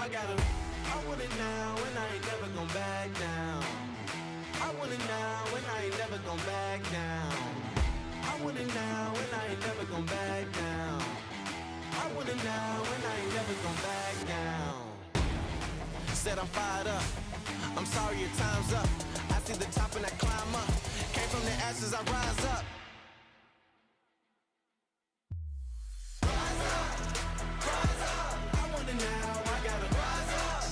I want it now, and I ain't never gon' back down. I want it now, and I ain't never gon' back down. I want it now, and I ain't never gon' back down. I want it now, and I ain't never gon' back down. Said I'm fired up, I'm sorry your time's up. I see the top and I climb up. Came from the ashes, I rise up. Rise up, rise up. I want it now, I gotta rise up.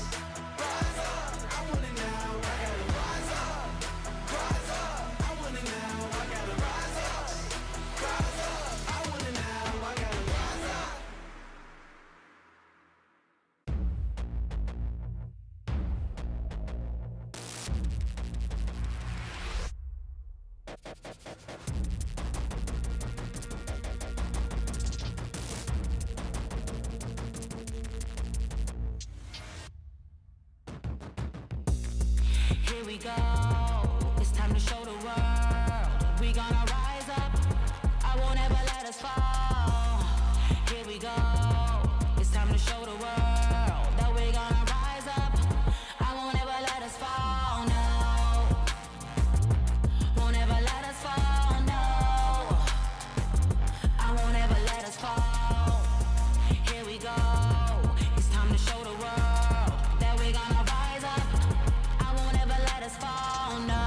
Rise up, I want it now, I gotta rise up. Rise up, I want it now, I gotta rise up. Rise up, I want it now, I gotta rise up. Here we go, it's time to show the world. We gonna rise up, I won't ever let us fall. Here we go, it's time to show the world that we gonna rise up, I won't ever let us fall, no. Won't ever let us fall, no. I won't ever let us fall. Here we go, it's time to show the world that we gonna rise up, I won't ever let us fall, no.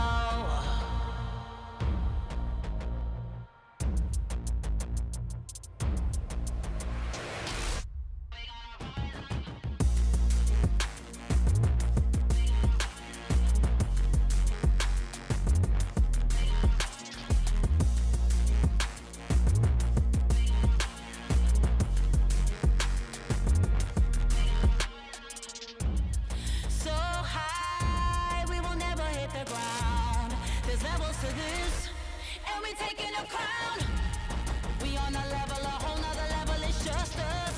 So high, we will never hit the ground. There's levels to this, and we taking a crown. We on a level, a whole nother level, it's just us.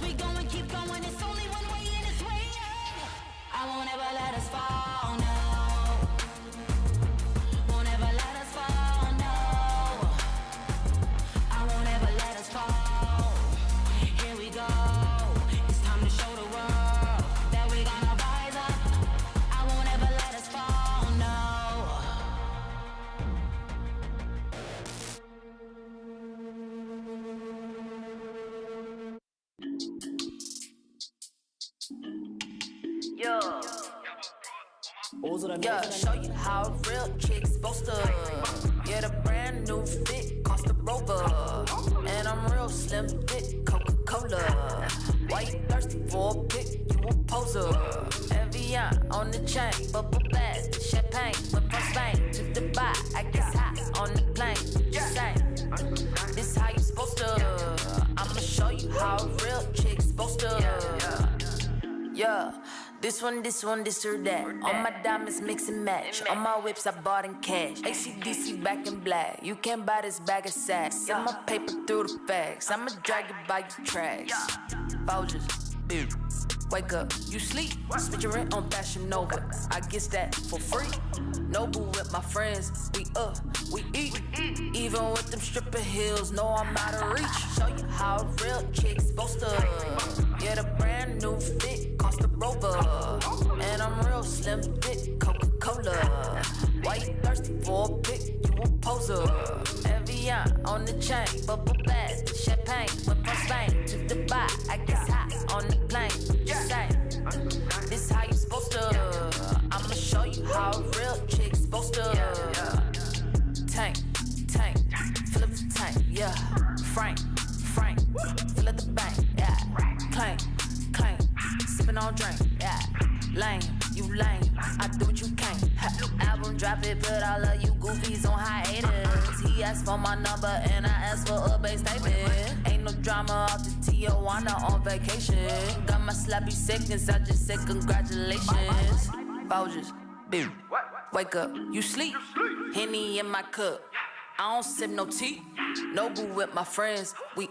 We going, keep going, it's only one way and it's way up. I won't ever let us fall, no. Won't ever let us fall, no. I won't ever let us fall. Here we go, it's time to show the world that we gonna rise up, I won't ever let us fall, no. Yeah, show you how a real chick's supposed to. Yeah, the brand new fit cost a rover. And I'm real slim thick, Coca-Cola. Why you thirsty for a pic? You a poser. Evian on the chain, bubble bath, champagne. Went from Spain to Dubai, I guess hot on the plane. Just saying, this how you supposed to. I'ma show you how a real chick's supposed to. Yeah, this one, this or that. All my diamonds mix and match. All my whips I bought in cash. AC/DC back in black. You can't buy this bag of sacks. Send my paper through the fax. I'ma drag it by your tracks. Vouchers, dude. Wake up, you sleep. Spend your rent on Fashion Nova. I guess that for free. Noble with my friends. We eat. Even with them stripper heels, know I'm out of reach. Show you how a real chick's supposed to. Yeah, the brand new fit cost a rover. And I'm real slim thick, Coca-Cola. Why you thirsty for a pic? You a poser. Evian on the chain, bubble bath, champagne. Went from Spain to Dubai, I guess hot on the plane. Just saying, this how you supposed to. I'ma show you how a real chick's supposed to. Tank, fill up the tank, yeah. Frank, fill up the bank, yeah. Clank, sippin' on drink, yeah. Lame, you lame, I do what you can't. Album drop it, put all of you goofies on hiatus. He asked for my number and I asked for a base statement. Ain't no drama off the Tijuana on vacation. Got my sloppy seconds, I just said congratulations. Vouchers, dude. Wake up, you sleep. Henny in my cup. I don't sip no tea. Noble with my friends. We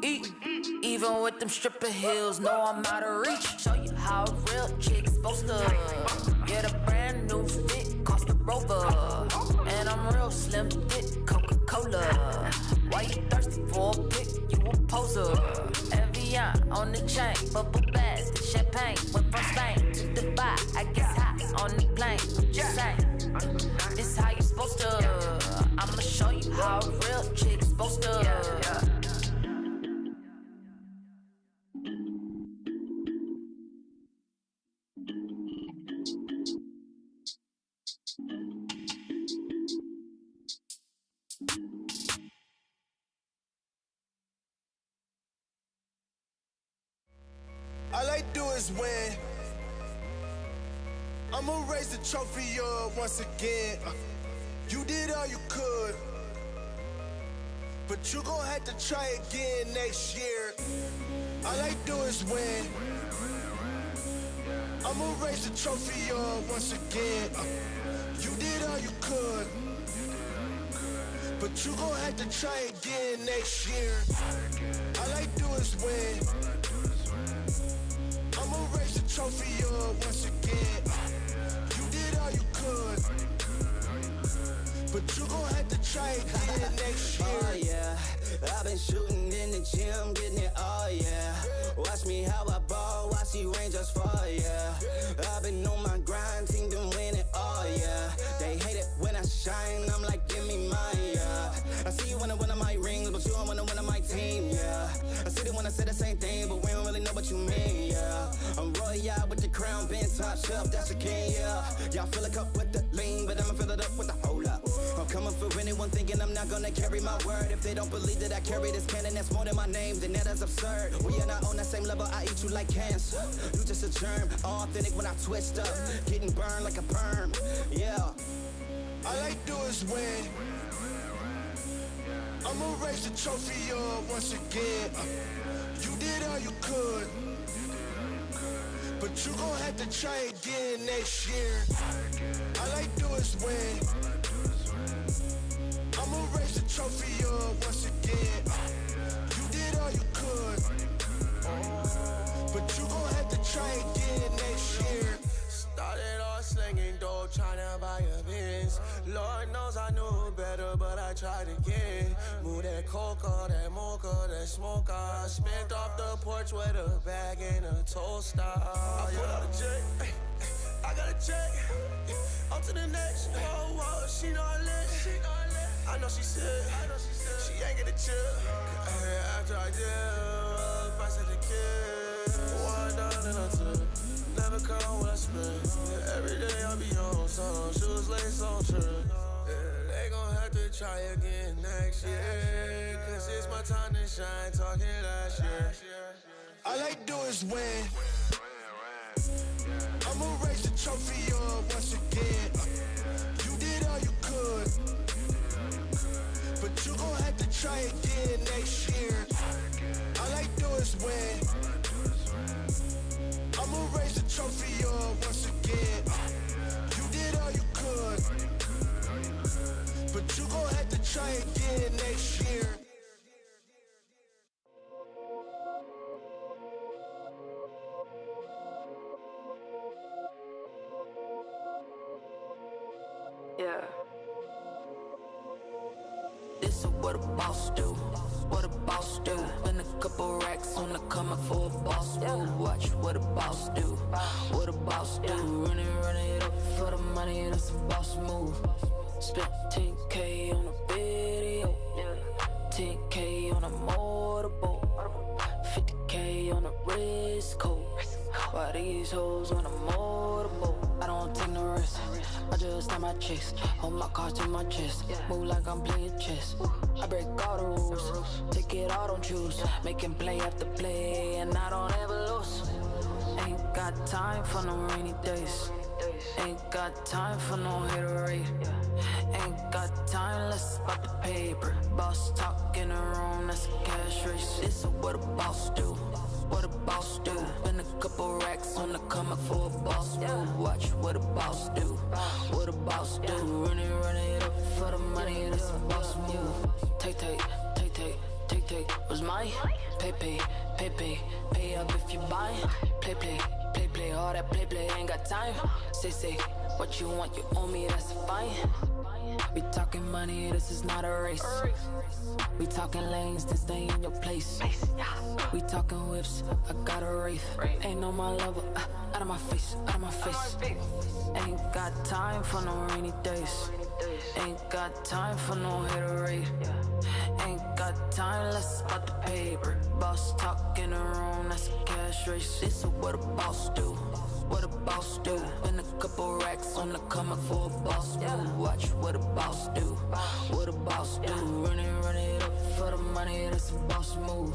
eat. Even with them stripper heels, know I'm out of reach. Show you how a real chick's supposed to. Yeah, the brand new fit cost a rover. And I'm real slim thick, Coca-Cola. Why you thirsty for a pic? You a poser. Brilliant on the chain, bubble bath, champagne. Went from Spain to Dubai, I guess hot on the plane. Just saying, this how you supposed to. I'ma show you how a real chick's supposed to. All I do is win. I'ma raise the trophy up once again. You did all you could, but you gon' have to try again next year. All I do is win. I'ma raise the trophy up once again. You did all you could, but you gon' have to try again next year. All I do is win. I'ma raise the trophy up once again. You did all you could, but you gon' have to try again next year. Oh yeah, I've been shooting in the gym, getting it, oh yeah. Watch me how I ball, watch the Rangers fall, yeah. I've been on my grind, team been winning, oh yeah. They hate it when I shine, I'm like, give me mine, yeah. I see you wanna win on my rings, but you don't wanna win on my team, yeah. I see they wanna say the same thing, but we don't really know what you mean, yeah. I'm royal with the crown, been top shelf, that's the king, yeah. Y'all fill a cup with the lean, but I'ma fill it up with the whole up. I'm coming for anyone thinking I'm not gonna carry my word. If they don't believe that I carry this cannon that's more than my name, then that is absurd. We are not on the same level, I eat you like cancer. You just a germ, authentic when I twist up, getting burned like a perm, yeah. All I do is win. I'ma raise the trophy up once again. You did all you could, but you gon' have to try again next year. All I do is win. I'ma raise the trophy up once again. You did all you could, but you gon' have to try again next year. Started off slinging dope, tryna buy a Benz. Lord knows I knew better, but I tried again. Move that coca, that mocha, that smoker. I spent off the porch with a bag and a toaster. I put out a check, I got a check. On to the next, whoa, whoa, she know I lit. I know she sick, she ain't get a chip. After I did, I said the kid. One down and I took. Never come when I spend. Every day I be on some shoes, lace on trip. They gon' have to try again next year, cause it's my time to shine, talking last year. All I do is win. I'ma raise the trophy up once again. You did all you could, but you gon' have to try again next year. All I do is win. I'ma raise the trophy up once again. You did all you could, but you gon' have to try again next year. Yeah. This is what a boss do. What a boss do. Spend a couple racks on the coming for a boss move. Watch what a boss do. What a boss do. Run it up for the money. That's a boss move. Spent 10K on a video, 10K on a motorboat, 50K on a wrist coat. Why these hoes on a motorboat? I don't take no risks. I just snap my chicks, hold my cards to my chest, move like I'm playing chess. I break all the rules, take it all, don't choose, making play after play, and I don't ever lose. Ain't got time for no rainy days, ain't got time for no haterade, ain't got time, let's about the paper. Boss talk in the room, that's a cash race. This is what a boss do. What a boss do. Spend a couple racks on the coming for a boss move. Watch what a boss do. What a boss do. Run it up for the money. That's a boss move. Take. Was mine? Pay up if you buy. Play. All that play. Ain't got time. Say. What you want? You owe me. That's fine. We talking money, this is not a race. We talking lanes, then stay in your place. We talking whips, I got a wraith. Ain't on my level, out of my face, out of my face. Ain't got time for no rainy days. Ain't got time for no haterade. Ain't got time, less about the paper. Boss talk in the room, that's a cash race. This is what a boss do. What a boss do. Spend a couple racks on the come for a boss move. Watch what a boss do. What a boss do. Run it up for the money, that's a boss move.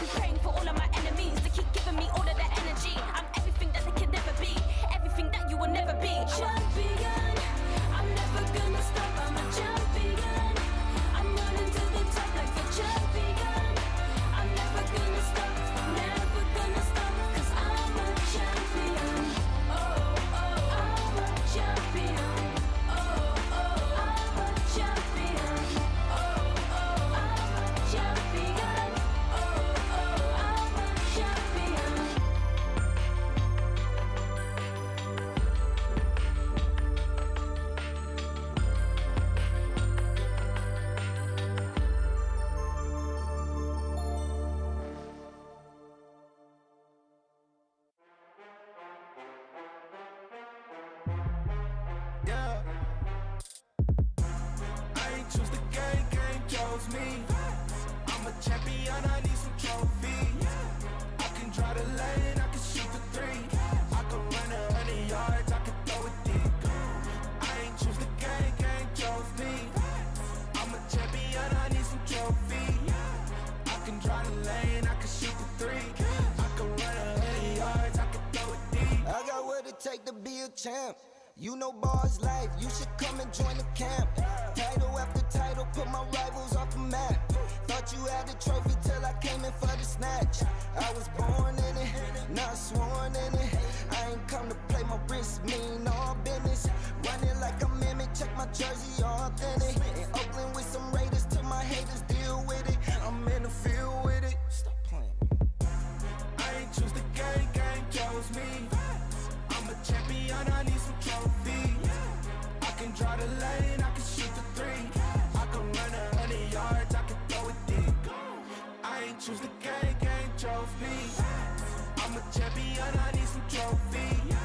be praying for all of my enemies to keep giving me all of the energy. I'm everything that they can never be, everything that you will never be. Champion, I'm never gonna stop, I'm a champion. I'm running to the top like a champion. I'm never gonna stop, cause I'm a champion. Oh, oh, I'm a champion. Oh, oh, I'm a champion. Oh, oh, I'm a champion. Oh, oh, I'm a champion. Yeah. I ain't choose the game, game chose me. I'm a champion, I need some trophies. I can draw the lane, I can shoot the three. I can run 100 yards, I can throw it deep. I ain't choose the game, game chose me. I'm a champion, I need some trophies. I can draw the lane, I can shoot the three. I can run 100 yards, I can throw it deep. I got what it take to be a champ. You know bars life, you should come and join the camp. Title after title, put my rivals off the map. Thought you had the trophy till I came in for the snatch. I was born in it, not sworn in it. I ain't come to play, my wrist mean all business. Running like a mimic, check my jersey authentic. In Oakland with some Raiders till my haters deal with it. I'm in the field with it. Stop playing. I ain't choose the game, game chose me. I'm a champion, I need some trophies. I can draw the lane, I can shoot the three. I can run 100 yards, I can throw it deep. I ain't choose the game, game chose me. I'm a champion, I need some trophies.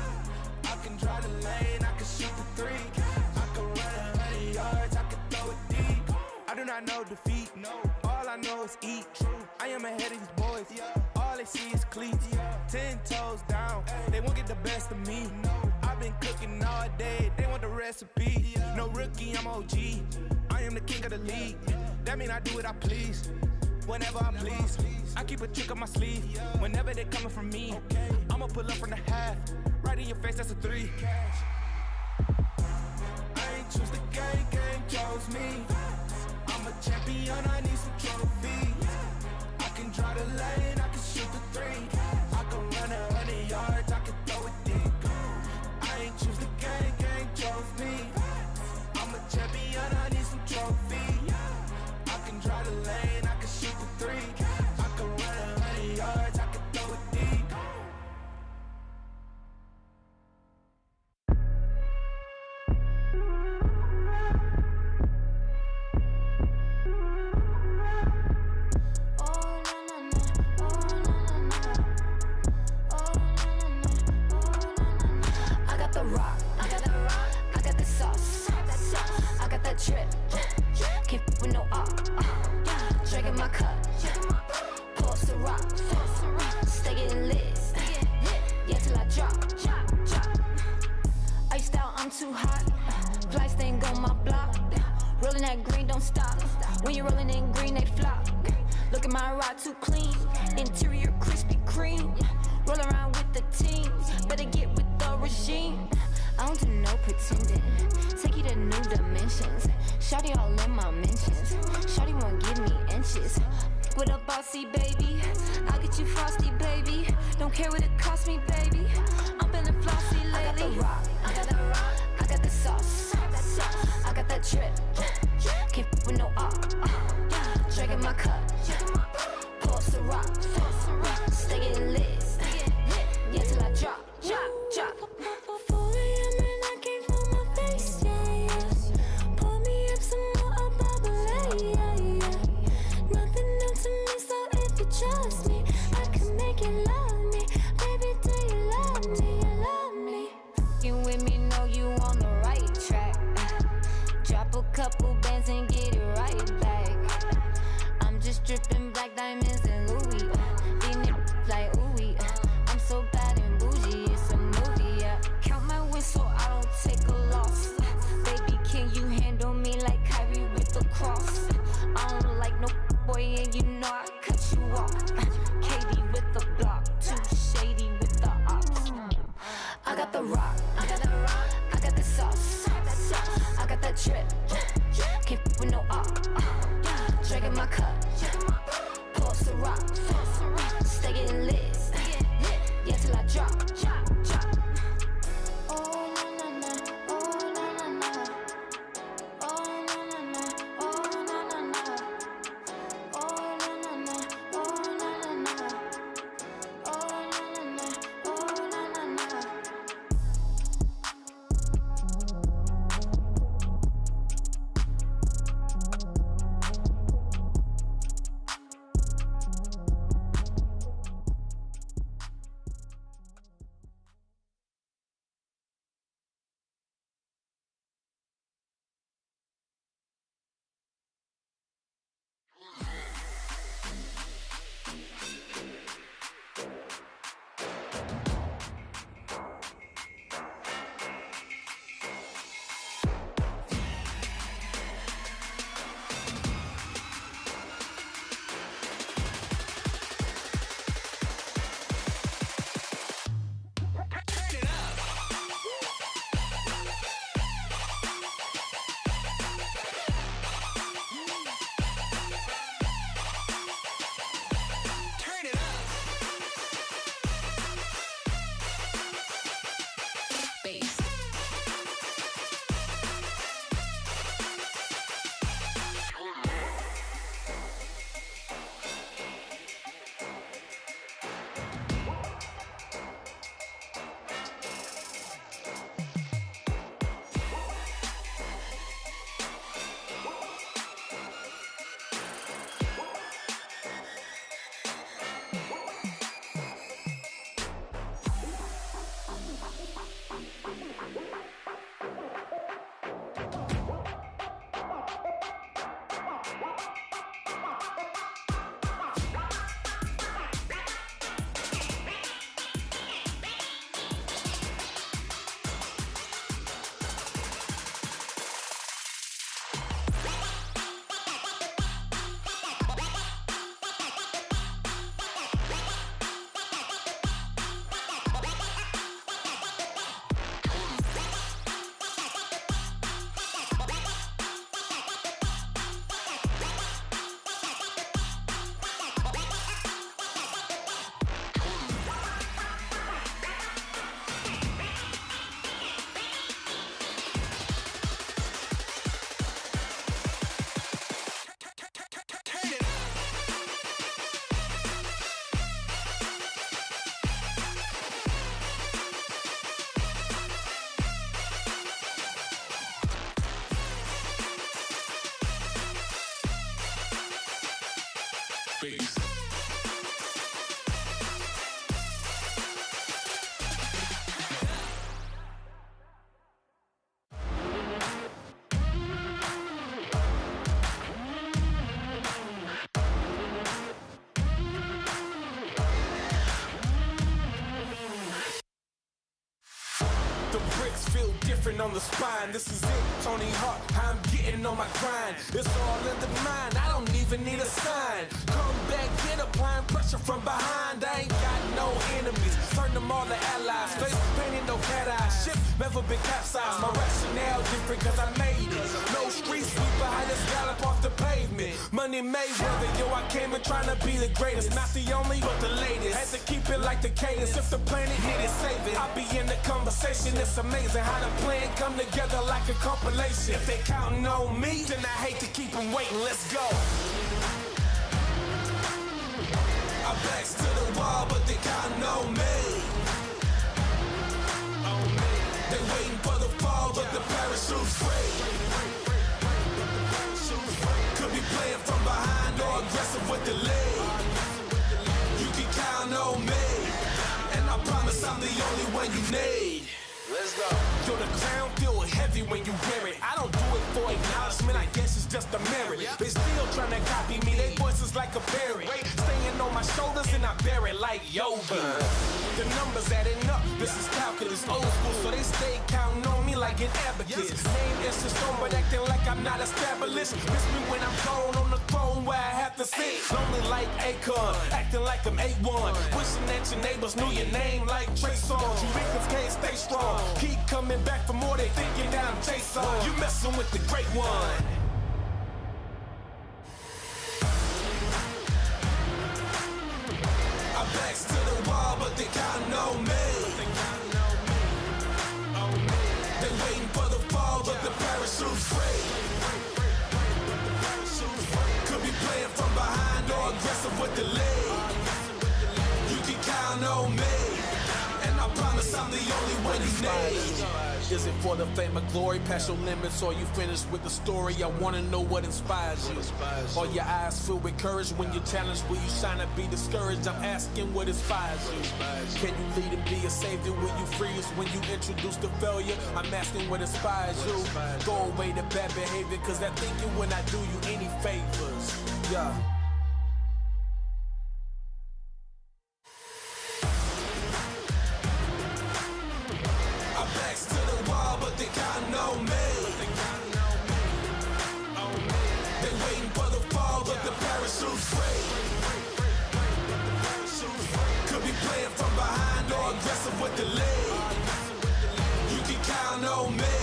I can draw the lane, I can shoot the three. I can run 100 yards, I can throw it deep. I do not know defeat, no. All I know is eat. True. I am ahead of these boys. All they see is cleats. 10 toes down. They won't get the best of me. I've been cooking all day. They want the recipe. No rookie, I'm OG. I am the king of the league. That mean I do what I please. Whenever I please. I keep a trick on my sleeve. Whenever they coming from me, I'ma pull up from the half. Right in your face, that's a three. I ain't choose the game, game chose me. I'm a champion, I need some trophies. I can draw the lane, I can shoot the three. I can run 100 yards, I can throw it deep. I ain't choose the game, game chose me. I'm a champion, I need some trophies. I can draw the lane, I can shoot the three. I can run 100 yards, I can throw it deep. Drip, can't f with no R. Drinking my cup, pull up the rock, stay getting lit, yeah till I drop. Iced out, I'm too hot. Fly stain on my block. Rolling that green, don't stop. When you're rolling in green, they flop. Look at my ride, too clean. Interior Krispy Kreme. Roll around with the team. Better get with the regime. I don't do no pretending. Take you to new dimensions. Shawty all in my mentions. Shawty won't give me inches. With a bossy baby, I'll get you frosty, baby. Don't care what it costs me, baby. I'm feeling flossy lately. I got the rock, I got the rock, I got the sauce. I got that drip, can't f with no R. Drinking my cup, pull up the rock, stay getting lit, yeah till I drop. 4 AM and I can't feel my face, yeah. Pour me up some more, I'll bubble, yeah. Nothing new to me, so if you trust me, I can make you love me. Baby, do you love me? You love me. You with me, know you on the right track. Drop a couple bands and get it right back. I'm just dripping black diamonds and Louis. These niggas like ooey. I'm so bad and bougie, it's a movie, yeah. Count my wins so I don't take a loss. Baby, can you handle me like Kyrie with the cross? I don't like no boy and you know I cut you off. space. The bricks feel different on the spine. This is it, Tony Hawk, I'm getting on my grind. It's all in the mind, I don't even need a sign. Come back, get applying pressure from behind. I ain't got no enemies, turn them all to allies. Face painted, no cat eyes, ship never been capsized. My rationale different cause I made it. No street sweeper, I just gallop off the pavement. Money Mayweather, yo, I came in trying to be the greatest. Not the only, but the latest. Had to keep it like the cadence. If the planet needed saving, I'll be in the conversation. It's amazing how the plan come together like a compilation. If they counting on me, then I hate to keep them waiting. Let's go. Our backs to the wall, but they counting on me. They waiting for the fall, but the parachute's free. Could be playing from behind or aggressive with the lead. You can count on me, and I promise I'm the only one you need. Let's go. Yo, the crown feel heavy when you wear it. I don't do it for acknowledgement, I guess it's just a merit. They still trying to copy me, they voices like a parrot. Staying on my shoulders and I bear it like yoga. The numbers adding up, this is calculus, old school, so they stay counting on me like an abacus. Name is the stone, but acting like I'm not established. Miss me when I'm gone on the throne where I have to sit. Lonely like Akon, acting like I'm A1. Wishing that your neighbors knew your name like Trey Songz. You niggas can't stay strong. Keep coming back for more, they thinking that I'm Jason. You messing with the great one. Our backs to the wall, but they counting on me. They waiting for the fall, but the parachute's free. Could be playing from behind or aggressive with the lead. You can count on me, and I promise I'm the only one you need. Is it for the fame or glory, past your limits, or you finished with the story? I wanna know what inspires you. Are your eyes filled with courage when you're challenged? Will you shine or be discouraged? I'm asking what inspires you. Can you lead and be a savior? Will you freeze when you introduce the failure? I'm asking what inspires you. Go away to bad behavior, cause I think you when I do you any favors. Yeah. Backs to the wall, but they counting on me. They waiting for the fall, but the parachute's free. Could be playing from behind or aggressive with the lead. You can count on me,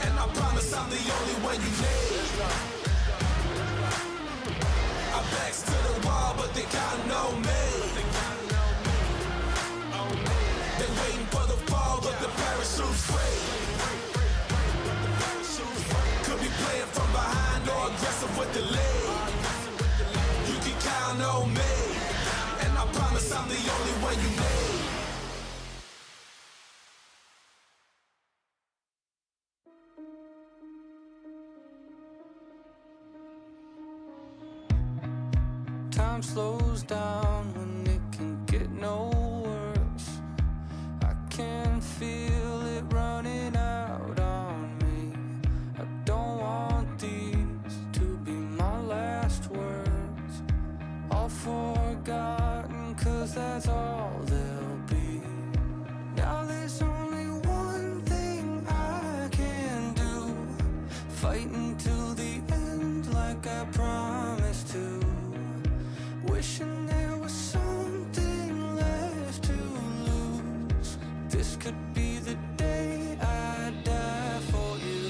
and I promise I'm the only one you need. Our backs to the wall, but they counting on me. They waiting for the fall, but the parachute's free. Could be playing from behind or aggressive with the lead. You can count on me, and I promise I'm the only one you need. Time slows down when it can get no worse. I can feel it running out on me. I don't want these to be my last words. All forgotten, cause that's all they'll be. Now there's only one thing I can do. Fight until the end like I promised to. Wishing there was something left to lose. This could be the day I die for you.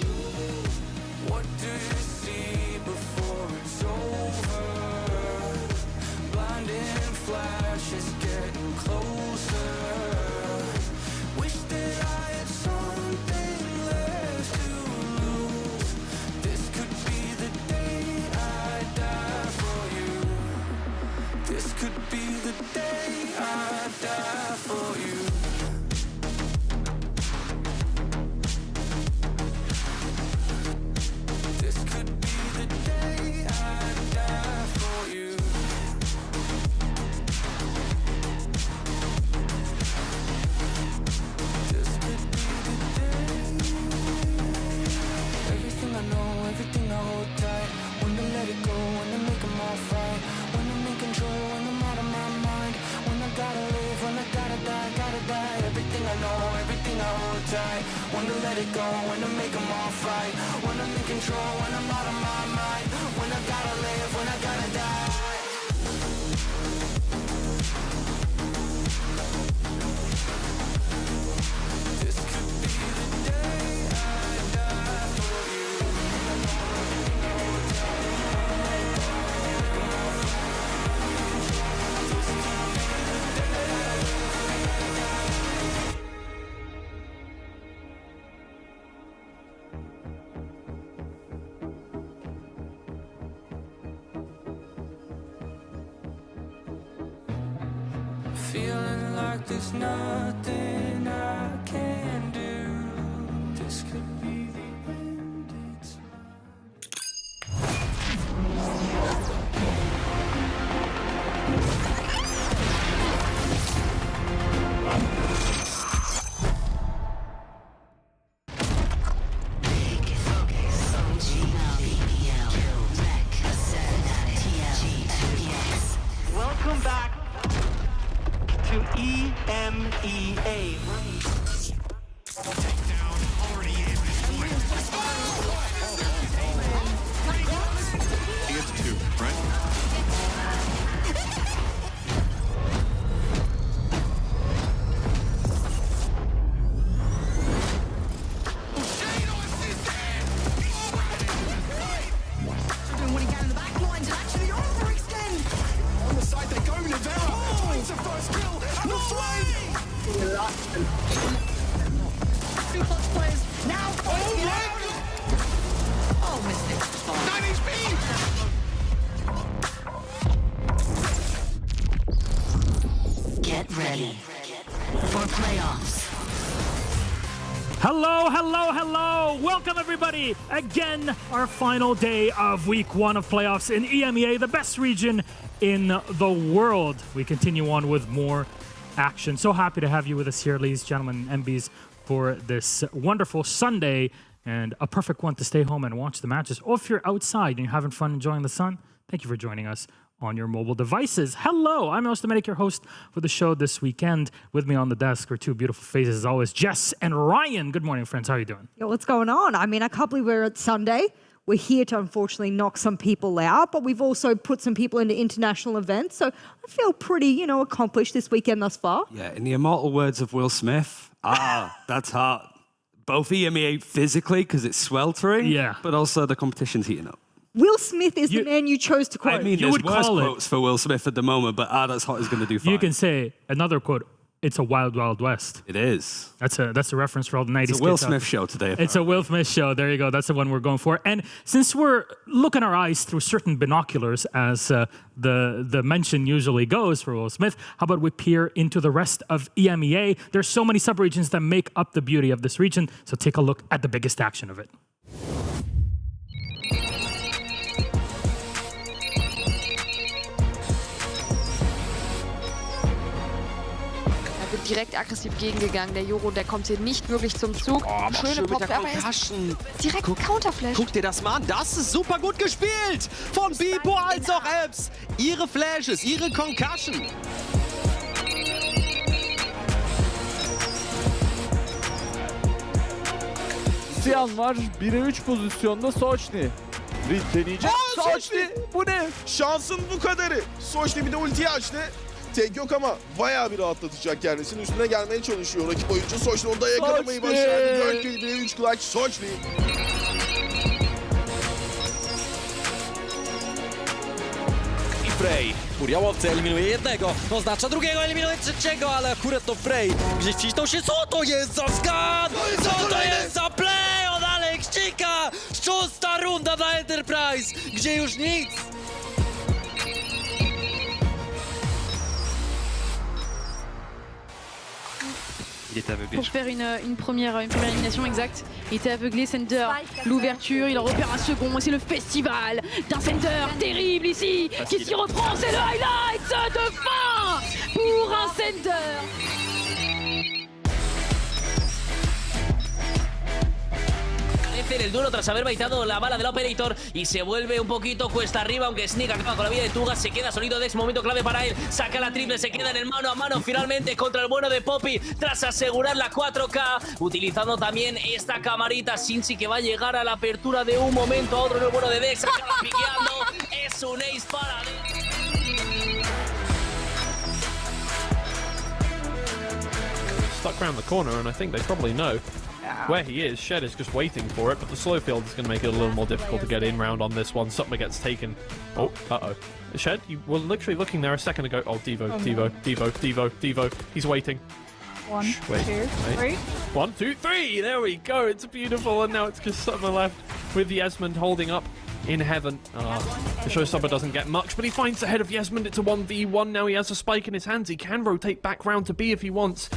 What do you see before it's over? Blinding flashes getting closer. Wish that I had something left to lose. This could be the day I die for you. it go, when to make them all fight, when I'm in control, when I'm out of my mind, when I gotta live, when I gotta die. This could be the day I die for you. Feeling like there's nothing I can do. This could be the end. It's Welcome back to EMEA. He gets 2, right? When he got in the back lines and actually overextend. On the side they go, Nivera finds the first kill and the flame. Two clutch players now. Oh, missed it. 9 HP. Get ready for playoffs. Hello, hello, hello! Welcome everybody! Again, our final day of week 1 of playoffs in EMEA, the best region in the world. We continue on with more action. So happy to have you with us here, ladies, gentlemen, MBs, for this wonderful Sunday and a perfect one to stay home and watch the matches. Or if you're outside and you're having fun enjoying the sun, thank you for joining us on your mobile devices. Hello, I'm Milosh, your host for the show this weekend. With me on the desk are two beautiful faces as always, Jess and Ryan. Good morning, friends. How are you doing? Yo, what's going on? I mean, I can't believe we're at Sunday. We're here to unfortunately knock some people out, but we've also put some people into international events. So I feel pretty, accomplished this weekend thus far. Yeah, in the immortal words of Will Smith, that's hard. Both EMEA physically, because it's sweltering, yeah, but also the competition's heating up. Will Smith is the man you chose to quote. I mean, there's worse quotes for Will Smith at the moment, but that's hot is going to do fine. You can say another quote. It's a wild, wild west. It is. That's a reference for all the 90s kids. It's a Will Smith show today. It's a Will Smith show. There you go. That's the one we're going for. And since we're looking our eyes through certain binoculars, as the mention usually goes for Will Smith, how about we peer into the rest of EMEA? There's so many subregions that make up the beauty of this region. So take a look at the biggest action of it. Direkt aggressiv gegengegangen. Der Joro, der kommt hier nicht wirklich zum Zug. Oh, schöne Pop, aber er ist direkt Counterflash. Guck dir das mal an, das ist super gut gespielt! Von Bipo als auch Epps. Ihre Flashes, ihre Concussion. Siyan var, 1'e 3 pozisyonda Sochni. Rid deneyecek. Sochni! Bu ne? Şansın bu kadarı. Sochni bir de ultiyi açtı. Tek yok ama bayağı bir rahatlatacak kendisini. Üstüne gelmeye çalışıyor rakip oyuncu. Sochni onu da yakalamayı başardı. 4 kill, 1'e 3 clutch Sochni. I Frey. Furia łowcy eliminuje jednego, oznacza drugiego, eliminuje trzeciego, ale akurat to Frey gdzieś wcisnął się. Co to jest za skan? Co to jest za play? On ale ścika! 6. runda dla Enterprise, gdzie już nic. Il était aveuglé. Pour faire une première élimination exacte, il était aveuglé, Center, l'ouverture, il en repère un second, c'est le festival d'un Center terrible ici, qui s'y reprend, c'est le highlight de fin pour un Center. aparece en el duelo tras haber baitado la bala del Operator y se vuelve un poquito cuesta arriba, aunque Sneak acaba con la vida de Tuga, se queda solito Dex, momento clave para él, saca la triple, se queda en el mano a mano finalmente contra el bueno de Poppy tras asegurar la 4K, utilizando también esta camarita. Cincy que va a llegar a la apertura de un momento a otro en el bueno de Dex, acaba piqueando, es un ace para Dex. Stuck around the corner, and I think they probably know where he is. Shed is just waiting for it, but the slow field is going to make it a little more difficult to get in round on this one. Sutma gets taken. Oh, uh-oh. Shed, you were literally looking there a second ago. Oh, Devo. He's waiting. One, wait, two, wait. three. 1, 2, 3. There we go. It's beautiful, and now it's just Sutma left with Yesmond holding up in heaven. The showstopper doesn't get much, but he finds the head of Yesmond. It's a 1v1. Now he has a spike in his hands. He can rotate back round to B if he wants.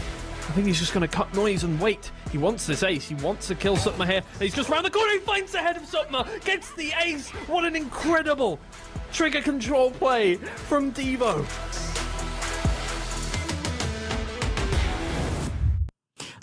I think he's just going to cut noise and wait. He wants this ace. He wants to kill Sutma here. And he's just round the corner. He finds the head of Sutma. Gets the ace. What an incredible trigger control play from Devo.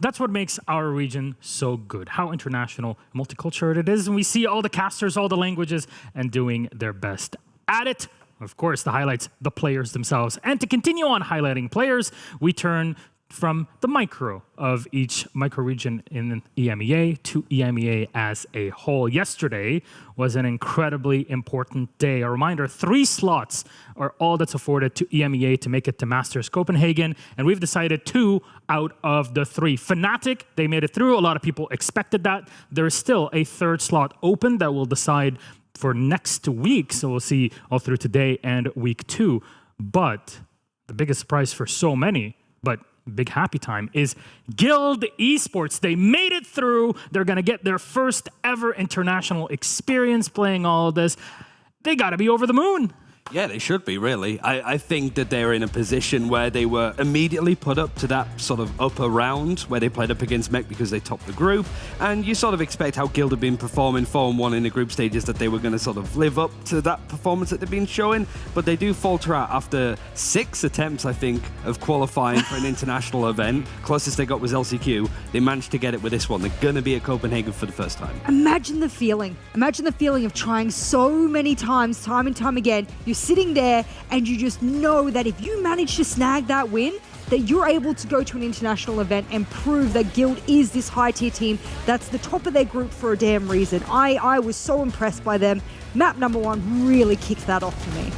That's what makes our region so good. How international, multicultural it is. And we see all the casters, all the languages, and doing their best at it. Of course, the highlights, the players themselves. And to continue on highlighting players, we turn from the micro of each micro-region in EMEA to EMEA as a whole. Yesterday was an incredibly important day. A reminder, 3 slots are all that's afforded to EMEA to make it to Masters Copenhagen, and we've decided 2 out of the 3. Fnatic, they made it through. A lot of people expected that. There is still a 3rd slot open that will decide for next week, so we'll see all through today and week 2. But the biggest surprise for so many, but big happy time, is Guild Esports. They made it through. They're going to get their first ever international experience playing all of this. They got to be over the moon. Yeah, they should be, really. I think that they're in a position where they were immediately put up to that sort of upper round where they played up against Mech because they topped the group. And you sort of expect how Guild have been performing 4-1 in the group stages that they were going to sort of live up to that performance that they've been showing. But they do falter out after 6 attempts, I think, of qualifying for an international event. Closest they got was LCQ. They managed to get it with this one. They're going to be at Copenhagen for the first time. Imagine the feeling. Imagine the feeling of trying so many times, time and time again. You're sitting there and you just know that if you manage to snag that win, that you're able to go to an international event and prove that Guild is this high-tier team that's the top of their group for a damn reason. I was so impressed by them. Map number 1 really kicked that off for me.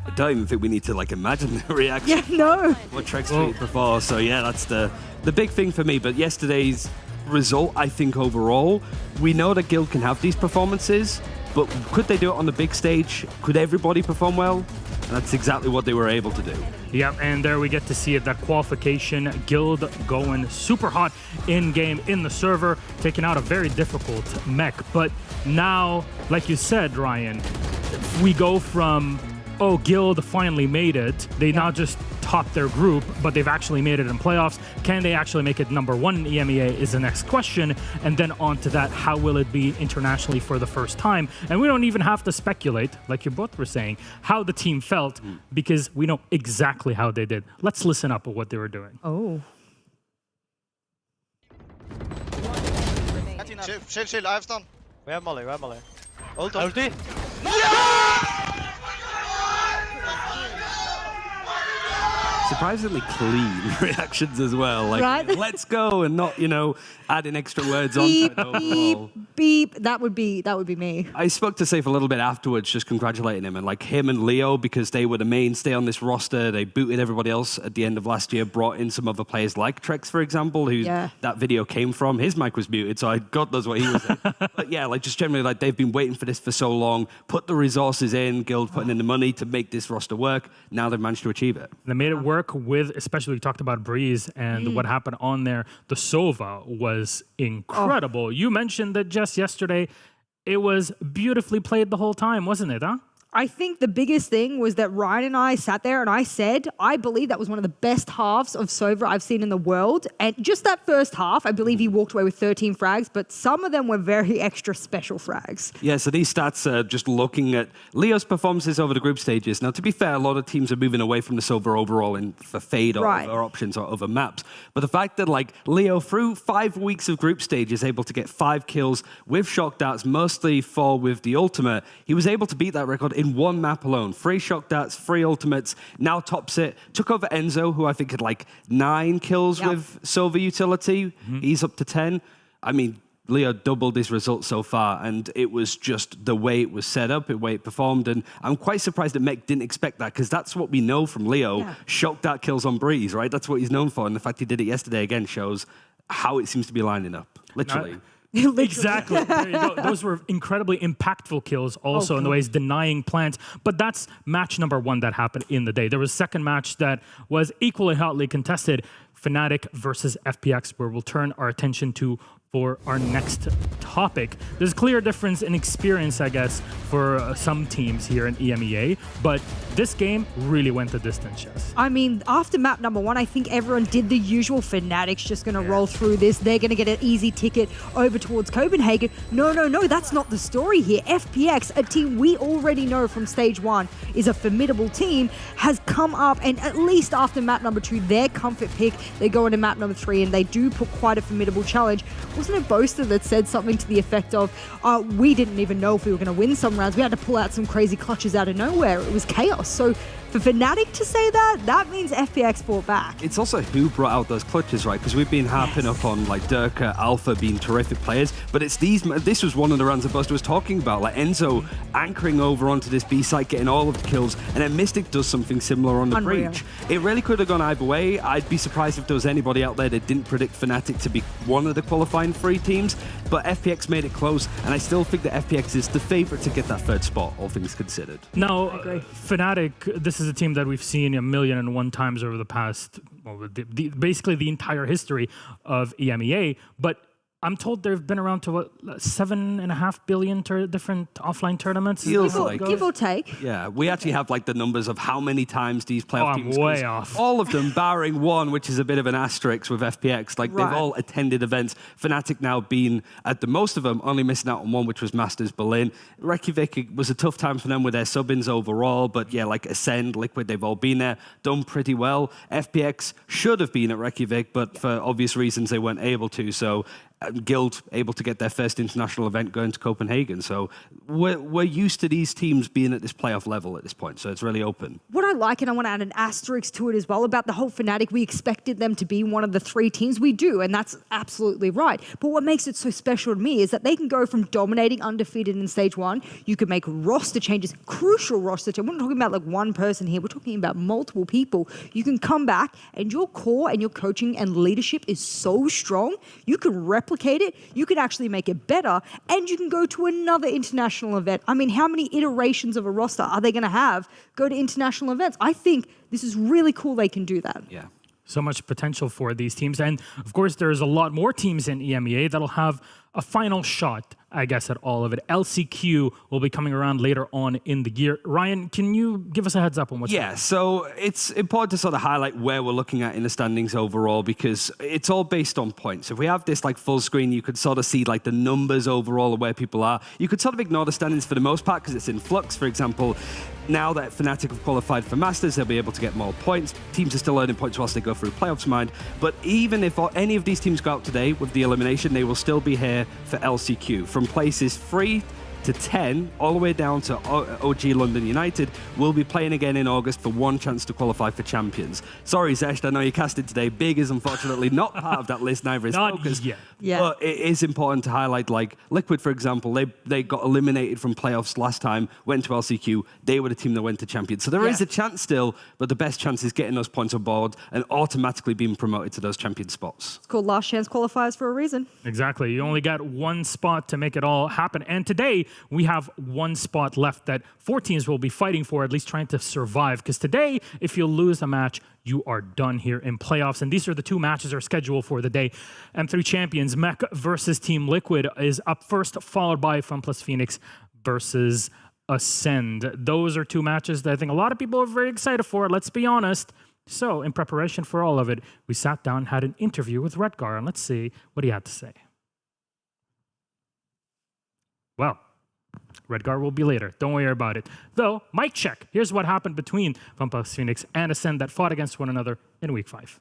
I don't even think we need to imagine the reaction. Yeah, no. What Trex tweeted before. So yeah, that's the big thing for me. But yesterday's result, I think overall, we know that Guild can have these performances, but could they do it on the big stage? Could everybody perform well? And that's exactly what they were able to do. Yep, and there we get to see it, that qualification. Guild going super hot in-game, in the server, taking out a very difficult mech. But now, like you said, Ryan, we go from, oh, Guild finally made it. They not just topped their group, but they've actually made it in playoffs. Can they actually make it number 1 in EMEA is the next question. And then on to that, how will it be internationally for the first time? And we don't even have to speculate, like you both were saying, how the team felt, because we know exactly how they did. Let's listen up at what they were doing. Oh. Chill, I have stun. We have Molly. Ulti. Surprisingly clean reactions as well. Right? Let's go, and not, adding extra words on Beep, to it overall. beep. That would be me. I spoke to Safe a little bit afterwards, just congratulating him, and him and Leo, because they were the mainstay on this roster. They booted everybody else at the end of last year, brought in some other players like Trex, for example, who that video came from. His mic was muted, so God knows what he was in. But yeah, just generally, they've been waiting for this for so long, put the resources in, Guild putting in the money to make this roster work. Now they've managed to achieve it. They made it work with, especially we talked about Breeze and what happened on there. The Sova was incredible. You mentioned that just yesterday, it was beautifully played the whole time, wasn't it, huh? I think the biggest thing was that Ryan and I sat there and I said, I believe that was one of the best halves of Sova I've seen in the world. And just that first half, I believe he walked away with 13 frags, but some of them were very extra special frags. Yeah, so these stats are just looking at Leo's performances over the group stages. Now, to be fair, a lot of teams are moving away from the Sova overall for Fade or other options or other maps. But the fact that, like, Leo, through 5 weeks of group stage, is able to get 5 kills with shock darts, mostly 4 with the ultimate, he was able to beat that record in one map alone. 3 shock darts, 3 ultimates, now tops it. Took over Enzo, who I think had like 9 kills with Sova utility. He's up to 10. I mean, Leo doubled his results so far, and it was just the way it was set up, the way it performed, and I'm quite surprised that Mech didn't expect that, because that's what we know from Leo. Shock dart kills on Breeze, right? That's what he's known for, and the fact he did it yesterday again shows how it seems to be lining up, literally. Exactly. There you go. Those were incredibly impactful kills also in the ways denying plants. But that's match number 1 that happened in the day. There was a second match that was equally hotly contested, Fnatic versus FPX, where we'll turn our attention to for our next topic. There's a clear difference in experience, I guess, for some teams here in EMEA, but this game really went the distance, Jess. I mean, after map number 1, I think everyone did the usual. Fnatic's just going to roll through this. They're going to get an easy ticket over towards Copenhagen. No, that's not the story here. FPX, a team we already know from stage 1 is a formidable team, has come up, and at least after map number 2, their comfort pick, they go into map number 3, and they do put quite a formidable challenge. Wasn't it Boaster that said something to the effect of, we didn't even know if we were going to win some rounds. We had to pull out some crazy clutches out of nowhere. It was chaos. So for Fnatic to say that means FPX fought back. It's also who brought out those clutches, right? Because we've been harping up on like Durka, Alpha being terrific players, but it's this was one of the rounds that Buster was talking about, like Enzo anchoring over onto this B site, getting all of the kills, and then Mystic does something similar on the breach. It really could have gone either way. I'd be surprised if there was anybody out there that didn't predict Fnatic to be one of the qualifying 3 teams, but FPX made it close, and I still think that FPX is the favorite to get that 3rd spot, all things considered. Now, Fnatic, this is a team that we've seen 1,000,001 times over the past, basically the entire history of EMEA, but I'm told they've been around to what, 7.5 billion different offline tournaments. Feels like give or take. Yeah, we actually have like the numbers of how many times these playoff teams. I'm way off. All of them, barring one, which is a bit of an asterisk with FPX. Like they've all attended events. Fnatic now been at the most of them, only missing out on one, which was Masters Berlin. Reykjavik was a tough time for them with their sub-ins overall, but yeah, like Ascend, Liquid, they've all been there, done pretty well. FPX should have been at Reykjavik, but for obvious reasons they weren't able to. So Guild able to get their first international event going to Copenhagen. So we're used to these teams being at this playoff level at this point. So it's really open. What I like, and I want to add an asterisk to it as well, about the whole Fnatic, we expected them to be one of the 3 teams. We do, and that's absolutely right. But what makes it so special to me is that they can go from dominating undefeated in stage 1. You can make roster changes, crucial roster changes. We're not talking about like one person here. We're talking about multiple people. You can come back, and your core and your coaching and leadership is so strong. You can replicate it, you can actually make it better, and you can go to another international event. I mean, how many iterations of a roster are they going to have go to international events? I think this is really cool they can do that. Yeah. So much potential for these teams. And of course, there's a lot more teams in EMEA that'll have a final shot, I guess, at all of it. LCQ will be coming around later on in the year. Ryan, can you give us a heads up on what's happening? So it's important to sort of highlight where we're looking at in the standings overall, because it's all based on points. If we have this like full screen, you could sort of see like the numbers overall of where people are. You could sort of ignore the standings for the most part because it's in flux. For example, now that Fnatic have qualified for Masters, they'll be able to get more points. Teams are still earning points whilst they go through playoffs mind. But even if any of these teams go out today with the elimination, they will still be here for LCQ. From places 3 to 10, all the way down to OG London United, will be playing again in August for one chance to qualify for champions. Sorry, Zescht, I know you cast it today. Big is unfortunately not part of that list, neither is Focus. But it is important to highlight, like Liquid, for example, they got eliminated from playoffs last time, went to LCQ. They were the team that went to champions. So there is a chance still, but the best chance is getting those points on board and automatically being promoted to those champion spots. It's called last chance qualifiers for a reason. Exactly. You only got one spot to make it all happen. And today, we have one spot left that 4 teams will be fighting for, at least trying to survive. Because today, if you lose a match, you are done here in playoffs. And these are the 2 matches that are scheduled for the day. M3 champions, Mech versus Team Liquid is up first, followed by FunPlus Phoenix versus Ascend. Those are two matches that I think a lot of people are very excited for, let's be honest. So, in preparation for all of it, we sat down and had an interview with Redgar, and let's see what he had to say. Well, Redgar will be later. Don't worry about it. Though, mic check. Here's what happened between Vampus Phoenix and Ascend that fought against one another in Week 5.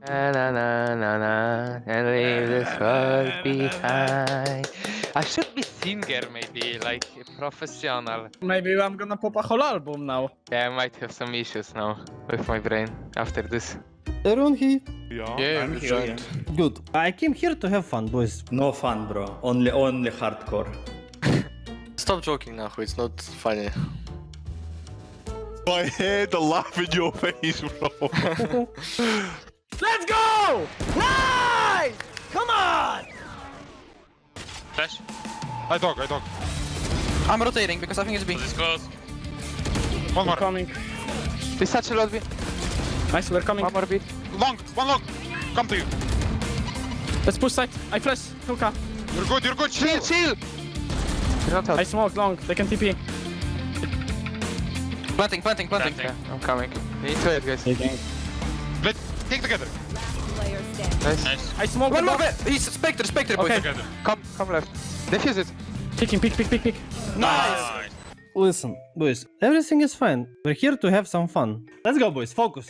Na na na na na, and leave this world behind. I should be singer maybe, like a professional. Maybe I'm gonna pop a whole album now. Yeah, I might have some issues now with my brain after this. Everyone here? Yeah, I'm here. here. Good. I came here to have fun, boys. No fun, bro. Only hardcore. Stop joking now, it's not funny. I hate the laugh in your face, bro. Let's go! Nice! Come on! Flash. I dog. I'm rotating because I think it's B. It's close. One more. Coming. There's such a lot B. Nice, we're coming. One more B. One long. Come to you. Let's push side. I flash. Hookah. You're good. Chill. I smoke long. They can TP. Planting. Yeah, I'm coming. You need to wait, guys. Let's take together. Nice. I smoke One the more. box. He's Spectre, boys. Okay. Come left. Defuse it. Picking, pick. Nice. Listen, boys, everything is fine. We're here to have some fun. Let's go, boys. Focus.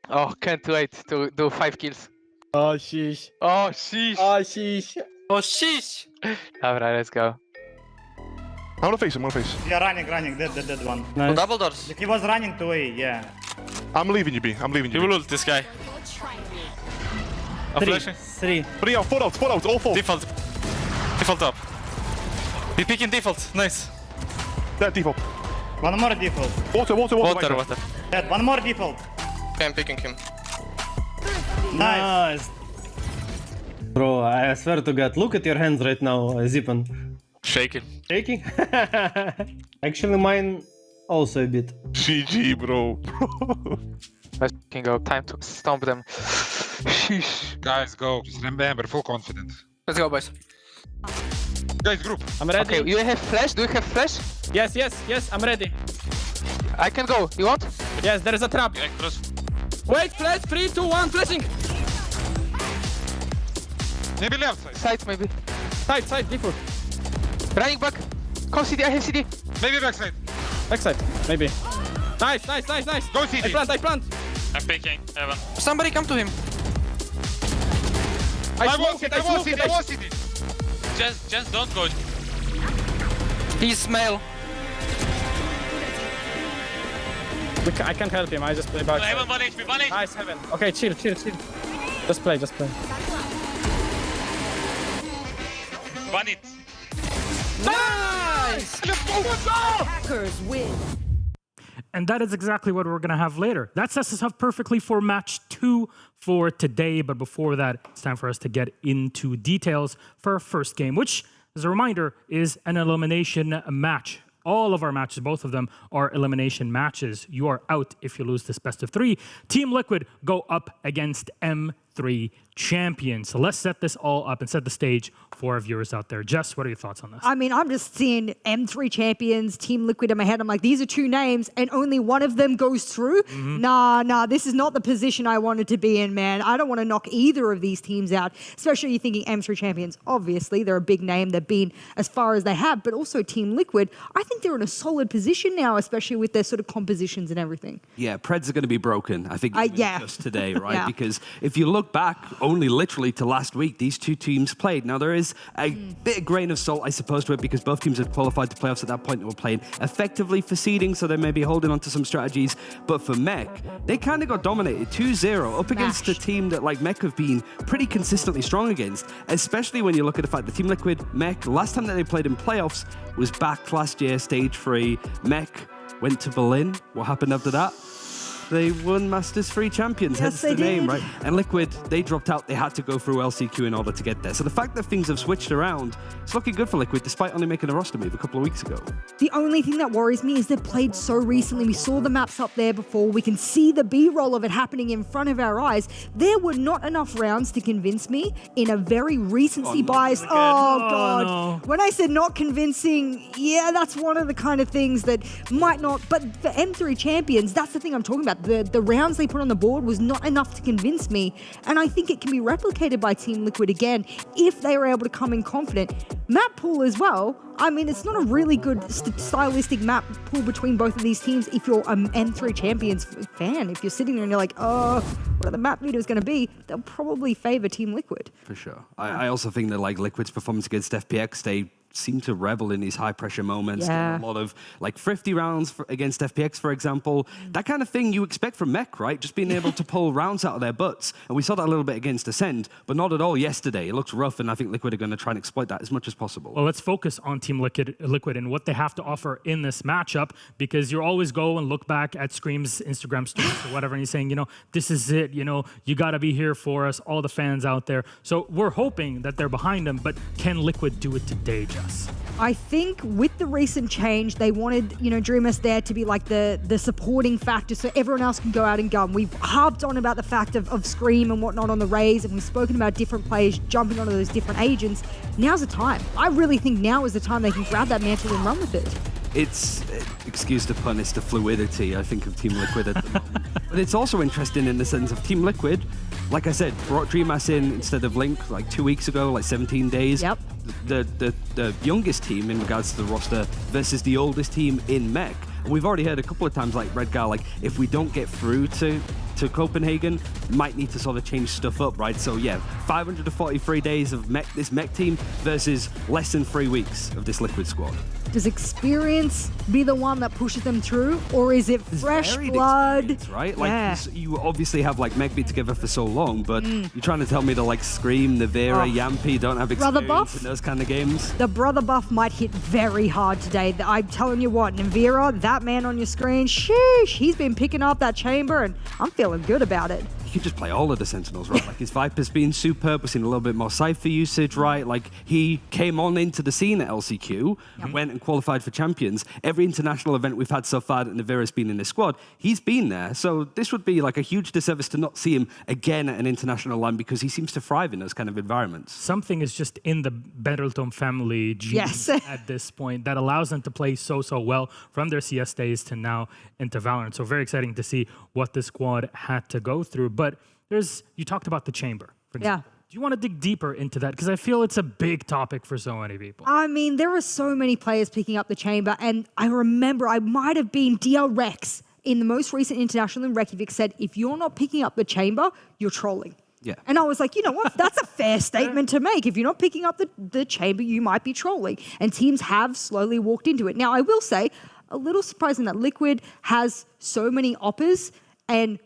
Oh, can't wait to do 5 kills. Oh, sheesh. Alright, let's go. I'm gonna face him. Yeah, running. Dead one. Nice. Double doors. He was running to A, yeah. I'm leaving you, B. He will ult this guy. Three. 3 out, 4 out, all 4. Default up. Be picking default. Nice. That default. One more default. Water. Dead, one more default. Okay, I'm picking him. Nice. Bro, I swear to God, look at your hands right now, Zipan. Shaking. Actually, mine also a bit. GG, bro. Let's go. Time to stomp them. Sheesh. Guys, go. Just remember, full confidence. Let's go, boys. Guys, group. I'm ready. Okay, you have flash? Do you have flash? Yes, I'm ready. I can go. You want? Yes, there is a trap. Yeah, cross. Wait, flash, 3, 2, 1, flashing. Maybe left side. Side, maybe. Side, default. Running back. Come CD, I have CD. Maybe backside. Backside, maybe. Nice. Go CD. I plant. I'm picking. Heaven. Somebody come to him. I want CD. Just don't go. He's male. I can't help him, I just play back. Heaven, 1 HP. Nice, Heaven. Okay, chill. Just play. Ban it. Nice! Hackers win. And that is exactly what we're going to have later. That sets us up perfectly for match 2 for today. But before that, it's time for us to get into details for our first game, which, as a reminder, is an elimination match. All of our matches, both of them, are elimination matches. You are out if you lose this best of 3. Team Liquid go up against M3 champions. So let's set this all up and set the stage for our viewers out there. Jess, what are your thoughts on this? I mean, I'm just seeing M3 champions, Team Liquid in my head. I'm like, these are 2 names and only one of them goes through? Nah, this is not the position I wanted to be in, man. I don't want to knock either of these teams out, especially you're thinking M3 champions. Obviously, they're a big name. They've been as far as they have, but also Team Liquid, I think they're in a solid position now, especially with their sort of compositions and everything. Yeah, Preds are going to be broken, I think, just today, right? Yeah. Because if you look back only literally to last week, these 2 teams played. Now, there is a bit of grain of salt, I suppose, to it, because both teams had qualified to playoffs at that point and were playing effectively for seeding, so they may be holding on to some strategies. But for Mech, they kind of got dominated 2-0 up against a team that, like, Mech have been pretty consistently strong against, especially when you look at the fact that Team Liquid, Mech, last time that they played in playoffs was back last year, stage 3. Mech went to Berlin. What happened after that? They won Masters 3 champions, hence the name, right? And Liquid, they dropped out. They had to go through LCQ in order to get there. So the fact that things have switched around, it's looking good for Liquid, despite only making a roster move a couple of weeks ago. The only thing that worries me is they've played so recently. We saw the maps up there before. We can see the B-roll of it happening in front of our eyes. There were not enough rounds to convince me in a very recency biased... Oh, God. No. When I said not convincing, yeah, that's one of the kind of things that might not... But for M3 champions, that's the thing I'm talking about. The rounds they put on the board was not enough to convince me. And I think it can be replicated by Team Liquid again if they were able to come in confident. Map pool as well. I mean, it's not a really good stylistic map pool between both of these teams if you're an M3 Champions fan. If you're sitting there and you're like, oh, what are the map videos going to be? They'll probably favor Team Liquid. For sure. I also think that like Liquid's performance against FPX, they seem to revel in these high pressure moments. Yeah. A lot of like 50 rounds against FPX, for example. That kind of thing you expect from Mech, right? Just being able to pull rounds out of their butts. And we saw that a little bit against Ascend, but not at all yesterday. It looks rough, and I think Liquid are going to try and exploit that as much as possible. Well, let's focus on Team Liquid and what they have to offer in this matchup, because you always go and look back at Scream's Instagram stories or whatever, and he's saying, you know, this is it, you know, you got to be here for us, all the fans out there. So we're hoping that they're behind them, but can Liquid do it today, Jess? I think with the recent change, they wanted, you know, Dreamers there to be like the supporting factor so everyone else can go out and gun. We've harped on about the fact of Scream and whatnot on the Rays, and we've spoken about different players jumping onto those different agents. Now's the time. I really think now is the time they can grab that mantle and run with it. It's, excuse the pun, it's the fluidity, I think, of Team Liquid at the moment. But it's also interesting in the sense of Team Liquid, like I said, brought DreamHack in instead of Link like 2 weeks ago, like 17 days. Yep. The youngest team in regards to the roster versus the oldest team in Mech. And we've already heard a couple of times, like Redgar, like if we don't get through to Copenhagen, might need to sort of change stuff up, right? So yeah, 543 days of this Mech team versus less than 3 weeks of this Liquid squad. Does experience be the one that pushes them through, or is it fresh blood? Right? Like you obviously have like Meg be together for so long, but you're trying to tell me that like Scream, Navira, Yampi don't have experience in those kind of games? The brother buff might hit very hard today. I'm telling you what, Navira, that man on your screen, sheesh, he's been picking up that chamber, and I'm feeling good about it. You could just play all of the Sentinels, right? Like his Viper's been superb. We're seeing a little bit more Cypher usage, right? Like he came on into the scene at LCQ, went and qualified for Champions. Every international event we've had so far that Navira's been in this squad, he's been there. So this would be like a huge disservice to not see him again at an international line because he seems to thrive in those kind of environments. Something is just in the Bettelton family genes at this point that allows them to play so well from their CS days to now into Valorant. So very exciting to see what the squad had to go through. But you talked about the chamber, for example. Do you want to dig deeper into that? Because I feel it's a big topic for so many people. I mean, there are so many players picking up the chamber, and I remember I might have been DL Rex in the most recent international in Reykjavik said, if you're not picking up the chamber, you're trolling. Yeah. And I was like, you know what? That's a fair statement to make. If you're not picking up the chamber, you might be trolling. And teams have slowly walked into it. Now, I will say, a little surprising that Liquid has so many oppers and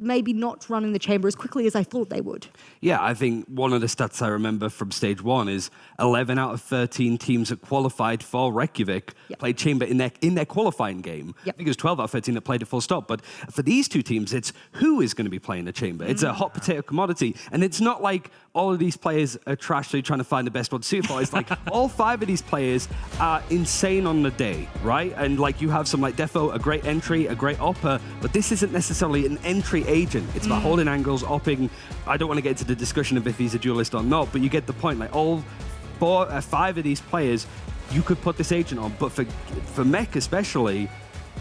maybe not running the chamber as quickly as I thought they would. Yeah, I think one of the stats I remember from stage one is 11 out of 13 teams that qualified for Reykjavik played chamber in their qualifying game. I think it was 12 out of 13 that played it full stop. But for these two teams, it's who is going to be playing the chamber. It's a hot potato commodity. And it's not like all of these players are trash, so you're trying to find the best one to suit for. It's like all 5 of these players are insane on the day, right? And like you have some like Defo, a great entry, a great opper, but this isn't necessarily an entry agent. It's about holding angles, opping. I don't want to get into the discussion of if he's a duelist or not, but you get the point. Like all 5 of these players, you could put this agent on. But for Mech especially,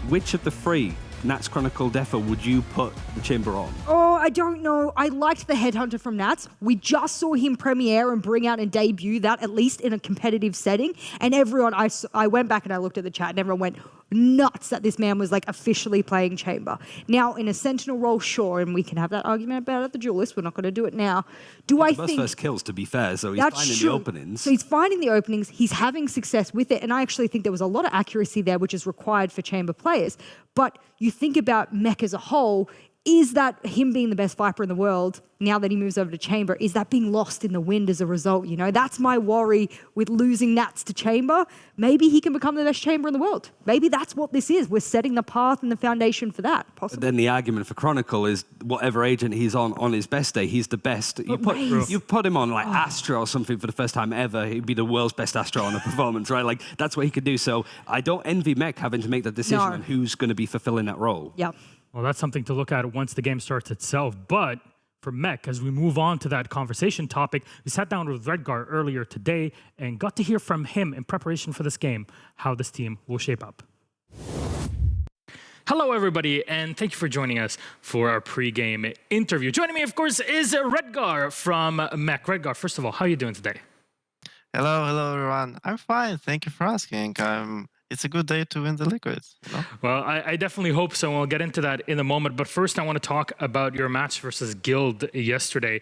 which of the 3, Nats, Chronicle, Defo, would you put the chamber on? Oh, I don't know. I liked the Headhunter from Nats. We just saw him premiere and bring out and debut that, at least in a competitive setting. And everyone, I went back and I looked at the chat and everyone went nuts that this man was like officially playing chamber. Now, in a Sentinel role, sure, and we can have that argument about it at the Duelist. We're not going to do it now. I think... first kills, to be fair, so he's finding the openings. So he's finding the openings. He's having success with it. And I actually think there was a lot of accuracy there, which is required for chamber players. But you think about Mech as a whole, is that him being the best Viper in the world, now that he moves over to Chamber, is that being lost in the wind as a result? You know, that's my worry with losing Nats to Chamber. Maybe he can become the best Chamber in the world. Maybe that's what this is. We're setting the path and the foundation for that, possibly. Then the argument for Chronicle is whatever agent he's on his best day, he's the best. You put him on like Astra or something for the first time ever, he'd be the world's best Astra on a performance, right? Like, that's what he could do. So I don't envy Mech having to make that decision on who's going to be fulfilling that role. Yeah. Well, that's something to look at once the game starts itself. But for Mech, as we move on to that conversation topic, we sat down with Redgar earlier today and got to hear from him in preparation for this game how this team will shape up. Hello, everybody, and thank you for joining us for our pre-game interview. Joining me, of course, is Redgar from Mech. Redgar, first of all, how are you doing today? Hello, everyone. I'm fine. Thank you for asking. It's a good day to win the Liquid. You know? Well, I definitely hope so, and we'll get into that in a moment. But first, I want to talk about your match versus Guild yesterday.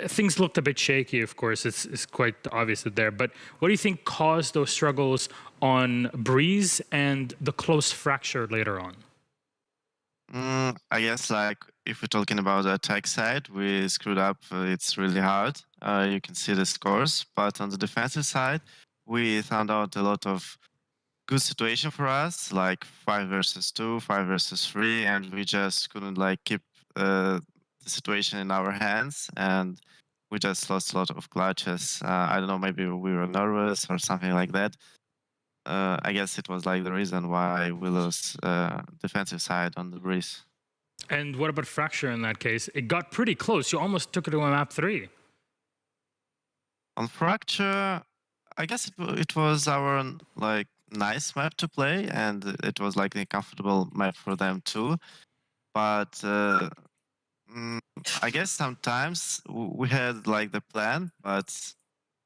Things looked a bit shaky, of course. It's quite obvious there. But what do you think caused those struggles on Breeze and the close fracture later on? I guess, like, if we're talking about the attack side, we screwed up. It's really hard. You can see the scores. But on the defensive side, we found out a lot of good situation for us, like 5 versus 2, 5 versus 3, and we just couldn't like keep the situation in our hands, and we just lost a lot of clutches. I don't know, maybe we were nervous or something like that. I guess it was like the reason why we lost defensive side on the Breeze. And what about Fracture in that case? It got pretty close. You almost took it to a map 3. On Fracture, I guess it was our like nice map to play, and it was like a comfortable map for them too. But I guess sometimes we had like the plan, but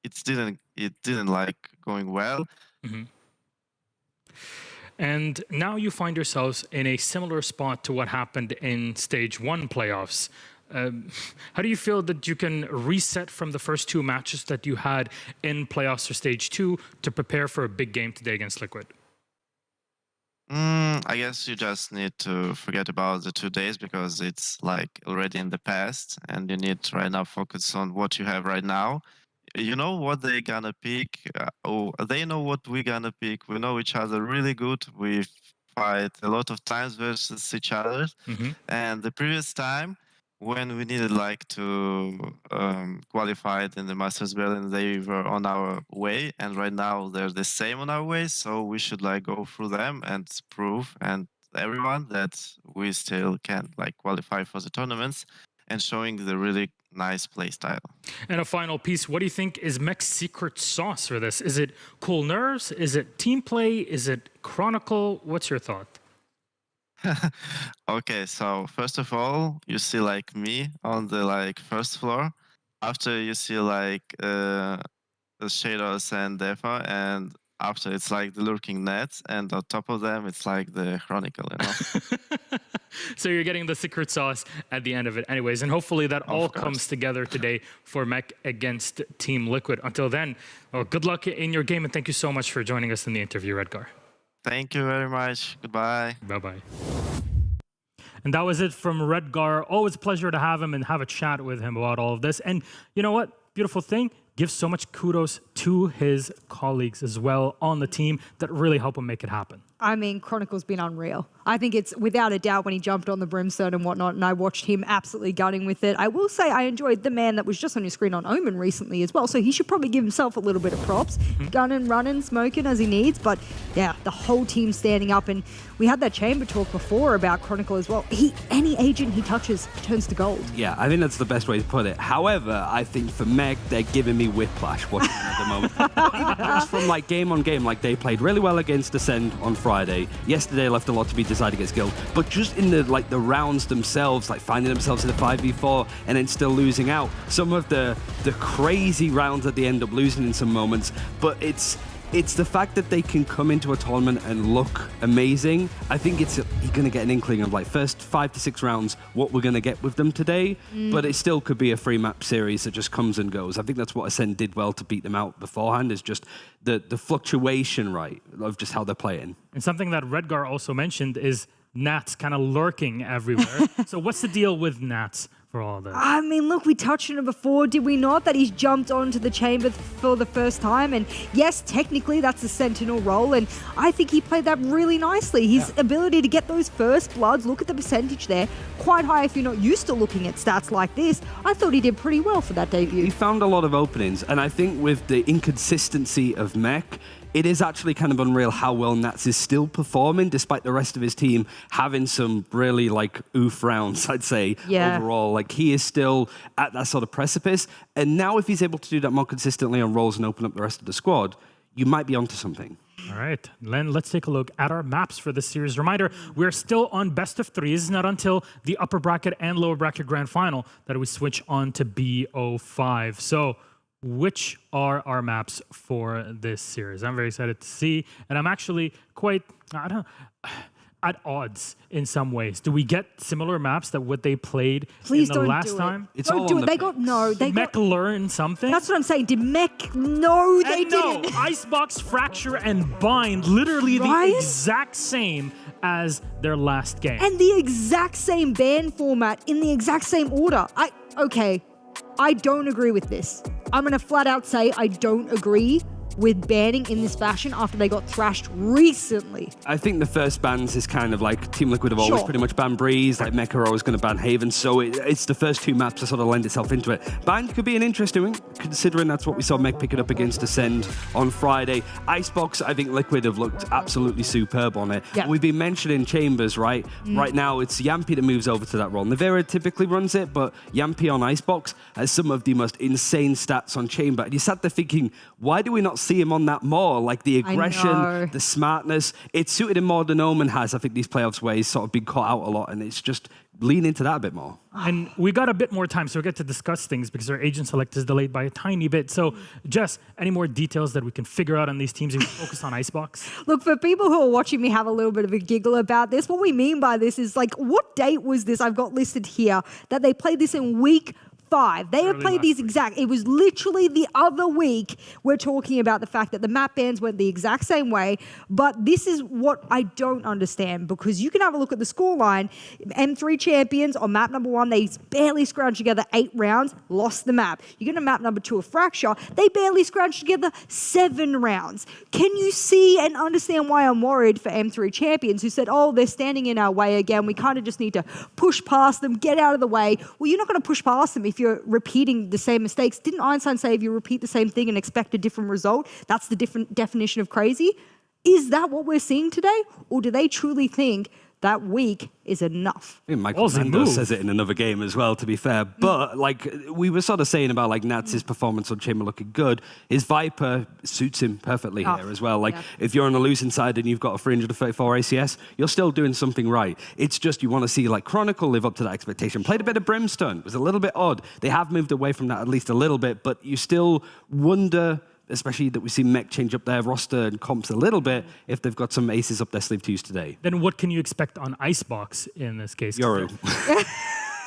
it didn't like going well. Mm-hmm. And now you find yourselves in a similar spot to what happened in Stage 1 playoffs. How do you feel that you can reset from the first 2 matches that you had in playoffs for Stage 2 to prepare for a big game today against Liquid? I guess you just need to forget about the 2 days because it's like already in the past, and you need to right now focus on what you have right now. You know what they're gonna pick. They know what we're gonna pick. We know each other really good. We fight a lot of times versus each other. Mm-hmm. And the previous time, when we needed like to qualify in the Masters Berlin, they were on our way, and right now they're the same on our way. So we should like go through them and prove and everyone that we still can like qualify for the tournaments and showing the really nice play style. And a final piece, what do you think is Mech's secret sauce for this? Is it cool nerves? Is it team play? Is it Chronicle? What's your thought? Okay, so first of all, you see like me on the like first floor. After you see like the Shadows and Defa, and after it's like the Lurking Nets, and on top of them it's like the Chronicle, you know? So you're getting the secret sauce at the end of it anyways, and hopefully that all comes together today for Mech against Team Liquid. Until then, well, good luck in your game, and thank you so much for joining us in the interview, Redgar. Thank you very much. Goodbye. Bye-bye. And that was it from Redgar. Always a pleasure to have him and have a chat with him about all of this. And you know what? Beautiful thing. Give so much kudos to his colleagues as well on the team that really help him make it happen. I mean, Chronicle's been unreal. I think it's without a doubt when he jumped on the Brimstone and whatnot, and I watched him absolutely gunning with it. I will say I enjoyed the man that was just on your screen on Omen recently as well, so he should probably give himself a little bit of props. Gunning, running, smoking as he needs, but yeah, the whole team standing up. And we had that chamber talk before about Chronicle as well. Any agent he touches turns to gold. Yeah, I think that's the best way to put it. However, I think for Mech, they're giving me whiplash watching at the moment. Just from like game on game, like they played really well against Ascend on Friday. Yesterday left a lot to be decided against Guild, but just in the like the rounds themselves, like finding themselves in the 5v4 and then still losing out. Some of the crazy rounds that they end up losing in some moments, but it's the fact that they can come into a tournament and look amazing. I think you're going to get an inkling of like first 5 to 6 rounds what we're going to get with them today, but it still could be a free map series that just comes and goes. I think that's what Ascend did well to beat them out beforehand, is just the fluctuation, right, of just how they're playing. And something that Redgar also mentioned is Nats kind of lurking everywhere. So what's the deal with Nats for all this? I mean, look, we touched on it before, did we not? That he's jumped onto the chamber for the first time. And yes, technically that's a Sentinel role. And I think he played that really nicely. His ability to get those first bloods, look at the percentage there, quite high if you're not used to looking at stats like this. I thought he did pretty well for that debut. He found a lot of openings. And I think with the inconsistency of Mech, it is actually kind of unreal how well Nats is still performing, despite the rest of his team having some really, like, oof rounds, I'd say, overall. Like, he is still at that sort of precipice. And now if he's able to do that more consistently on roles and open up the rest of the squad, you might be onto something. All right, Len, let's take a look at our maps for this series. Reminder, we're still on best of threes, not until the upper bracket and lower bracket grand final that we switch on to BO5. So, which are our maps for this series? I'm very excited to see, and I'm actually quite, at odds in some ways. Do we get similar maps that what they played in the last time? Don't do it. They got Did Mech learn something? That's what I'm saying. Did Mech? No, they didn't. No, Icebox, Fracture, and Bind, literally the exact same as their last game. And the exact same ban format in the exact same order. I don't agree with this. I'm going to flat out say I don't agree with banning in this fashion after they got thrashed recently. I think the first bans is kind of like Team Liquid have always pretty much banned Breeze, like Mecha are always going to ban Haven, so it's the first two maps that sort of lend itself into it. Bind could be an interesting one, considering that's what we saw Mech pick it up against Ascend on Friday. Icebox, I think Liquid have looked absolutely superb on it. Yeah. We've been mentioning Chambers, right? Right now, it's Yampy that moves over to that role. Navera typically runs it, but Yampy on Icebox has some of the most insane stats on Chamber. And you sat there thinking, why do we not see him on that more? Like the aggression, the smartness. It's suited him more than Omen has, I think, these playoffs where he's sort of been caught out a lot, and it's just lean into that a bit more. And we got a bit more time, so we get to discuss things because our agent select is delayed by a tiny bit. So, Jess, any more details that we can figure out on these teams if we focus on Icebox? Look, for people who are watching me have a little bit of a giggle about this, what we mean by this is, like, what date was this? I've got listed here that they played this in week 5. They have played these exact. It was literally the other week. We're talking about the fact that the map bans went the exact same way. But this is what I don't understand, because you can have a look at the scoreline. M3 champions on map number 1, they barely scrounged together 8 rounds, lost the map. You get to map number 2 of Fracture, they barely scrounged together 7 rounds. Can you see and understand why I'm worried for M3 champions who said, oh, they're standing in our way again. We kind of just need to push past them, get out of the way. Well, you're not going to push past them if you're repeating the same mistakes. Didn't Einstein say if you repeat the same thing and expect a different result, that's the different definition of crazy? Is that what we're seeing today? Or do they truly think that week is enough? I mean, Michael Mando says it in another game as well, to be fair. But like we were sort of saying about like Nats' performance on Chamber looking good, his Viper suits him perfectly here as well. Like if you're on the losing side and you've got a 334 ACS, you're still doing something right. It's just you want to see like Chronicle live up to that expectation. Played a bit of Brimstone. It was a little bit odd. They have moved away from that at least a little bit, but you still wonder, especially that we see Mech change up their roster and comps a little bit, if they've got some aces up their sleeve to use today. Then what can you expect on Icebox in this case? Yoru.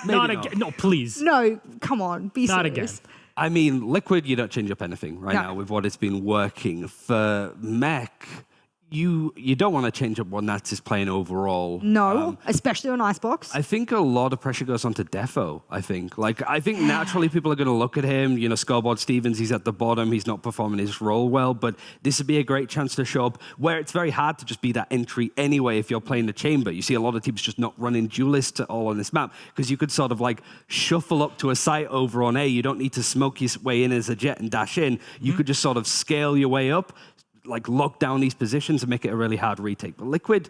Not again. No, please. No, come on. Be Not serious. again. I mean, Liquid, you don't change up anything right now with what it's been working. For Mech, you don't want to change up what Nats is playing overall. No, especially on Icebox. I think a lot of pressure goes onto Defo, I think. I think naturally people are going to look at him. You know, Scoreboard Stevens, he's at the bottom. He's not performing his role well, but this would be a great chance to show up where it's very hard to just be that entry anyway if you're playing the Chamber. You see a lot of teams just not running duelists at all on this map because you could sort of like shuffle up to a site over on A. You don't need to smoke your way in as a jet and dash in. You could just sort of scale your way up, like lock down these positions and make it a really hard retake. But Liquid,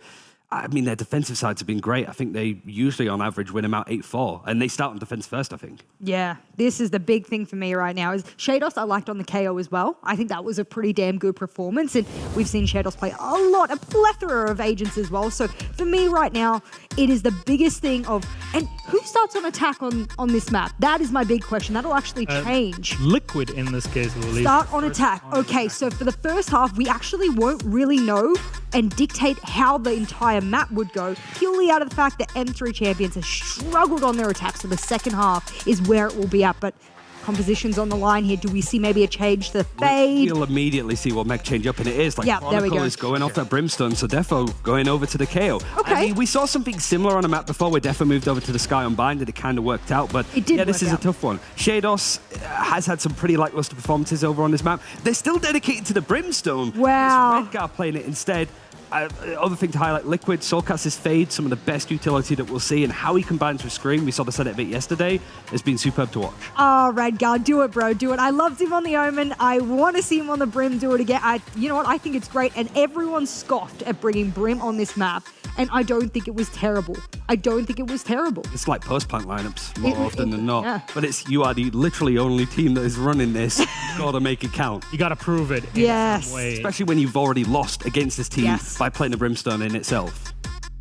I mean, their defensive sides have been great. I think they usually, on average, win them out 8-4. And they start on defense first, I think. Yeah, this is the big thing for me right now. Is Shados I liked on the KO as well. I think that was a pretty damn good performance. And we've seen Shados play a plethora of agents as well. So for me right now, it is the biggest thing of... And who starts on attack on this map? That is my big question. That'll actually change. Liquid in this case will start on attack. Okay, so for the first half, we actually won't really know and dictate how the entire map would go, purely out of the fact that M3 champions have struggled on their attacks, so the second half is where it will be at. But compositions on the line here? Do we see maybe a change to the fade? You'll immediately see what Mech change up, and it is like Yeah, there we Chronicle go. is going off that Brimstone, so Defo going over to the KO. Okay. I mean, we saw something similar on a map before where Defo moved over to the Sky Unbind, and it kind of worked out, but It did yeah, this work is out. a tough one. Shados has had some pretty lackluster performances over on this map. They're still dedicated to the Brimstone. Wow. It's Redgar playing it instead. Other thing to highlight, Liquid, Soulcast's Fade, some of the best utility that we'll see, and how he combines with Scream, we saw the set it a bit yesterday, has been superb to watch. Oh, Redgar, do it, bro, do it. I loved him on the Omen. I want to see him on the Brim do it again. You know what? I think it's great, and everyone scoffed at bringing Brim on this map, and I don't think it was terrible. I don't think it was terrible. It's like post-plant lineups more often than not. Yeah. But it's you are the literally only team that is running this. You've got to make it count. You got to prove it in Yes. some way. Especially when you've already lost against this team Yes. by playing the Brimstone in itself.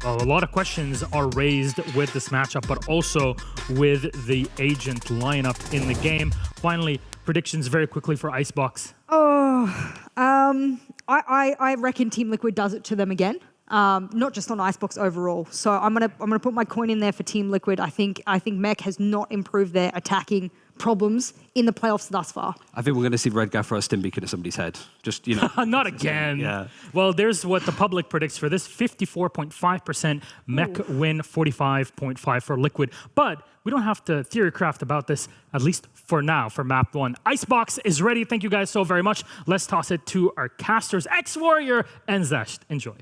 Well, a lot of questions are raised with this matchup, but also with the agent lineup in the game. Finally, predictions very quickly for Icebox. Oh, I reckon Team Liquid does it to them again. Not just on Icebox overall. So I'm gonna put my coin in there for Team Liquid. I think Mech has not improved their attacking problems in the playoffs thus far. I think we're going to see Redgar throw a stim beacon at somebody's head. Just, you know. Not again. Yeah. Well, there's what the public predicts for this. 54.5%. Mech win 45.5% for Liquid. But we don't have to theorycraft about this, at least for now, for map 1. Icebox is ready. Thank you guys so very much. Let's toss it to our casters, ExWarrior and Zescht. Enjoy.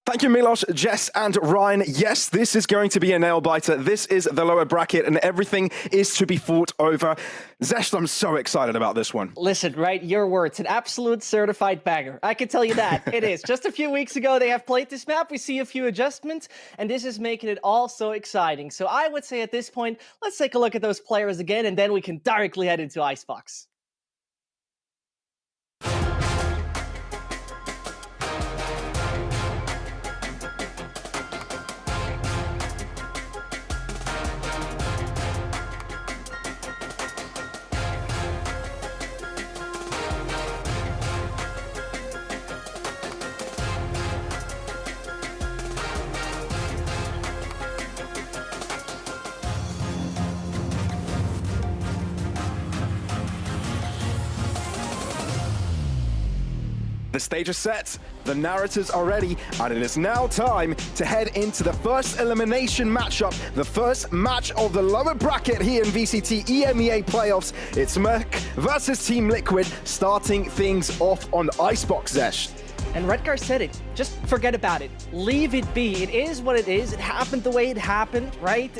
Thank you, Milosh, Jess, and Ryan. Yes, this is going to be a nail-biter. This is the lower bracket, and everything is to be fought over. Zescht, I'm so excited about this one. Listen, right, your words, an absolute certified banger. I can tell you that. It is. Just a few weeks ago, they have played this map. We see a few adjustments, and this is making it all so exciting. So I would say at this point, let's take a look at those players again, and then we can directly head into Icebox. The stage is set, the narratives are ready, and it is now time to head into the first elimination matchup, the first match of the lower bracket here in VCT EMEA playoffs. It's Mech versus Team Liquid, starting things off on Icebox, Zescht. And Redgar said it. Just forget about it. Leave it be. It is what it is. It happened the way it happened, right?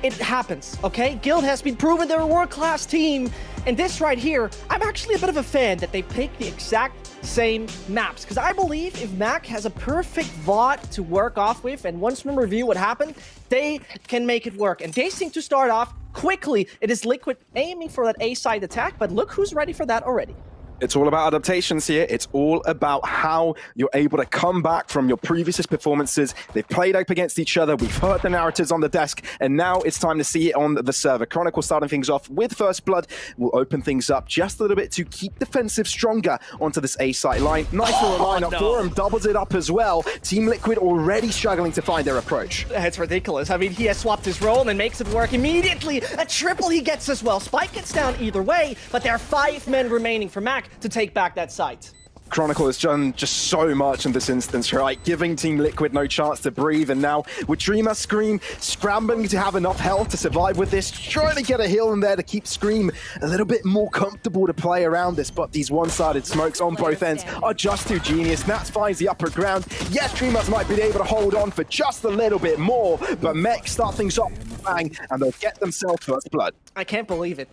It happens, okay? Guild has been proven they're a world-class team. And this right here, I'm actually a bit of a fan that they pick the exact same maps. Because I believe if Mac has a perfect VOD to work off with, and once we review what happened, they can make it work. And they seem to start off quickly. It is Liquid aiming for that A-side attack, but look who's ready for that already. It's all about adaptations here. It's all about how you're able to come back from your previous performances. They've played up against each other. We've heard the narratives on the desk, and now it's time to see it on the server. Chronicle starting things off with First Blood. We'll open things up just a little bit to keep defensive stronger onto this A-site line. Nice little lineup for him. Doubles it up as well. Team Liquid already struggling to find their approach. It's ridiculous. I mean, he has swapped his role and makes it work immediately. A triple he gets as well. Spike gets down either way, but there are 5 men remaining for Mac to take back that site. Chronicle has done just so much in this instance, right? Giving Team Liquid no chance to breathe, and now with Dreamer, Scream scrambling to have enough health to survive with this, trying to get a heal in there to keep Scream a little bit more comfortable to play around this, but these one-sided smokes on both ends are just too genius. Nats finds the upper ground. Yes, Dreamers might be able to hold on for just a little bit more, but Mech start things off, bang, and they'll get themselves First Blood. I can't believe it.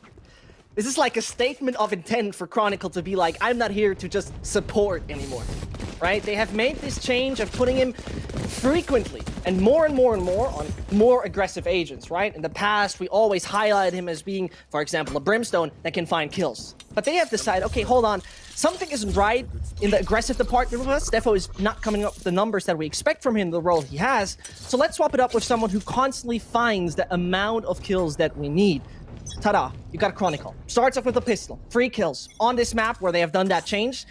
This is like a statement of intent for Chronicle to be like, I'm not here to just support anymore, right? They have made this change of putting him frequently and more on more aggressive agents, right? In the past, we always highlighted him as being, for example, a Brimstone that can find kills. But they have decided, okay, hold on, something isn't right in the aggressive department with us. Defo is not coming up with the numbers that we expect from him, the role he has. So let's swap it up with someone who constantly finds the amount of kills that we need. Ta-da, you got a Chronicle. Starts off with a pistol, 3 kills. On this map where they have done that change,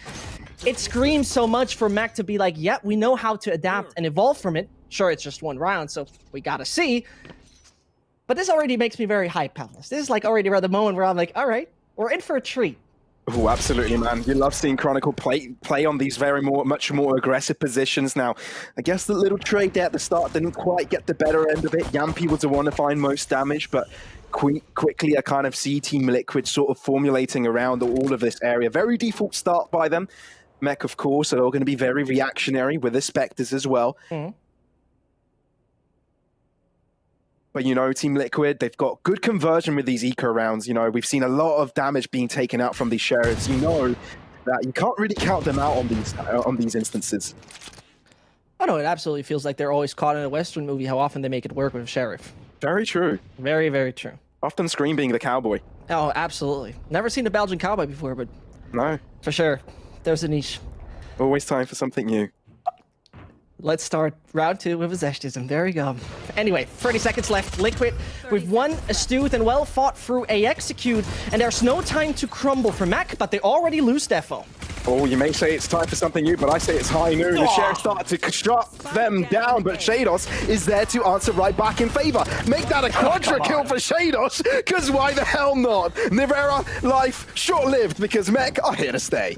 it screams so much for Mac to be like, yeah, we know how to adapt and evolve from it. Sure, it's just 1 round, so we gotta see. But this already makes me very hyped, Palace. This is like already around the moment where I'm like, all right, we're in for a treat. Oh, absolutely, man. You love seeing Chronicle play on these much more aggressive positions now. I guess the little trade there at the start didn't quite get the better end of it. Yampi was the one to find most damage, but quickly I kind of see Team Liquid sort of formulating around all of this area. Very default start by them. Mech, of course, are all going to be very reactionary with the Spectres as well. But, you know, Team Liquid, they've got good conversion with these eco rounds. You know, we've seen a lot of damage being taken out from these Sheriffs. You know that you can't really count them out on these instances. Oh, no, it absolutely feels like they're always caught in a Western movie, how often they make it work with Sheriff. Very true. Very, very true. Often Scream being the cowboy. Oh, absolutely. Never seen a Belgian cowboy before, but... No. For sure. There's a niche. Always time for something new. Let's start round 2 with a Zeshtism. There we go. Anyway, 30 seconds left. Liquid with one astute and well fought through a execute, and there's no time to crumble for Mac, but they already lose Defo. Oh, you may say it's time for something new, but I say it's high noon. The Sheriff started to shut them down, but Shados is there to answer right back in favor. Make that a quadra kill for Shados, because why the hell not? Nivera, life short-lived, because Mech are here to stay.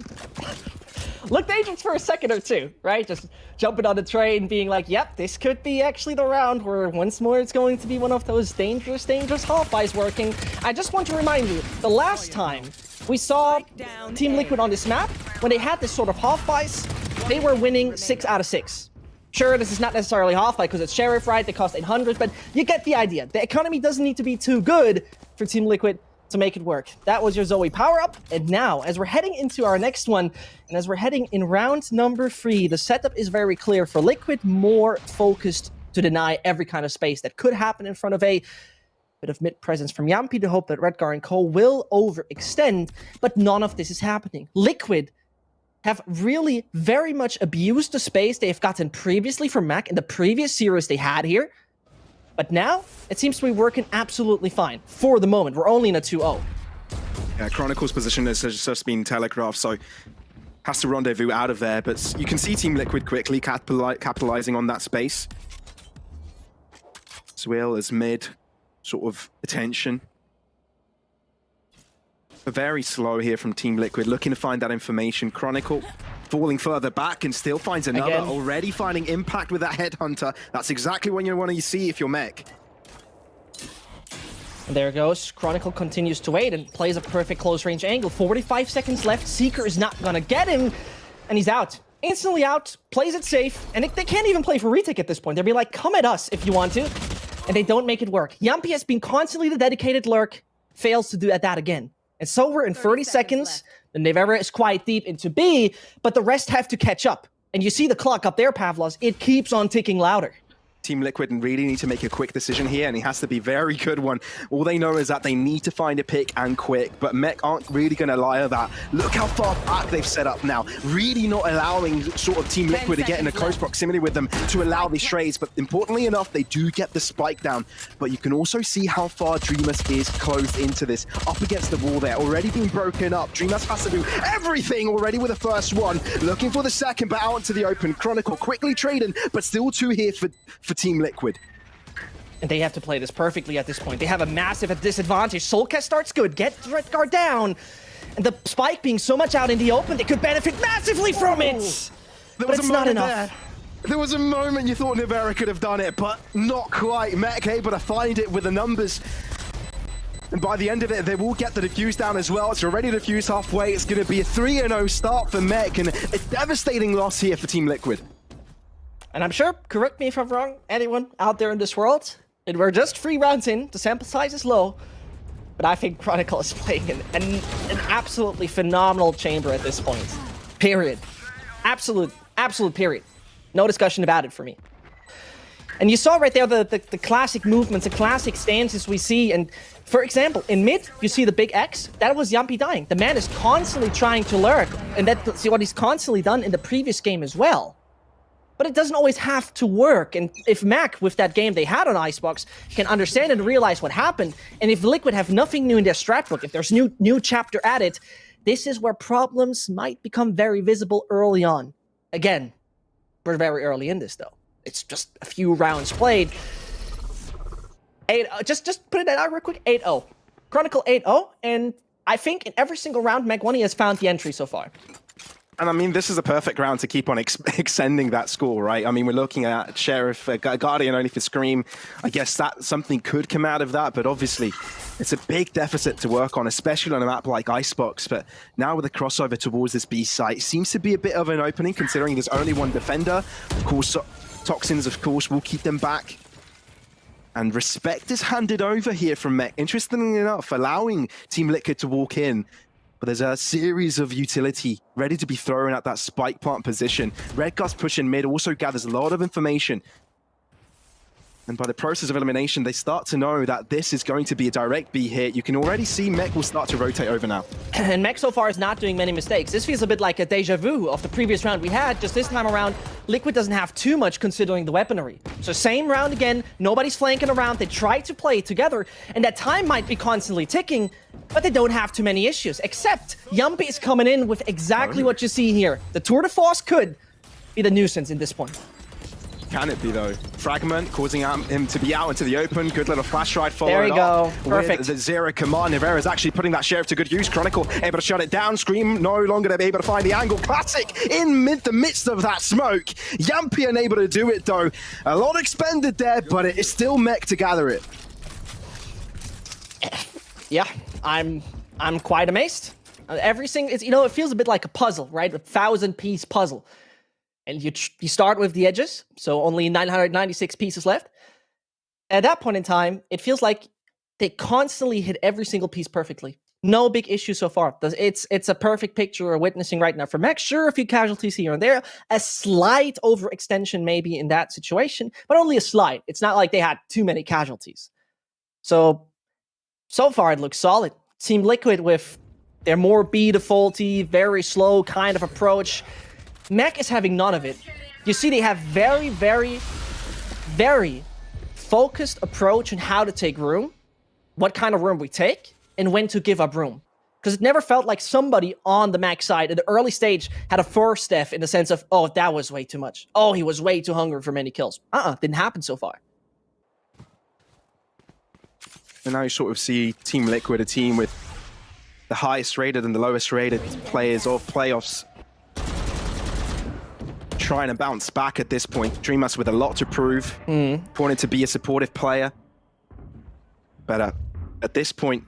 Looked dangerous for a second or two, right? Just jumping on the train, being like, yep, this could be actually the round where once more it's going to be one of those dangerous half-buys working. I just want to remind you, the last time we saw Team Liquid on this map, when they had this sort of half-buys, they were winning 6 out of 6. Sure, this is not necessarily half-buy because it's Sheriff, right? They cost 800, but you get the idea. The economy doesn't need to be too good for Team Liquid to make it work. That was your Zoe power-up, and now, as we're heading into our next one, and as we're heading in round number 3, the setup is very clear for Liquid, more focused to deny every kind of space that could happen in front of a bit of mid-presence from Yampi to hope that Redgar and Co will overextend, but none of this is happening. Liquid have really very much abused the space they've gotten previously from Mac in the previous series they had here, but now, it seems to be working absolutely fine. For the moment, we're only in a 2-0. Yeah, Chronicle's position has just been telegraphed, so has to rendezvous out of there, but you can see Team Liquid quickly capitalizing on that space. Swill is mid, sort of attention. But very slow here from Team Liquid, looking to find that information. Chronicle falling further back and still finds another. Again. Already finding impact with that Headhunter. That's exactly what you want to see if you're Mech. And there it goes. Chronicle continues to wait and plays a perfect close-range angle. 45 seconds left. Seeker is not gonna get him, and he's out. Instantly out, plays it safe, and they can't even play for retake at this point. They'll be like, come at us if you want to, and they don't make it work. Yampi has been constantly the dedicated lurk, fails to do that again. And so we're in 30 seconds. The Nivera is quite deep into B, but the rest have to catch up. And you see the clock up there, Pavlos. It keeps on ticking louder. Team Liquid really need to make a quick decision here, and it has to be a very good one. All they know is that they need to find a pick and quick, but Mech aren't really going to lie to that. Look how far back they've set up now. Really not allowing sort of Team Liquid to get in a close proximity with them to allow these trades, but importantly enough, they do get the spike down. But you can also see how far Dreamers is closed into this. Up against the wall there, already being broken up. Dreamers has to do everything already with the first one. Looking for the second, but out into the open. Chronicle quickly trading, but still 2 here for Team Liquid. And they have to play this perfectly at this point. They have a massive disadvantage. Soulcast starts good, get Redgar down. And the spike being so much out in the open, they could benefit massively from it. But it's not enough. There was a moment you thought Nivera could have done it, but not quite. Mech able to find it with the numbers. And by the end of it, they will get the defuse down as well. It's already defused halfway. It's going to be a 3-0 start for Mech, and a devastating loss here for Team Liquid. And I'm sure, correct me if I'm wrong, anyone out there in this world, and we're just 3 rounds in, the sample size is low, but I think Chronicle is playing an absolutely phenomenal chamber at this point. Period. Absolute period. No discussion about it for me. And you saw right there the classic movements, the classic stances we see, and for example, in mid, you see the big X, that was Yampi dying. The man is constantly trying to lurk, and that's what he's constantly done in the previous game as well. But it doesn't always have to work, and if Mac, with that game they had on Icebox, can understand and realize what happened, and if Liquid have nothing new in their strat book, if there's new chapter added, this is where problems might become very visible early on. Again, we're very early in this though. It's just a few rounds played. Just put it out real quick. 8-0. Chronicle 8-0, and I think in every single round, Meg 1, he has found the entry so far. And I mean, this is a perfect round to keep on extending that score, right? I mean, we're looking at Sheriff, Guardian only for Scream. I guess that something could come out of that, but obviously it's a big deficit to work on, especially on a map like Icebox. But now with the crossover towards this B site, seems to be a bit of an opening considering there's only one defender. Of course, Toxins, of course, will keep them back. And respect is handed over here from Mech. Interestingly enough, allowing Team Liquid to walk in. But there's a series of utility ready to be thrown at that spike plant position. Redgust pushing mid also gathers a lot of information. And by the process of elimination, they start to know that this is going to be a direct B hit. You can already see Mech will start to rotate over now. And Mech so far is not doing many mistakes. This feels a bit like a deja vu of the previous round we had. Just this time around, Liquid doesn't have too much considering the weaponry. So same round again, nobody's flanking around. They try to play together, and that time might be constantly ticking, but they don't have too many issues. Except Yumpy is coming in with exactly what you see here. The Tour de Force could be the nuisance in this point. Can it be, though? Fragment causing him to be out into the open. Good little flash ride follow. There you go. Perfect. With the zero command. Nivera is actually putting that Sheriff to good use. Chronicle able to shut it down. Scream no longer able to find the angle. Classic in the midst of that smoke. Yumpy unable to do it, though. A lot expended there, but it is still Mech to gather it. Yeah, I'm quite amazed. Every single, it feels a bit like a puzzle, right? A 1,000-piece puzzle. And you start with the edges, so only 996 pieces left. At that point in time, it feels like they constantly hit every single piece perfectly. No big issue so far. It's a perfect picture we're witnessing right now for Mech. Sure, a few casualties here and there. A slight overextension maybe in that situation, but only a slight. It's not like they had too many casualties. So far it looks solid. Team Liquid with their more B-defaulty, very slow kind of approach. Mech is having none of it. You see, they have very, very, very focused approach on how to take room, what kind of room we take, and when to give up room. Because it never felt like somebody on the Mech side at the early stage had a first F in the sense of, oh, that was way too much. Oh, he was way too hungry for many kills. Didn't happen so far. And now you sort of see Team Liquid, a team with the highest rated and the lowest rated players of playoffs, trying to bounce back at this point. Dreamers with a lot to prove, wanting to be a supportive player. But at this point,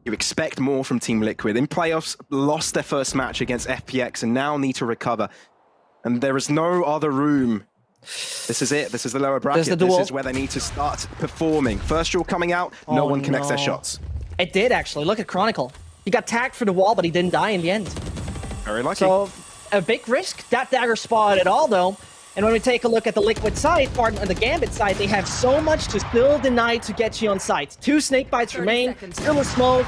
you expect more from Team Liquid. In playoffs, lost their first match against FPX and now need to recover. And there is no other room. This is it. This is the lower bracket. This is where they need to start performing. First duel coming out, no one connects their shots. It did, actually. Look at Chronicle. He got tagged for the wall, but he didn't die in the end. Very lucky. So, a big risk. That dagger spot at all, though. And when we take a look at the Liquid side, pardon, the Gambit side, they have so much to still deny to get you on site. 2 snake bites remain, still a smoke,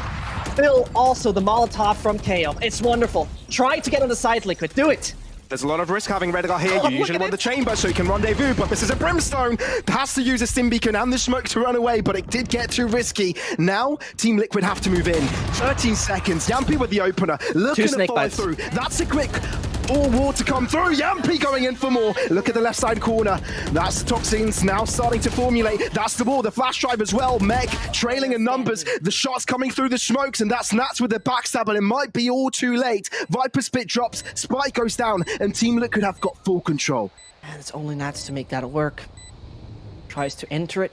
still also the Molotov from KO. It's wonderful. Try to get on the side, Liquid. Do it. There's a lot of risk having Redgar here. You usually want the chamber so you can rendezvous, but this is a Brimstone. Has to use a Stim Beacon and the smoke to run away, but it did get too risky. Now, Team Liquid have to move in. 13 seconds. Yampy with the opener. Looking to follow through. That's a quick war to come through. Yampy going in for more. Look at the left side corner. That's the Toxins now starting to formulate. That's the wall. The flash drive as well. Mech trailing in numbers. The shots coming through the smokes, and that's Nats with the backstab, but it might be all too late. Viper Spit drops. Spike goes down, and Team Liquid have got full control. And it's only Nats to make that work. Tries to enter it.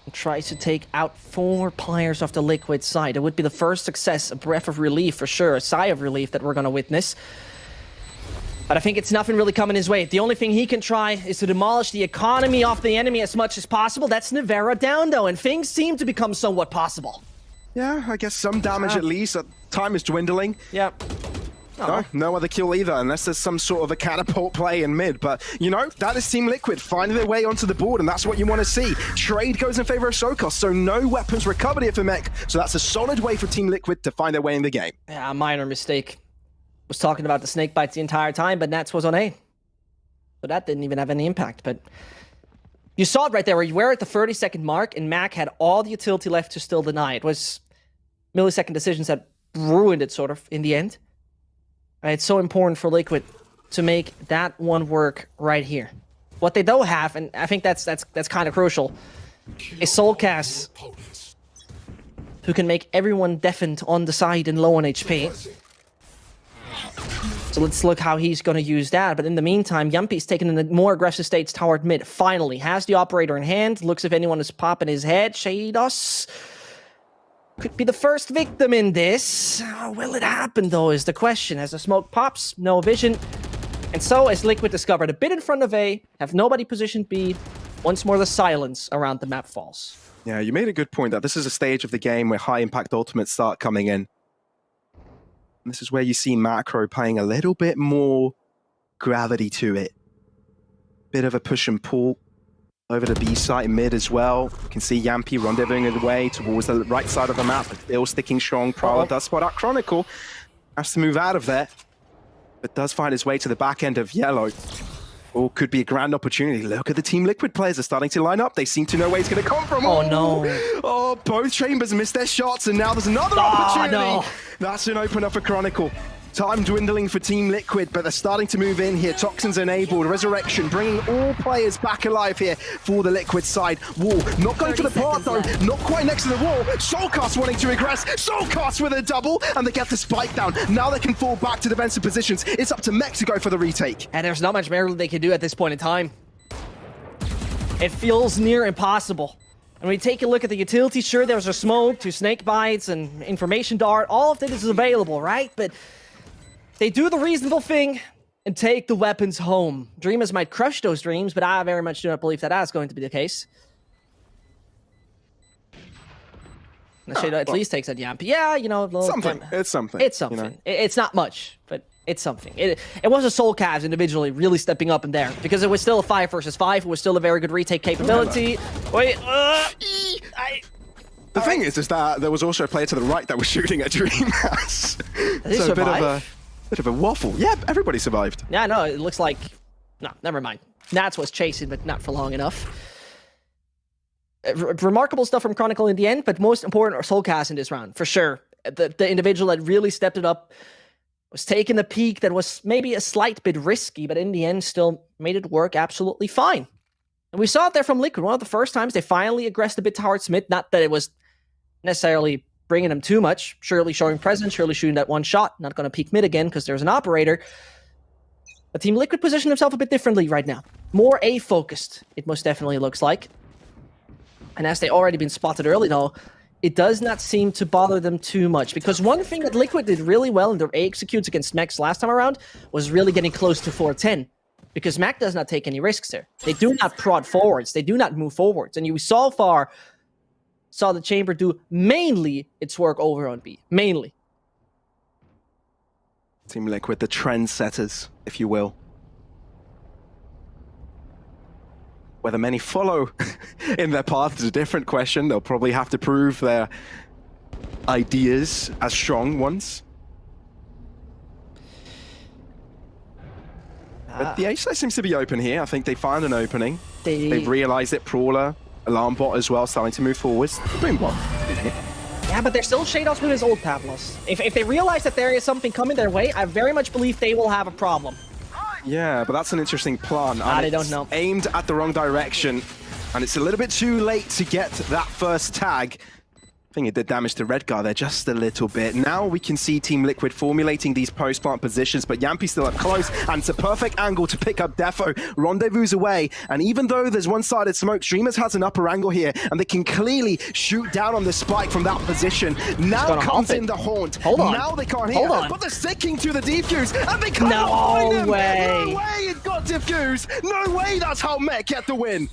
And tries to take out 4 players off the Liquid side. It would be the first success, a breath of relief for sure, a sigh of relief that we're going to witness. But I think it's nothing really coming his way. The only thing he can try is to demolish the economy off the enemy as much as possible. That's Nivera down, though, and things seem to become somewhat possible. Yeah, I guess some damage at least. Time is dwindling. Yep. No other kill either, unless there's some sort of a catapult play in mid. But, you know, that is Team Liquid finding their way onto the board, and that's what you want to see. Trade goes in favor of Sokos, so no weapons recovered here for Mech. So that's a solid way for Team Liquid to find their way in the game. Yeah, minor mistake. Was talking about the snake bites the entire time, but Nats was on A. So that didn't even have any impact. But you saw it right there, where you were at the 30-second mark, and Mac had all the utility left to still deny. It was millisecond decisions that ruined it, sort of, in the end. It's so important for Liquid to make that one work right here. What they don't have, and I think that's kind of crucial, a Soulcast who can make everyone deafened on the side and low on HP. So let's look how he's going to use that. But in the meantime, Yumpy's taking a more aggressive stance toward mid. Finally, has the operator in hand. Looks if anyone is popping his head. Shados could be the first victim in this. How will it happen, though, is the question. As the smoke pops, no vision. And so, as Liquid discovered a bit in front of A, have nobody positioned B, once more the silence around the map falls. Yeah, you made a good point that this is a stage of the game where high-impact ultimates start coming in. And this is where you see Macro playing a little bit more gravity to it. Bit of a push and pull over the B site mid as well. You can see Yampy rendezvousing away towards the right side of the map, but still sticking strong. Prowler does spot out Chronicle. Has to move out of there, but does find his way to the back end of Yellow. Or could be a grand opportunity. Look at the Team Liquid players are starting to line up. They seem to know where it's going to come from. Oh, no. Oh, both chambers missed their shots, and now there's another opportunity. No. That's an opener for Chronicle. Time dwindling for Team Liquid, but they're starting to move in here. Toxins enabled, Resurrection, bringing all players back alive here for the Liquid side. Wall, not going for the part though, not quite next to the wall. Soulcast wanting to regress, Soulcast with a double, and they get the spike down. Now they can fall back to defensive positions. It's up to Mexico for the retake. And there's not much more they can do at this point in time. It feels near impossible. And when you take a look at the utility, sure, there's a smoke, 2 snake bites, and information dart. All of this is available, right? But they do the reasonable thing and take the weapons home. Dreamers might crush those dreams, but I very much do not believe that that's going to be the case. Shadow at least takes that Yamp. Yeah, you know, something. It's something. It's something. You know? It's not much, but it's something. It was a Soulcast individually really stepping up in there because it was still a 5 versus 5. It was still a very good retake capability. Wait, the thing is that there was also a player to the right that was shooting at Dreamers. So a bit of a waffle. Yeah, everybody survived. Yeah, no, it looks like... No, never mind. Nats was chasing, but not for long enough. Remarkable stuff from Chronicle in the end, but most important are Soulcast in this round, for sure. The individual that really stepped it up was taking a peek that was maybe a slight bit risky, but in the end still made it work absolutely fine. And we saw it there from Liquid. One of the first times they finally aggressed a bit towards mid. Not that it was necessarily bringing them too much. Surely showing presence, surely shooting that one shot. Not going to peek mid again because there's an operator. But Team Liquid positioned himself a bit differently right now. More A-focused, it most definitely looks like. And as they already been spotted early though, it does not seem to bother them too much. Because one thing that Liquid did really well in their A executes against Max last time around was really getting close to 410. Because Mac does not take any risks there. They do not prod forwards. They do not move forwards. And you so far saw the Chamber do mainly its work over on B. Mainly. Team Liquid, the trendsetters, if you will. Whether many follow in their path is a different question. They'll probably have to prove their ideas as strong ones. But the A side seems to be open here. I think they found an opening. They've realized it. Prowler, Alarm Bot as well, starting to move forwards. Doing well. Yeah, but they're still Shados with his old Pavlos. If they realize that there is something coming their way, I very much believe they will have a problem. Yeah, but that's an interesting plan. They don't know. Aimed at the wrong direction, and it's a little bit too late to get that first tag. I think it did damage to Redgar there just a little bit. Now we can see Team Liquid formulating these post-plant positions, but Yampy's still up close, and it's a perfect angle to pick up Defo. Rendezvous away, and even though there's one-sided smoke, Streamers has an upper angle here, and they can clearly shoot down on the spike from that position. Now comes in the haunt. Hold on. Now they can't hear, but they're sticking to the defuse, and they can't No him. way. No way it got defused. No way that's how Mech get the win.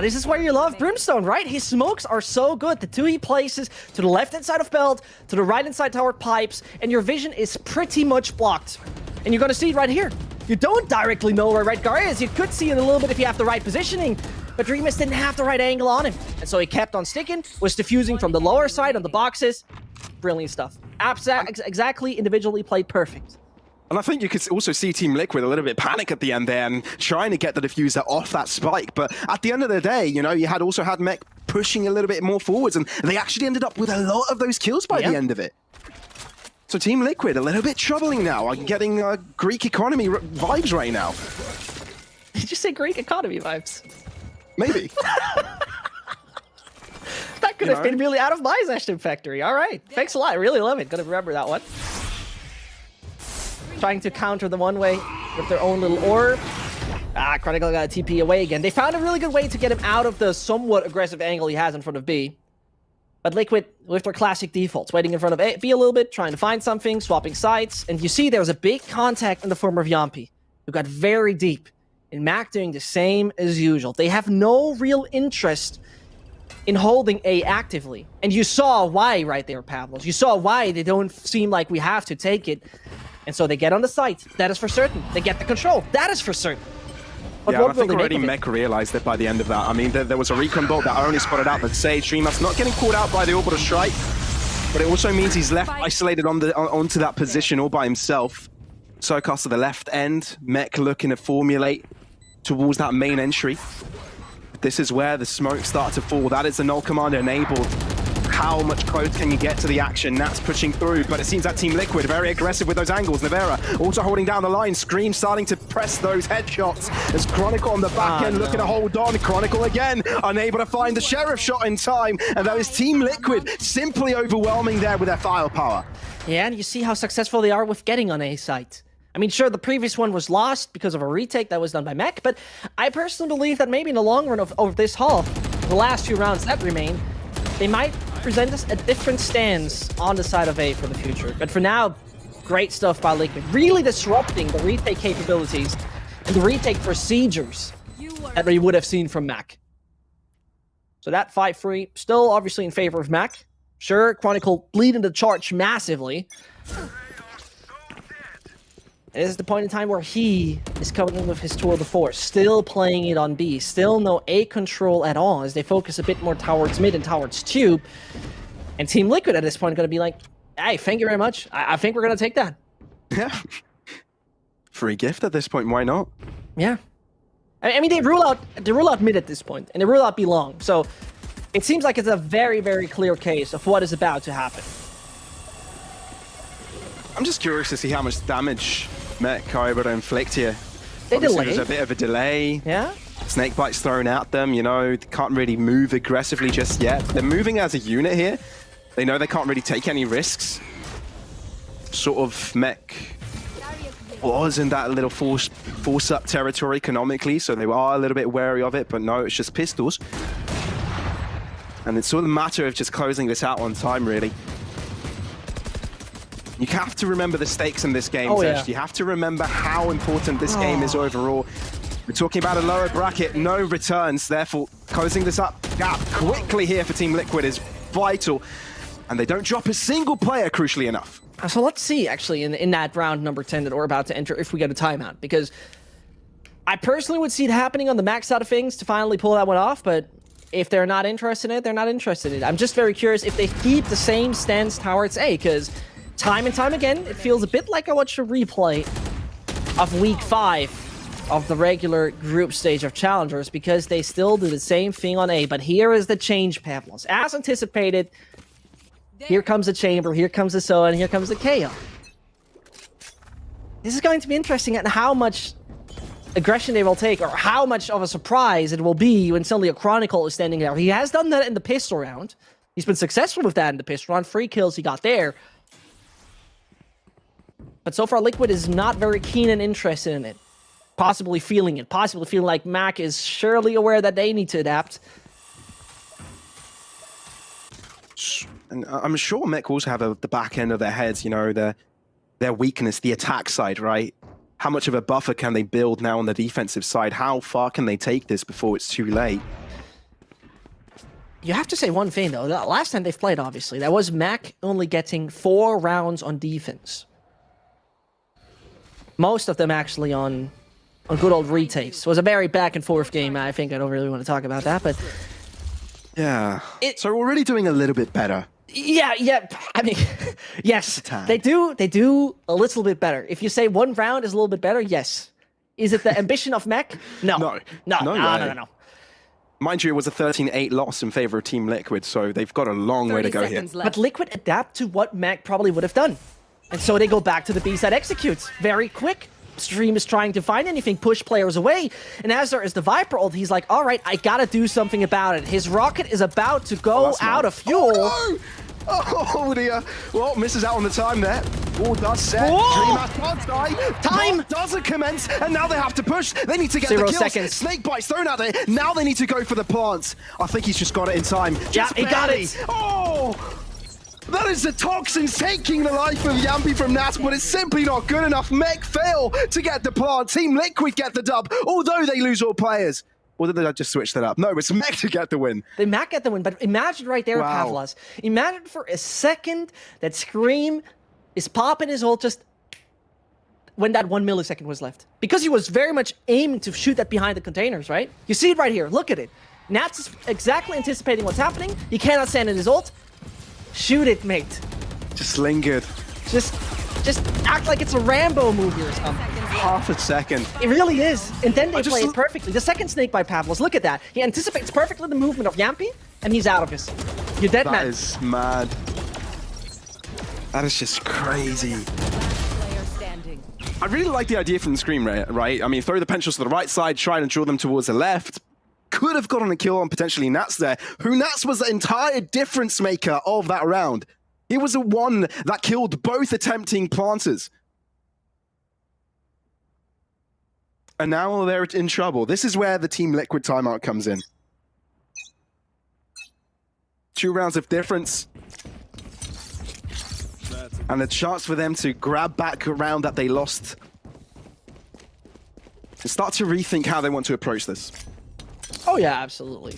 This is where you love Brimstone, right? His smokes are so good. The two he places to the left-hand side of Belt, to the right-hand side tower pipes, and your vision is pretty much blocked. And you're going to see it right here. You don't directly know where Redgar is. You could see it a little bit if you have the right positioning, but Dreamus didn't have the right angle on him. And so he kept on sticking, was diffusing from the lower side on the boxes. Brilliant stuff. Exactly individually played perfect. And I think you could also see Team Liquid a little bit panic at the end there and trying to get the diffuser off that spike. But at the end of the day, you know, you had also had Mech pushing a little bit more forwards, and they actually ended up with a lot of those kills by the end of it. So Team Liquid, a little bit troubling now. I'm getting Greek economy vibes right now. Did you say Greek economy vibes? Maybe. Liquid has been really out of my Zescht factory. All right. Thanks a lot. I really love it. Gonna remember that one. Trying to counter the one way with their own little orb. Chronicle got a TP away again. They found a really good way to get him out of the somewhat aggressive angle he has in front of B. But Liquid, with their classic defaults, waiting in front of B a little bit, trying to find something, swapping sides. And you see there was a big contact in the form of Yampi, who got very deep. And Mac doing the same as usual. They have no real interest in holding A actively. And you saw why right there, Pavlos. You saw why they don't seem like we have to take it. And so they get on the site. That is for certain. They get the control. That is for certain. But I think already Mech realized it by the end of that. I mean, there was a recon bolt that only spotted out the Sage. Dreamer's not getting caught out by the orbital strike, but it also means he's left isolated onto that position all by himself. Socast to the left end, Mech looking to formulate towards that main entry. This is where the smoke starts to fall. That is the null commander enabled. How much close can you get to the action? Nat's pushing through, but it seems that Team Liquid very aggressive with those angles. Nevera also holding down the line. Scream starting to press those headshots as Chronicle on the back end looking to hold on. Chronicle again, unable to find the Sheriff shot in time. And that is Team Liquid simply overwhelming there with their firepower. Yeah, and you see how successful they are with getting on A site. I mean, sure, the previous one was lost because of a retake that was done by Mech, but I personally believe that maybe in the long run of this half, the last 2 rounds that remain, they might present us a different stance on the side of A for the future. But for now, great stuff by Liquid. Really disrupting the retake capabilities and the retake procedures that we would have seen from Mac. So that 5-3, still obviously in favor of Mac. Sure, Chronicle leading the charge massively. It is the point in time where he is coming in with his tour de force, still playing it on B, still no A control at all as they focus a bit more towards mid and towards tube. And Team Liquid at this point going to be like, hey, thank you very much. I think we're going to take that. Yeah. Free gift at this point, why not? Yeah. I mean, they rule out mid at this point, and they rule out B long. So it seems like it's a very, very clear case of what is about to happen. I'm just curious to see how much damage Mech are able to inflict here. They delay. There's a bit of a delay. Yeah. Snake bites thrown at them, you know, they can't really move aggressively just yet. They're moving as a unit here. They know they can't really take any risks. Sort of Mech was in that little force-up territory economically, so they are a little bit wary of it, but no, it's just pistols. And it's sort of a matter of just closing this out on time, really. You have to remember the stakes in this game, Zescht. Yeah. You have to remember how important this game is overall. We're talking about a lower bracket, no returns, therefore closing this up gap quickly here for Team Liquid is vital. And they don't drop a single player, crucially enough. So let's see, actually, in that round number 10 that we're about to enter, if we get a timeout. Because I personally would see it happening on the Mac side of things to finally pull that one off, but if they're not interested in it, they're not interested in it. I'm just very curious if they keep the same stance towards A, because time and time again, it feels a bit like I watched a replay of Week 5 of the regular group stage of Challengers, because they still do the same thing on A. But here is the change, Pavlos. As anticipated, here comes the Chamber, here comes the Soa, and here comes the KO. This is going to be interesting at how much aggression they will take, or how much of a surprise it will be when suddenly a Chronicle is standing there. He has done that in the pistol round. He's been successful with that in the pistol round. 3 kills he got there. But so far, Liquid is not very keen and interested in it. Possibly feeling it. Possibly feeling like Mac is surely aware that they need to adapt. And I'm sure Mech also have the back end of their heads, you know, their weakness, the attack side, right? How much of a buffer can they build now on the defensive side? How far can they take this before it's too late? You have to say one thing, though. The last time they've played, obviously, that was Mac only getting 4 rounds on defense. Most of them actually on good old retakes. It was a very back and forth game. I think I don't really want to talk about that, but yeah. So we're already doing a little bit better. Yeah. I mean, yes, they do a little bit better. If you say 1 round is a little bit better, yes. Is it the ambition of Mech? No. No. Mind you, it was a 13-8 loss in favor of Team Liquid, so they've got a long way to go here. But Liquid adapt to what Mech probably would have done. And so they go back to the B side executes. Very quick. Stream is trying to find anything, push players away. And as there is the Viper ult, he's like, all right, I gotta do something about it. His rocket is about to go out of fuel. Oh, no! Oh dear. Well, misses out on the time there. Oh, does set. DreamHack can't die. Time doesn't commence, and now they have to push. They need to get the 0 kills. seconds. Snake bites thrown at it. Now they need to go for the plants. I think he's just got it in time. Just he got barely. it. Oh! That is the toxins taking the life of Yampi from Nats, but it's simply not good enough. Mech fail to get the plant. Team Liquid get the dub, although they lose all players. Or did they just switch that up? No, it's Mech to get the win. They Mech get the win, but imagine right there, Wow. Pavlas. Imagine for a second that Scream is popping his ult just when that 1 millisecond was left. Because he was very much aiming to shoot that behind the containers, right? You see it right here. Look at it. Nats is exactly anticipating what's happening. He cannot send in his ult. Shoot it, mate. Just lingered. Just act like it's a Rambo movie or something. Half a second. It really is. And then they play it perfectly. The second snake by Pavlos, look at that. He anticipates perfectly the movement of Yampi, and he's out of his. You're dead, man. That is mad. That is just crazy. I really like the idea from the Scream, right? I mean, throw the pencils to the right side, try and draw them towards the left. Could have gotten a kill on potentially Nats there, who Nats was the entire difference maker of that round. He was the one that killed both attempting planters. And now they're in trouble. This is where the Team Liquid timeout comes in. 2 rounds of difference. And a chance for them to grab back a round that they lost. And start to rethink how they want to approach this. Oh yeah, absolutely.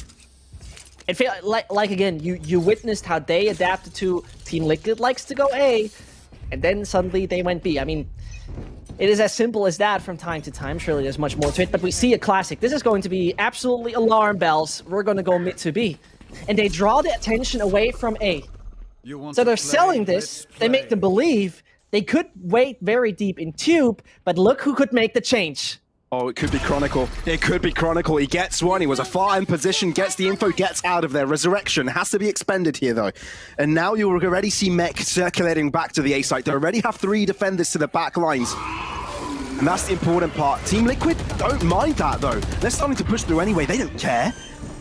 It feel like again, you witnessed how they adapted to Team Liquid likes to go A, and then suddenly they went B. I mean, it is as simple as that from time to time. Surely there's much more to it, but we see a classic. This is going to be absolutely alarm bells. We're going to go mid to B. And they draw the attention away from A. So they're selling this. They make them believe they could wait very deep in Tube, but look who could make the change. Oh, it could be Chronicle. It could be Chronicle. He gets one. He was a far in position, gets the info, gets out of there. Resurrection has to be expended here, though. And now you'll already see Mech circulating back to the A site. They already have 3 defenders to the back lines. And that's the important part. Team Liquid don't mind that, though. They're starting to push through anyway. They don't care.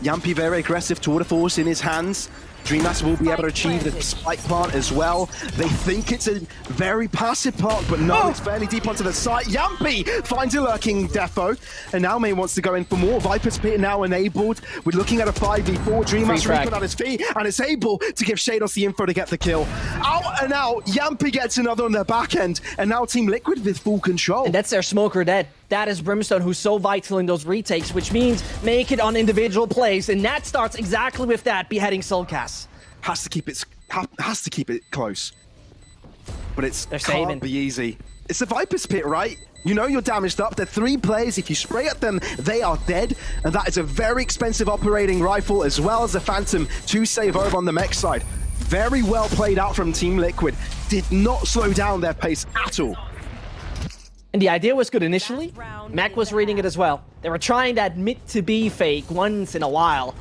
Yampi very aggressive, Tour de Force in his hands. DreamHack will be able to achieve the spike plant as well. They think it's a very passive plant, but no, it's fairly deep onto the site. Yampi finds a lurking defo, and now May wants to go in for more. Viper's Pit now enabled. We're looking at a 5v4. DreamHack's really put on his feet, and it's able to give Shados the info to get the kill. Out and out, Yampi gets another on their back end, and now Team Liquid with full control. And that's their smoker dead. That is Brimstone, who's so vital in those retakes, which means make it on individual plays, and that starts exactly with that, beheading Soulcast. Has to keep it close, but it's They're can't saving. be easy. It's a Viper's Pit, right? You know you're damaged up. They're 3 players. If you spray at them, they are dead, and that is a very expensive operating rifle as well as the Phantom to save over on the mech side. Very well played out from Team Liquid. Did not slow down their pace at all. And the idea was good initially. Mac was reading it as well. They were trying that mid to B fake once in a while.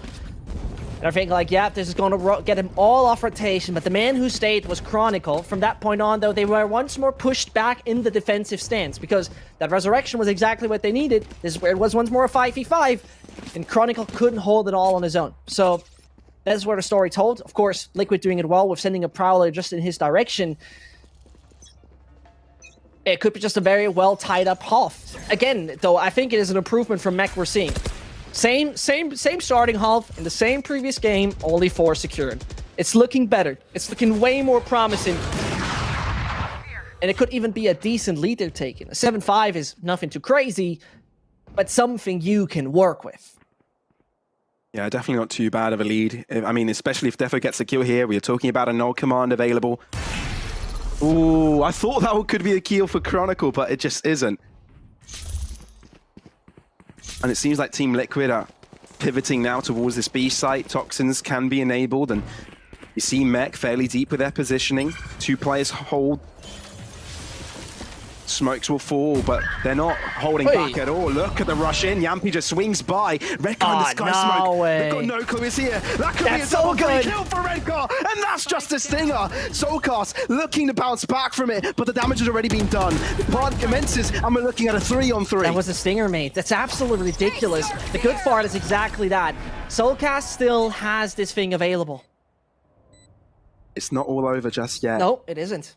And I think like, yeah, this is going to get him all off rotation. But the man who stayed was Chronicle. From that point on, though, they were once more pushed back in the defensive stance because that resurrection was exactly what they needed. This is where it was once more a 5v5. And Chronicle couldn't hold it all on his own. So that's where the story told. Of course, Liquid doing it well with sending a Prowler just in his direction. It could be just a very well tied up half. Again, though, I think it is an improvement from Mech we're seeing. Same starting half in the same previous game, only 4 secured. It's looking better. It's looking way more promising. And it could even be a decent lead they're taking. A 7-5 is nothing too crazy, but something you can work with. Yeah, definitely not too bad of a lead. I mean, especially if Defo gets a kill here. We are talking about a null command available. Ooh, I thought that could be a kill for Chronicle, but it just isn't. And it seems like Team Liquid are pivoting now towards this B site. Toxins can be enabled, and you see Mech fairly deep with their positioning. 2 players hold. Smokes will fall, but they're not holding back at all. Look at the rush in. Yampy just swings by. Redcar in the sky smoke. They've got no clue he's here. That could be a double kill for Redcar, and that's just a stinger. Soulcast looking to bounce back from it, but the damage has already been done. The part commences, and we're looking at a 3-on-3. That was a stinger, mate. That's absolutely ridiculous. The good part is exactly that. Soulcast still has this thing available. It's not all over just yet. No, it isn't.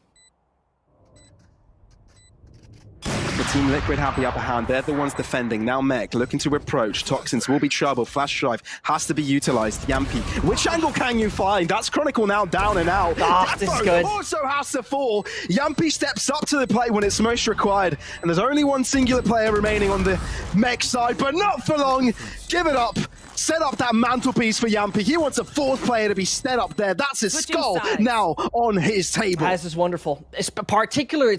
The Team Liquid have the upper hand. They're the ones defending. Now Mech looking to approach. Toxins will be trouble. Flash drive has to be utilized. Yampy, which angle can you find? That's Chronicle now down and out. This is good. Also has to fall. Yampy steps up to the plate when it's most required. And there's only one singular player remaining on the Mech side, but not for long. Give it up. Set up that mantelpiece for Yampy. He wants a fourth player to be set up there. That's his skull now on his table. This is wonderful. It's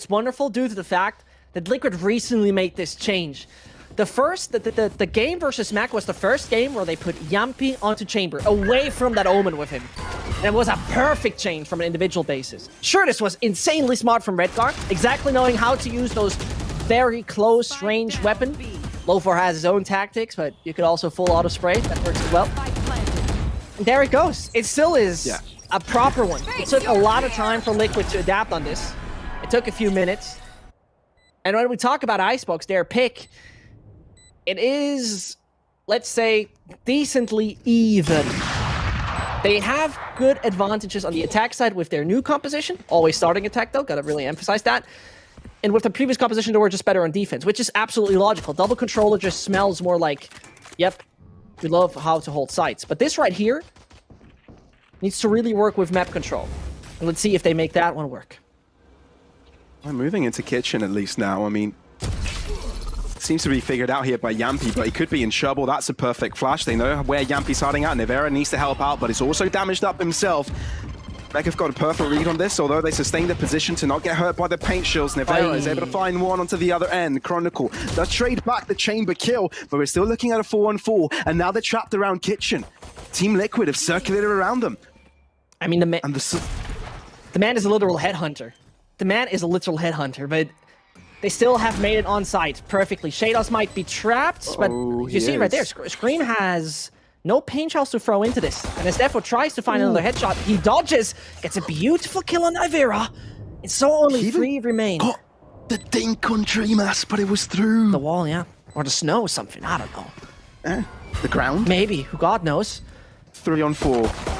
wonderful due to the fact that Liquid recently made this change. The game versus Mac was the first game where they put Yampy onto Chamber, away from that Omen with him. And it was a perfect change from an individual basis. Sure, this was insanely smart from Redcar, exactly knowing how to use those very close range weapon. Low4 has his own tactics, but you could also full auto spray. That works as well. And there it goes. It still is a proper one. It took a lot of time for Liquid to adapt on this. It took a few minutes. And when we talk about Icebox, their pick, it is, let's say, decently even. They have good advantages on the attack side with their new composition. Always starting attack, though. Gotta really emphasize that. And with the previous composition, they were just better on defense, which is absolutely logical. Double controller just smells more like, yep, we love how to hold sites. But this right here needs to really work with map control. And let's see if they make that one work. I'm moving into kitchen at least now. I mean, seems to be figured out here by Yampy, but he could be in trouble. That's a perfect flash. They know where Yampy's hiding out. Nivera needs to help out, but he's also damaged up himself. Mech have got a perfect read on this, although they sustain the position to not get hurt by the paint shields. Nivera is able to find one onto the other end. Chronicle does trade back the chamber kill, but we're still looking at a 4-on-4, and now they're trapped around kitchen. Team Liquid have circulated around them. I mean, the man is a literal headhunter. The man is a literal headhunter, but they still have made it on site perfectly. Shados might be trapped, but you see right there, Scream has no paint shells to throw into this. And as Defo tries to find another headshot, he dodges, gets a beautiful kill on Nivera. And so only 3 remain. Got the dink on Dreamas, but it was through the wall, yeah. Or the snow or something, I don't know. The ground? Maybe, who God knows. 3-on-4.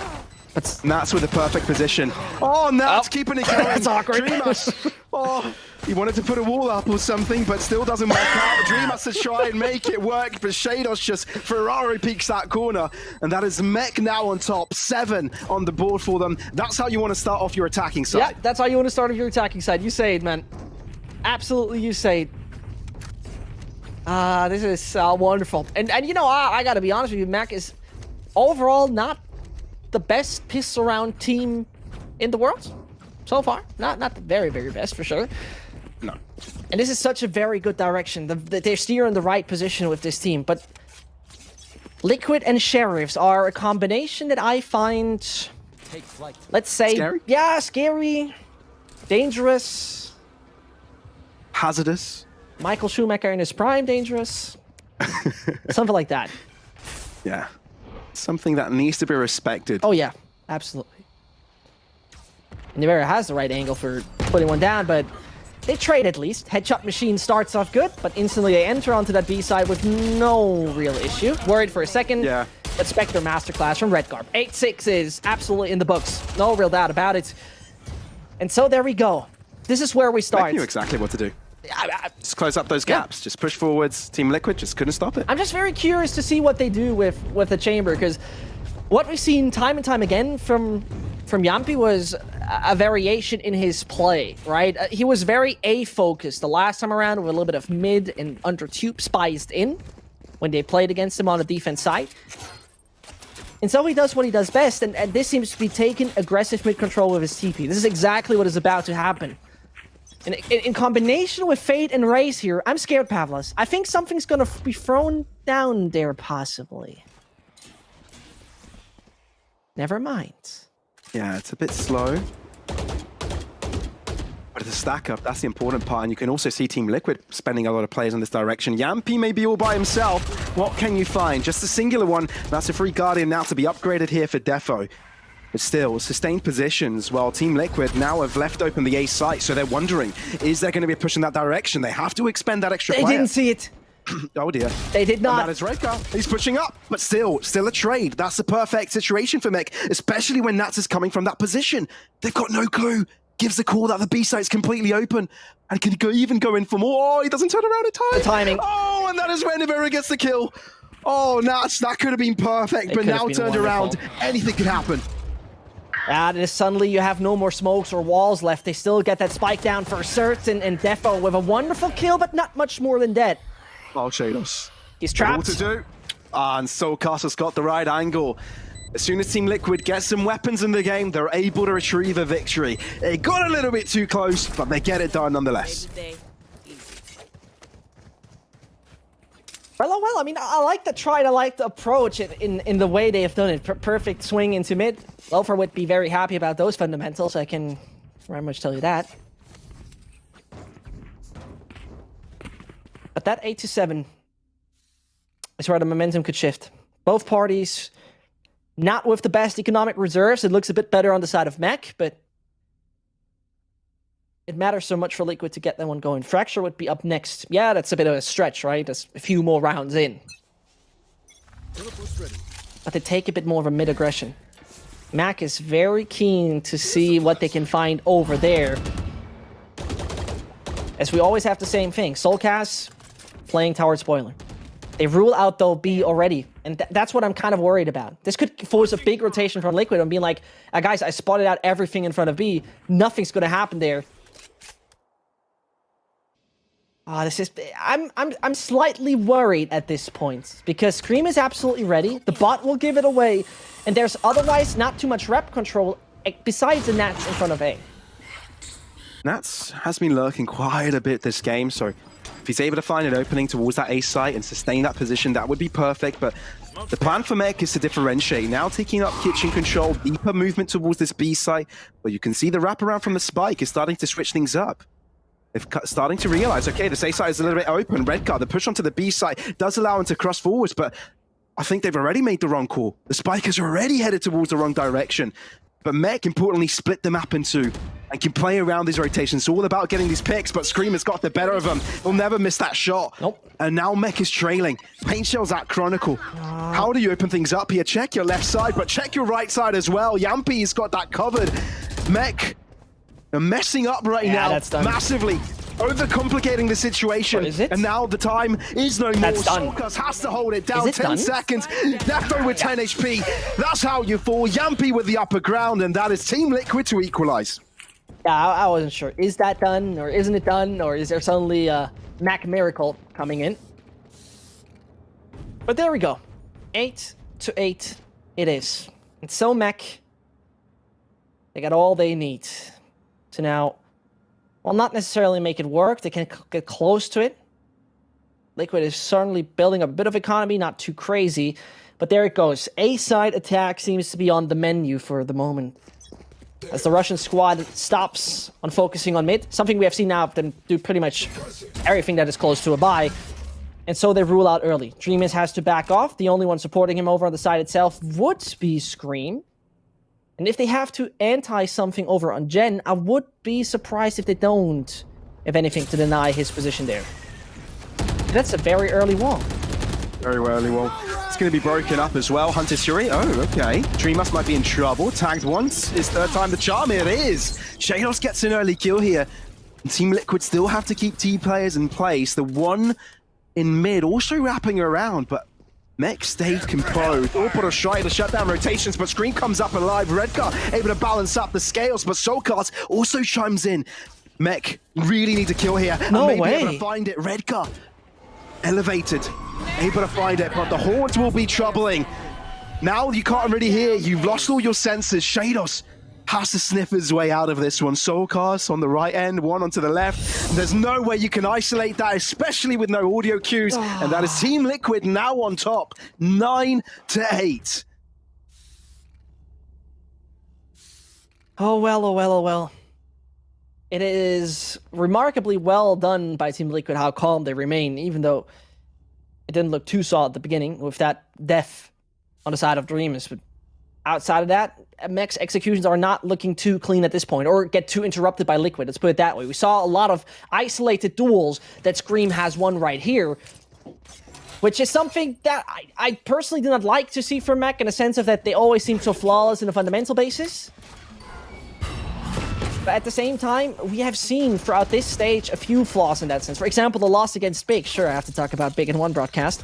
And that's with the perfect position. Oh, now it's keeping it going. That's awkward. Dreamas. Oh, he wanted to put a wall up or something, but still doesn't work out. Dreamas to try and make it work, but Shados just Ferrari peeks that corner. And that is Mech now on top. 7 on the board for them. That's how you want to start off your attacking side. Yeah, that's how you want to start off your attacking side. You say it, man. Absolutely, you say it. This is wonderful. And you know, I gotta be honest with you, Mech is overall not the best piss around team in the world so far. Not the very, very best for sure. No. And this is such a very good direction. They're steering the right position with this team. But Liquid and Sheriffs are a combination that I find, let's say, scary? Yeah, scary, dangerous, hazardous. Michael Schumacher in his prime, dangerous, something like that. Yeah. Something that needs to be respected. Oh yeah, absolutely. Nivera has the right angle for putting one down, but they trade at least. Headshot machine starts off good, but instantly they enter onto that B side with no real issue. Worried for a second. Yeah. But Spectre masterclass from Redcar. 8-6 is absolutely in the books. No real doubt about it. And so there we go. This is where we start. I knew exactly what to do. Just close up those gaps. Just push forwards. Team Liquid just couldn't stop it. I'm just very curious to see what they do with the chamber, because what we've seen time and time again from Yampy was a variation in his play, right? He was very A-focused the last time around, with a little bit of mid and under tube spiced in when they played against him on the defense side. And so he does what he does best, and this seems to be taking aggressive mid control with his TP. This is exactly what is about to happen. And in combination with Fate and Raze here, I'm scared, Pavlos. I think something's going to be thrown down there, possibly. Never mind. Yeah, it's a bit slow. But the stack up, that's the important part. And you can also see Team Liquid spending a lot of players in this direction. Yampi may be all by himself. What can you find? Just a singular one. That's a free Guardian now to be upgraded here for Defo. But still, sustained positions, while Team Liquid now have left open the A site, so they're wondering, is there going to be a push in that direction? They have to expend that extra player. They didn't see it. Oh dear. They did not. And that is Redcar. He's pushing up, but still a trade. That's the perfect situation for Mech, especially when Nats is coming from that position. They've got no clue. Gives the call that the B site's completely open and can even go in for more. Oh, he doesn't turn around in time. The timing. Oh, and that is when Rivera gets the kill. Oh, Nats, that could have been perfect, but now turned around. Anything could happen. And suddenly you have no more smokes or walls left. They still get that spike down for Cert and Defo with a wonderful kill, but not much more than dead. Oh, Shados. He's trapped. What to do? And Soulcastle's got the right angle. As soon as Team Liquid gets some weapons in the game, they're able to retrieve a victory. It got a little bit too close, but they get it done nonetheless. Well, I mean, I like the try, I like the approach in the way they have done it. Perfect swing into mid. Loafer would be very happy about those fundamentals, I can very much tell you that. But that 8-7 is where the momentum could shift. Both parties not with the best economic reserves. It looks a bit better on the side of Mech, but it matters so much for Liquid to get that one going. Fracture would be up next. Yeah, that's a bit of a stretch, right? That's a few more rounds in. But they take a bit more of a mid-aggression. Mac is very keen to see what they can find over there. As we always have the same thing. Soulcast playing towards Spoiler. They rule out, though, B already. And that's what I'm kind of worried about. This could force a big rotation from Liquid and being like, guys, I spotted out everything in front of B. Nothing's going to happen there. This is... I'm slightly worried at this point. Because Scream is absolutely ready. The bot will give it away. And there's otherwise not too much rep control besides the Nats in front of A. Nats has been lurking quite a bit this game, so if he's able to find an opening towards that A site and sustain that position, that would be perfect. But the plan for Mech is to differentiate. Now taking up kitchen control, deeper movement towards this B site. But you can see the wraparound from the spike is starting to switch things up. They're starting to realize, okay, this A site is a little bit open. Redcar, the push onto the B site does allow him to cross forwards, but I think they've already made the wrong call. The spike is already headed towards the wrong direction. But Mech, importantly, split the map in two and can play around these rotations. It's all about getting these picks, but Scream has got the better of him. He'll never miss that shot. Nope. And now Mech is trailing. Paint Shell's at Chronicle. How do you open things up here? Check your left side, but check your right side as well. Yampi's got that covered. Mech are messing up right now massively. Overcomplicating the situation. Is it? And now the time is no more. That's done. Soulcast has to hold it down. 10 done? seconds. Defo with 10 HP. That's how you fall. Yampi with the upper ground, and that is Team Liquid to equalize. Yeah, I wasn't sure. Is that done, or isn't it done, or is there suddenly a Mac miracle coming in? But there we go. 8-8 it is. And so Mac, they got all they need to now, well, not necessarily make it work. They can get close to it. Liquid is certainly building a bit of economy, not too crazy. But there it goes. A-side attack seems to be on the menu for the moment. As the Russian squad stops on focusing on mid, something we have seen now them do pretty much everything that is close to a buy. And so they rule out early. Dreamers has to back off. The only one supporting him over on the side itself would be Scream. And if they have to anti-something over on Gen, I would be surprised if they don't, if anything, to deny his position there. That's a very early wall. Very early wall. It's going to be broken up as well. Hunter's Fury. Oh, okay. Dreamers might be in trouble. Tagged once. It's third time the charm. It is. Shados gets an early kill here. And Team Liquid still have to keep T players in place. The one in mid also wrapping around, but Mech stayed composed. All put a try to shut down rotations, but Scream comes up alive. Redcar able to balance up the scales, but Soulcast also chimes in. Mech really need to kill here. No and maybe way. able to find it. Redcar elevated, able to find it, but the horns will be troubling. Now you can't really hear. You've lost all your senses. Shados has to sniff his way out of this one. Soulcast on the right end, one onto the left. There's no way you can isolate that, especially with no audio cues. And that is Team Liquid now on top, 9-8. Oh well, oh well, oh well. it is remarkably well done by Team Liquid how calm they remain, even though it didn't look too solid at the beginning with that death on the side of Dreamers. But outside of that, Mech's executions are not looking too clean at this point, or get too interrupted by Liquid. Let's put it that way. We saw a lot of isolated duels that Scream has won right here, which is something that I personally do not like to see from Mech, in a sense of that they always seem so flawless in a fundamental basis. But at the same time, we have seen throughout this stage a few flaws in that sense. For example, the loss against Big. Sure, I have to talk about Big in one broadcast.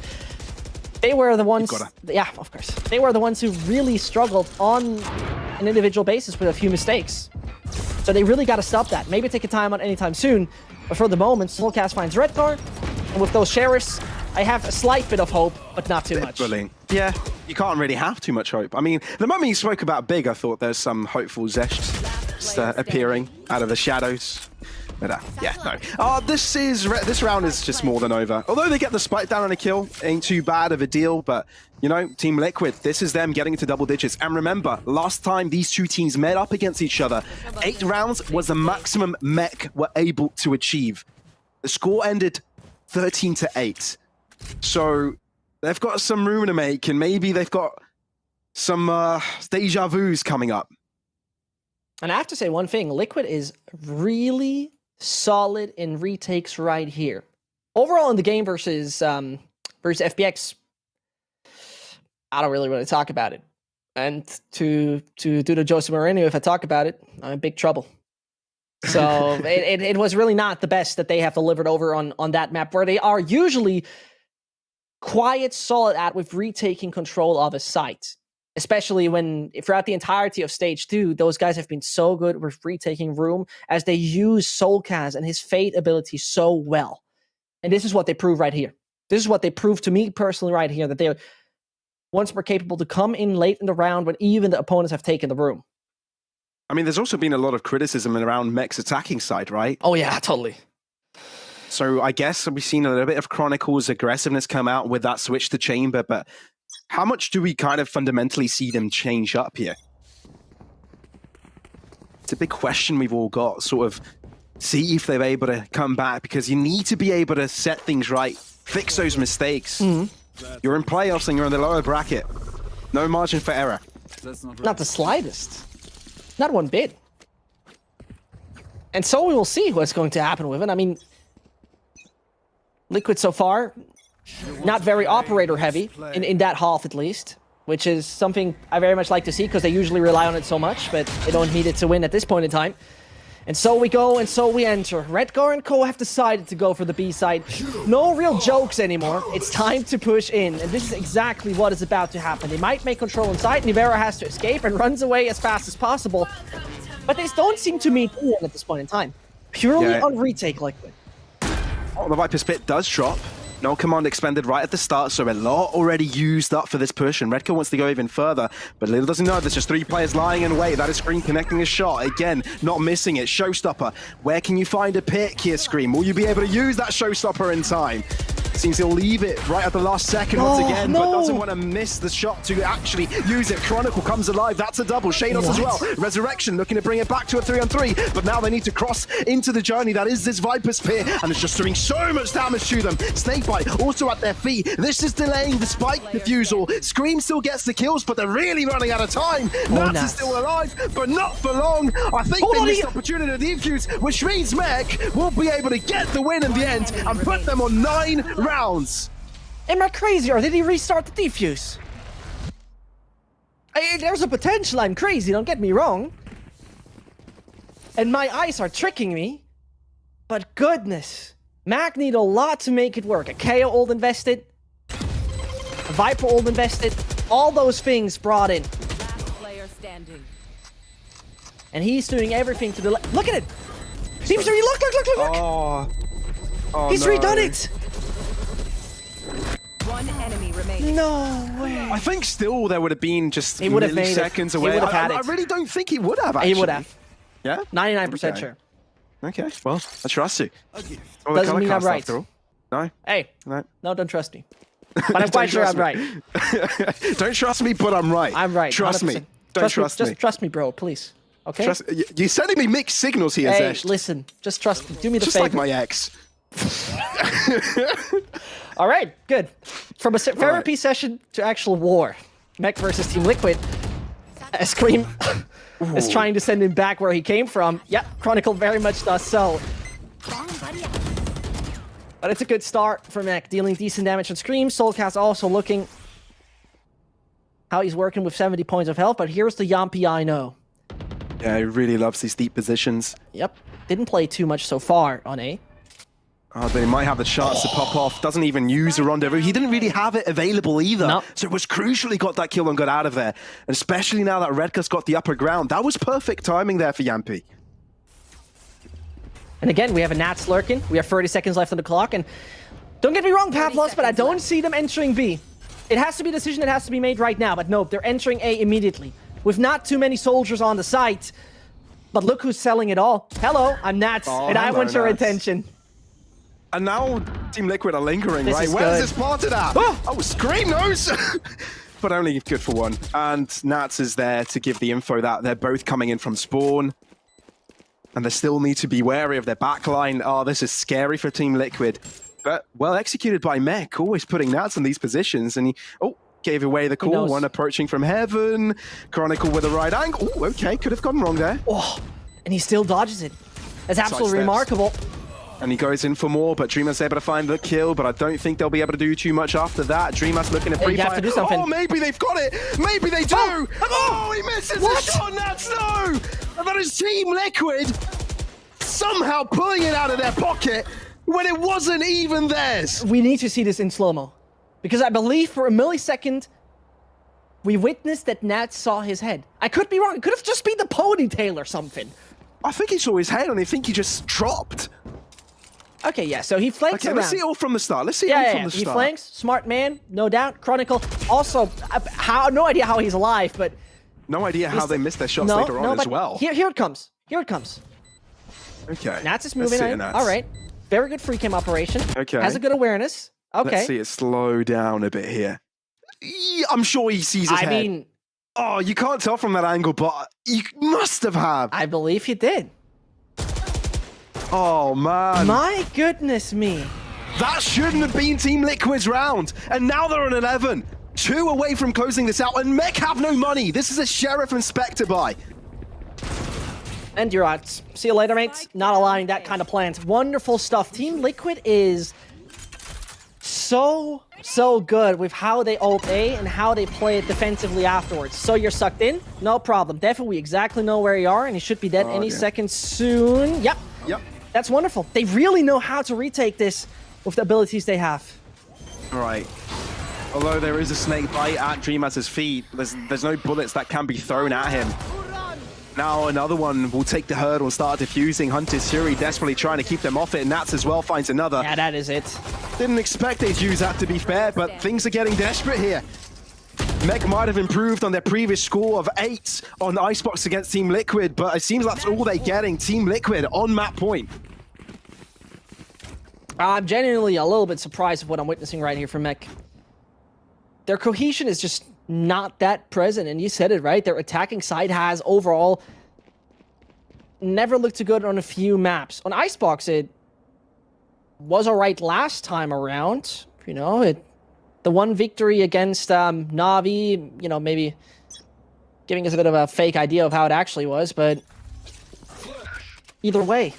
They were the ones... Yeah, of course. They were the ones who really struggled on an individual basis with a few mistakes. So they really got to stop that. Maybe take a time on anytime soon. But for the moment, Soulcast finds Redcar. And with those sheriffs, I have a slight bit of hope, but not too much. Yeah, you can't really have too much hope. I mean, the moment you spoke about Big, I thought there's some hopeful Zescht appearing out of the shadows. But yeah, no. This round is just more than over. Although they get the spike down on a kill, ain't too bad of a deal. But, you know, Team Liquid, this is them getting into double digits. And remember, last time these two teams met up against each other, 8 rounds was the maximum Mech were able to achieve. The score ended 13-8. So they've got some room to make, and maybe they've got some deja vus coming up. And I have to say one thing, Liquid is really solid in retakes right here. Overall in the game versus FPX, I don't really want to talk about it. And to do the Jose Mourinho, if I talk about it, I'm in big trouble. So it was really not the best that they have delivered over on that map, where they are usually quiet, solid at with retaking control of a site. Especially when, throughout the entirety of Stage 2, those guys have been so good with retaking room, as they use Soulcast and his Fate ability so well. And this is what they prove right here. This is what they prove to me personally right here, that they're once more capable to come in late in the round when even the opponents have taken the room. I mean, there's also been a lot of criticism around Mech's attacking side, right? Oh yeah, totally. So I guess we've seen a little bit of Chronicles' aggressiveness come out with that switch to Chamber, but how much do we kind of fundamentally see them change up here? It's a big question we've all got, sort of see if they're able to come back, because you need to be able to set things right, fix those mistakes. You're in playoffs and you're in the lower bracket. No margin for error. Not the slightest. Not one bit. And so we will see what's going to happen with it. I mean, Liquid so far, not very operator heavy, in that half at least, which is something I very much like to see, because they usually rely on it so much, but they don't need it to win at this point in time. And so we go, and so we enter. Redgar and Co have decided to go for the B side. No real jokes anymore. It's time to push in, and this is exactly what is about to happen. They might make control inside. Nivera has to escape and runs away as fast as possible, but they don't seem to meet anyone at this point in time. Purely on retake Liquid. Oh, the Viper's Pit does drop. No command expended right at the start, so a lot already used up for this push, and Redcar wants to go even further, but Little doesn't know there's just 3 players lying in wait. That is Scream connecting a shot. Again, not missing it. Showstopper. Where can you find a pick here, Scream? Will you be able to use that Showstopper in time? Seems he'll leave it right at the last second once again, but doesn't want to miss the shot to actually use it. Chronicle comes alive. That's a double. Shados as well. Resurrection looking to bring it back to a 3-on-3, but now they need to cross into the journey that is this Viper's Pit, and it's just doing so much damage to them. Snakebite also at their feet. This is delaying the spike defusal. Scream still gets the kills, but they're really running out of time. Nats is still alive, but not for long. I think they missed the opportunity to defuse, which means Mech will be able to get the win in the end and put them on 9 rounds. Am I crazy, or did he restart the defuse? There's a potential I'm crazy, don't get me wrong. And my eyes are tricking me. But goodness, Mac need a lot to make it work. A KO ult invested, a Viper ult invested, all those things brought in. Last player standing. And he's doing everything to the look at it! Seems to be look! Oh, he's redone it! One enemy remaining. No way. I think still there would have been just he would have made milliseconds it. away. He would have had I it. really don't think he would have, actually. He would have. Yeah? 99% sure. Okay, well, I trust you. Doesn't mean I'm right. After all. No? Hey, no, don't trust me. But I'm quite sure I'm right. Don't trust me, but I'm right. I'm right. Trust 100%. me. Don't trust me. Just trust me, bro, please. Okay? You're sending me mixed signals here, Hey, Zescht. listen. Just trust me. Do me the Just favor. like my ex. All right, good. From a therapy session to actual war. Mech versus Team Liquid. Scream is trying to send him back where he came from. Yep, Chronicle very much does so. But it's a good start for Mech, dealing decent damage on Scream. Soulcast also looking how he's working with 70 points of health, but here's the Yampi I know. Yeah, he really loves these deep positions. Yep, didn't play too much so far on A. Oh, but he might have the chance to pop off. Doesn't even use a rendezvous. He didn't really have it available either. No. So it was crucial he got that kill and got out of there. And especially now that Redcast got the upper ground. That was perfect timing there for Yampi. And again, we have a Nats lurking. We have 30 seconds left on the clock. And don't get me wrong, Pavlos, but I don't see them entering B. It has to be a decision that has to be made right now. But no, they're entering A immediately. With not too many soldiers on the site. But look who's selling it all. Hello, I'm Nats, and I want your attention. And now Team Liquid are lingering, This right? is Where's good. this part of that? Oh, Scream knows! But only good for one. And Nats is there to give the info that they're both coming in from spawn. And they still need to be wary of their backline. Oh, this is scary for Team Liquid. But well executed by Mech, always putting Nats in these positions. And he, gave away the call. One approaching from heaven. Chronicle with a right angle. Oh, okay, could have gone wrong there. Oh, and he still dodges it. That's absolutely Sidesteps. remarkable. And he goes in for more, but Dreamer's able to find the kill, but I don't think they'll be able to do too much after that. Dreamer's looking at pre-fire. You have to do something. Oh, maybe they've got it! Maybe they do! Oh, he misses the shot, Nats, no! And that is Team Liquid somehow pulling it out of their pocket when it wasn't even theirs. We need to see this in slow-mo. Because I believe for a millisecond, we witnessed that Nats saw his head. I could be wrong. It could have just been the ponytail or something. I think he saw his head and I think he just dropped. Okay, yeah, so he flanks around. Let's see it all from the start. Let's see it all from the start. He flanks, smart man, no doubt. Chronicle, also, no idea how he's alive, but... No idea how they missed their shots later on as well. Here it comes. Here it comes. Okay. Nats is moving in. Nats. All right. Very good free cam operation. Okay. Has a good awareness. Okay. Let's see it slow down a bit here. I'm sure he sees his head. I mean... Oh, you can't tell from that angle, but you must have. I believe he did. Oh, man. My goodness me. That shouldn't have been Team Liquid's round. And now they're on 11. 2 away from closing this out. And Mech have no money. This is a Sheriff and Spectre buy. And you're out. See you later, mates. Not allowing that kind of plans. Wonderful stuff. Team Liquid is so good with how they ult A and how they play it defensively afterwards. So you're sucked in? No problem. Definitely, we exactly know where you are, and he should be dead any second soon. Yep. That's wonderful. They really know how to retake this with the abilities they have. Right. Although there is a snake bite at Dreamaz's feet, there's no bullets that can be thrown at him. Now another one will take the hurdle and start diffusing. Hunter's Fury desperately trying to keep them off it. Nats as well finds another. Yeah, that is it. Didn't expect they'd use that, to be fair, but things are getting desperate here. Mech might have improved on their previous score of 8 on Icebox against Team Liquid, but it seems that's all they're getting. Team Liquid on map point. I'm genuinely a little bit surprised of what I'm witnessing right here from Mech. Their cohesion is just not that present, and you said it, right? Their attacking side has overall never looked too good on a few maps. On Icebox, it was alright last time around. You know, the one victory against Na'Vi, you know, maybe giving us a bit of a fake idea of how it actually was, but either way,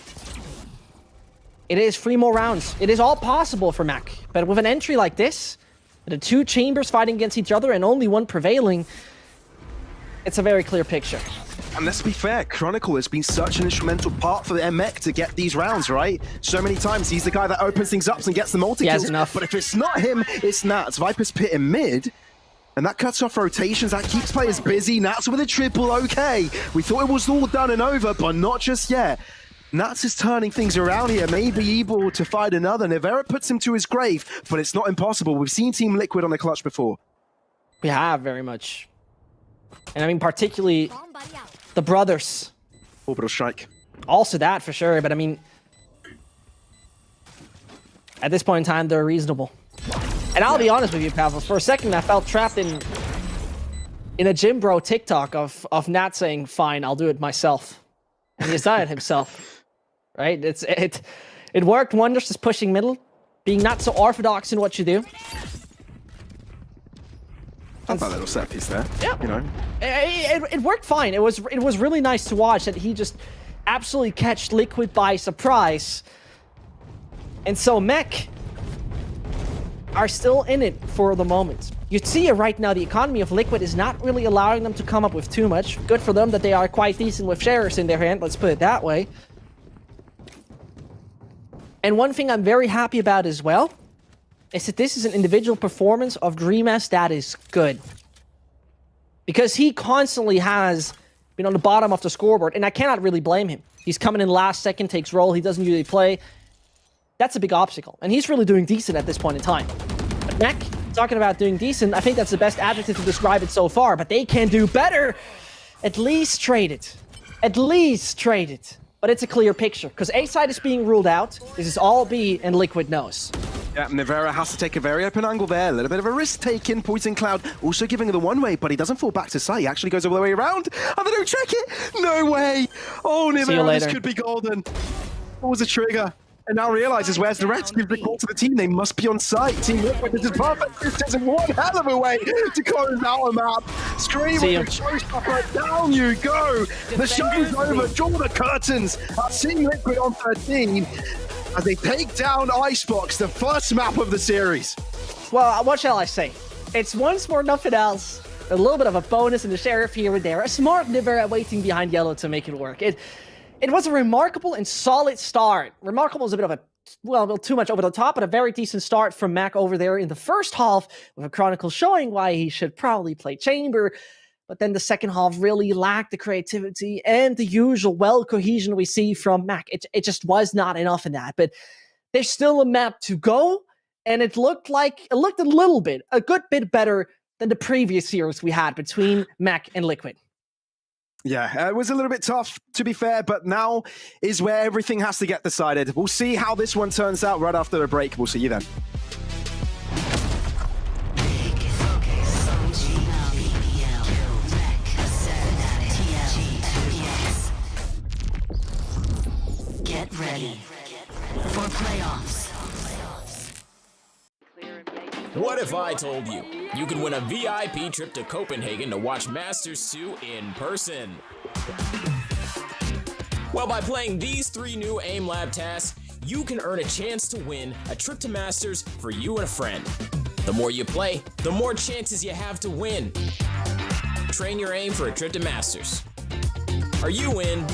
it is 3 more rounds. It is all possible for Mech, but with an entry like this, the 2 chambers fighting against each other and only one prevailing, it's a very clear picture. And let's be fair, Chronicle has been such an instrumental part for the Mech to get these rounds, right? So many times, he's the guy that opens things up and gets the multi-kills. But if it's not him, it's Nats. Viper's Pit in mid, and that cuts off rotations, that keeps players busy. Nats with a triple, okay. We thought it was all done and over, but not just yet. Nats is turning things around here, maybe able to find another. Nivera puts him to his grave, but it's not impossible. We've seen Team Liquid on the clutch before. We have, very much. And I mean, particularly the brothers. Orbital strike. Also that, for sure, but I mean, at this point in time, they're reasonable. And I'll be honest with you, Pavel, for a second I felt trapped in in a gym bro TikTok of Nat saying, "Fine, I'll do it myself," and he's done it himself. Right? It worked wonders, just pushing middle, being not so orthodox in what you do. That's a little set piece there. Yeah. You know, it worked fine. It was really nice to watch that he just absolutely catched Liquid by surprise. And so Mech are still in it for the moment. You see it right now, the economy of Liquid is not really allowing them to come up with too much. Good for them that they are quite decent with shares in their hand, let's put it that way. And one thing I'm very happy about as well is that this is an individual performance of Dreamas that is good. Because he constantly has been on the bottom of the scoreboard, and I cannot really blame him. He's coming in last second, takes roll, he doesn't usually play. That's a big obstacle, and he's really doing decent at this point in time. But Mech, talking about doing decent, I think that's the best adjective to describe it so far, but they can do better. At least trade it. At least trade it. But it's a clear picture, because A side is being ruled out. This is all B, and Liquid knows. Yeah, Nivera has to take a very open angle there. A little bit of a risk taken. Poison Cloud also giving her the one way, but he doesn't fall back to site. He actually goes all the way around. And they don't check it. No way. Oh, Nivera, this could be golden. What was the trigger? And now realizes where's the rest. Gives the call to the team. They must be on site. Team Liquid, this is perfect. This is one hell of a way to close out a map. Scream with the showstopper. Down you go. The show's over. Draw the curtains. Team Liquid on 13. As they take down Icebox, the first map of the series. Well, what shall I say? It's once more nothing else. A little bit of a bonus in the Sheriff here and there. A smart Nivera waiting behind yellow to make it work. It was a remarkable and solid start. Remarkable is a bit of a, well, too much over the top, but a very decent start from Mac over there in the first half, with a Chronicle showing why he should probably play Chamber. But then the second half really lacked the creativity and the usual cohesion we see from Mac. It just was not enough in that. But there's still a map to go, and it looked a good bit better than the previous series we had between Mac and Liquid. Yeah, it was a little bit tough, to be fair, but now is where everything has to get decided. We'll see how this one turns out right after the break. We'll see you then. Get ready for playoffs. What if I told you you could win a VIP trip to Copenhagen to watch Masters 2 in person? Well, by playing these 3 new AIM Lab tasks, you can earn a chance to win a trip to Masters for you and a friend. The more you play, the more chances you have to win. Train your aim for a trip to Masters. Are you in?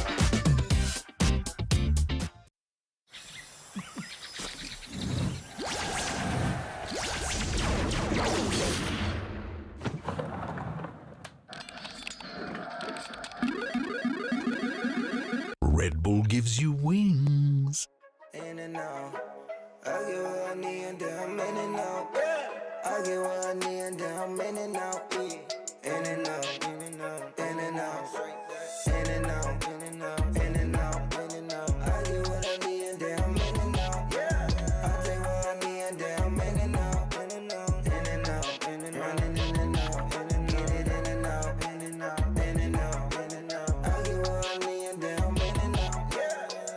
Red Bull gives you wings. In and out, I get what I need and down, in and out. I get what I need and down, in and out. In and out, in and out, in and out. In and out, in and out, in and out, in and out. I get what I need and down, in and out. I take what I need and down, in and out, in and out, in and out, in and out, in and out, in and out, in and out, in and out, in and out, in and out. I get what I need and down, in and out.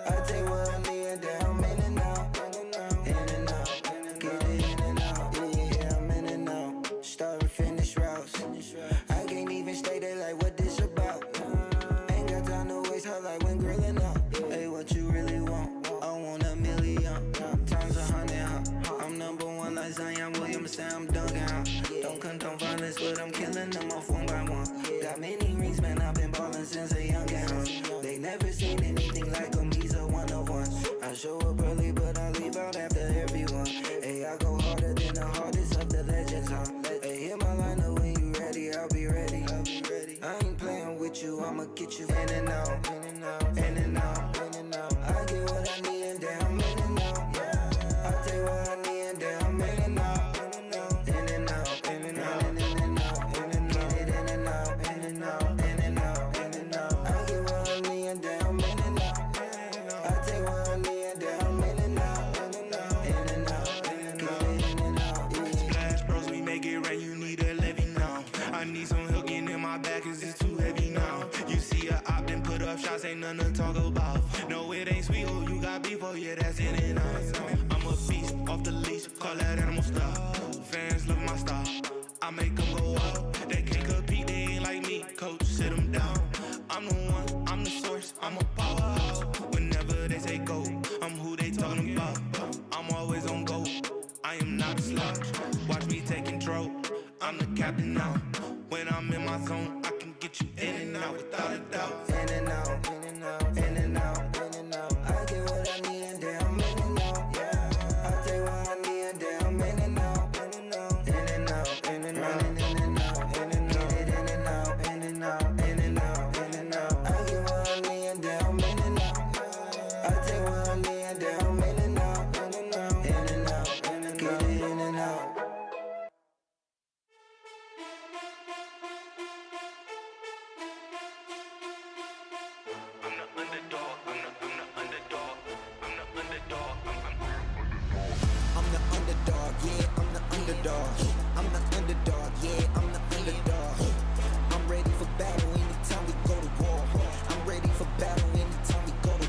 I take what I need and down, in and out, in and out, in and out, get it in and out. Yeah, I'm in and out. Start and finish routes. I can't even stay there like what this about. Ain't got time to waste her like when grilling up. Hey, what you really want? I want a million times 100. I'm number one like Zion Williams, say I'm dunking out. Don't condone violence, but I'm killing them off one by one. Got many rings, man, I've been ballin' since a young gun. They never seen anything like him, he's a one of one. I show up early, but I leave out after everyone. Hey, I go harder than the hardest of the legends. Hey, hit my line up when you ready, I'll be ready. I ain't playing with you, I'ma get you in and out, in and out, in and out, in and out. I get what I need and down, in and out. I take what I need and down, in and out, in and out, in and out, in and out, in and out, in and out, in and out, in and out, in and out, in and out. I get what I need and down, in and out. I take what I need and down, in and out, in and out, in and out, in and out, in and out. Splash Bros, we make it rain, you need a levy now. I need some hooking in my I make them go out. They can't compete, they ain't like me. Coach, sit them down. I'm the one, I'm the source, I'm a powerhouse. Whenever they say go, I'm who they talking about. I'm always on go, I am not a slouch. Watch me take control, I'm the captain now. When I'm in my zone, I can get you in and out without a doubt. In and out, in and out, in and out, in and out. I get what I need and damn in and out, yeah. I take what I need and damn in and out, in and out, in and out, in and out, in and out, in and out, in and out, in and out, in and out, in and out. I get what I need and damn in and out. I take what I need and damn in and out, in and out, in and out, in and out, in and out. I'm the underdog, yeah, I'm the underdog. I'm the underdog, yeah, I'm the underdog. I'm ready for battle anytime we go to war. I'm ready for battle anytime we go to.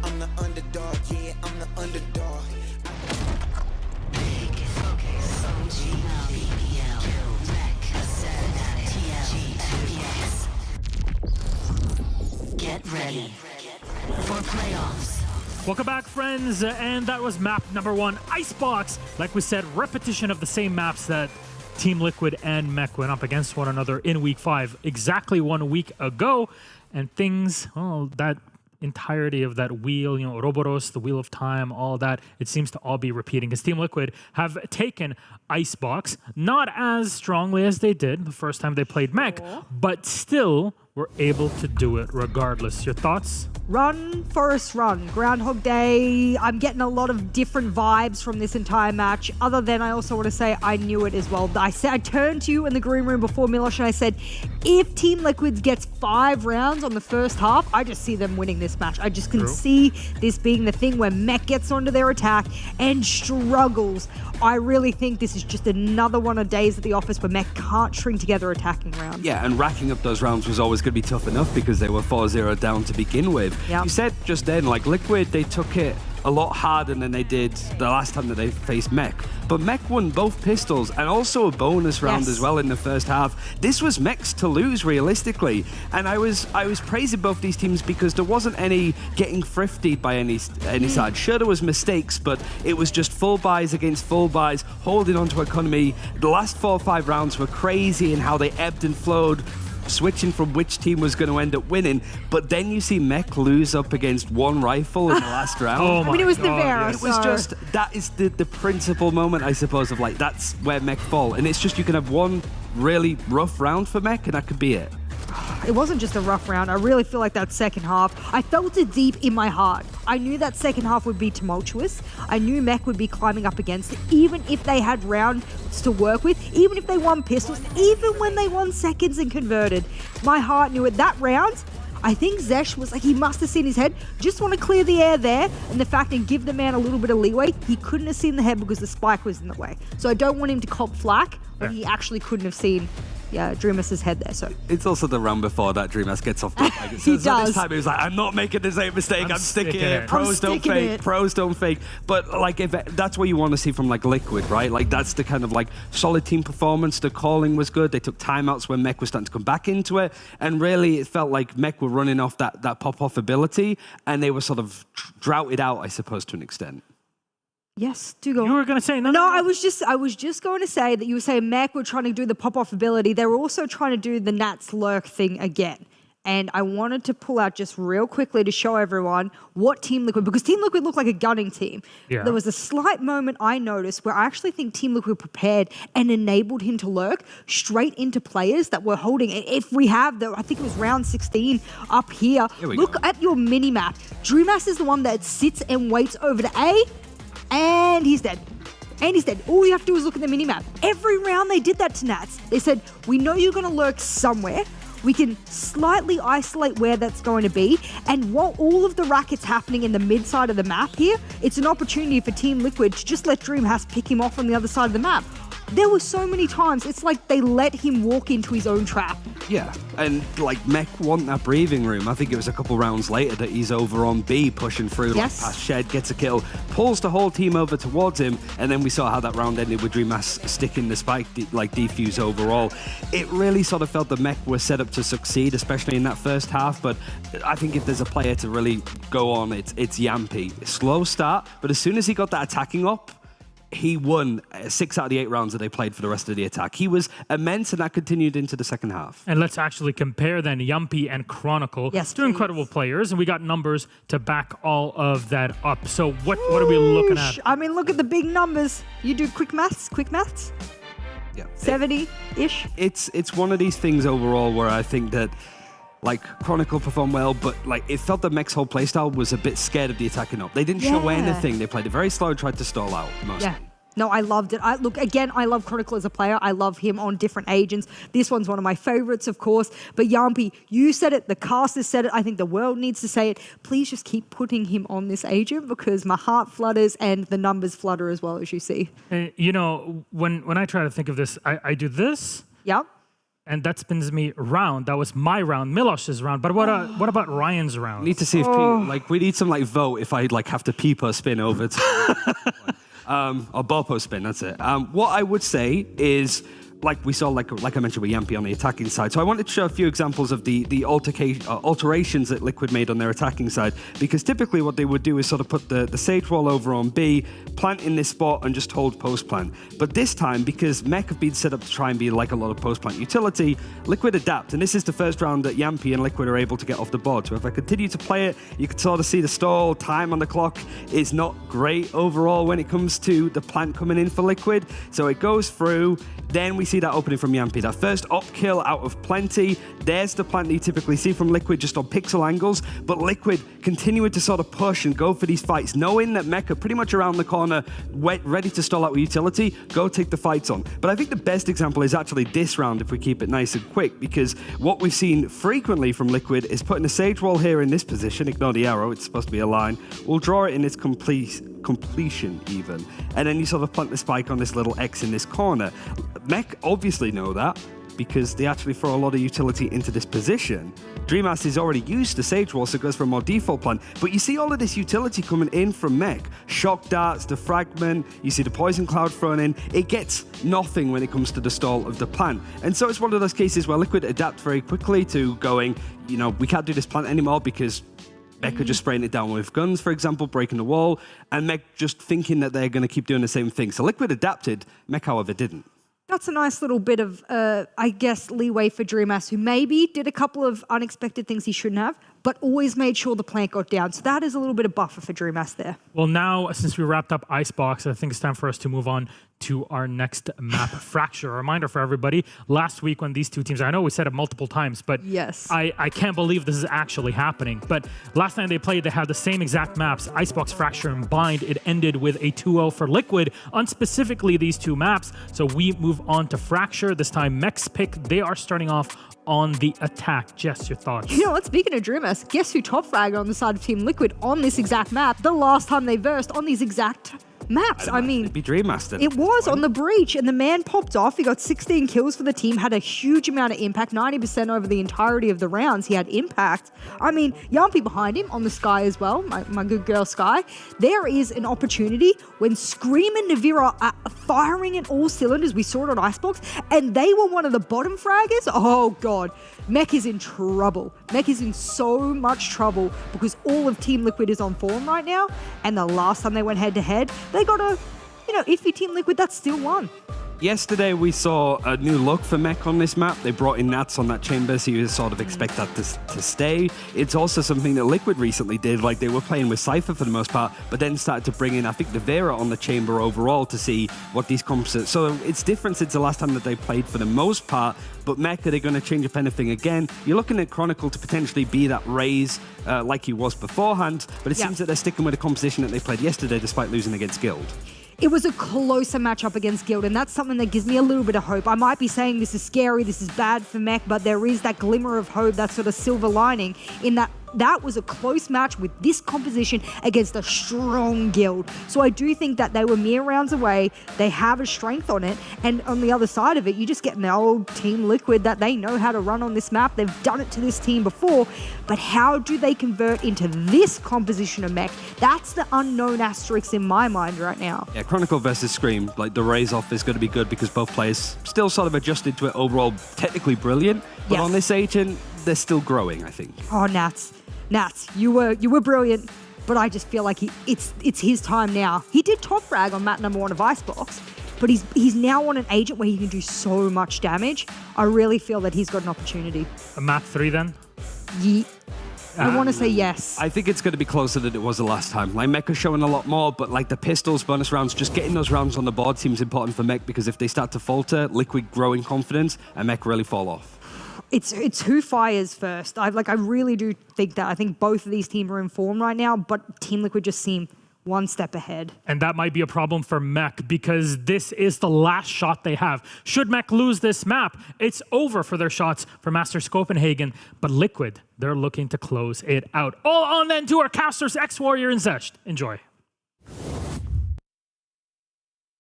I'm the underdog, yeah, I'm the underdog. Get ready for playoffs. Welcome back, friends, and that was map number 1, Icebox. Like we said, repetition of the same maps that Team Liquid and Mech went up against one another in Week 5 exactly 1 week ago, and things, well, that entirety of that wheel, you know, Ouroboros, the Wheel of Time, all that, it seems to all be repeating, because Team Liquid have taken Icebox, not as strongly as they did the first time they played Mech, but still were able to do it regardless. Your thoughts? Run, Forest, run. Groundhog Day. I'm getting a lot of different vibes from this entire match. Other than I also want to say I knew it as well. I turned to you in the green room before Milosh and I said, if Team Liquid gets 5 rounds on the first half, I just see them winning this match. I just can see this being the thing where Mech gets onto their attack and struggles. I really think this is just another one of days at the office where Mech can't string together attacking rounds. Yeah, and racking up those rounds was always going to be tough enough because they were 4-0 down to begin with. Yep. You said just then, like, Liquid, they took it a lot harder than they did the last time that they faced Mech. But Mech won both pistols and also a bonus round as well in the first half. This was Mech's to lose, realistically. And I was praising both these teams because there wasn't any getting thrifty by any side. Sure, there was mistakes, but it was just full buys against full buys, holding onto economy. The last 4 or 5 rounds were crazy in how they ebbed and flowed, switching from which team was going to end up winning. But then you see Mech lose up against 1 rifle in the last round. I mean, it was the Vera. It was just, that is the principal moment, I suppose, of like, that's where Mech fall. And it's just, you can have 1 really rough round for Mech and that could be it. It wasn't just a rough round. I really feel like that second half, I felt it deep in my heart. I knew that second half would be tumultuous. I knew Mech would be climbing up against it, even if they had rounds to work with, even if they won pistols, even when they won seconds and converted. My heart knew it. That round, I think Zescht was like, he must have seen his head. Just want to clear the air there, and the fact and give the man a little bit of leeway. He couldn't have seen the head because the spike was in the way. So I don't want him to cop flack when he actually couldn't have seen Dreamus' head there. So it's also the round before that Dreamus gets off the flag. He does. This time he was like, I'm not making the same mistake. I'm sticking it. Pros don't fake. Pros don't fake. But like, if that's what you want to see from like Liquid, right? Like, that's the kind of like solid team performance. The calling was good. They took timeouts when Mech was starting to come back into it, and really it felt like Mech were running off that pop-off ability, and they were sort of droughted out, I suppose, to an extent. Yes, do go on. You were going to say no. I was just going to say that you were saying Mech were trying to do the pop-off ability. They were also trying to do the Nats lurk thing again. And I wanted to pull out just real quickly to show everyone what Team Liquid, because Team Liquid looked like a gunning team. Yeah. There was a slight moment I noticed where I actually think Team Liquid prepared and enabled him to lurk straight into players that were holding. If we have I think it was round 16 up here. Look at your mini-map. Dreamus is the one that sits and waits over to A, and he's dead. And he's dead. All you have to do is look at the minimap. Every round they did that to Nats. They said, we know you're going to lurk somewhere. We can slightly isolate where that's going to be. And while all of the racket's happening in the mid side of the map here, it's an opportunity for Team Liquid to just let DreamHack pick him off on the other side of the map. There were so many times, it's like they let him walk into his own trap. Yeah, and like Mech want that breathing room. I think it was a couple rounds later that he's over on B, pushing through, like past Shed, gets a kill, pulls the whole team over towards him, and then we saw how that round ended with Dreamas sticking the spike, defuse overall. It really sort of felt the Mech were set up to succeed, especially in that first half, but I think if there's a player to really go on, it's Yampy. Slow start, but as soon as he got that attacking up, he won 6 out of the 8 rounds that they played for the rest of the attack. He was immense, and that continued into the second half. And let's actually compare then Yampy and Chronicle. Yes, two incredible players, and we got numbers to back all of that up. So what are we looking at? I mean, look at the big numbers. You do quick maths? Yeah. 70-ish? It's one of these things overall where I think that like Chronicle performed well, but like it felt that Mech's whole playstyle was a bit scared of the attacking up. They didn't show anything. They played it very slow, tried to stall out mostly. Yeah. No, I loved it. Look, again, I love Chronicle as a player. I love him on different agents. This one's one of my favorites, of course. But Yampy, you said it. The casters said it. I think the world needs to say it. Please just keep putting him on this agent because my heart flutters and the numbers flutter as well, as you see. You know, when I try to think of this, I do this. Yep. And that spins me round. That was my round, Milosh's round. But what about Ryan's round? Need to see if we need some like vote if I like have to peepo spin over to or Bopo spin. That's it. What I would say is, like we saw, like I mentioned with Yampy on the attacking side. So I wanted to show a few examples of the alterations that Liquid made on their attacking side, because typically what they would do is sort of put the Sage Wall over on B, plant in this spot, and just hold post plant. But this time, because Mech have been set up to try and be like a lot of post plant utility, Liquid adapt, and this is the first round that Yampy and Liquid are able to get off the board. So if I continue to play it, you can sort of see the stall time on the clock is not great overall when it comes to the plant coming in for Liquid. So it goes through, then we see that opening from Yampy. That first up kill out of plenty. There's the plant that you typically see from Liquid just on pixel angles, but Liquid continuing to sort of push and go for these fights, knowing that Mech are pretty much around the corner, ready to stall out with utility, go take the fights on. But I think the best example is actually this round if we keep it nice and quick, because what we've seen frequently from Liquid is putting a Sage Wall here in this position, ignore the arrow, it's supposed to be a line, we'll draw it in its completion even, and then you sort of plant the spike on this little X in this corner. Mech obviously know that because they actually throw a lot of utility into this position. Dreamas is already used to Sage Wall, so it goes for a more default plan. But you see all of this utility coming in from Mech. Shock darts, the fragment, you see the poison cloud thrown in. It gets nothing when it comes to the stall of the plant. And so it's one of those cases where Liquid adapt very quickly to going, you know, we can't do this plant anymore because Mech are just spraying it down with guns, for example, breaking the wall, and Mech just thinking that they're going to keep doing the same thing. So Liquid adapted, Mech, however, didn't. That's a nice little bit of, I guess, leeway for Dreamas, who maybe did a couple of unexpected things he shouldn't have, but always made sure the plant got down. So that is a little bit of buffer for Dreamas there. Well, now, since we wrapped up Icebox, I think it's time for us to move on to our next map, Fracture. A reminder for everybody, last week when these two teams, I know we said it multiple times, but yes, I can't believe this is actually happening. But last time they played, they had the same exact maps, Icebox, Fracture, and Bind. It ended with a 2-0 for Liquid on specifically these two maps. So we move on to Fracture. This time, Mech's pick. They are starting off on the attack. Jess, your thoughts? You know what? Speaking of Dreamas, guess who top fragged on the side of Team Liquid on this exact map the last time they versed on these exact maps? I mean, it'd be Dreamas. It was on the breach, and the man popped off. He got 16 kills for the team, had a huge amount of impact, 90% over the entirety of the rounds. He had impact. I mean, Yampy behind him on the Sky as well, my good girl Sky. There is an opportunity when Scream and Navira are firing in all cylinders. We saw it on Icebox, and they were one of the bottom fraggers. Oh, God. Mech is in trouble. Mech is in so much trouble because all of Team Liquid is on form right now, and the last time they went head-to-head, they got a, iffy Team Liquid that still won. Yesterday, we saw a new look for Mech on this map. They brought in Nats on that chamber, so you sort of expect that to stay. It's also something that Liquid recently did, like they were playing with Cypher for the most part, but then started to bring in, I think, the Vera on the chamber overall to see what these comps are. So it's different since the last time that they played for the most part, but Mech, are they going to change up anything again? You're looking at Chronicle to potentially be that Raze like he was beforehand, but it seems that they're sticking with the composition that they played yesterday despite losing against Guild. It was a closer matchup against Guild, and that's something that gives me a little bit of hope. I might be saying this is scary, this is bad for Mech, but there is that glimmer of hope, that sort of silver lining in that that was a close match with this composition against a strong guild. So I do think that they were mere rounds away. They have a strength on it. And on the other side of it, you just get an old Team Liquid that they know how to run on this map. They've done it to this team before. But how do they convert into this composition of mech? That's the unknown asterisk in my mind right now. Yeah, Chronicle versus Scream, like the raise off is going to be good because both players still sort of adjusted to it overall. Technically brilliant, but on this agent, they're still growing, I think. Oh, Nats, you were brilliant, but I just feel like it's his time now. He did top frag on map number 1 of Icebox, but he's now on an agent where he can do so much damage. I really feel that he's got an opportunity. A map 3 then? I want to say yes. I think it's going to be closer than it was the last time. Like, Mech is showing a lot more, but like the pistols, bonus rounds, just getting those rounds on the board seems important for Mech because if they start to falter, Liquid grow in confidence, and Mech really fall off. It's who fires first. I really do think that. I think both of these teams are in form right now, but Team Liquid just seem one step ahead. And that might be a problem for Mech because this is the last shot they have. Should Mech lose this map, it's over for their shots for Masters Copenhagen. But Liquid, they're looking to close it out. All on then to our casters, ExWarrior and Zescht. Enjoy.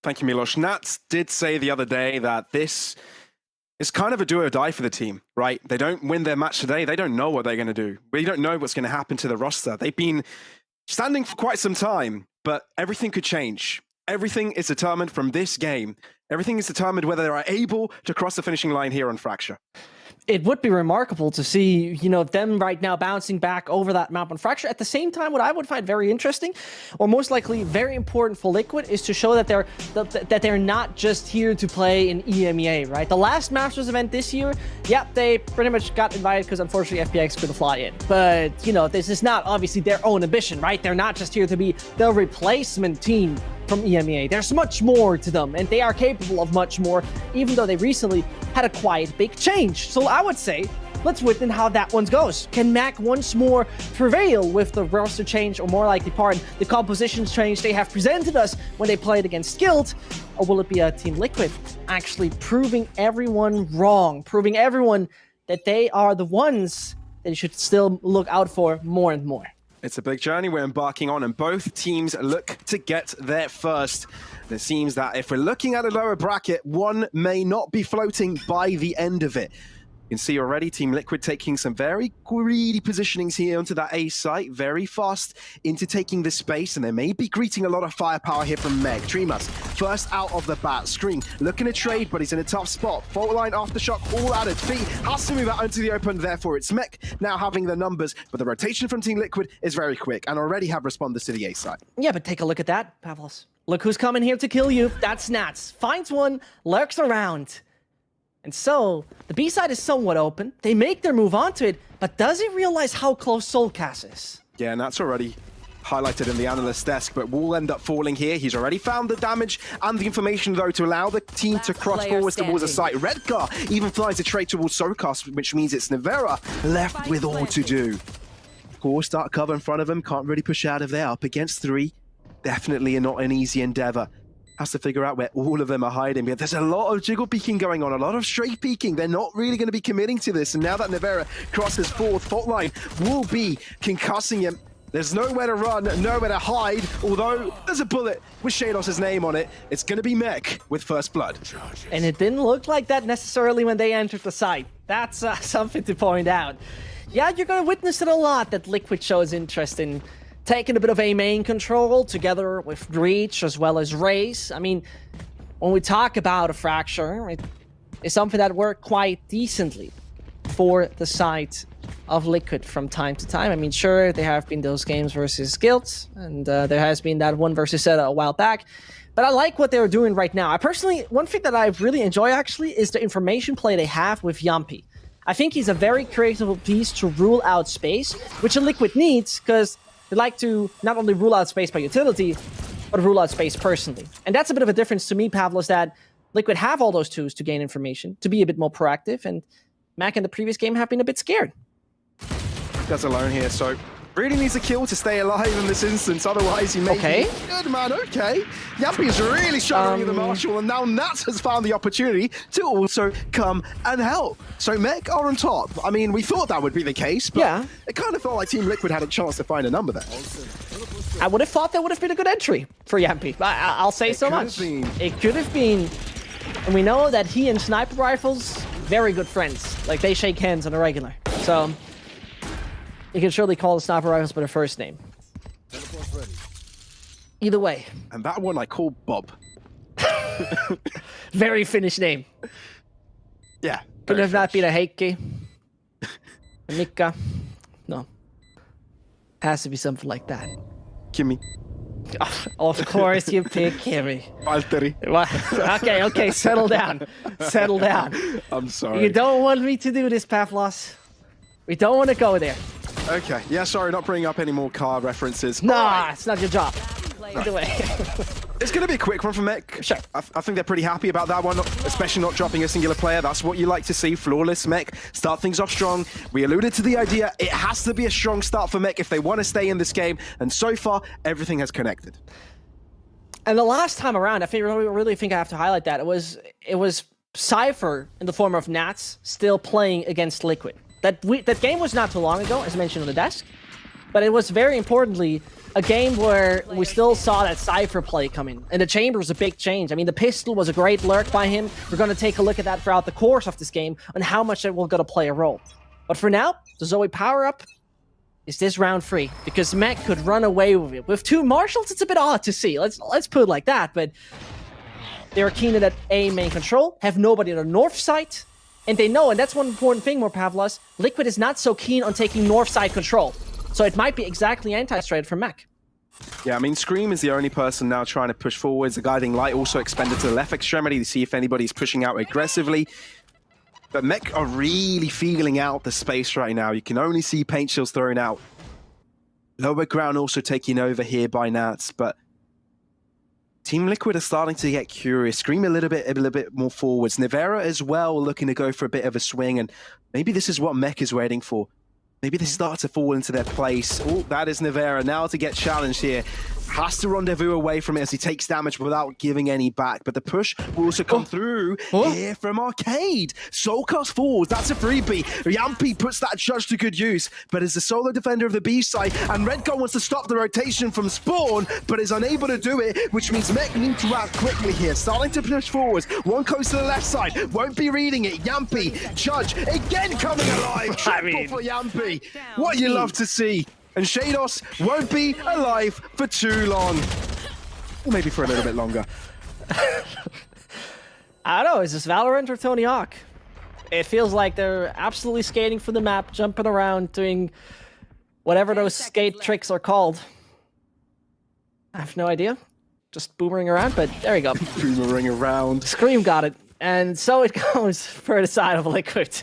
Thank you, Milosh. Nats did say the other day that this is kind of a do or die for the team, right? They don't win their match today. They don't know what they're going to do. We don't know what's going to happen to the roster. They've been standing for quite some time, but everything could change. Everything is determined from this game. Everything is determined whether they are able to cross the finishing line here on Fracture. It would be remarkable to see, them right now bouncing back over that map on Fracture. At the same time, what I would find very interesting, or most likely very important for Liquid, is to show that they're not just here to play in EMEA, right? The last Masters event this year, they pretty much got invited because unfortunately FPX couldn't fly in. But, this is not obviously their own ambition, right? They're not just here to be the replacement team from EMEA. There's much more to them, and they are capable of much more, even though they recently had a quite big change. So I would say, let's witness how that one goes. Can Mac once more prevail with the roster change, or more likely, the compositions change they have presented us when they played against Guild? Or will it be a Team Liquid actually proving everyone wrong, proving everyone that they are the ones that you should still look out for more and more? It's a big journey we're embarking on, and both teams look to get there first. It seems that if we're looking at a lower bracket, one may not be floating by the end of it. You can see already Team Liquid taking some very greedy positionings here onto that A site, very fast into taking the space, and they may be greeting a lot of firepower here from Meg. Dreamers, first out of the bat. Scream, looking to trade, but he's in a tough spot. Fault line, aftershock, all added. Fee has to move out into the open, therefore it's Mech now having the numbers, but the rotation from Team Liquid is very quick, and already have responders to the A site. Yeah, but take a look at that, Pavlos. Look who's coming here to kill you. That's Nats. Finds one, lurks around. And so, the B side is somewhat open. They make their move onto it, but does he realize how close Soulcast is? Yeah, and that's already highlighted in the Analysts desk, but will end up falling here. He's already found the damage and the information, though, to allow the team to cross forwards towards the site. Redcar even flies a trade towards Soulcast, which means it's Nivera left with all to do. Of course, dark cover in front of him, can't really push out of there. Up against 3, definitely not an easy endeavor. Has to figure out where all of them are hiding. But there's a lot of jiggle peeking going on, a lot of straight peeking. They're not really going to be committing to this. And now that Nivera crosses fourth, fault line will be concussing him. There's nowhere to run, nowhere to hide. Although there's a bullet with Shados' name on it. It's going to be Mech with first blood. And it didn't look like that necessarily when they entered the site. That's something to point out. Yeah, you're going to witness it a lot that Liquid shows interest in taking a bit of a main control together with Breach as well as Raze. I mean, when we talk about a Fracture, it's something that worked quite decently for the side of Liquid from time to time. I mean, sure, there have been those games versus Guilds, and there has been that one versus Zeta a while back. But I like what they're doing right now. One thing that I really enjoy, actually, is the information play they have with Yampi. I think he's a very creative piece to rule out space, which a Liquid needs, because they like to not only rule out space by utility, but rule out space personally. And that's a bit of a difference to me, Pavlos, that Liquid have all those tools to gain information, to be a bit more proactive, and Mac in the previous game have been a bit scared. Does alone here, so Really needs a kill to stay alive in this instance, otherwise he may be good, man, okay. Yappy is really showing you the Marshall, and now Nats has found the opportunity to also come and help. So Mech are on top. I mean, we thought that would be the case, but it kind of felt like Team Liquid had a chance to find a number there. I would have thought that would have been a good entry for Yampy. I'll say so much. It could have been. And we know that he and Sniper Rifles, very good friends. Like, they shake hands on a regular. So you can surely call the Sniper Rifles by their first name. Either way. And that one I call Bob. Very Finnish name. Yeah. Could have not been a Heikki. A Mikka. No. Has to be something like that. Kimmy. Of course you pick Kimmy. Valtteri. Okay, settle down. Settle down. I'm sorry. You don't want me to do this, Pavlos. We don't want to go there. Okay, yeah, sorry, not bringing up any more car references. Nah, it's not your job. Either way. It's going to be a quick one from Mech. Sure. I think they're pretty happy about that one, especially not dropping a singular player. That's what you like to see. Flawless Mech. Start things off strong. We alluded to the idea. It has to be a strong start for Mech if they want to stay in this game. And so far, everything has connected. And the last time around, I really think I have to highlight that. It was Cypher in the form of Nats still playing against Liquid. That game was not too long ago, as mentioned on the desk. But it was very importantly a game where we still saw that Cypher play come in. And the Chamber was a big change. I mean, the pistol was a great lurk by him. We're going to take a look at that throughout the course of this game and how much it will going to play a role. But for now, the Zoe power-up is this round free, because Mech could run away with it. With two Marshals, it's a bit odd to see. Let's put it like that, but they're keen at A main control, have nobody on the north side, and they know, and that's one important thing more, Pavlos, Liquid is not so keen on taking north side control. So it might be exactly anti-straight for Mech. Yeah, I mean, Scream is the only person now trying to push forwards. The Guiding Light also expended to the left extremity to see if anybody's pushing out aggressively. But Mech are really feeling out the space right now. You can only see paint shells thrown out. Lower ground also taking over here by Nats, but Team Liquid are starting to get curious. Scream a little bit more forwards. Nivera as well looking to go for a bit of a swing, and maybe this is what Mech is waiting for. Maybe they start to fall into their place. Oh, that is Nivera now to get challenged here. Has to rendezvous away from it as he takes damage without giving any back. But the push will also come through here from Arcade. Soulcast falls. That's a freebie. Yampy puts that judge to good use. But as the solo defender of the B side, and Redcon wants to stop the rotation from Spawn, but is unable to do it, which means Mech need to act quickly here. Starting to push forwards. One close to the left side. Won't be reading it. Yampy, Judge, again coming alive. Triple for Yampy. What you love to see. And Shados won't be alive for too long. Or maybe for a little bit longer. I don't know, is this Valorant or Tony Hawk? It feels like they're absolutely skating for the map, jumping around, doing whatever those skate tricks are called. I have no idea. Just boomering around, but there you go. Boomerang around. Scream got it. And so it goes for the side of Liquid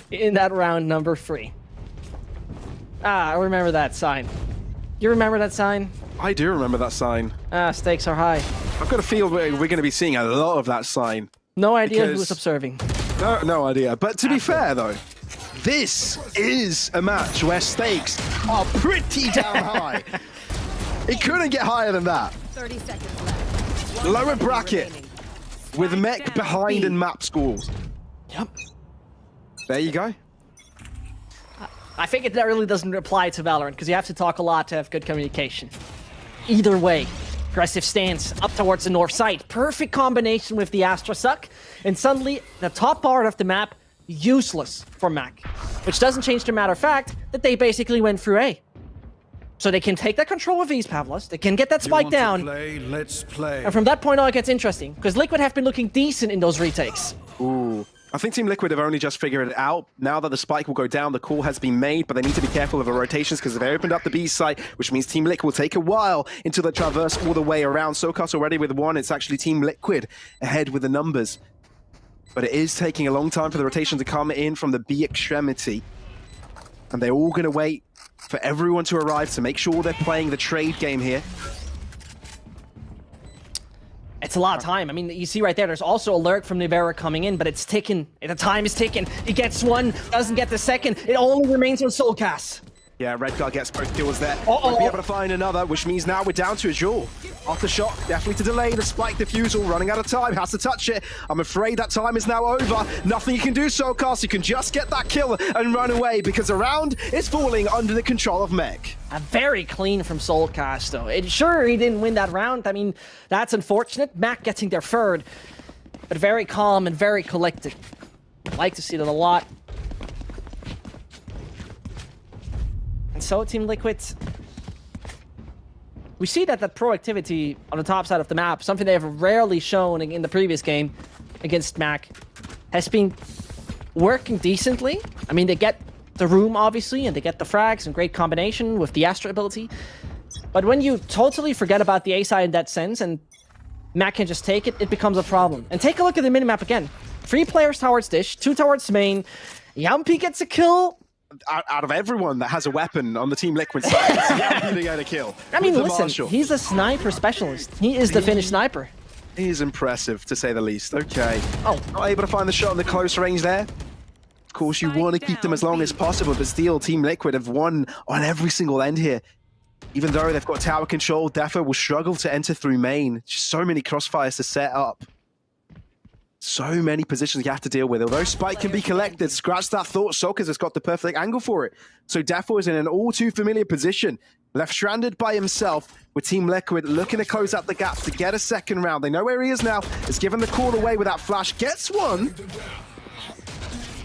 in that round number 3. Ah, I remember that sign. You remember that sign? I do remember that sign. Ah, stakes are high. I've got a feel we're going to be seeing a lot of that sign. No idea who's observing. No idea. But to be fair, though, this is a match where stakes are pretty damn high. It couldn't get higher than that. 30 seconds left. Lower bracket with Mech behind in map scores. Yep. There you go. I think that really doesn't apply to Valorant, because you have to talk a lot to have good communication. Either way, aggressive stance up towards the north side. Perfect combination with the Astra Suck. And suddenly, the top part of the map, useless for Mech. Which doesn't change the matter of fact that they basically went through A. So they can take that control with ease, Pavlos. They can get that spike down. Let's play. And from that point on, it gets interesting, because Liquid have been looking decent in those retakes. Ooh. I think Team Liquid have only just figured it out. Now that the spike will go down, the call has been made, but they need to be careful of the rotations because they opened up the B site, which means Team Liquid will take a while until they traverse all the way around. SoCast already with 1. It's actually Team Liquid ahead with the numbers. But it is taking a long time for the rotation to come in from the B extremity. And they're all going to wait for everyone to arrive to make sure they're playing the trade game here. It's a lot of time. I mean, you see right there, there's also a lurk from Nivera coming in, but it's ticking. The time is ticking. He gets one, doesn't get the second. It only remains on Soulcast. Yeah, Redguard gets both kills there. Won't be able to find another, which means now we're down to Azure. Aftershock, definitely to delay the spike defusal, running out of time, has to touch it. I'm afraid that time is now over. Nothing you can do, Soulcast. You can just get that kill and run away because the round is falling under the control of Mech. Very clean from Soulcast, though. Sure, he didn't win that round. I mean, that's unfortunate. Mac getting their third, but very calm and very collected. Like to see that a lot. And so, Team Liquid, we see that the proactivity on the top side of the map, something they have rarely shown in the previous game against Mac, has been working decently. I mean, they get the room, obviously, and they get the frags and great combination with the Astra ability. But when you totally forget about the A side in that sense, and Mac can just take it, it becomes a problem. And take a look at the minimap again. 3 players towards Dish, 2 towards main. Yampy gets a kill. Out of everyone that has a weapon on the Team Liquid side, it's Yampy to get a kill. I mean, listen, Marshall. he's a sniper specialist. He is the Finnish sniper. He is impressive, to say the least. Okay. Oh, not able to find the shot in the close range there. Of course, you want to keep them as long as possible, but still, Team Liquid have won on every single end here. Even though they've got tower control, Defo will struggle to enter through main. Just so many crossfires to set up. So many positions you have to deal with. Although Spike can be collected, scratch that thought, Soulcast has got the perfect angle for it. So Defo is in an all too familiar position. Left stranded by himself with Team Liquid looking to close out the gap to get a second round. They know where he is now. Is given the call away with that flash. Gets one.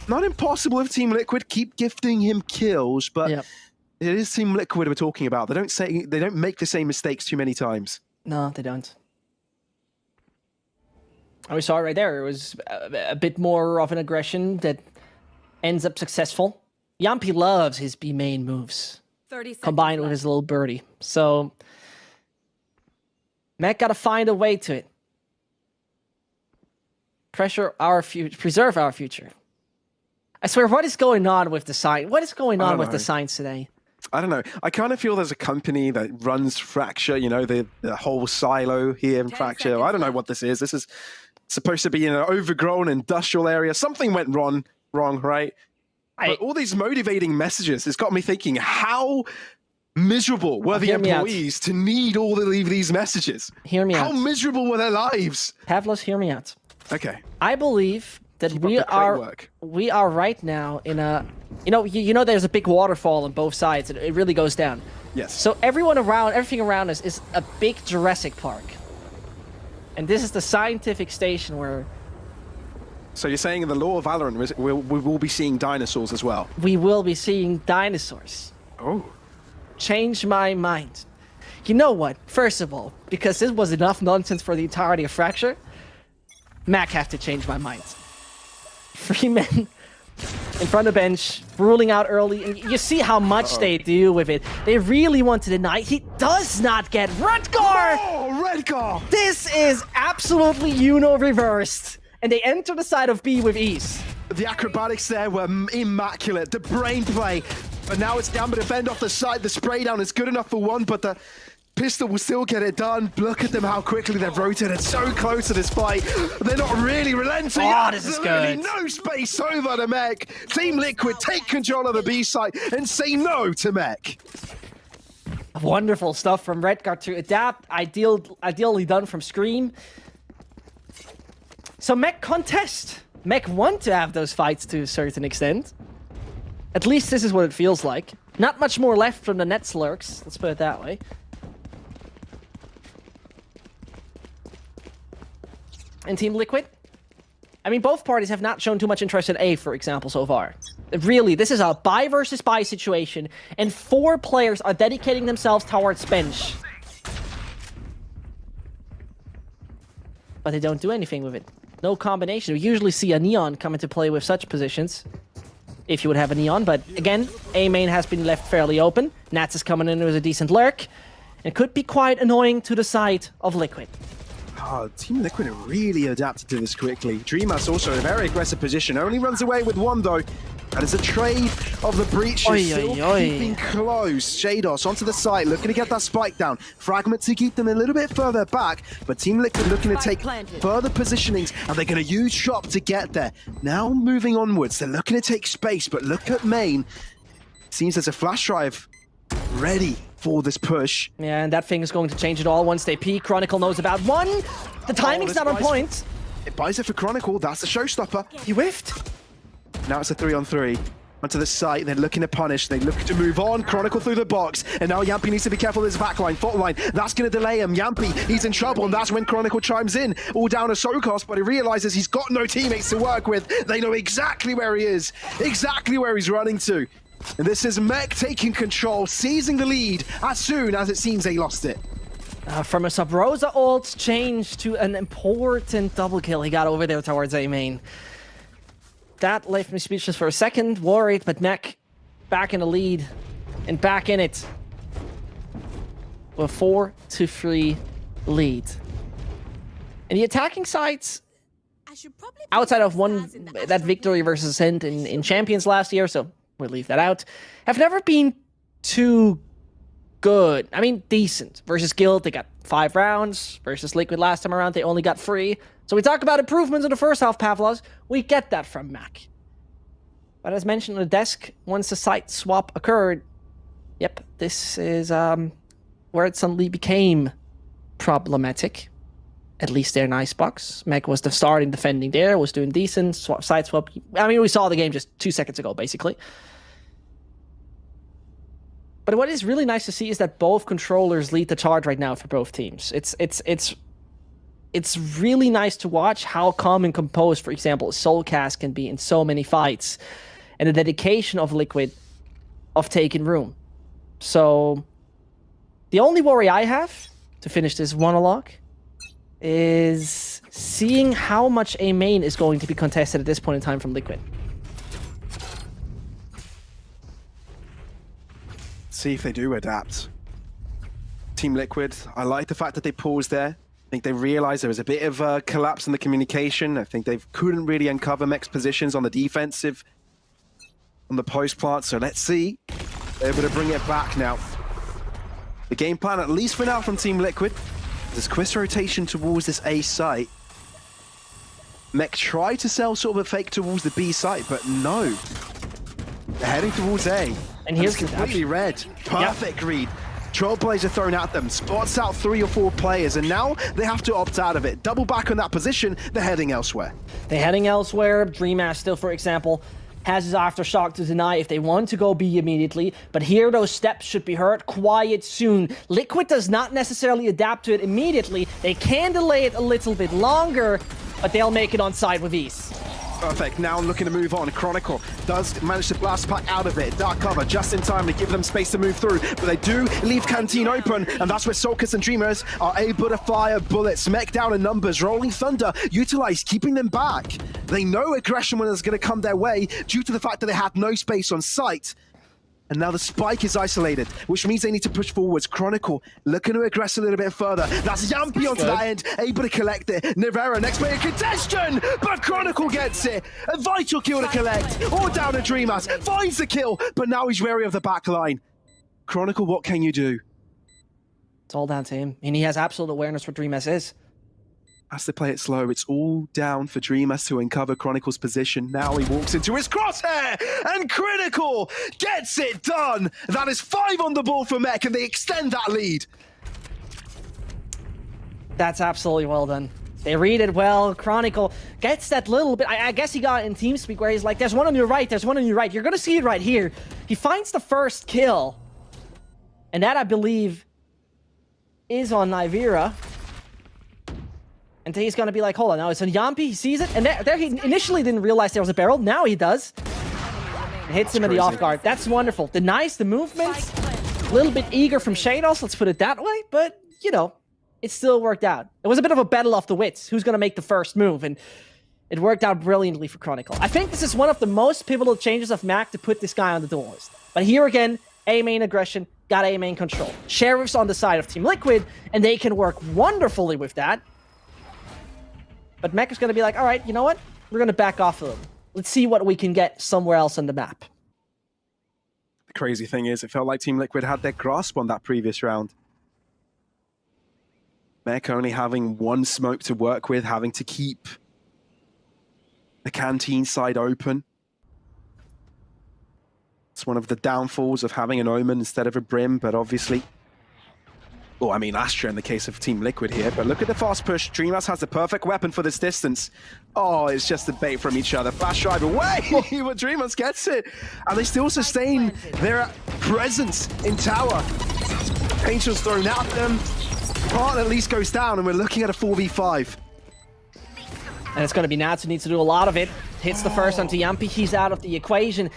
Not impossible if Team Liquid keep gifting him kills, but it is Team Liquid we're talking about. They don't make the same mistakes too many times. No, they don't. We saw it right there. It was a bit more of an aggression that ends up successful. Yampy loves his B main moves, combined with his little birdie. So, Mac gotta find a way to it. Pressure our future, preserve our future. I swear, what is going on with the sign? What is going on with the signs today? I don't know. I kind of feel there's a company that runs Fracture, you know, the whole silo here in Fracture. I don't know what this is. This is supposed to be in an overgrown industrial area. Something went wrong, right? But all these motivating messages has got me thinking, how miserable were the employees to need all of these messages? Hear me out. How miserable were their lives? Pavlos, hear me out. Okay. I believe that we are right now in a, you know there's a big waterfall on both sides and it really goes down. Yes. So everything around us is a big Jurassic Park. And this is the scientific station where... So you're saying in the lore of Valorant, we will be seeing dinosaurs as well? We will be seeing dinosaurs. Oh. Change my mind. You know what? First of all, because this was enough nonsense for the entirety of Fracture, Mac have to change my mind. 3 men in front of bench, ruling out early, and you see how much they deal with it. They really want to deny. He does not get Redguard! Oh, Redguard! This is absolutely reversed. And they enter the side of B with ease. The acrobatics there were immaculate. The brain play. But now it's down, but defend off the side. The spray down is good enough for one, but the pistol will still get it done. Look at them, how quickly they've rotated. So close to this fight. They're not really relenting. Oh, this is good. No space over to Mech. Team Liquid take control of the B side and say no to Mech. Wonderful stuff from Redguard to adapt. Ideally done from Scream. So Mech contest. Mech want to have those fights to a certain extent. At least this is what it feels like. Not much more left from the net slurks. Let's put it that way. And Team Liquid? I mean, both parties have not shown too much interest in A, for example, so far. Really, this is a buy versus buy situation, and 4 players are dedicating themselves towards bench. But they don't do anything with it. No combination. We usually see a Neon come into play with such positions. If you would have a Neon, but again, A main has been left fairly open. Nats is coming in with a decent lurk. It could be quite annoying to the side of Liquid. Oh, Team Liquid really adapted to this quickly. Dreamha's also in a very aggressive position. Only runs away with one, though. That is a trade of the breaches. Still keeping close. Shados onto the site, looking to get that spike down. Fragment to keep them a little bit further back, but Team Liquid looking to take further positionings, and they're going to use Shop to get there. Now moving onwards, they're looking to take space, but look at main. Seems there's a flash drive ready for this push. Yeah, and that thing is going to change it all once they peek. Chronicle knows about one. The timing's not on point. It buys it for Chronicle. That's the showstopper. He whiffed. Now it's a 3-on-3. Onto the site, they're looking to punish, they look to move on, Chronicle through the box, and now Yampi needs to be careful of his backline, fault line, that's going to delay him, Yampi, he's in trouble, and that's when Chronicle chimes in, all down to Sokos, but he realizes he's got no teammates to work with, they know exactly where he is, exactly where he's running to. And this is Mech taking control, seizing the lead, as soon as it seems they lost it. From a Sub-Rosa ult change to an important double kill he got over there towards A main. That left me speechless for a second, worried, but Mech back in the lead and back in it. A 4-3 lead. And the attacking sides, outside of that victory versus Ascent in Champions last year, so we'll leave that out, have never been too good. I mean, decent. Versus Guild, they got 5 rounds. Versus Liquid last time around, they only got 3. So we talk about improvements in the first half, Pavlos. We get that from Mac. But as mentioned on the desk, once the site swap occurred, yep, this is where it suddenly became problematic. At least there in Icebox. Mac was the starting defending there, was doing decent. Side swap. I mean, we saw the game just 2 seconds ago, basically. But what is really nice to see is that both controllers lead the charge right now for both teams. It's really nice to watch how calm and composed, for example, Soulcast can be in so many fights. And the dedication of Liquid of taking room. So, the only worry I have, to finish this monologue, is seeing how much A main is going to be contested at this point in time from Liquid. See if they do adapt. Team Liquid, I like the fact that they paused there. I think they realized there was a bit of a collapse in the communication. I think they couldn't really uncover Mech's positions on the defensive, on the post plant. So let's see. They're able to bring it back now. The game plan, at least for now, from Team Liquid, is quick rotation towards this A site. Mech tried to sell sort of a fake towards the B site, but no. They're heading towards A. And here's completely red. Perfect read. Trailblazer thrown at them, spots out 3 or 4 players, and now they have to opt out of it. Double back on that position, they're heading elsewhere. They're heading elsewhere. DreamHack still, for example, has his Aftershock to deny if they want to go B immediately, but here those steps should be heard quiet soon. Liquid does not necessarily adapt to it immediately. They can delay it a little bit longer, but they'll make it on side with ease. Perfect, now looking to move on. Chronicle does manage to blast pack out of it. Dark cover just in time to give them space to move through, but they do leave Canteen open, and that's where Sulcus and Dreamers are able to fire bullets. Mech down in numbers, Rolling Thunder utilized, keeping them back. They know aggression when it's going to come their way due to the fact that they had no space on site. And now the spike is isolated, which means they need to push forwards. Chronicle looking to aggress a little bit further. That's Yampi onto that end, able to collect it. Nivera, next player congestion, but Chronicle gets it. A vital kill to collect. All down to Dreamers, finds the kill, but now he's wary of the back line. Chronicle, what can you do? It's all down to him, and he has absolute awareness what Dreamers is. Has to play it slow. It's all down for Dreamers to uncover Chronicle's position. Now he walks into his crosshair, and Critical gets it done. That is 5 on the ball for Mech, and they extend that lead. That's absolutely well done. They read it well. Chronicle gets that little bit. I guess he got it in TeamSpeak where he's like, there's one on your right, there's one on your right. You're going to see it right here. He finds the first kill. And that, I believe, is on Nivera. And he's going to be like, hold on, now it's on Yampi, he sees it, and there he initially didn't realize there was a barrel, now he does. It hits him in the off guard. That's wonderful. Denies the movement. A little bit eager from Shados, let's put it that way, but, you know, it still worked out. It was a bit of a battle of the wits. Who's going to make the first move? And it worked out brilliantly for Chronicle. I think this is one of the most pivotal changes of Mac to put this guy on the duel list. But here again, A main aggression, got A main control. Sheriff's on the side of Team Liquid, and they can work wonderfully with that. But Mech is going to be like, all right, you know what? We're going to back off a little. Let's see what we can get somewhere else on the map. The crazy thing is, it felt like Team Liquid had their grasp on that previous round. Mech only having 1 smoke to work with, having to keep the Canteen side open. It's That's one of the downfalls of having an Omen instead of a Brim, but obviously... Oh, I mean, Astra in the case of Team Liquid here, but look at the fast push. Dreamhouse has the perfect weapon for this distance. Oh, it's just a bait from each other. Flash drive away, but Dreamhouse gets it. And they still sustain their presence in tower. Angel's thrown at them. Part at least goes down, and we're looking at a 4v5. And it's going to be Nats who needs to do a lot of it. Hits the first onto Yampi, he's out of the equation.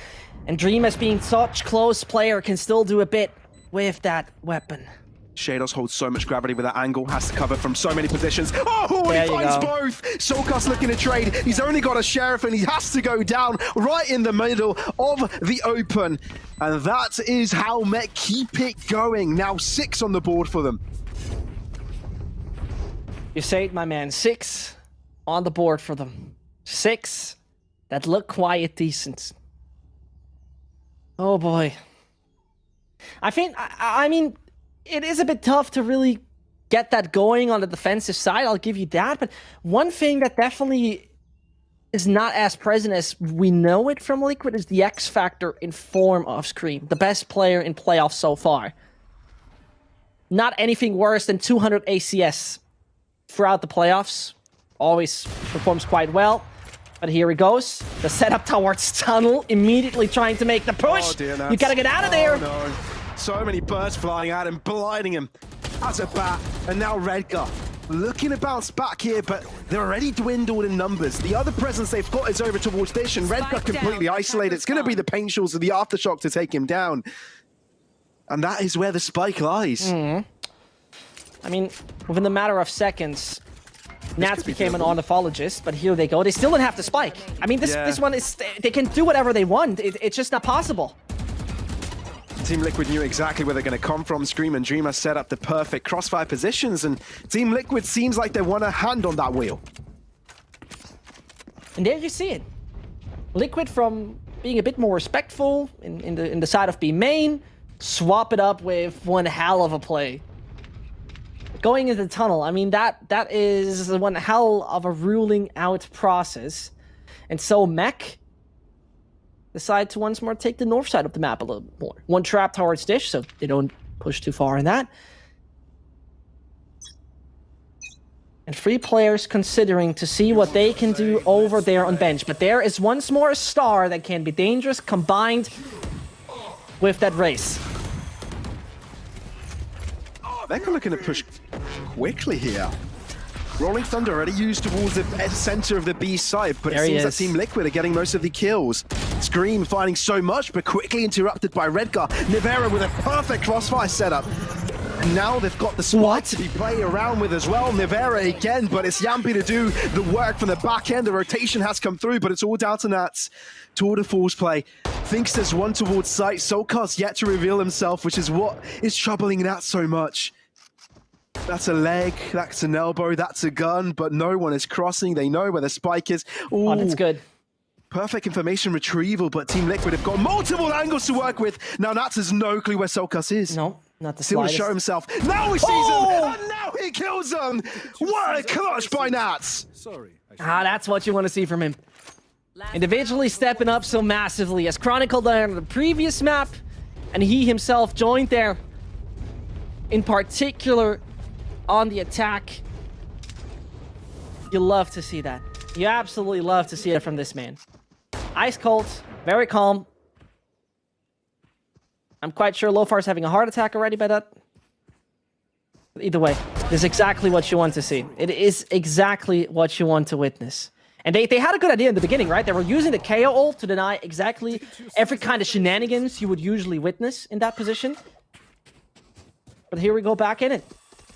And Dreamhouse, being such close player, can still do a bit with that weapon. Shadows holds so much gravity with that angle, has to cover from so many positions. Oh, he finds both! Solkas looking to trade. He's only got a Sheriff and he has to go down right in the middle of the open. And that is how Met keep it going. Now 6 on the board for them. You say it, my man. 6 on the board for them. 6 that look quite decent. Oh boy. I mean, it is a bit tough to really get that going on the defensive side, I'll give you that. But one thing that definitely is not as present as we know it from Liquid is the X factor in form of Scream. The best player in playoffs so far. Not anything worse than 200 ACS throughout the playoffs. Always performs quite well. But here he goes. The setup towards tunnel, immediately trying to make the push. Oh dear, you gotta get out of there. No. So many birds flying at him, blinding him as a bat. And now Redgar looking to bounce back here, but they're already dwindled in numbers. The other presence they've got is over towards Dish, and Redgar completely isolated. It's going to be the Pain Shawls of the Aftershock to take him down. And that is where the spike lies. I mean, within the matter of seconds, Nats became an ornithologist, but here they go. They still don't have the spike. I mean, this one is... They can do whatever they want. It's just not possible. Team Liquid knew exactly where they're going to come from. Scream and Dreamer set up the perfect crossfire positions, and Team Liquid seems like they want a hand on that wheel. And there you see it. Liquid, from being a bit more respectful in the side of B main, swap it up with one hell of a play. Going into the tunnel, I mean, that is one hell of a ruling out process. And so Mech decide to once more take the north side of the map a little bit more. One trap towards Dish, so they don't push too far in that. And 3 players considering to see what they can do over there on bench. But there is once more a star that can be dangerous combined with that race. They're looking to push quickly here. Rolling Thunder already used towards the center of the B side, but it seems that Team Liquid are getting most of the kills. Scream finding so much, but quickly interrupted by Redgar. Nivera with a perfect crossfire setup. And now they've got the spot to be playing around with as well. Nivera again, but it's Yampi to do the work from the back end. The rotation has come through, but it's all down to Nats. Tour de force play. Thinks there's one towards sight. Solkar's yet to reveal himself, which is what is troubling Nats so much. That's a leg, that's an elbow, that's a gun, but no one is crossing. They know where the spike is. Ooh, that's good. Perfect information retrieval, but Team Liquid have got multiple angles to work with. Now Nats has no clue where Solkas is. No, not the Still to slightest. show himself. Now he sees him, and now he kills him. What a clutch by Nats. That's what you want to see from him. Individually stepping up so massively, as chronicled on the previous map, and he himself joined there. In particular, on the attack. You love to see that. You absolutely love to see it from this man. Ice cold, very calm. I'm quite sure Lofar's having a heart attack already by that. Either way, this is exactly what you want to see. It is exactly what you want to witness. And they had a good idea in the beginning, right? They were using the KO ult to deny exactly every kind of shenanigans you would usually witness in that position. But here we go back in it.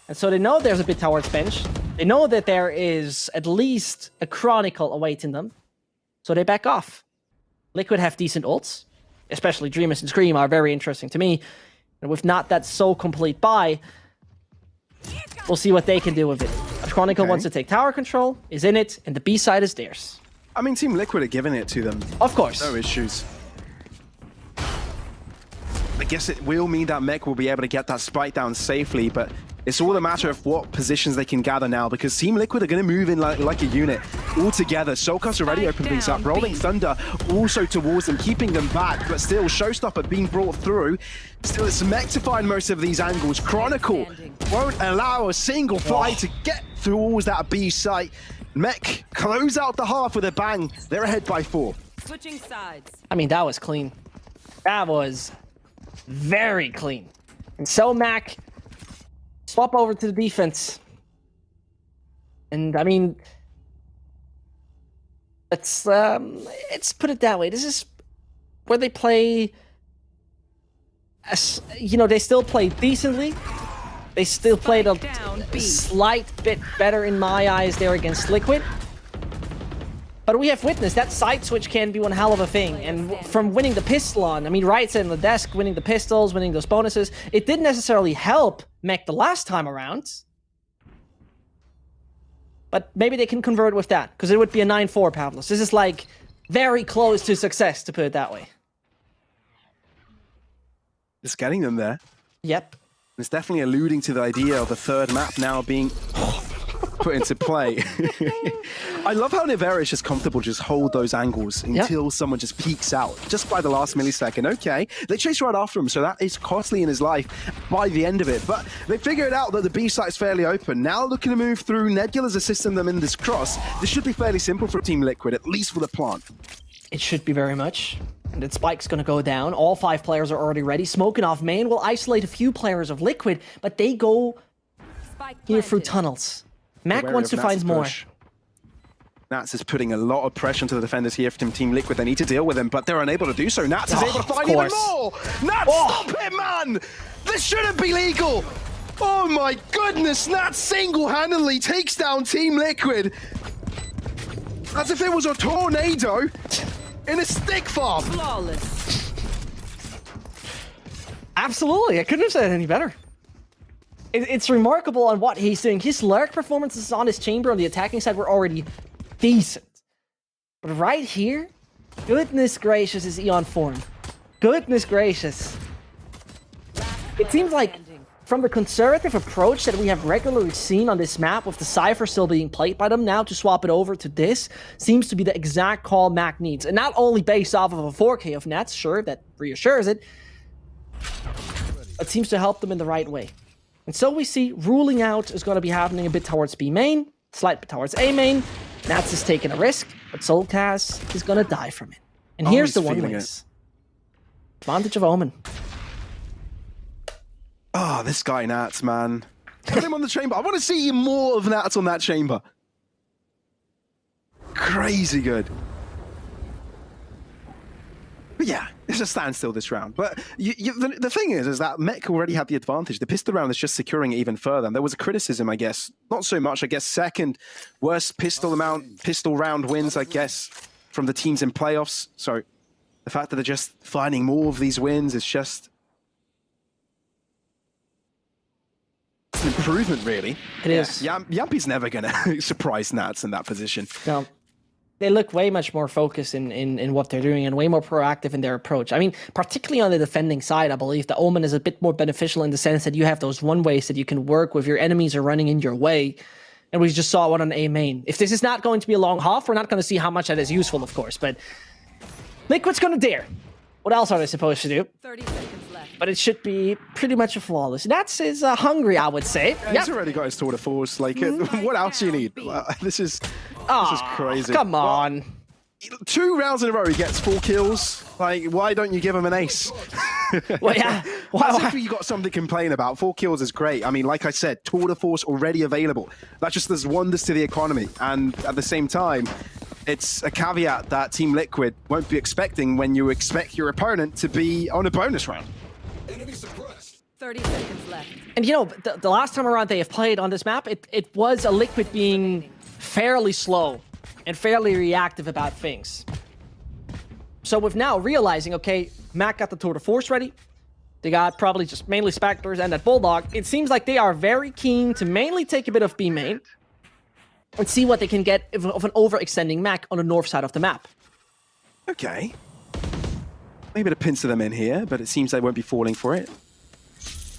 And so they know there's a bit towards bench. They know that there is at least a Chronicle awaiting them. So they back off. Liquid have decent ults. Especially Dreamers and Scream are very interesting to me. And with not that so complete buy, we'll see what they can do with it. A Chronicle wants to take tower control, is in it, and the B side is theirs. I mean, Team Liquid are giving it to them. Of course. No issues. I guess it will mean that Mech will be able to get that spike down safely, but It's all a matter of what positions they can gather now, because Team Liquid are going to move in like a unit all together. Soulcast already opened things up. Rolling Thunder also towards them, keeping them back, but still Showstopper being brought through. Still, it's Mech to find most of these angles. Chronicle won't allow a single fly to get through all that B site. Mech close out the half with a bang. They're ahead by 4. Switching sides. I mean, that was clean. That was very clean. And so Mac swap over to the defense. And I mean, let's put it that way. This is where they play, you know, they still play decently. They still played a slight bit better in my eyes there against Liquid. But we have witnessed that side switch can be one hell of a thing. And from winning the pistol on, I mean, Riot's in the desk, winning the pistols, winning those bonuses, it didn't necessarily help Mech the last time around. But maybe they can convert with that, because it would be a 9-4, Pavlos. This is like very close to success, to put it that way. It's getting them there. Yep. It's definitely alluding to the idea of the third map now being put into play. I love how Nivera is just comfortable just hold those angles until someone just peeks out just by the last millisecond. Okay, they chase right after him, so that is costly in his life by the end of it. But they figured out that the B site is fairly open. Now looking to move through, Nebula's assisting them in this cross. This should be fairly simple for Team Liquid, at least for the plant. It should be very much. And that Spike's going to go down. All 5 players are already ready. Smoking off main will isolate a few players of Liquid, but they go here through tunnels. Mac wants to find more. Nats is putting a lot of pressure onto the defenders here from Team Liquid. They need to deal with him, but they're unable to do so. Nats is able to find even more! Nats, stop it, man! This shouldn't be legal! Oh my goodness, Nats single-handedly takes down Team Liquid. As if it was a tornado in a stick farm. Flawless. Absolutely, I couldn't have said it any better. It's remarkable on what he's doing. His lurk performances on his chamber on the attacking side were already decent. But right here, goodness gracious is Eon form. Goodness gracious. It seems like from the conservative approach that we have regularly seen on this map, with the Cypher still being played by them, now to swap it over to this seems to be the exact call Mac needs. And not only based off of a 4K of Nats, sure, that reassures it, it seems to help them in the right way. And so we see ruling out is going to be happening a bit towards B main, slight bit towards A main. Nats is taking a risk, but Soulcast is going to die from it. And here's the one ways. Advantage of Omen. Oh, this guy Nats, man. Put him on the chamber. I want to see more of Nats on that chamber. Crazy good. But yeah, it's a standstill this round. But the thing is that Mech already had the advantage. The pistol round is just securing it even further. And there was a criticism, I guess. Not so much, I guess, second worst pistol round wins, I guess, from the teams in playoffs. So the fact that they're just finding more of these wins is just an improvement, really. It is. Yampy's never going to surprise Nats in that position. No. They look way much more focused in what they're doing and way more proactive in their approach. I mean, particularly on the defending side, I believe the Omen is a bit more beneficial in the sense that you have those one-ways that you can work with. Your enemies are running in your way. And we just saw one on A main. If this is not going to be a long half, we're not going to see how much that is useful, of course. But Liquid's going to dare. What else are they supposed to do? 30 seconds left. But it should be pretty much a flawless. Nats is hungry, I would say. Yeah, he's already got his tour de force. Like, what else do you need? This is crazy. Come on. Well, 2 rounds in a row, he gets 4 kills. Like, why don't you give him an ace? Well, yeah. As if you got something to complain about. 4 kills is great. I mean, like I said, tour de force already available. That just does wonders to the economy. And at the same time, it's a caveat that Team Liquid won't be expecting when you expect your opponent to be on a bonus round. 30 seconds left. And you know, the last time around they have played on this map, it was a Liquid being fairly slow and fairly reactive about things. So with now realizing, okay, Mac got the tour de force ready, they got probably just mainly Spectres and that Bulldog, it seems like they are very keen to mainly take a bit of B main and see what they can get of an overextending Mac on the north side of the map. Okay. Maybe to pincer them in here, but it seems they won't be falling for it.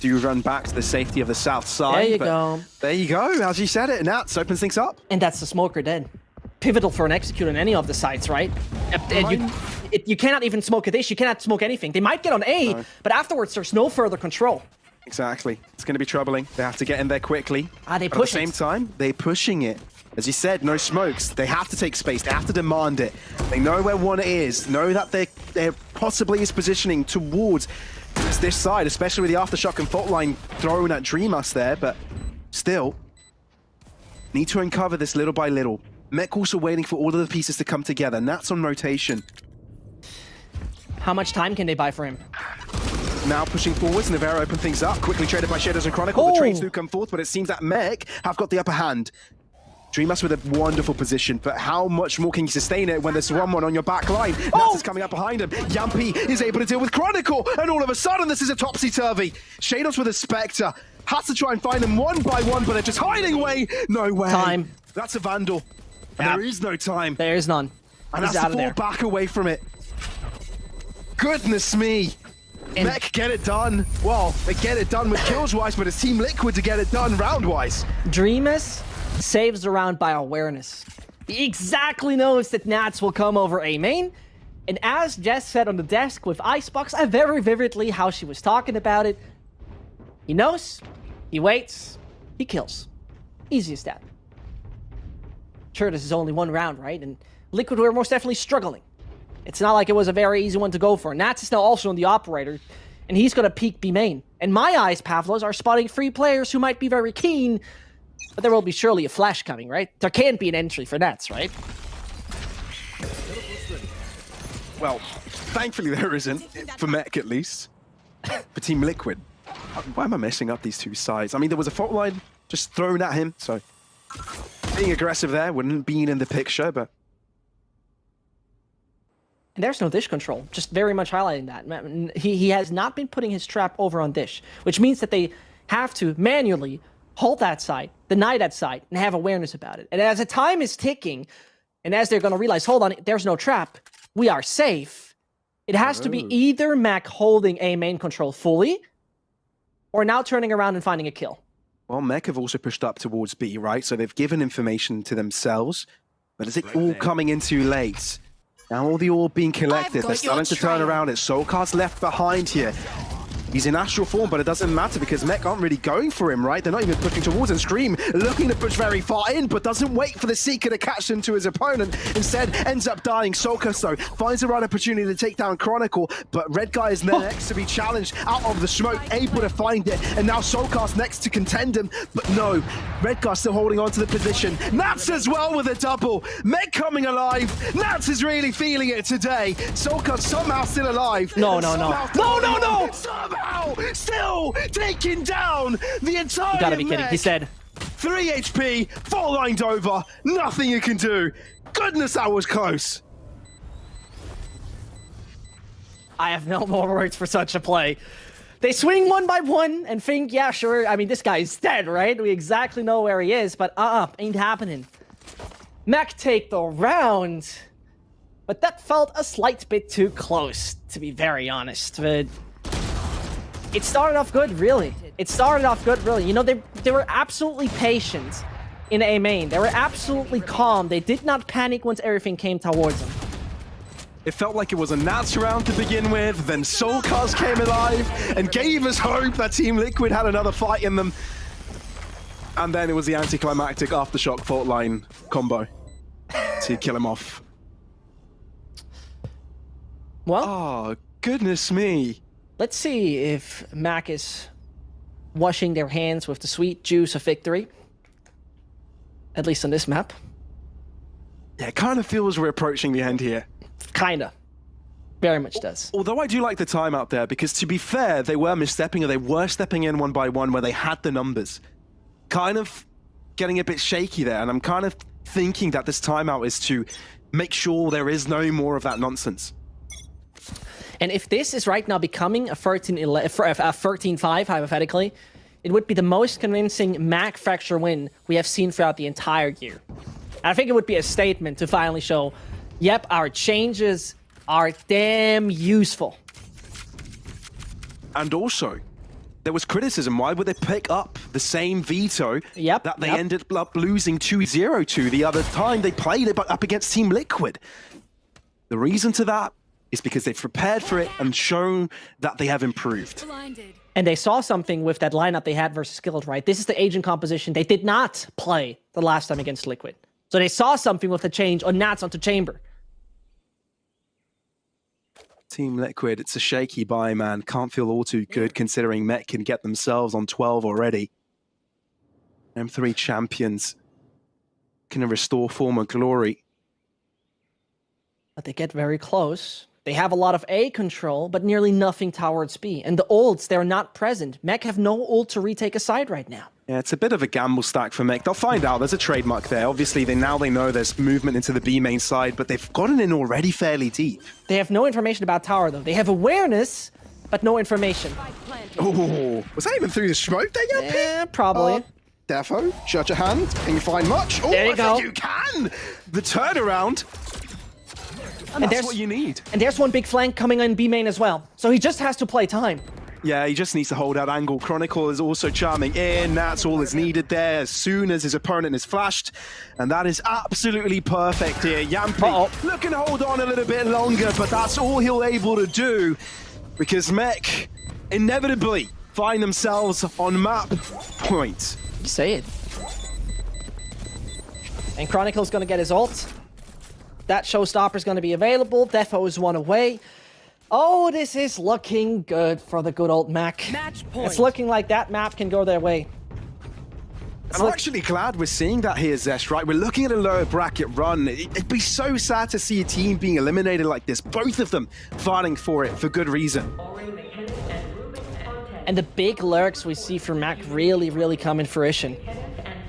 do run back to the safety of the south side. There you but go. There you go. As you said it, Nats opens things up. And that's the smoker dead. Pivotal for an execute on any of the sites, right? You cannot even smoke a dish. You cannot smoke anything. They might get on A, but afterwards there's no further control. Exactly. It's going to be troubling. They have to get in there quickly. They but push at the same time, they're pushing it. As you said, no smokes. They have to take space. They have to demand it. They know where one is. Know that they're possibly is positioning towards this side, especially with the aftershock and fault line thrown at Dreamus there. But still, need to uncover this little by little. Mech also waiting for all of the pieces to come together. Nats on rotation. How much time can they buy for him? Now pushing forwards, Navarro open things up. Quickly traded by Shadows and Chronicle. The trades do come forth, but it seems that Mech have got the upper hand. Dreamus with a wonderful position, but how much more can you sustain it when there's someone on your back line? Nats is coming up behind him. Yampi is able to deal with Chronicle, and all of a sudden this is a topsy-turvy. Shadows with a Spectre. Has to try and find them one by one, but they're just hiding away. No way. Time. That's a Vandal. And there is no time. There is none. And has to fall back away from it. Goodness me. Mech get it done. Well, they get it done with kills-wise, but it's Team Liquid to get it done round-wise. Dreamus saves the round by awareness. He exactly knows that Nats will come over A main. And as Jess said on the desk with Icebox, very vividly how she was talking about it. He knows, he waits, he kills. Easy as that. Sure, this is only one round, right? And Liquid were most definitely struggling. It's not like it was a very easy one to go for. Nats is now also on the operator, and he's going to peek B main. And my eyes, Pavlos, are spotting 3 players who might be very keen, but there will be surely a flash coming, right? There can't be an entry for Nats, right? Well, thankfully there isn't, for Mech at least. For Team Liquid. Why am I messing up these two sides? I mean, there was a fault line just thrown at him, so being aggressive there wouldn't have been in the picture, but... And there's no dish control, just very much highlighting that. He has not been putting his trap over on dish, which means that they have to manually hold that side, deny that side, and have awareness about it. And as the time is ticking, and as they're going to realize, hold on, there's no trap, we are safe, it has to be either Mac holding A main control fully, or now turning around and finding a kill. Well, Mech have also pushed up towards B, right? So they've given information to themselves, but is it all coming in too late? Now all the orb being collected, they're starting to turn around. It's Soulcast left behind here. He's in astral form, but it doesn't matter because Mech aren't really going for him, right? They're not even pushing towards him. Scream looking to push very far in, but doesn't wait for the Seeker to catch him to his opponent. Instead, ends up dying. Soulcast, though, finds the right opportunity to take down Chronicle, but Red Guy is next to be challenged out of the smoke, able to find it, and now Soulcast next to contend him, but no. Red Guy still holding on to the position. Nats as well with a double. Mech coming alive. Nats is really feeling it today. Soulcast somehow still alive. No. Somehow still taking down the entire You gotta be kidding. He said 3 HP, 4 lined over, nothing you can do. Goodness, that was close. I have no more words for such a play. They swing one by one and think, yeah, sure, I mean, this guy is dead, right? We exactly know where he is, but ain't happening. Mac take the round, but that felt a slight bit too close, to be very honest. But it started off good, really. You know, they were absolutely patient in A main. They were absolutely calm. They did not panic once everything came towards them. It felt like it was a Nats round to begin with, then Soulcast came alive and gave us hope that Team Liquid had another fight in them. And then it was the anticlimactic aftershock fault line combo to kill him off. Well, oh, goodness me. Let's see if Mac is washing their hands with the sweet juice of victory. At least on this map. Yeah, it kind of feels we're approaching the end here. Kinda. Very much does. Although I do like the timeout there, because to be fair, they were misstepping, or they were stepping in one by one where they had the numbers. Kind of getting a bit shaky there, and I'm kind of thinking that this timeout is to make sure there is no more of that nonsense. And if this is right now becoming a 13-5, hypothetically, it would be the most convincing Mac Fracture win we have seen throughout the entire year. And I think it would be a statement to finally show, yep, our changes are damn useful. And also, there was criticism. Why would they pick up the same veto that they ended up losing 2-0 to the other time they played it up against Team Liquid? The reason to that is because they've prepared for it and shown that they have improved. And they saw something with that lineup they had versus Skilled, right? This is the agent composition they did not play the last time against Liquid. So they saw something with the change on Nats onto Chamber. Team Liquid, it's a shaky buy, man. Can't feel all too good considering Met can get themselves on 12 already. M3 champions can restore former glory. But they get very close. They have a lot of A control, but nearly nothing towards B. And the ults, they're not present. Mech have no ult to retake a side right now. Yeah, it's a bit of a gamble stack for Mech. They'll find out. There's a trademark there. Obviously, they know there's movement into the B main side, but they've gotten in already fairly deep. They have no information about tower, though. They have awareness, but no information. Oh, was that even through the smoke there, Yappy? Yeah, probably. Defo, shut your hand. Can you find much? Oh, There you I go. think you can! The turnaround. And that's what you need. And there's one big flank coming in B main as well. So he just has to play time. Yeah, he just needs to hold out angle. Chronicle is also charming in. That's all that's needed there as soon as his opponent is flashed. And that is absolutely perfect here. Yampy looking to hold on a little bit longer, but that's all he'll able to do because Mech inevitably find themselves on map point. You say it. And Chronicle's going to get his ult. That showstopper's going to be available. Defo is one away. Oh, this is looking good for the good old Mac. Match point. It's looking like that map can go their way. I'm actually glad we're seeing that here, Zescht, right? We're looking at a lower bracket run. It'd be so sad to see a team being eliminated like this. Both of them fighting for it for good reason. And the big lurks we see from Mac really come in fruition.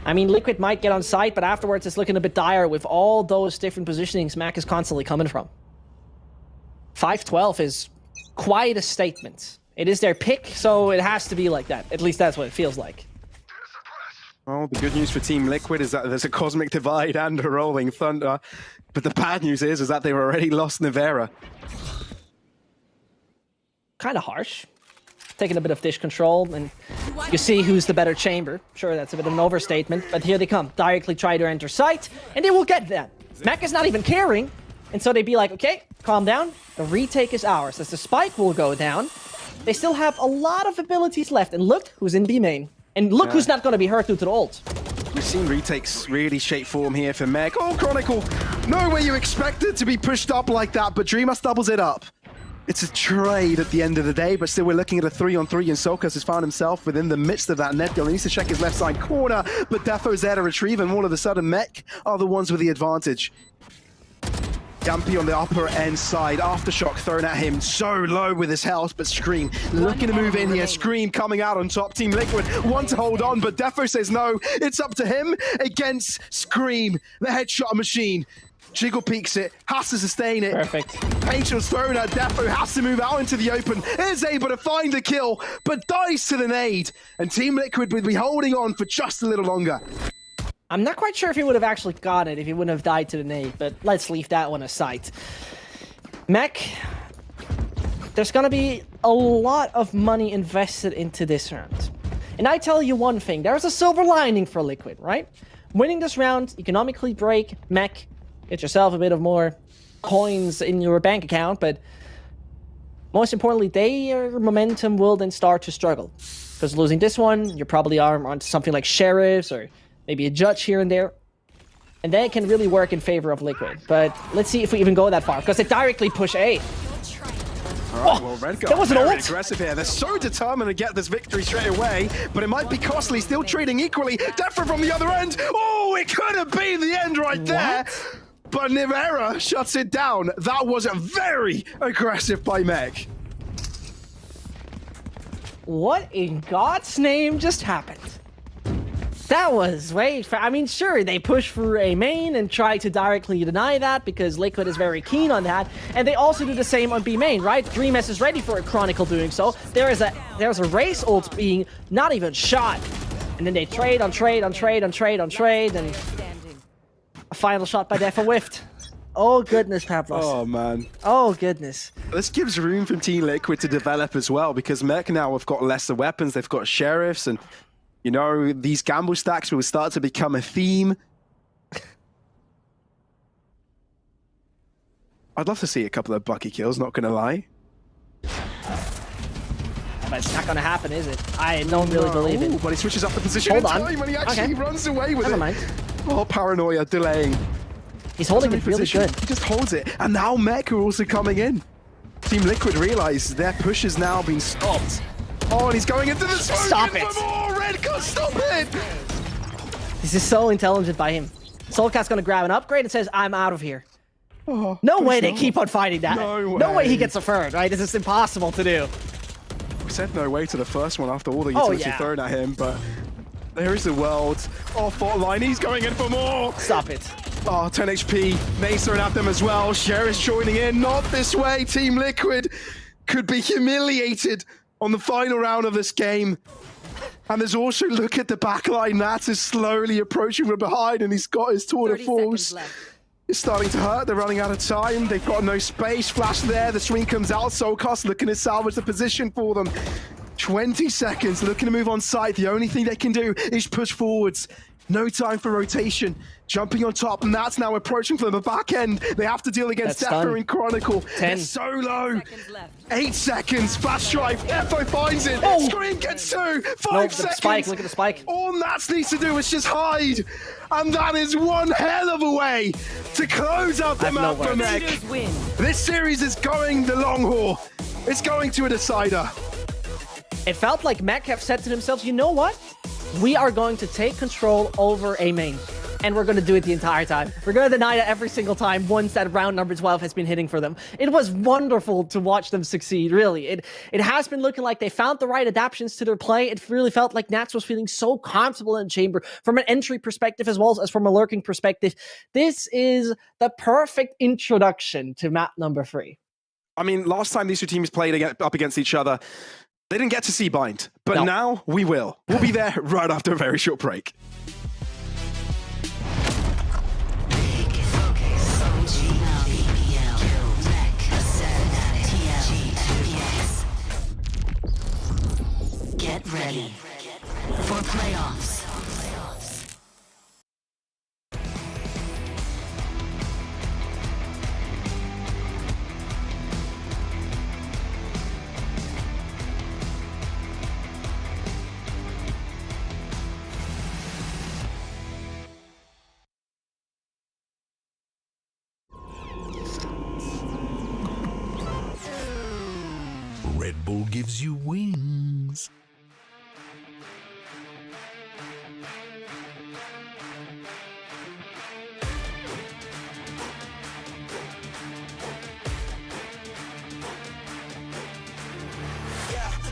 I mean, Liquid might get on site, but afterwards it's looking a bit dire with all those different positionings Mac is constantly coming from. 5-12 is quite a statement. It is their pick, so it has to be like that. At least that's what it feels like. Well, the good news for Team Liquid is that there's a Cosmic Divide and a Rolling Thunder. But the bad news is that they've already lost Nivera. Kind of harsh. Taking a bit of dish control, and you see who's the better chamber. Sure, that's a bit of an overstatement, but here they come. Directly try to enter site, and they will get that. Mac is not even caring, and so they'd be like, okay, calm down. The retake is ours. As the spike will go down, they still have a lot of abilities left, and look who's in B main. And look who's not going to be hurt due to the ult. We've seen retakes really shape form here for Meg. Oh, Chronicle! No way you expected to be pushed up like that, but Dreamus doubles it up. It's a trade at the end of the day, but still we're looking at a 3-on-3, and Solkas has found himself within the midst of that net deal. He needs to check his left side corner, but Defo's there to retrieve, and all of a sudden Mech are the ones with the advantage. Yampy on the upper end side, Aftershock thrown at him so low with his health, but Scream looking to move in here. Scream coming out on top. Team Liquid want to hold on, but Defo says no. It's up to him against Scream, the headshot machine. Jiggle peeks it, has to sustain it. Perfect. Angel's thrown at Defo, has to move out into the open, is able to find the kill, but dies to the nade. And Team Liquid would be holding on for just a little longer. I'm not quite sure if he would have actually got it if he wouldn't have died to the nade, but let's leave that one aside. Mech, there's gonna be a lot of money invested into this round. And I tell you one thing, there's a silver lining for Liquid, right? Winning this round, economically break Mech, get yourself a bit of more coins in your bank account, but most importantly, their momentum will then start to struggle. Because losing this one, you probably are on something like Sheriffs or maybe a Judge here and there. And that can really work in favor of Liquid. But let's see if we even go that far, because they directly push A. Alright, well, Redguard that was an very ult. aggressive here. They're so determined to get this victory straight away, but it might be costly. Still trading equally. Defra from the other end. Oh, it could have been the end right there. But Nivera shuts it down. That was very aggressive by Meg. What in God's name just happened? That was I mean, sure, they push for a main and try to directly deny that because Liquid is very keen on that. And they also do the same on B main, right? DreamS is ready for a Chronicle doing so. There's a race ult being not even shot. And then they trade on trade, and a final shot by Defo whiffed. Oh goodness, Pavlos. Oh man. Oh goodness. This gives room for Team Liquid to develop as well, because Mech now have got lesser weapons, they've got sheriffs, and you know, these gamble stacks will start to become a theme. I'd love to see a couple of Bucky kills, not gonna lie. But it's not gonna happen, is it? I don't really believe it. Ooh, but he switches up the position in time and he actually runs away with Never it. mind. Oh, paranoia, delaying. He's holding it really good. He just holds it. And now Mech are also coming in. Team Liquid realize their push has now been stopped. Oh, and he's going into the smoke. Stop it. Oh, Red Cut, stop it. This is so intelligent by him. Soulcat's gonna grab an upgrade and says, I'm out of here. Oh, no way they keep on fighting that. No way he gets a third, right? This is impossible to do. We said no way to the first one after all the Oh, utility yeah. thrown at him, but there is the world. Oh, fault line, he's going in for more. Stop it. Oh, 10 HP. Nate's thrown at them as well. Sheriff's joining in. Not this way. Team Liquid could be humiliated on the final round of this game. And there's also, look at the backline. Nats is slowly approaching from behind, and he's got his tour de force. It's starting to hurt. They're running out of time. They've got no space. Flash there. The swing comes out. Soulcast looking to salvage the position for them. 20 seconds. Looking to move on site. The only thing they can do is push forwards. No time for rotation. Jumping on top, and that's now approaching from the back end. They have to deal against Defo and Chronicle. 10. They're so low. 8 seconds. Flash drive. Defo finds it. Oh. Scream gets 2. 5 Nope, seconds. the spike. Look at the spike. All Nats needs to do is just hide. And that is one hell of a way to close out the map for Mech. This series is going the long haul. It's going to a decider. It felt like Mech have said to themselves, you know what? We are going to take control over A main. And we're going to do it the entire time. We're going to deny it every single time once that round number 12 has been hitting for them. It was wonderful to watch them succeed, really. It has been looking like they found the right adaptations to their play. It really felt like Nats was feeling so comfortable in Chamber from an entry perspective as well as from a lurking perspective. This is the perfect introduction to map number 3. I mean, last time these two teams played up against each other, they didn't get to see Bind. But now we will. We'll be there right after a very short break. Get ready for playoffs. Red Bull gives you wings.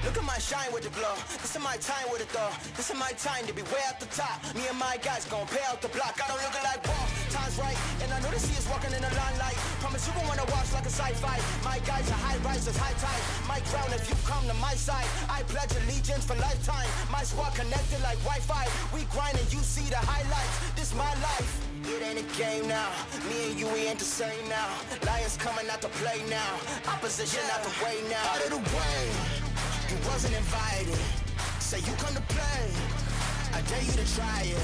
Look at my shine with the glow. This is my time with it though. This is my time to be way at the top. Me and my guys gon' pay out the block. I don't look like whoa, time's right. And I know they see us walking in the limelight. Promise you gon' wanna watch like a sci-fi. My guys are high risers, high tide. My crown if you come to my side. I pledge allegiance for lifetime. My squad connected like Wi-Fi. We grind and you see the highlights. This my life. It ain't a game now. Me and you, we ain't the same now. Lions coming out to play now. Opposition out the way now. Out of the way. You wasn't invited. Say you come to play. I dare you to try it.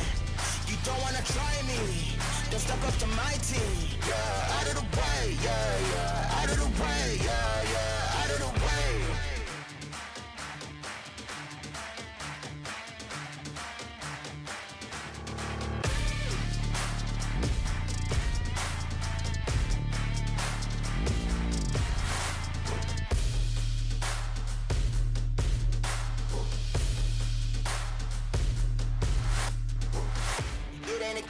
You don't wanna try me. Then step up to my team. Yeah, out of the way. Yeah, yeah. Out of the way. Yeah, yeah. Out of the way.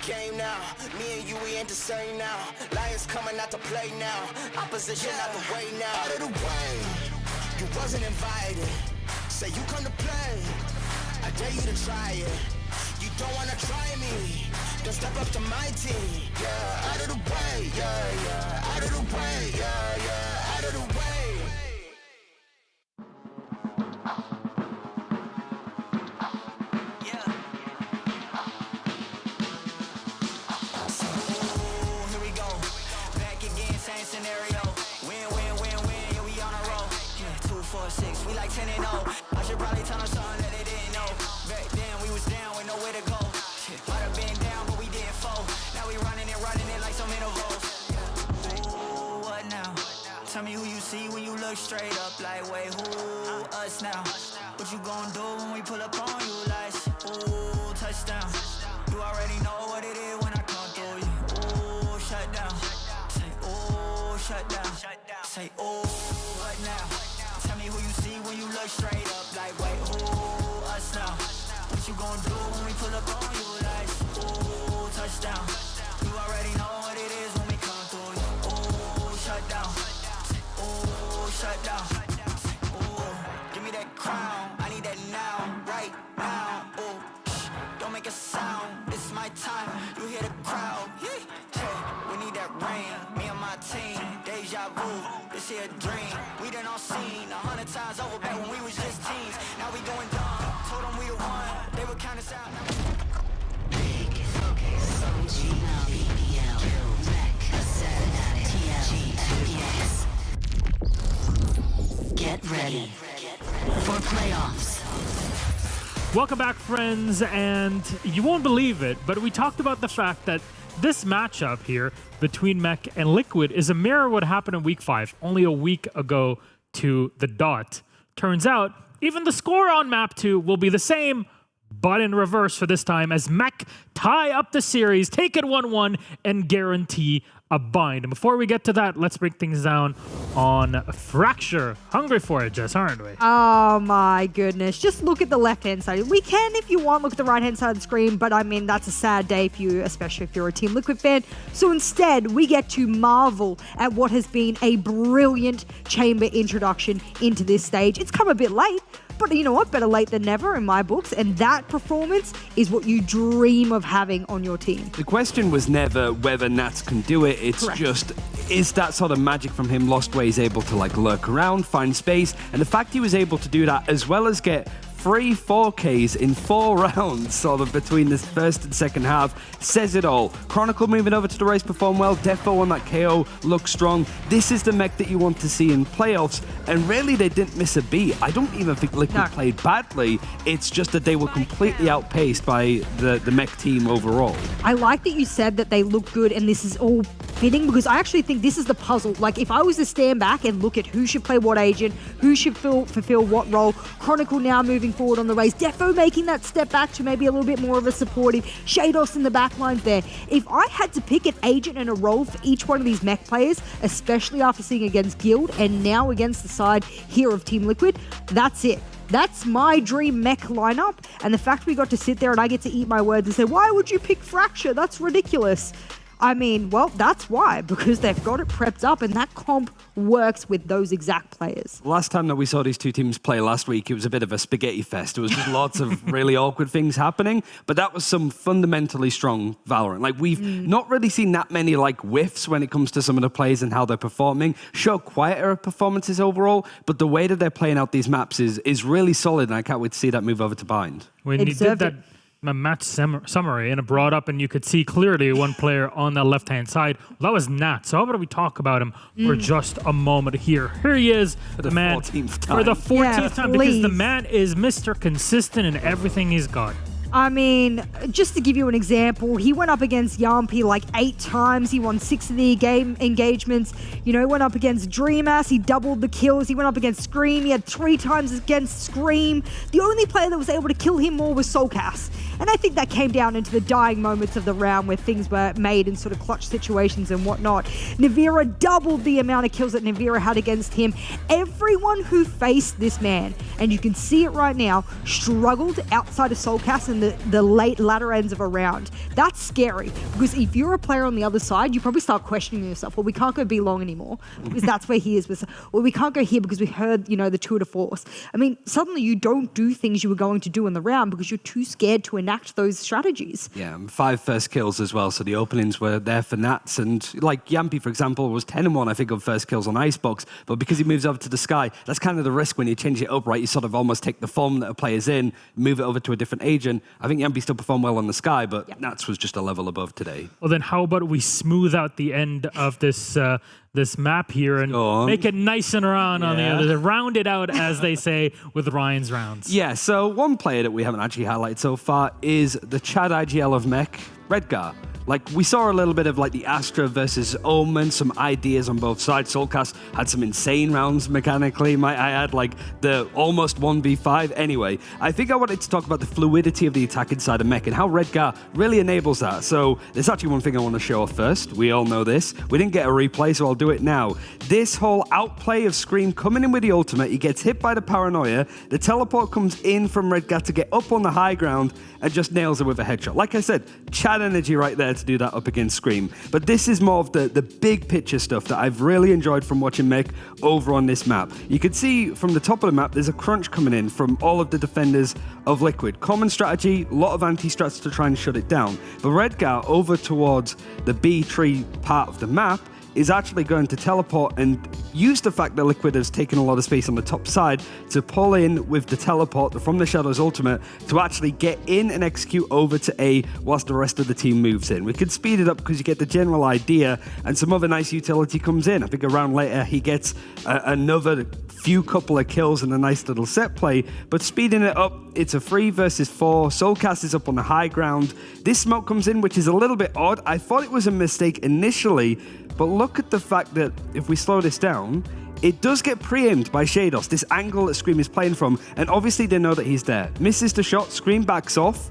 Game now, me and you, we ain't the same now. Lions coming out to play now. Opposition out the way now. Out of the way, you wasn't invited. Say you come to play. I dare you to try it. You don't wanna try me. Then step up to my team. Yeah, out of the way. Yeah, yeah. Out of the way. Yeah, yeah. Out of the way. 6, we like 10 and 0. I should probably tell them something that they didn't know. Back then we was down with nowhere to go. Shit, might have been down, but we didn't fold. Now we running it like some intervals. Ooh, what now? Tell me who you see when you look straight up. Like, wait, who us now? What you gon' do when we pull up on you? Like, ooh, touchdown. You already know what it is when I come through you. Ooh, shut down. Say, ooh, shut down. Say, ooh, what now? Tell me who you see when you look straight up. Like, wait, who us now? What you gon' do when we pull up on you? Like, ooh, touchdown. You already know what it is when we come through you. Ooh, shut down. Say, ooh, shut down. Say, ooh, give me that crown. I need that now, right now. Ooh, don't make a sound. It's my time. You hear the crowd. Hey, we need that rain. Me and my team. Deja vu. This here a dream. We done all seen 100 times over back when we was just teens. Now we going dumb. Told them we the one. They would count us out. Get ready for playoffs. Welcome back, friends, and you won't believe it, but we talked about the fact that this matchup here between Mech and Liquid is a mirror of what happened in Week 5, only a week ago to the dot. Turns out, even the score on Map 2 will be the same, but in reverse for this time, as Mech tie up the series, take it 1-1, and guarantee a bind. And before we get to that, let's break things down on Fracture. Hungry for it, Jess, aren't we? Oh my goodness. Just look at the left-hand side. We can, if you want, look at the right-hand side of the screen, but I mean, that's a sad day for you, especially if you're a Team Liquid fan. So instead, we get to marvel at what has been a brilliant Chamber introduction into this stage. It's come a bit late, but you know what? Better late than never in my books. And that performance is what you dream of having on your team. The question was never whether Nats can do it. It's Correct. just, is that sort of magic from him lost where he's able to like lurk around, find space? And the fact he was able to do that as well as get 3 4Ks in 4 rounds sort of between this first and second half says it all. Chronicle moving over to the race performed well. Defo on that KO looks strong. This is the mech that you want to see in playoffs, and really they didn't miss a beat. I don't even think Liquid played badly. It's just that they were completely outpaced by the mech team overall. I like that you said that they look good and this is all fitting, because I actually think this is the puzzle. Like, if I was to stand back and look at who should play what agent, who should fulfill what role, Chronicle now moving forward on the race, Defo making that step back to maybe a little bit more of a supportive, Shados in the back lines there. If I had to pick an agent and a role for each one of these mech players, especially after seeing against Guild and now against the side here of Team Liquid, that's it. That's my dream mech lineup, and the fact we got to sit there and I get to eat my words and say, why would you pick Fracture? That's ridiculous. I mean, well, that's why, because they've got it prepped up and that comp works with those exact players. Last time that we saw these two teams play last week, it was a bit of a spaghetti fest. There was just lots of really awkward things happening, but that was some fundamentally strong Valorant. Like, we've not really seen that many like whiffs when it comes to some of the plays and how they're performing. Sure, quieter performances overall, but the way that they're playing out these maps is really solid, and I can't wait to see that move over to Bind. When you did that match summary and it brought up, and you could see clearly one player on the left-hand side. Well, that was Nat. So how about we talk about him for just a moment here? Here he is, the man, 14th time. for the 14th time, because the please. man is Mr. Consistent in everything he's got. I mean, just to give you an example, he went up against Yampi like 8 times. He won 6 of the game engagements. You know, he went up against Dreamass. He doubled the kills. He went up against Scream. He had 3 times against Scream. The only player that was able to kill him more was Soulcast. And I think that came down into the dying moments of the round where things were made in sort of clutch situations and whatnot. Navira doubled the amount of kills that Navira had against him. Everyone who faced this man, and you can see it right now, struggled outside of Soulcast in the late latter ends of a round. That's scary, because if you're a player on the other side, you probably start questioning yourself. Well, we can't go B long anymore because that's where he is. Well, we can't go here because we heard, you know, the tour de force. I mean, suddenly you don't do things you were going to do in the round because you're too scared to enact those strategies. Yeah, 5 first kills as well, so the openings were there for Nats. And like Yampi, for example, was 10-1, I think, on first kills on Icebox, but because he moves over to the Sky, that's kind of the risk when you change it up, right? You sort of almost take the form that a player's in, move it over to a different agent. I think Yampi still performed well on the Sky, but Nats was just a level above today. Well, then how about we smooth out the end of this this map here and make it nice and round on the other, round it out, as they say, with Ryan's rounds. Yeah, so one player that we haven't actually highlighted so far is the Chad IGL of Mech, Redgar. Like, we saw a little bit of like the Astra versus Omen, some ideas on both sides. Soulcast had some insane rounds mechanically. I had like the almost 1v5. Anyway, I think I wanted to talk about the fluidity of the attack inside of Mech and how Redgar really enables that. So there's actually one thing I want to show off first. We all know this. We didn't get a replay, so I'll do it now. This whole outplay of Scream coming in with the ultimate. He gets hit by the paranoia. The teleport comes in from Redgar to get up on the high ground and just nails it with a headshot. Like I said, Chad energy right there to do that up against Scream. But this is more of the big picture stuff that I've really enjoyed from watching Mech over on this map. You can see from the top of the map, there's a crunch coming in from all of the defenders of Liquid. Common strategy, a lot of anti-strats to try and shut it down. But Redgar over towards the B tree part of the map is actually going to teleport and use the fact that Liquid has taken a lot of space on the top side to pull in with the teleport from the Shadow's ultimate to actually get in and execute over to A whilst the rest of the team moves in. We could speed it up because you get the general idea and some other nice utility comes in. I think a round later he gets another few couple of kills and a nice little set play, but speeding it up, it's a 3 versus 4. Soulcast is up on the high ground. This smoke comes in, which is a little bit odd. I thought it was a mistake initially, but look at the fact that if we slow this down, it does get pre-aimed by Shados, this angle that Scream is playing from, and obviously they know that he's there. Misses the shot, Scream backs off,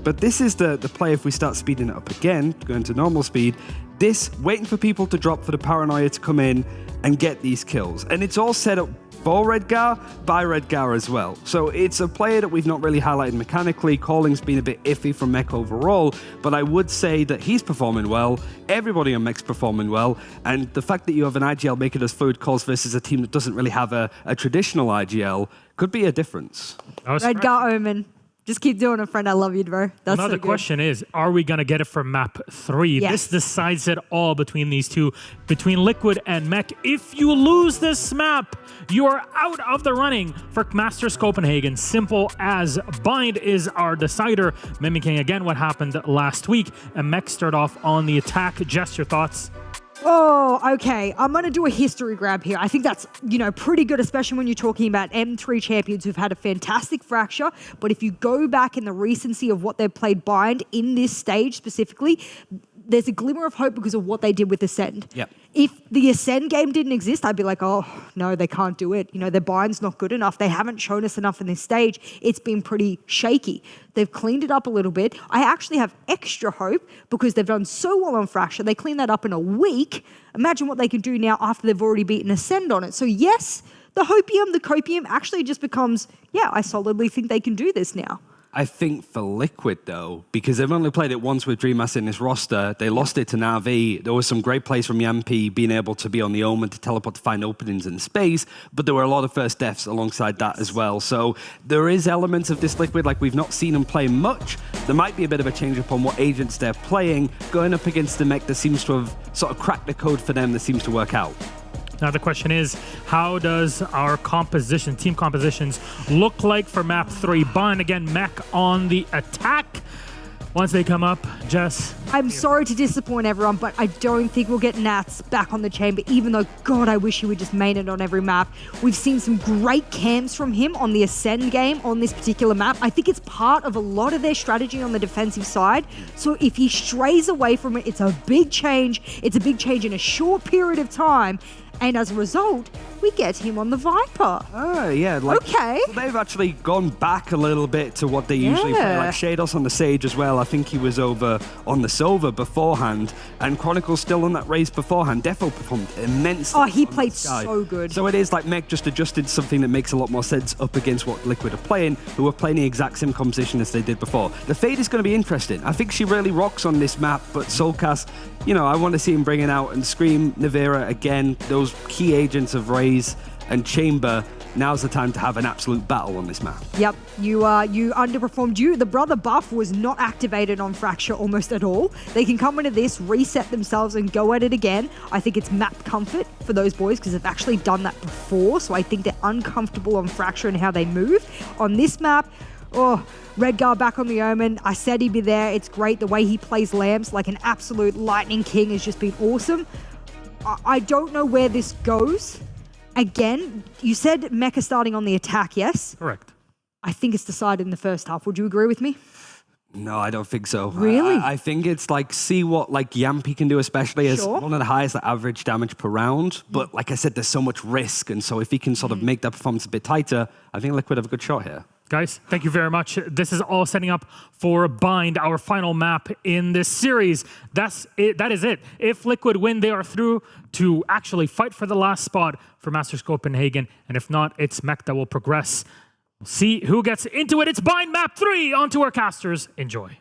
but this is the play if we start speeding it up again, going to normal speed, this waiting for people to drop for the paranoia to come in and get these kills. And it's all set up for Redgar, by Redgar as well. So it's a player that we've not really highlighted mechanically. Calling's been a bit iffy from Mech overall, but I would say that he's performing well, everybody on Mech's performing well, and the fact that you have an IGL making those fluid calls versus a team that doesn't really have a traditional IGL could be a difference. Redgar Omen. Just keep doing it, friend. I love you, bro. That's Another so good. question is, are we going to get it for map 3? Yes. This decides it all between these two, between Liquid and Mech. If you lose this map, you are out of the running for Masters Copenhagen. Simple as Bind is our decider, mimicking again what happened last week. And Mech start off on the attack. Jess, your thoughts? Oh, okay. I'm going to do a history grab here. I think that's, pretty good, especially when you're talking about M3 champions who've had a fantastic fracture. But if you go back in the recency of what they've played Bind in this stage specifically, there's a glimmer of hope because of what they did with Ascend. Yep. If the Ascend game didn't exist, I'd be like, oh, no, they can't do it. Their bind's not good enough. They haven't shown us enough in this stage. It's been pretty shaky. They've cleaned it up a little bit. I actually have extra hope because they've done so well on Fracture. They cleaned that up in a week. Imagine what they can do now after they've already beaten Ascend on it. So yes, the hopium, the copium actually just becomes, I solidly think they can do this now. I think for Liquid, though, because they've only played it once with DreamHack in this roster, they lost it to Na'Vi. There was some great plays from Yampi being able to be on the Omen to teleport to find openings in space, but there were a lot of first deaths alongside that as well. So there is elements of this Liquid, like we've not seen them play much. There might be a bit of a change up on what agents they're playing, going up against the Mech that seems to have sort of cracked the code for them that seems to work out. Now the question is, how does our team compositions look like for map 3? Bind again, Mech on the attack. Once they come up, Jess. I'm sorry to disappoint everyone, but I don't think we'll get Nats back on the chamber, even though, God, I wish he would just main it on every map. We've seen some great camps from him on the Ascend game on this particular map. I think it's part of a lot of their strategy on the defensive side. So if he strays away from it, it's a big change. It's a big change in a short period of time. And as a result, we get him on the Viper. Oh, yeah. Okay. Well, they've actually gone back a little bit to what they usually play. Like Shados on the Sage as well. I think he was over on the Sova beforehand. And Chronicle's still on that race beforehand. Defo performed immensely. Oh, he played so good. So it is like Mech just adjusted something that makes a lot more sense up against what Liquid are playing, who are playing the exact same composition as they did before. The Fade is going to be interesting. I think she really rocks on this map, but Soulcast, I want to see him bring it out and Scream, Navira again, those key agents of Raze and Chamber. Now's the time to have an absolute battle on this map. Yep, you underperformed. The brother buff was not activated on Fracture almost at all. They can come into this, reset themselves and go at it again. I think it's map comfort for those boys because they've actually done that before. So I think they're uncomfortable on Fracture and how they move. On this map, Redgar back on the Omen. I said he'd be there. It's great. The way he plays Lambs like an absolute lightning king has just been awesome. I don't know where this goes. Again, you said Mecha starting on the attack, yes? Correct. I think it's decided in the first half. Would you agree with me? No, I don't think so. Really? I think it's like, see what like Yampy can do, especially as Sure. one of the highest average damage per round. But like I said, there's so much risk. And so if he can sort of make that performance a bit tighter, I think Liquid have a good shot here. Guys, thank you very much. This is all setting up for Bind, our final map in this series. That's it. That is it. If Liquid win, they are through to actually fight for the last spot for Masters Copenhagen. And if not, it's Mech that will progress. We'll see who gets into it. It's Bind Map 3 onto our casters. Enjoy.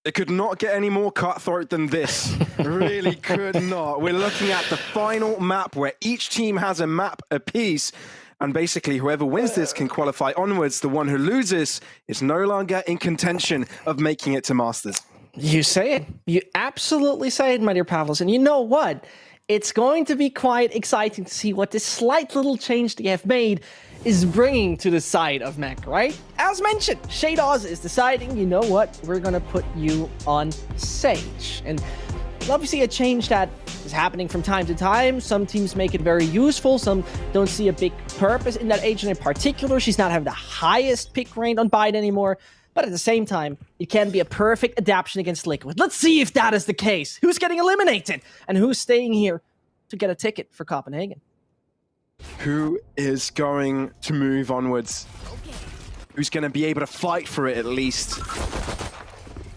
It could not get any more cutthroat than this. Really could not. We're looking at the final map where each team has a map apiece. And basically, whoever wins this can qualify onwards. The one who loses is no longer in contention of making it to Masters. You say it. You absolutely say it, my dear Pavlos. And you know what? It's going to be quite exciting to see what this slight little change they have made is bringing to the side of Mech, right? As mentioned, Shadows is deciding, you know what? We're going to put you on Sage. And obviously a change that is happening from time to time. Some teams make it very useful. Some don't see a big purpose in that agent in particular. She's not having the highest pick rate on Bide anymore. But at the same time, it can be a perfect adaptation against Liquid. Let's see if that is the case. Who's getting eliminated? And who's staying here to get a ticket for Copenhagen? Who is going to move onwards? Who's going to be able to fight for it at least?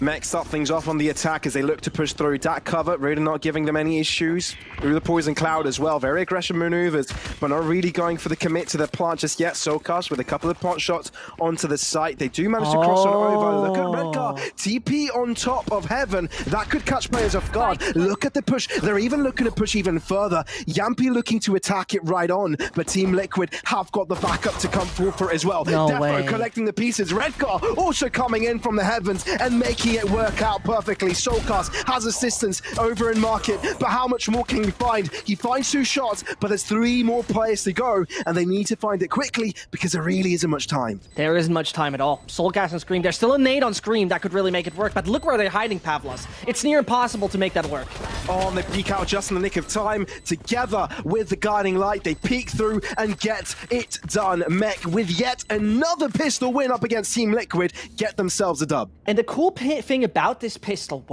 Mech start things off on the attack as they look to push through. Dat cover, really not giving them any issues. Through the Poison Cloud as well. Very aggressive maneuvers, but not really going for the commit to the plant just yet. Soulcast with a couple of pot shots onto the site. They do manage to cross on over. Look at Redcar. TP on top of Heaven. That could catch players off guard. Look at the push. They're even looking to push even further. Yampy looking to attack it right on, but Team Liquid have got the backup to come forward for it as well. No Defo way. collecting the pieces. Redcar also coming in from the heavens and making it work out perfectly. Soulcast has assistance over in Market, but how much more can he find? He finds 2 shots, but there's 3 more players to go, and they need to find it quickly because there really isn't much time. There isn't much time at all. Soulcast and Scream. There's still a nade on Scream that could really make it work, but look where they're hiding, Pavlos. It's near impossible to make that work. Oh, and they peek out just in the nick of time. Together with the Guiding Light, they peek through and get it done. Mech with yet another pistol win up against Team Liquid, get themselves a dub. And the cool thing about this pistol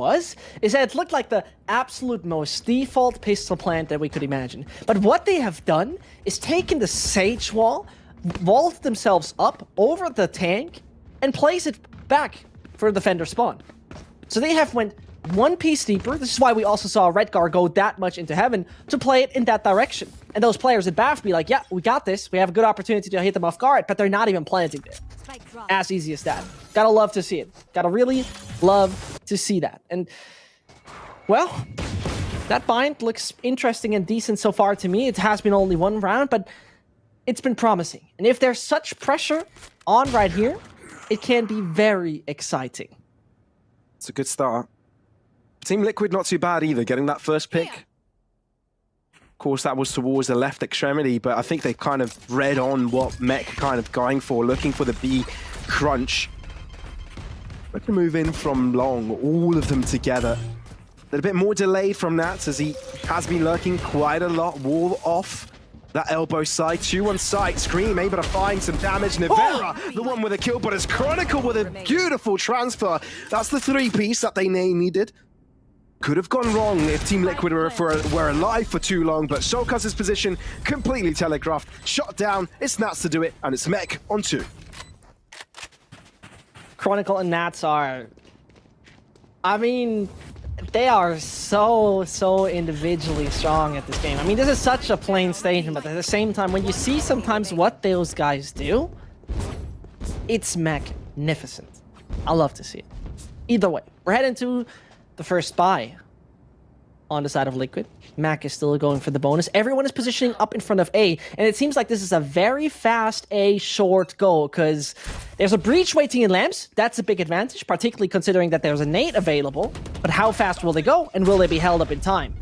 is that it looked like the absolute most default pistol plant that we could imagine. But what they have done is taken the Sage wall, vaulted themselves up over the tank, and place it back for the Defender spawn. So they have went one piece deeper. This is why we also saw Redgar go that much into Heaven to play it in that direction. And those players at BAF be like, yeah, we got this. We have a good opportunity to hit them off guard, but they're not even planting there. As easy as that. Gotta love to see it. Gotta really love to see that. And, well, that bind looks interesting and decent so far to me. It has been only 1 round, but it's been promising. And if there's such pressure on right here, it can be very exciting. It's a good start. Team Liquid not too bad either, getting that first pick. Of course, that was towards the left extremity, but I think they kind of read on what Mech kind of going for, looking for the B crunch. Looking to move in from long, all of them together. A little bit more delayed from Nats as he has been lurking quite a lot. Wall off. That elbow side, 2 on site. Scream able to find some damage. Nivera, the one with a kill, but it's Chronicle with a beautiful transfer. That's the 3-piece that they needed. Could have gone wrong if Team Liquid were alive for too long, but Soulcast's position completely telegraphed. Shot down, it's Nats to do it, and it's Mech on 2. Chronicle and Nats are... I mean, they are so individually strong at this game. I mean, this is such a plain statement, but at the same time, when you see sometimes what those guys do, it's magnificent. I love to see it. Either way, we're heading to the first buy on the side of Liquid. Mac is still going for the bonus. Everyone is positioning up in front of A, and it seems like this is a very fast A short go, because there's a breach waiting in lamps. That's a big advantage, particularly considering that there's a nade available. But how fast will they go, and will they be held up in time?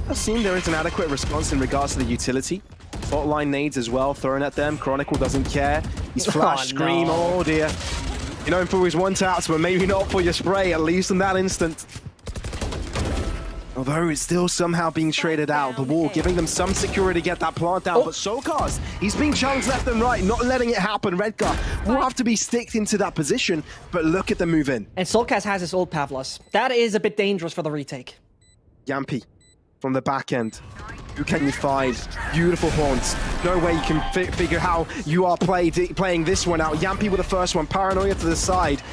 I've seen there is an adequate response in regards to the utility. Fault line nades as well, thrown at them. Chronicle doesn't care. He's flash, Scream, no. Oh dear. You know him for his one taps, but maybe not for your spray, at least in that instant. Although it's still somehow being traded out, the wall giving them some security to get that plant down. But Solcast, he's being challenged left and right, not letting it happen. Redgar will have to be sticked into that position, but look at the move in. And Solcast has his ult, Pavlos. That is a bit dangerous for the retake. Yampy from the back end. Who can you find? Beautiful haunts. No way you can figure how you are playing this one out. Yampy with the first one, Paranoia to the side.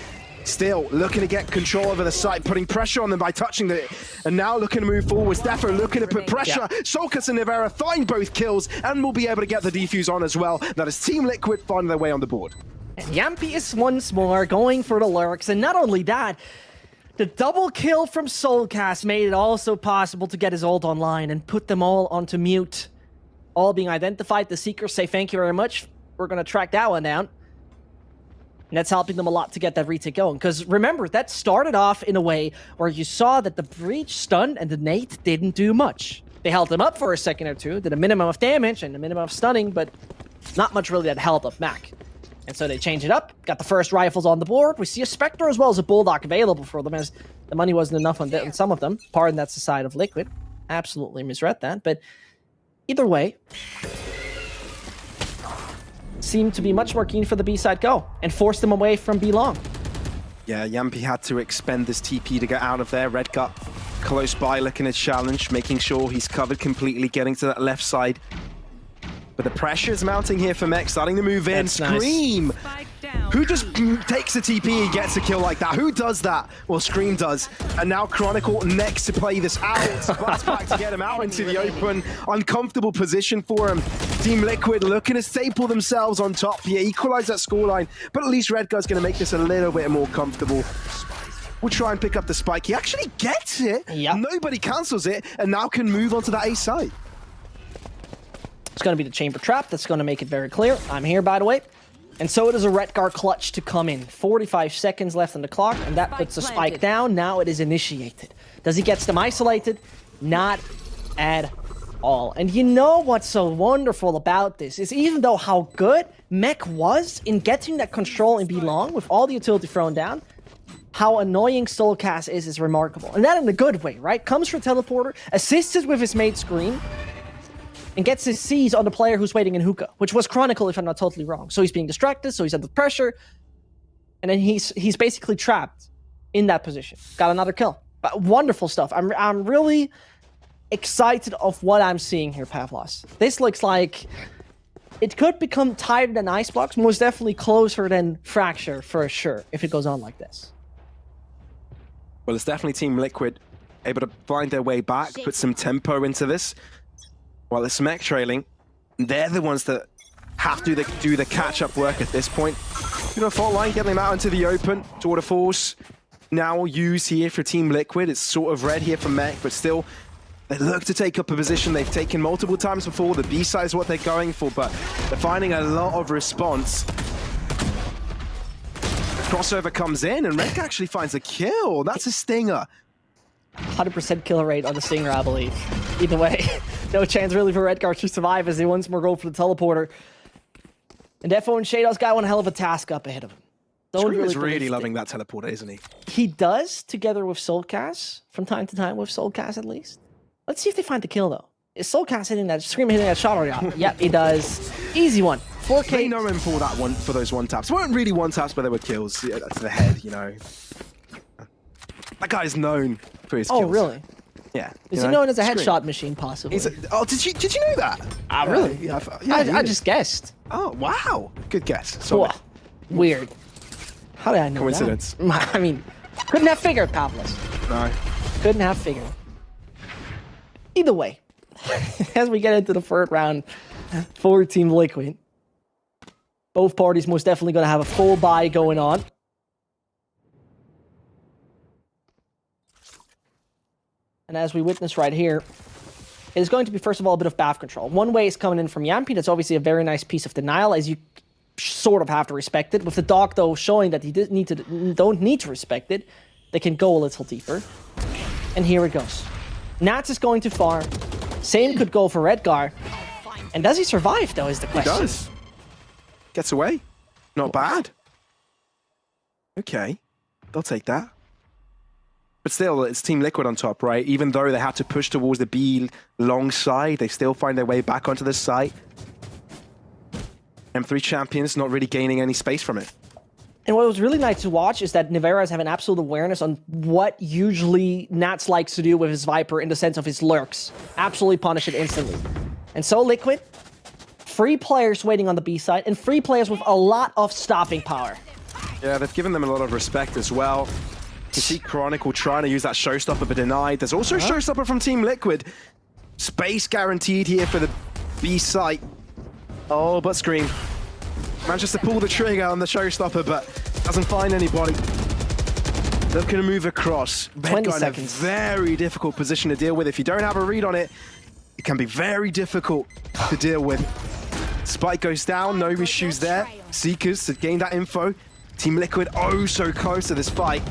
Still looking to get control over the site, putting pressure on them by touching it. And now looking to move forward. Defo looking to put pressure. Yeah. Solcast and Nivera find both kills and will be able to get the defuse on as well. That is Team Liquid finding their way on the board. And Yampy is once more going for the lurks. And not only that, the double kill from Solcast made it also possible to get his ult online and put them all onto mute. All being identified. The Seekers say thank you very much. We're going to track that one down. And that's helping them a lot to get that retake going. Because remember, that started off in a way where you saw that the breach stunned and the nade didn't do much. They held them up for a second or two, did a minimum of damage and a minimum of stunning, but not much really that held up Mac. And so they changed it up, got the first rifles on the board. We see a Spectre as well as a Bulldog available for them, as the money wasn't enough on some of them. Pardon, that's the side of Liquid. Absolutely misread that, but either way, seemed to be much more keen for the B side go and force them away from B long. Yeah, Yampy had to expend this TP to get out of there. Redgar close by, looking at challenge, making sure he's covered completely, getting to that left side. But the pressure is mounting here for Mech, starting to move in. That's Scream! Nice. Who just takes a TP and gets a kill like that? Who does that? Well, Scream does. And now Chronicle next to play this out. Blast back to get him out into the open. Uncomfortable position for him. Team Liquid looking to staple themselves on top here, equalize that scoreline. But at least Redgar's going to make this a little bit more comfortable. We'll try and pick up the spike. He actually gets it. Yep. Nobody cancels it, and now can move on to that A site. It's going to be the chamber trap. That's going to make it very clear. I'm here, by the way. And so it is a Redgar clutch to come in. 45 seconds left on the clock, and that puts the spike down. Now it is initiated. Does he get them isolated? Not at all. And you know what's so wonderful about this is even though how good Mech was in getting that control in B long with all the utility thrown down, how annoying Solcast is remarkable. And that in a good way, right? Comes for Teleporter, assisted with his mate Scream, and gets his C's on the player who's waiting in hookah, which was Chronicle if I'm not totally wrong. So he's being distracted, so he's under pressure, and then he's basically trapped in that position. Got another kill. But wonderful stuff. I'm really excited of what I'm seeing here, Pavlos. This looks like it could become tighter than Icebox, most definitely closer than Fracture for sure, if it goes on like this. Well, it's definitely Team Liquid able to find their way back, put some tempo into this. While it's Mech trailing, they're the ones that have to do the catch-up work at this point. You know, fault line, getting them out into the open. Tour de Force now used here for Team Liquid. It's sort of red here for Mech, but still, they look to take up a position they've taken multiple times before. The B side is what they're going for, but they're finding a lot of response. Crossover comes in, and Redgar actually finds a kill. That's a stinger. 100% kill rate on the Stinger, I believe. Either way, no chance really for Redgar to survive as they once more go for the Teleporter. And Defo and Shadow's got one hell of a task up ahead of him. Scream is really loving that Teleporter, isn't he? He does, together with Solcast, from time to time with Solcast at least. Let's see if they find the kill, though. Is Solcast hitting that, Scream hitting that shot or not? Yep, he does. Easy one. 4K. They know him for that one, for those one-taps. Weren't really one-taps, but they were kills to the head, you know. That guy's known for his kills. Oh, really? Yeah. Is he known as a headshot machine, possibly? Oh, did you know that? Ah, really? Yeah, I just guessed. Oh, wow. Good guess. Sorry. Weird. How did I know Coincidence. That? I mean, couldn't have figured, Pavlos. No. Couldn't have figured. Either way, as we get into the third round for Team Liquid, both parties most definitely going to have a full buy going on. And as we witness right here, it is going to be, first of all, a bit of BAF control. One way is coming in from Yampy. That's obviously a very nice piece of denial, as you sort of have to respect it. With the dog, though, showing that he don't need to respect it, they can go a little deeper. And here it goes. Nats is going too far. Same could go for Redgar. And does he survive, though, is the question. He does. Gets away. Not bad. Okay. They'll take that. But still, it's Team Liquid on top, right? Even though they had to push towards the B long side, they still find their way back onto the site. M3 champions not really gaining any space from it. And what was really nice to watch is that Niveras have an absolute awareness on what usually Nats likes to do with his Viper in the sense of his lurks. Absolutely punish it instantly. And so Liquid, free players waiting on the B side, and free players with a lot of stopping power. Yeah, they've given them a lot of respect as well. You see Chronicle trying to use that showstopper but denied. There's also a showstopper from Team Liquid. Space guaranteed here for the B site. Oh, but Scream manages to pull the trigger on the showstopper, but doesn't find anybody. Looking to move across. 20 in a seconds. very difficult position to deal with. If you don't have a read on it, it can be very difficult to deal with. Spike goes down, no issues there. Seekers to gain that info. Team Liquid oh so close to this fight.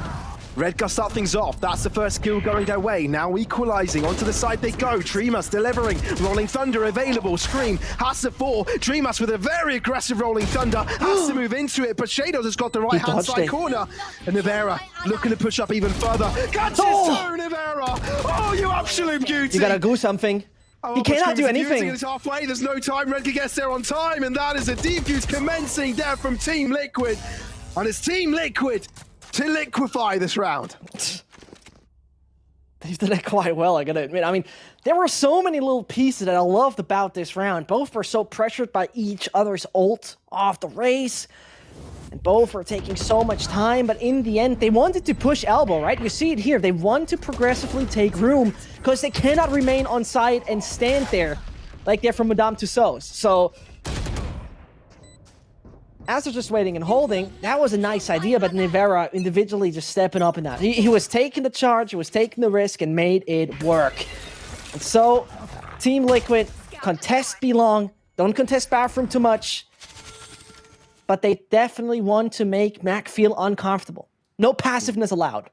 Redgar start things off. That's the first kill going their way. Now equalizing. Onto the side they go. Dreamus delivering. Rolling Thunder available. Scream has to fall. Dreamus with a very aggressive Rolling Thunder. Has to move into it, but Shadows has got the right-hand side corner. And Nivera looking to push up even further. Catches toe, Nivera! Oh, you absolute beauty! You gotta do something. He cannot do anything. It's halfway. There's no time. Redgar gets there on time, and that is a defuse commencing there from Team Liquid. And it's Team Liquid to liquefy this round. They've done it quite well, I gotta admit. I mean, there were so many little pieces that I loved about this round. Both were so pressured by each other's ult off the race. And both were taking so much time, but in the end, they wanted to push elbow, right? You see it here. They want to progressively take room because they cannot remain on site and stand there like they're from Madame Tussauds. So as they're just waiting and holding, that was a nice idea, but Nivera individually just stepping up in that. He was taking the charge, he was taking the risk, and made it work. And so, Team Liquid, contest belong, don't contest bathroom too much, but they definitely want to make Mac feel uncomfortable. No passiveness allowed.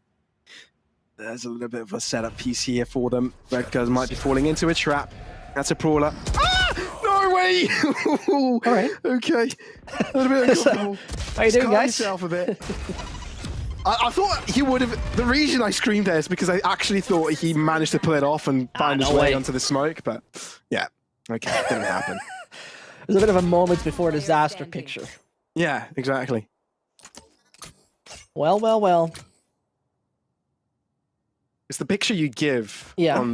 There's a little bit of a setup piece here for them. Redgar might be falling into a trap. That's a Brawler. No way! All right. Okay. A little bit uncomfortable. How you doing, guys? Yourself a bit. I thought he would have... The reason I screamed there is because I actually thought he managed to pull it off and find his way onto the smoke, but yeah. Okay, it didn't happen. There's a bit of a moment before disaster picture. Yeah, exactly. Well, well, well. It's the picture you give Yeah.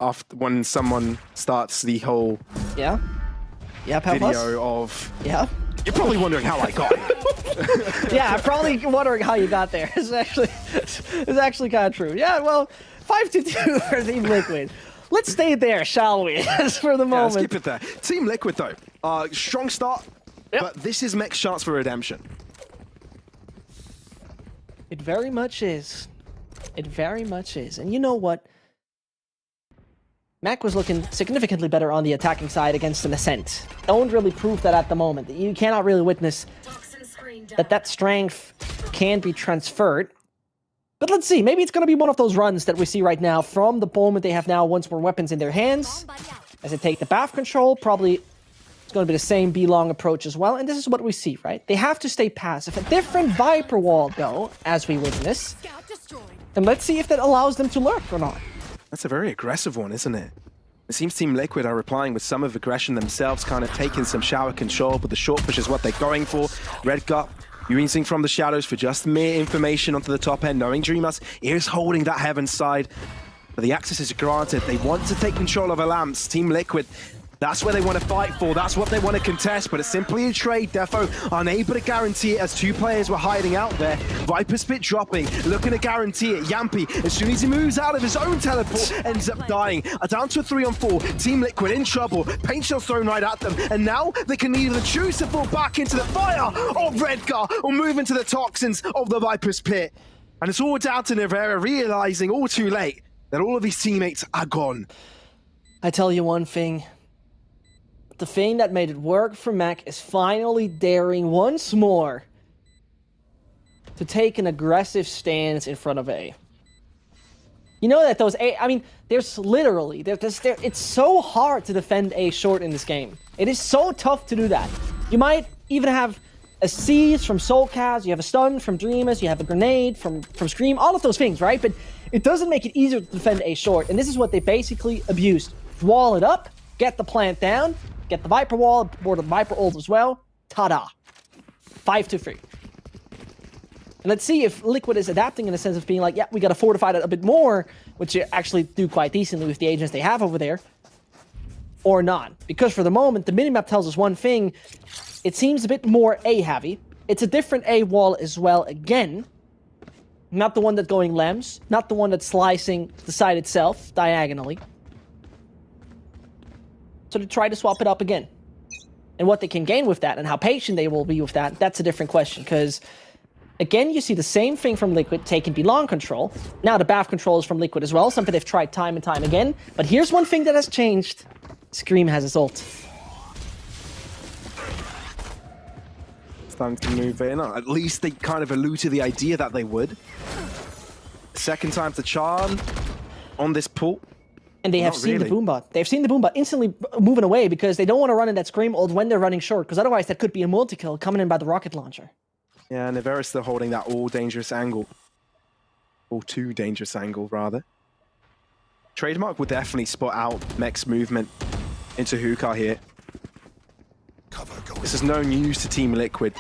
After when someone starts the whole Yeah? Yeah, video of... Yeah? You're probably wondering how I got it. Yeah, I'm probably wondering how you got there. It's actually kind of true. Yeah, well, 5-2 for Team Liquid. Let's stay there, shall we? For the moment. Let's keep it there. Team Liquid, though. Strong start, but this is Mech's chance for redemption. It very much is. It very much is. And you know what? Mac was looking significantly better on the attacking side against an Ascent. Don't really prove that at the moment. You cannot really witness that strength can be transferred. But let's see. Maybe it's going to be one of those runs that we see right now from the moment they have now once more weapons in their hands. As they take the BAF control, probably it's going to be the same B-long approach as well. And this is what we see, right? They have to stay passive. A different Viper wall, though, as we witness. And let's see if that allows them to lurk or not. That's a very aggressive one, isn't it? It seems Team Liquid are replying with some of aggression themselves, kind of taking some shower control, but the short push is what they're going for. Redgar using from the shadows for just mere information onto the top end, knowing Dreamus is holding that heaven side. But the access is granted. They want to take control of a lamps. Team Liquid, that's where they want to fight for. That's what they want to contest, but it's simply a trade. Defo unable to guarantee it as two players were hiding out there. Viper Spit dropping, looking to guarantee it. Yampy, as soon as he moves out of his own teleport, ends up dying. Down to a 3-on-4. Team Liquid in trouble. Paint shell thrown right at them. And now they can either choose to fall back into the fire of Redgar or move into the toxins of the Viper's Pit. And it's all down to Nivera realizing all too late that all of his teammates are gone. I tell you one thing. The thing that made it work for Mac is finally daring once more to take an aggressive stance in front of A. You know that those A, I mean, there's literally, it's so hard to defend A short in this game. It is so tough to do that. You might even have a siege from Soulcast, you have a stun from Dreamers, you have a grenade from Scream, all of those things, right? But it doesn't make it easier to defend A short, and this is what they basically abused. Wall it up, get the plant down, get the Viper wall, board the Viper ult as well. Ta-da. 5-3. And let's see if Liquid is adapting in the sense of being like, yeah, we gotta fortify it a bit more, which you actually do quite decently with the agents they have over there, or not. Because for the moment, the minimap tells us one thing. It seems a bit more A-heavy. It's a different A wall as well again. Not the one that's going lems, not the one that's slicing the side itself diagonally. So to try to swap it up again. And what they can gain with that and how patient they will be with that, that's a different question. Because, again, you see the same thing from Liquid taking belong control. Now the BAF control is from Liquid as well, something they've tried time and time again. But here's one thing that has changed. Scream has his ult. It's time to move in. At least they kind of allude to the idea that they would. Second time to charm on this pull. And they have seen the Boombot. They've seen the Boombot instantly moving away because they don't want to run in that Scream ult when they're running short, because otherwise that could be a multi-kill coming in by the rocket launcher. Yeah, and Nivera's still holding that all-dangerous angle. All too dangerous angle, rather. Trademark would definitely spot out Mech's movement into Hookah here. This is no news to Team Liquid.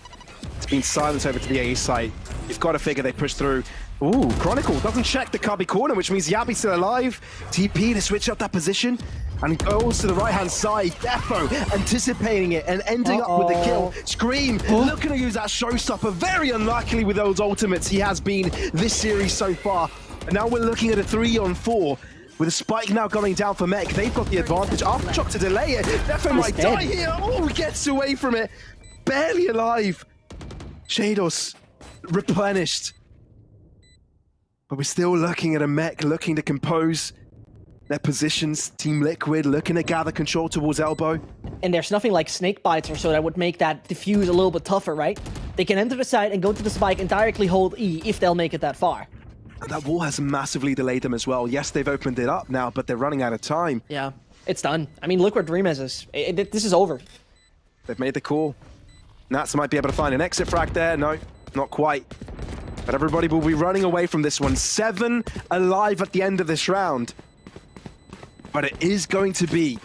It's been silenced over to the A site. You've got to figure they push through. Ooh, Chronicle doesn't check the cubby corner, which means Yabi's still alive. TP to switch up that position and goes to the right-hand side. Defo anticipating it and ending up with the kill. Scream looking to use that showstopper. Very unlucky with those ultimates he has been this series so far. And now we're looking at a 3-on-4. With a spike now going down for Mech, they've got the advantage. Aftershock to delay it. Defo might die here. Oh, gets away from it. Barely alive. Shados replenished. But we're still looking at a Mech looking to compose their positions. Team Liquid looking to gather control towards elbow. And there's nothing like snake bites or so that would make that diffuse a little bit tougher, right? They can enter the side and go to the spike and directly hold E if they'll make it that far. And that wall has massively delayed them as well. Yes, they've opened it up now, but they're running out of time. Yeah, it's done. I mean, Liquid Dreamers this is over. They've made the call. Nats might be able to find an exit frag there. No, not quite. But everybody will be running away from this one. 7 alive at the end of this round. But it is going to be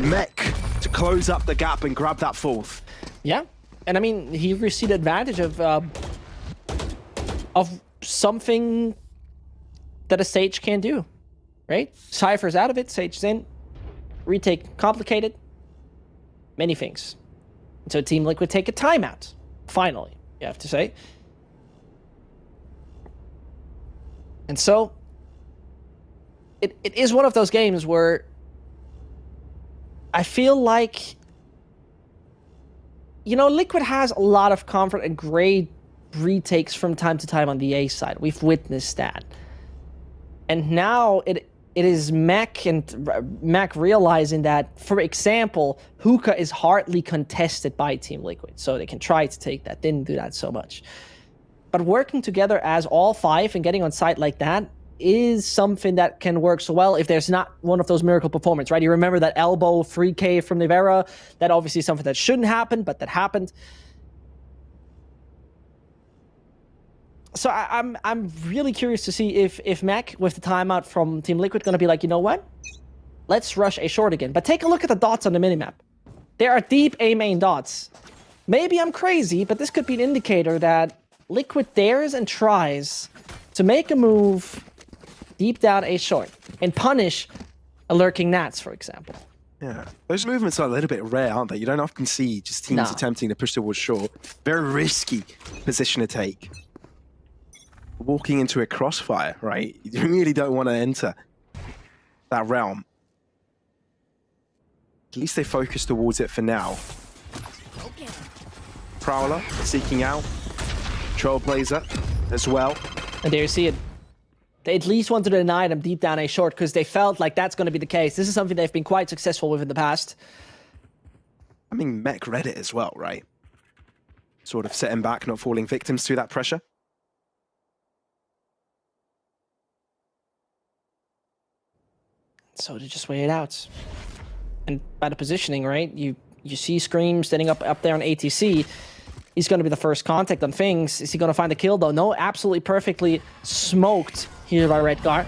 Mech to close up the gap and grab that 4th. Yeah, and I mean, he received advantage of something that a Sage can do, right? Cypher's out of it, Sage's in. Retake complicated. Many things. So Team Liquid take a timeout. Finally, you have to say. And so, it is one of those games where I feel like, you know, Liquid has a lot of comfort and great retakes from time to time on the A side. We've witnessed that. And now it is Mech realizing that, for example, Hookah is hardly contested by Team Liquid. So they can try to take that. Didn't do that so much. But working together as all 5 and getting on site like that is something that can work so well if there's not one of those miracle performances, right? You remember that elbow 3K from Nivera? That obviously is something that shouldn't happen, but that happened. So I'm really curious to see if Mech, with the timeout from Team Liquid, going to be like, you know what? Let's rush A short again. But take a look at the dots on the minimap. There are deep A main dots. Maybe I'm crazy, but this could be an indicator that Liquid dares and tries to make a move deep down A short and punish a lurking Nats, for example. Yeah, those movements are a little bit rare, aren't they? You don't often see just teams attempting to push towards short. Very risky position to take. Walking into a crossfire, right? You really don't want to enter that realm. At least they focus towards it for now. Prowler seeking out. Trailblazer as well. And there you see it. They at least wanted to deny them deep down A short because they felt like that's going to be the case. This is something they've been quite successful with in the past. I mean, Mech read it as well, right? Sort of setting back, not falling victims to that pressure. So to just weigh it out. And by the positioning, right? You see Scream standing up there on ATC. He's going to be the first contact on things. Is he going to find the kill, though? No, absolutely perfectly smoked here by Redgar.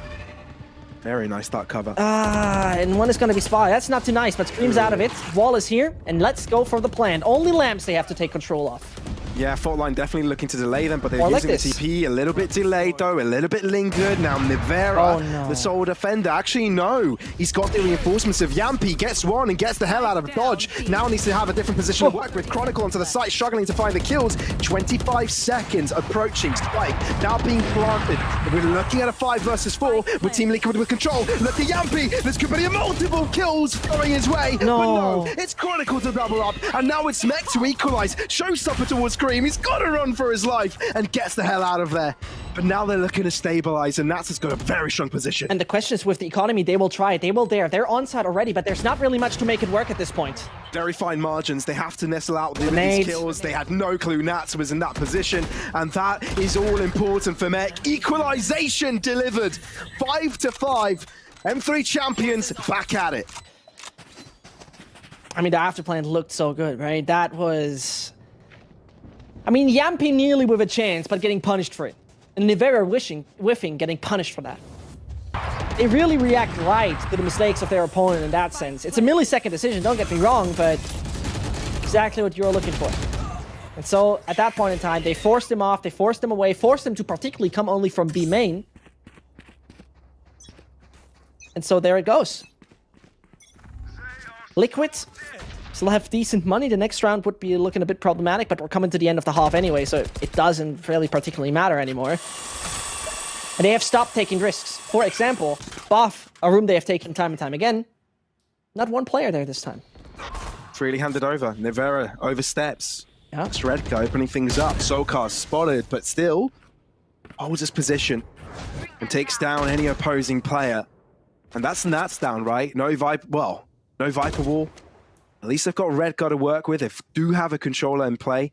Very nice that cover. And one is going to be spotted. That's not too nice, but Scream's out of it. Wall is here, and let's go for the plan. Only lamps they have to take control of. Yeah, Faultline definitely looking to delay them, but they're Or like using the TP a little bit delayed, though, a little bit lingered. Now, Nivera, the sole defender, actually, no. He's got the reinforcements of Yampi, gets one and gets the hell out of dodge. Now needs to have a different position to work with. Chronicle onto the site, struggling to find the kills. 25 seconds approaching. Spike now being planted. We're looking at a 5 versus 4 with Team Liquid with control. Look at Yampi. This could be multiple kills flowing his way. No. But no, it's Chronicle to double up. And now it's Mech to equalize. Showstopper towards Scream. He's got to run for his life and gets the hell out of there. But now they're looking to stabilize, and Nats has got a very strong position. And the question is, with the economy, they will try it. They will dare. They're on side already, but there's not really much to make it work at this point. Very fine margins. They have to nestle out with these kills. They had no clue Nats was in that position, and that is all important for Mech. Equalization delivered. 5-5. M3 champions back at it. I mean, the afterplan looked so good, right? That was... I mean, Yampi nearly with a chance, but getting punished for it. And Nivera whiffing, getting punished for that. They really react right to the mistakes of their opponent in that sense. It's a millisecond decision, don't get me wrong, but exactly what you're looking for. And so, at that point in time, they forced him off, they forced him away, forced him to particularly come only from B main. And so there it goes. Liquid still have decent money. The next round would be looking a bit problematic, but we're coming to the end of the half anyway, so it doesn't really particularly matter anymore. And they have stopped taking risks. For example, Buff, a room they have taken time and time again. Not one player there this time. Freely handed over. Nivera oversteps. Yeah. It's Redka opening things up. Solkar spotted, but still holds his position and takes down any opposing player. And that's down, right? No Viper, well, no Viper Wall. At least they've got Redgar to work with. They do have a controller in play.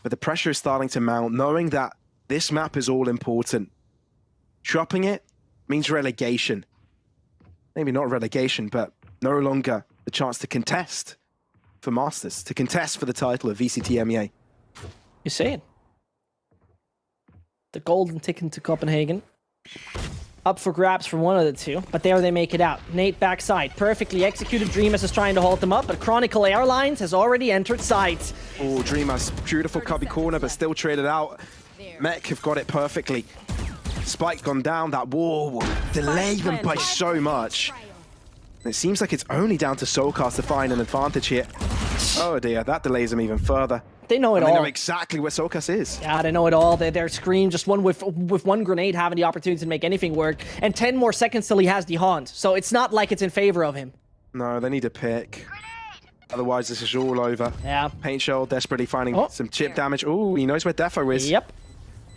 But the pressure is starting to mount, knowing that this map is all important. Dropping it means relegation. Maybe not relegation, but no longer the chance to contest for Masters, to contest for the title of VCT EMEA. You say it. The golden ticket to Copenhagen. Up for grabs for one of the two, but there they make it out. Nate backside, perfectly executed. Dreamers is trying to hold them up, but Chronicle Airlines has already entered sight. Oh, Dreamers, beautiful cubby corner, but still traded out. Mech have got it perfectly. Spike gone down, that wall will delay them by so much. And it seems like it's only down to Soulcast to find an advantage here. Oh dear, that delays them even further. They know it all. They know exactly where Soulcast is. Yeah, they know it all. They're Scream, just one with one grenade having the opportunity to make anything work. And 10 more seconds till he has the haunt. So it's not like it's in favor of him. No, they need a pick. Otherwise, this is all over. Yeah. Paint Shell desperately finding some chip damage. Oh, he knows where Defo is. Yep.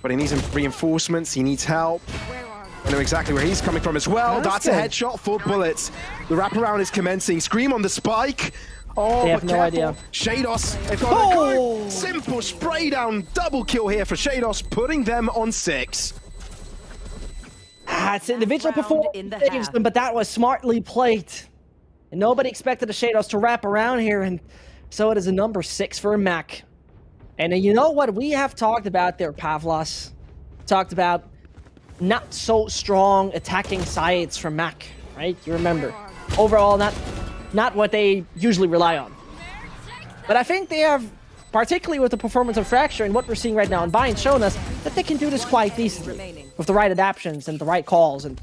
But he needs some reinforcements. He needs help. I know exactly where he's coming from as well. That's a headshot for bullets. The wraparound is commencing. Scream on the spike. Oh, they have but no careful. idea. Shados, they've got a go. Simple spray down, double kill here for Shados, putting them on 6. It's individual performance saves them, but that was smartly played. And nobody expected the Shados to wrap around here, and so it is a number 6 for Mac. And you know what? We have talked about their Pavlos. Talked about not so strong attacking sides from Mac, right? You remember. Overall, not what they usually rely on. But I think they have, particularly with the performance of Fracture and what we're seeing right now in Vine, shown us that they can do this quite decently with the right adaptions and the right calls. And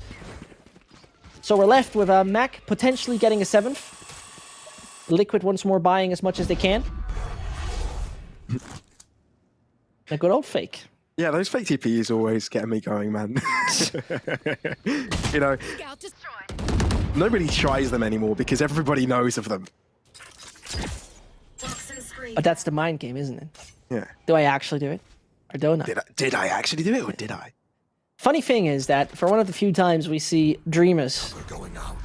so we're left with Mac potentially getting a 7th. Liquid once more buying as much as they can. A good old fake. Yeah, those fake TPs always get me going, man. You know, nobody tries them anymore because everybody knows of them. But that's the mind game, isn't it? Yeah. Do I actually do it? Or don't I? Did I actually do it, or did I? Funny thing is that for one of the few times we see Dreamers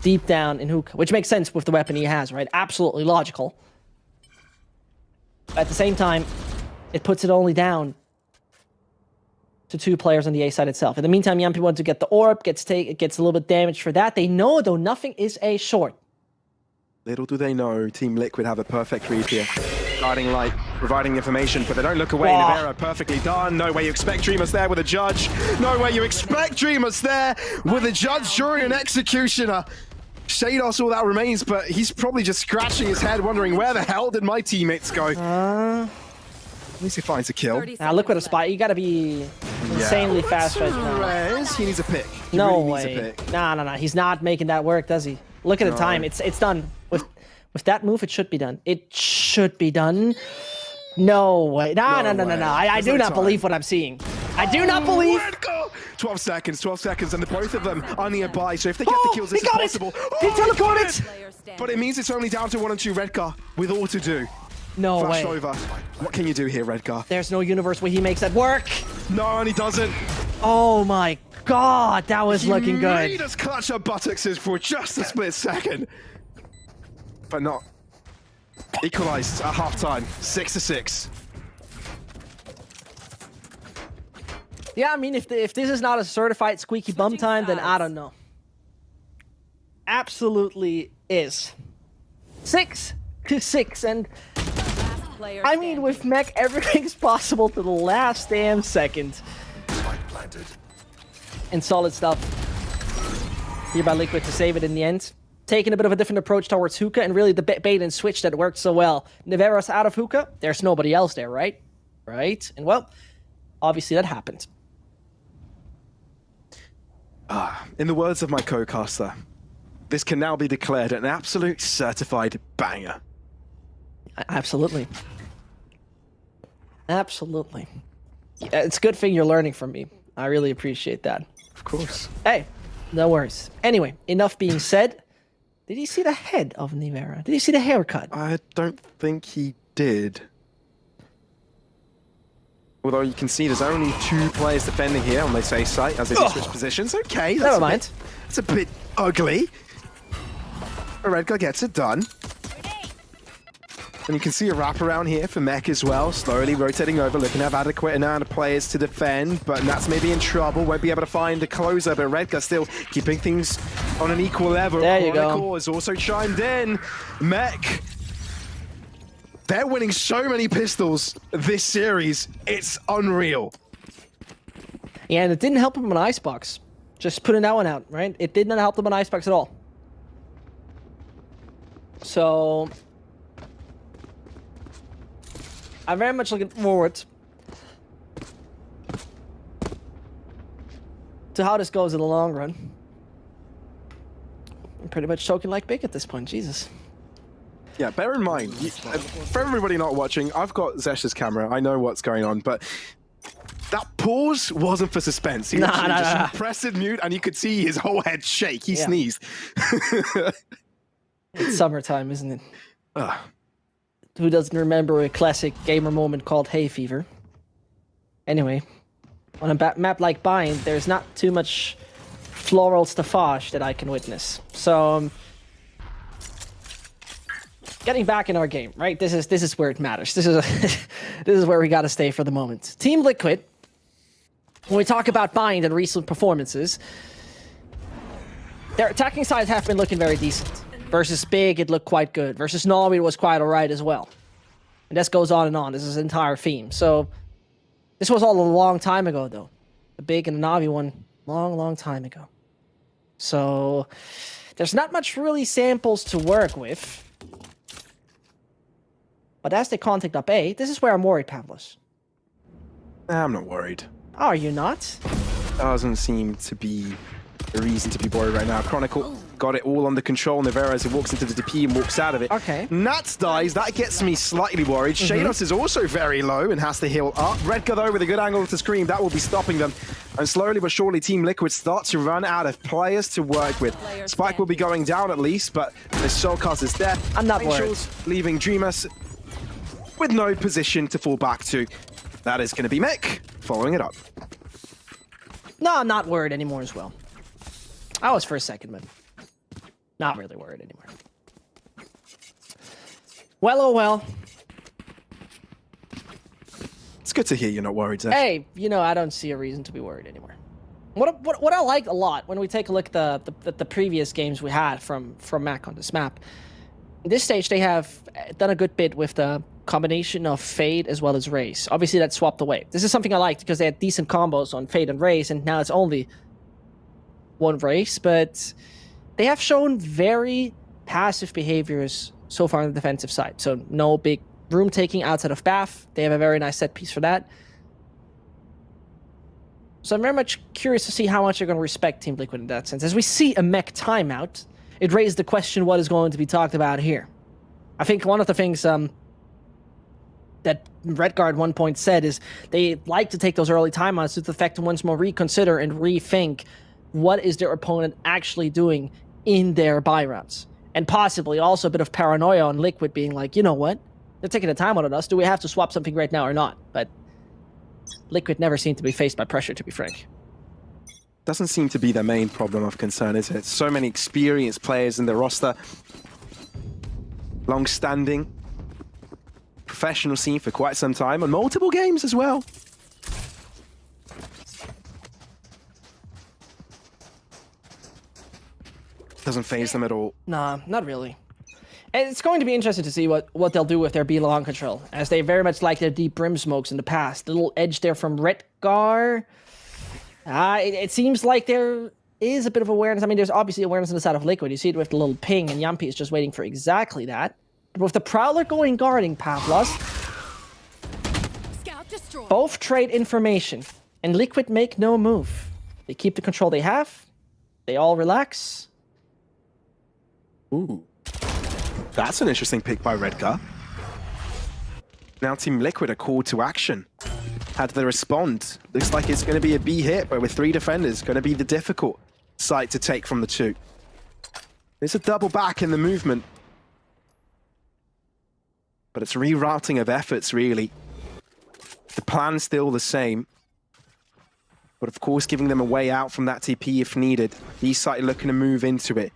deep down in Hook, which makes sense with the weapon he has, right? Absolutely logical. But at the same time, it puts it only down to 2 players on the A side itself. In the meantime, Yampi wants to get the orb, gets a little bit damaged for that. They know, though, nothing is A short. Little do they know, Team Liquid have a perfect read here. Guiding light, providing information, but they don't look away. Nivera perfectly done. No way you expect Dreamers there with a judge. No way you expect Dreamers there with a judge during an executioner. Shados, all that remains, but he's probably just scratching his head, wondering where the hell did my teammates go? At least he finds a kill. Now look at a spot. You gotta be insanely fast right now. He needs a pick. He No really way. needs a pick. No. He's not making that work, does he? Look at the time. It's done. With that move, it should be done. It should be done. No way. No. I do not believe what I'm seeing. I do not believe. 12 seconds, and the both of them are nearby, so if they get the kills, this is possible. He teleported! But it means it's only down to 1 and 2 Redcar with all to do. No Flash way. over. What can you do here, Redcar? There's no universe where he makes that work. No, and he doesn't. Oh my god, that was looking good. He made us clutch our buttocks for just a split second. But not. Equalized at halftime, 6-6. Yeah, I mean, if this is not a certified squeaky bum time, then I don't know. Absolutely is. 6-6, and I mean, with Mech, everything's possible to the last damn second. And solid stuff here by Liquid to save it in the end. Taking a bit of a different approach towards hookah, and really the bait and switch that worked so well. Nivera's out of hookah. There's nobody else there, right? Right? And well, obviously that happened. In the words of my co-caster, this can now be declared an absolute certified banger. Absolutely. Absolutely. Yeah, it's a good thing you're learning from me. I really appreciate that. Of course. Hey, no worries. Anyway, enough being said. Did you see the head of Nivera? Did you see the haircut? I don't think he did. Although you can see there's only 2 players defending here on the safe site as they do switch positions. Okay, that's Never mind. It's a bit ugly. But Redcar gets it done. And you can see a wraparound here for Mech as well, slowly rotating over, looking to have adequate amount of players to defend, but Nat's maybe in trouble, won't be able to find a closer, but Redcar still keeping things on an equal level. There you go. Chronicle has also chimed in. Mech, they're winning so many pistols this series, it's unreal. Yeah, and it didn't help him on Icebox. Just putting that one out, right? It did not help him on Icebox at all. So I'm very much looking forward to how this goes in the long run. I'm pretty much choking like big at this point, Jesus. Yeah, bear in mind, for everybody not watching, I've got Zescht's camera, I know what's going on, but that pause wasn't for suspense. He literally just pressed it mute and you could see his whole head shake. He sneezed. It's summertime, isn't it? Who doesn't remember a classic gamer moment called hay fever? Anyway, on a map like Bind, there's not too much floral staffage that I can witness. So, getting back in our game, right? This is where it matters. This is where we gotta stay for the moment. Team Liquid. When we talk about Bind and recent performances, their attacking sides have been looking very decent. Versus Big, it looked quite good. Versus Navi, it was quite alright as well. And this goes on and on. This is an entire theme. So, this was all a long time ago, though. The Big and the Navi one, long time ago. So, there's not much really samples to work with. But as they contact up A, this is where I'm worried, Pavlos. I'm not worried. Are you not? Doesn't seem to be a reason to be worried right now. Chronicle got it all under control. Nivera as he walks into the DP and walks out of it. Okay. Nats dies. That gets me slightly worried. Shados is also very low and has to heal up. Redcar, though, with a good angle to scream. That will be stopping them. And slowly but surely, Team Liquid starts to run out of players to work with. Spike will be going down at least, but the Soulcast is there. I'm not worried. Leaving Dreamers with no position to fall back to. That is going to be Mech following it up. No, I'm not worried anymore as well. I was for a second, but not really worried anymore. Well, oh well. It's good to hear you're not worried, Zescht. Hey, you know, I don't see a reason to be worried anymore. What I liked a lot when we take a look at the previous games we had from Mac on this map, At this stage, they have done a good bit with the combination of Fade as well as Raze. Obviously, that's swapped away. This is something I liked because they had decent combos on Fade and Raze, and now it's only one Raze, but they have shown very passive behaviors so far on the defensive side. So no big room taking outside of Bath. They have a very nice set piece for that. So I'm very much curious to see how much they're going to respect Team Liquid in that sense. As we see a mech timeout, it raised the question what is going to be talked about here. I think one of the things that Redguard at one point said is they like to take those early timeouts to the fact to once more reconsider and rethink what is their opponent actually doing in their buy rounds. And possibly also a bit of paranoia on Liquid being like, you know what? They're taking a timeout on us. Do we have to swap something right now or not? But Liquid never seem to be faced by pressure, to be frank. Doesn't seem to be their main problem of concern, is it? So many experienced players in their roster. Long-standing professional scene for quite some time, and multiple games as well. Doesn't faze them at all. Nah, not really. And it's going to be interesting to see what they'll do with their B-long control, as they very much like their deep brim smokes in the past. The little edge there from Redgar. It seems like there is a bit of awareness. I mean, there's obviously awareness on the side of Liquid. You see it with the little ping, and Yampi is just waiting for exactly that. But with the Prowler going guarding Pavlos, both trade information, and Liquid make no move. They keep the control they have. They all relax. Ooh. That's an interesting pick by Redgar. Now Team Liquid are called to action. How do they respond? Looks like it's going to be a B hit, but with 3 defenders, going to be the difficult site to take from the 2. There's a double back in the movement. But it's rerouting of efforts, really. The plan's still the same. But of course, giving them a way out from that TP if needed. B-side looking to move into it.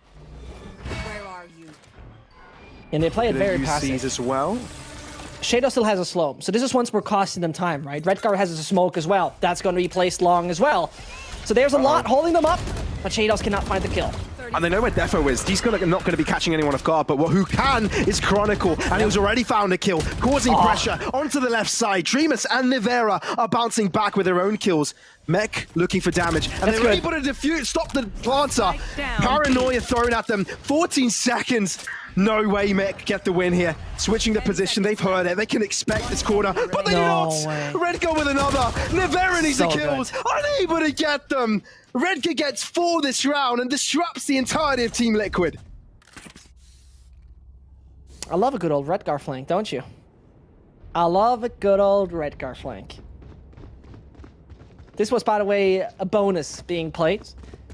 And they play it very passive as well. Shadow still has a slow, so this is once we're costing them time, right? Redgar has a smoke as well. That's going to be placed long as well. So there's a lot holding them up, but Shadows cannot find the kill. And they know where Defo is. He's not going to be catching anyone off guard, but who can is Chronicle, and he's already found a kill, causing pressure onto the left side. Dreamus and Nivera are bouncing back with their own kills. Mech looking for damage, and they're able to defuse, stop the planter. Paranoia thrown at them. 14 seconds. No way Mech get the win here. Switching the position, they've heard it. They can expect this corner, but they do not. Redgar with another. Nivera needs the kills. Unable to get them. Redgar gets 4 this round and disrupts the entirety of Team Liquid. I love a good old Redgar flank, don't you? I love a good old Redgar flank. This was, by the way, a bonus being played.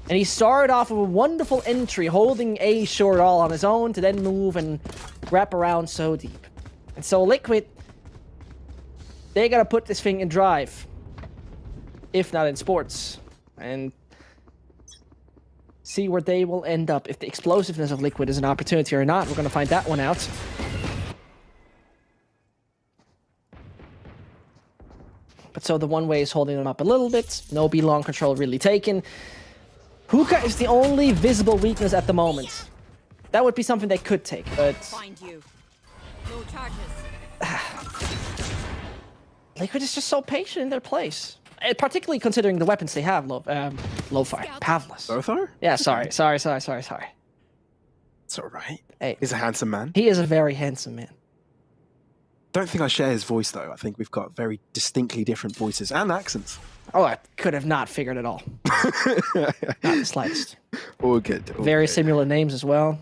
And he started off with a wonderful entry, holding A short all on his own to then move and wrap around so deep. And so Liquid, they gotta put this thing in drive. If not in sports. And see where they will end up. If the explosiveness of Liquid is an opportunity or not, we're gonna find that one out. But so the one way is holding them up a little bit. No B-long control really taken. Hookah is the only visible weakness at the moment. That would be something they could take, but... Find you. No charges. Liquid is just so patient in their place. Particularly considering the weapons they have, Lo-Fi. Pavlos. Lothar? Yeah, sorry. It's alright. Hey. He's a handsome man. He is a very handsome man. Don't think I share his voice, though. I think we've got very distinctly different voices and accents. Oh, I could have not figured it all. Not the slightest. All good. Very similar names as well.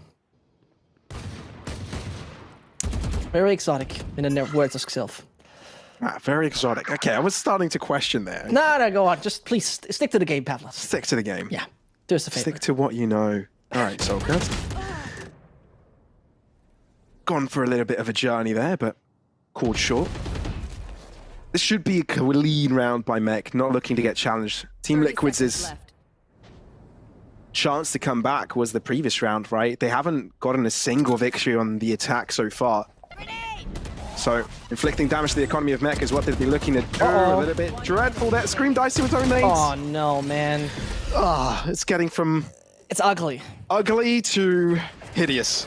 Very exotic, in the words of Xilv. Very exotic. Okay, I was starting to question there. No, go on. Just please stick to the game, Pavlos. Stick to the game. Yeah, do us a favor. Stick to what you know. All right, Soulcrest. Gone for a little bit of a journey there, but called short. This should be a clean round by Mech, not looking to get challenged. Team Liquid's chance to come back was the previous round, right? They haven't gotten a single victory on the attack so far. So, inflicting damage to the economy of Mech is what they'd be looking to do. A little bit dreadful there. Scream dicey with own names. Oh, no, man. It's getting from... It's ugly. Ugly to hideous.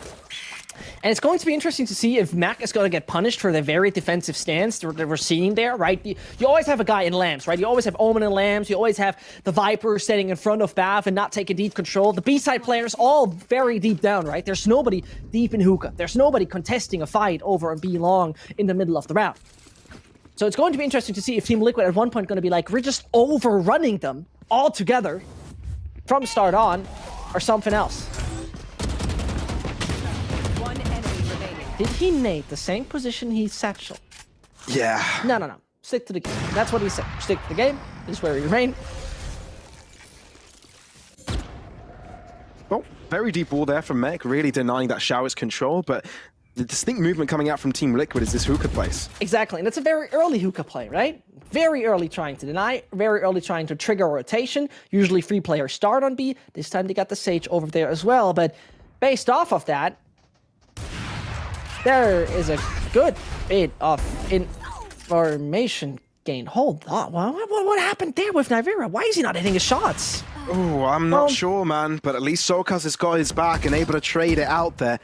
And it's going to be interesting to see if Mac is going to get punished for the very defensive stance that we're seeing there, right? You always have a guy in Lambs, right? You always have Omen and Lambs. You always have the Viper standing in front of Bav and not taking deep control. The B-side players all very deep down, right? There's nobody deep in hookah. There's nobody contesting a fight over on B long in the middle of the round. So it's going to be interesting to see if Team Liquid at one point going to be like, we're just overrunning them all together from start on, or something else. Did he nade the same position he satchel? Yeah. No. Stick to the game. That's what he said. Stick to the game. This is where we remain. Oh, very deep wall there from Meg, really denying that Shower's control, but the distinct movement coming out from Team Liquid is this hookah place. Exactly, and it's a very early hookah play, right? Very early trying to deny, very early trying to trigger a rotation. Usually 3 players start on B. This time they got the Sage over there as well, but based off of that, there is a good bit of information gain. Hold on, what happened there with Nivera? Why is he not hitting his shots? Oh, I'm not sure, man, but at least Sokas has got his back and able to trade it out there.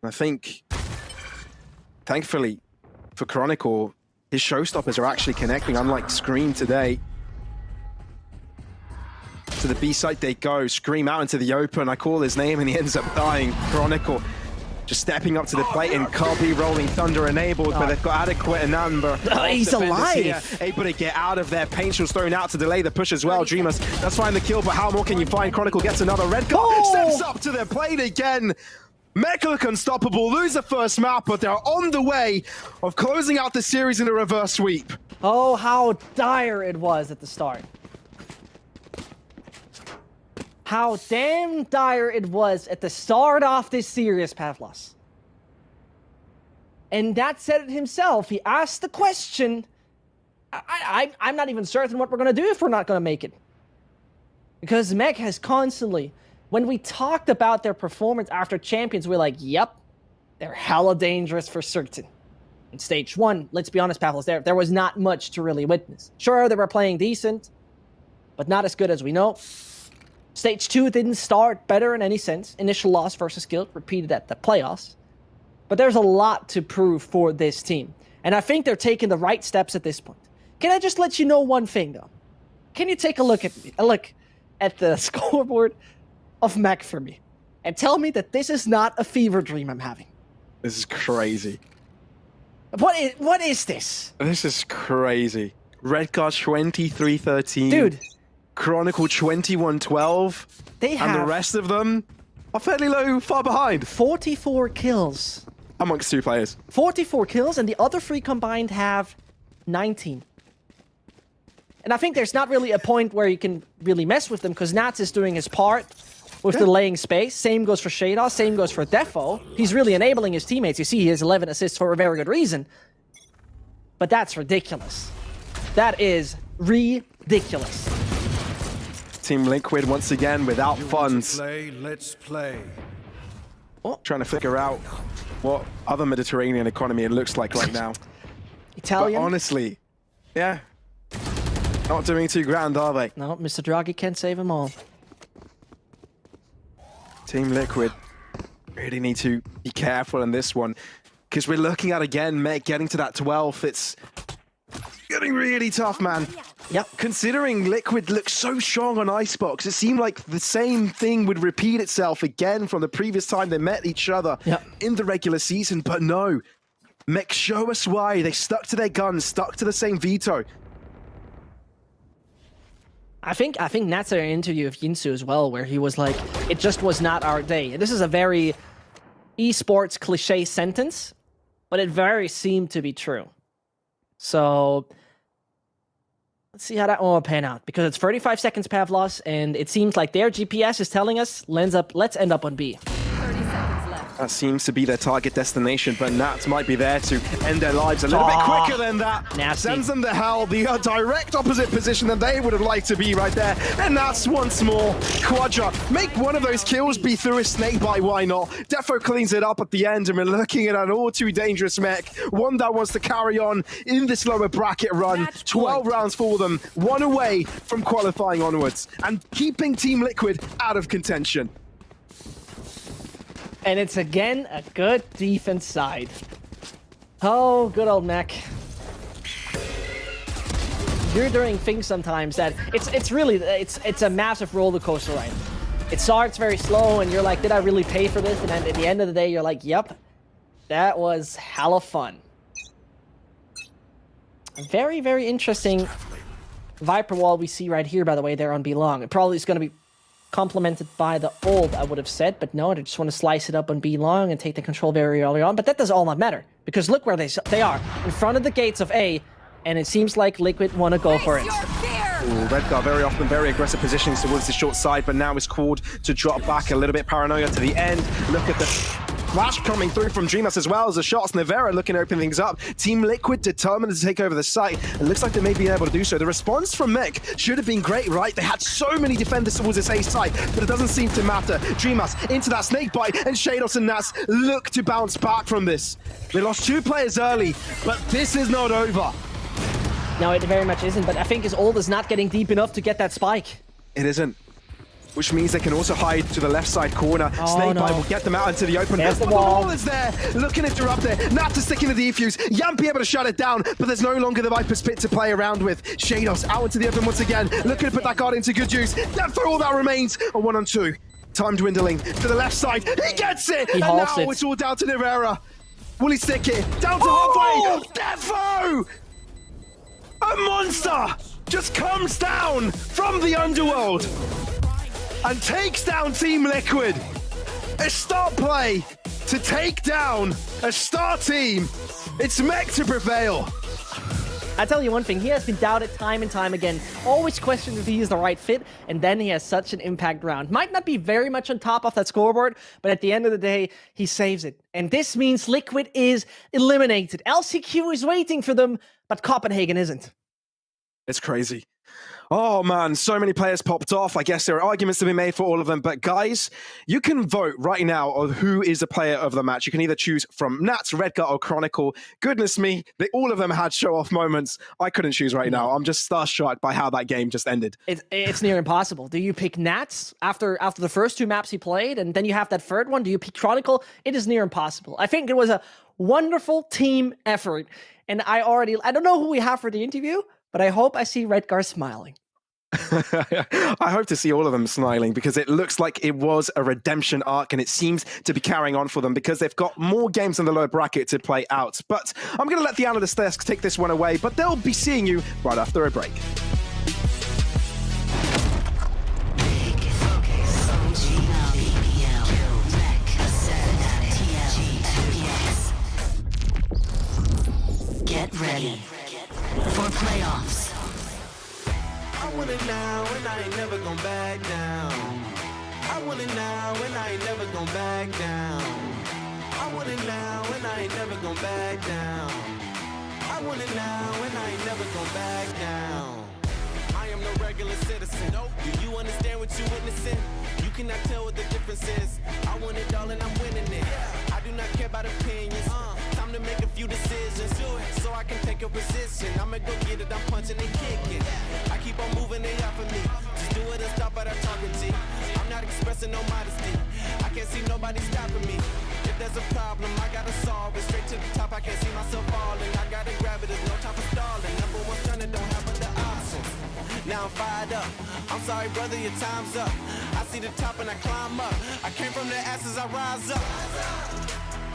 I think, thankfully, for Chronicle, his showstoppers are actually connecting, unlike Scream today. To the B site they go, Scream out into the open, I call his name and he ends up dying. Chronicle just stepping up to the plate and can't be rolling Thunder enabled, but they've got adequate number. He's alive! Here, able to get out of there. Paint Shield's thrown out to delay the push as well. Dreamers, that's fine the kill, but how more can you find? Chronicle gets another red card, steps up to the plate again. Mech look unstoppable, lose the first map, but they're on the way of closing out the series in a reverse sweep. Oh, how dire it was at the start. How damn dire it was at the start of this series, Pavlos. And that said it himself. He asked the question. I'm not even certain what we're going to do if we're not going to make it. Because Mech has constantly, when we talked about their performance after Champions, we're like, yep, they're hella dangerous for certain. In Stage 1, let's be honest, Pavlos, there was not much to really witness. Sure, they were playing decent, but not as good as we know. Stage 2 didn't start better in any sense. Initial loss versus Guild, repeated at the playoffs. But there's a lot to prove for this team. And I think they're taking the right steps at this point. Can I just let you know one thing, though? Can you take a look at the scoreboard of Mac for me and tell me that this is not a fever dream I'm having? This is crazy. What is this? This is crazy. Red card 23-13. Dude. Chronicle 21-12. They have... And the rest of them are fairly low, far behind. 44 kills. Amongst 2 players. 44 kills, and the other 3 combined have 19. And I think there's not really a point where you can really mess with them, because Nats is doing his part with delaying space. Same goes for Shada, same goes for Defo. He's really enabling his teammates. You see he has 11 assists for a very good reason. But that's ridiculous. That is ridiculous. Team Liquid once again without funds. Let's play. Trying to figure out what other Mediterranean economy it looks like right now. Italian? But honestly, yeah. Not doing too grand, are they? No, Mr. Draghi can't save them all. Team Liquid really need to be careful in this one, because we're looking at, again, Meg getting to that 12th. It's getting really tough, man. Yep. Considering Liquid looks so strong on Icebox, it seemed like the same thing would repeat itself again from the previous time they met each other in the regular season, but no. Mech show us why. They stuck to their guns, stuck to the same veto. I think Nats had an interview with Yinsu as well, where he was like, it just was not our day. And this is a very esports cliche sentence, but it very seemed to be true. So let's see how that one will pan out, because it's 35 seconds Pavlos, and it seems like their GPS is telling us, let's end up on B. That seems to be their target destination, but Nats might be there to end their lives a little bit quicker than that. Nasty. Sends them to hell, the direct opposite position that they would have liked to be right there. And Nats once more. Quadra, make one of those kills be through a snake bite, why not? Defo cleans it up at the end, and we're looking at an all too dangerous Mech. One that wants to carry on in this lower bracket run. 12 rounds for them, 1 away from qualifying onwards, and keeping Team Liquid out of contention. And it's again a good defense side. Oh, good old Mech. You're doing things sometimes that it's really a massive roller coaster ride. It starts very slow and you're like, did I really pay for this? And then at the end of the day, you're like, yep, that was hella fun. Very, very interesting Viper wall we see right here, by the way, there on B long. It probably is going to be complemented by the ult, I would have said, but no, they just want to slice it up on B long and take the control very early on. But that does all not matter, because look where they are, in front of the gates of A, and it seems like Liquid want to go for it. Ooh, Redgar very often very aggressive positions towards the short side, but now is called to drop back a little bit paranoia to the end. Look at the flash coming through from Dreamus as well as the shots. Nevera looking to open things up. Team Liquid determined to take over the site. It looks like they may be able to do so. The response from Mech should have been great, right? They had so many defenders towards this A site, but it doesn't seem to matter. Dreamus into that snake bite, and Shados and Nats look to bounce back from this. They lost 2 players early, but this is not over. No, it very much isn't, but I think his ult is not getting deep enough to get that spike. It isn't. Which means they can also hide to the left side corner. Oh, Snakebite no. will get them out into the open. There's the But wall. the wall is there, looking to interrupt it. Nat is sticking the defuse. Yampi able to shut it down, but there's no longer the Viper's pit to play around with. Shados out into the open once again, looking to put that guard into good use. Then for all that remains, a 1-on-2. Time dwindling to the left side. He gets it! He and now halts it. it's all down to Nevera. Will he stick it? Down to halfway! Defo! A monster just comes down from the underworld and takes down Team Liquid. A start play to take down a star team. It's Mech to prevail. I tell you one thing, he has been doubted time and time again. Always questioned if he is the right fit, and then he has such an impact round. Might not be very much on top of that scoreboard, but at the end of the day, he saves it. And this means Liquid is eliminated. LCQ is waiting for them, but Copenhagen isn't. It's crazy. Oh man, so many players popped off. I guess there are arguments to be made for all of them, but guys, you can vote right now on who is the player of the match. You can either choose from Nats, Redgar, or Chronicle. Goodness me, all of them had show-off moments. I couldn't choose right now. I'm just starstruck by how that game just ended. It's near impossible. Do you pick Nats after the first 2 maps he played, and then you have that third one? Do you pick Chronicle? It is near impossible. I think it was a wonderful team effort, and I don't know who we have for the interview, but I hope I see Redgar smiling. I hope to see all of them smiling, because it looks like it was a redemption arc, and it seems to be carrying on for them because they've got more games in the lower bracket to play out. But I'm going to let the analyst desk take this one away, but they'll be seeing you right after a break. Get ready for playoffs. I want it now and I ain't never gon' back down. I want it now and I ain't never gon' back down. I want it now and I ain't never gon' back down. I want it now and I ain't never gon' back down. I am no regular citizen. Nope. Do you understand what you're witnessing? You cannot tell what the difference is. I want it all and I'm winning it. I do not care about opinions. Time to make a few decisions so I can take a position. I'ma go get it, I'm punching and kicking. I keep on moving, they offer me. Just do it and stop at our talking G. I'm not expressing no modesty. I can't see nobody stopping me. If there's a problem, I gotta solve it. Straight to the top, I can't see myself falling. I gotta grab it, there's no time for stalling. Number one stunner, don't have other options. Now I'm fired up. I'm sorry, brother, your time's up. I see the top and I climb up. I came from the ashes, I rise up.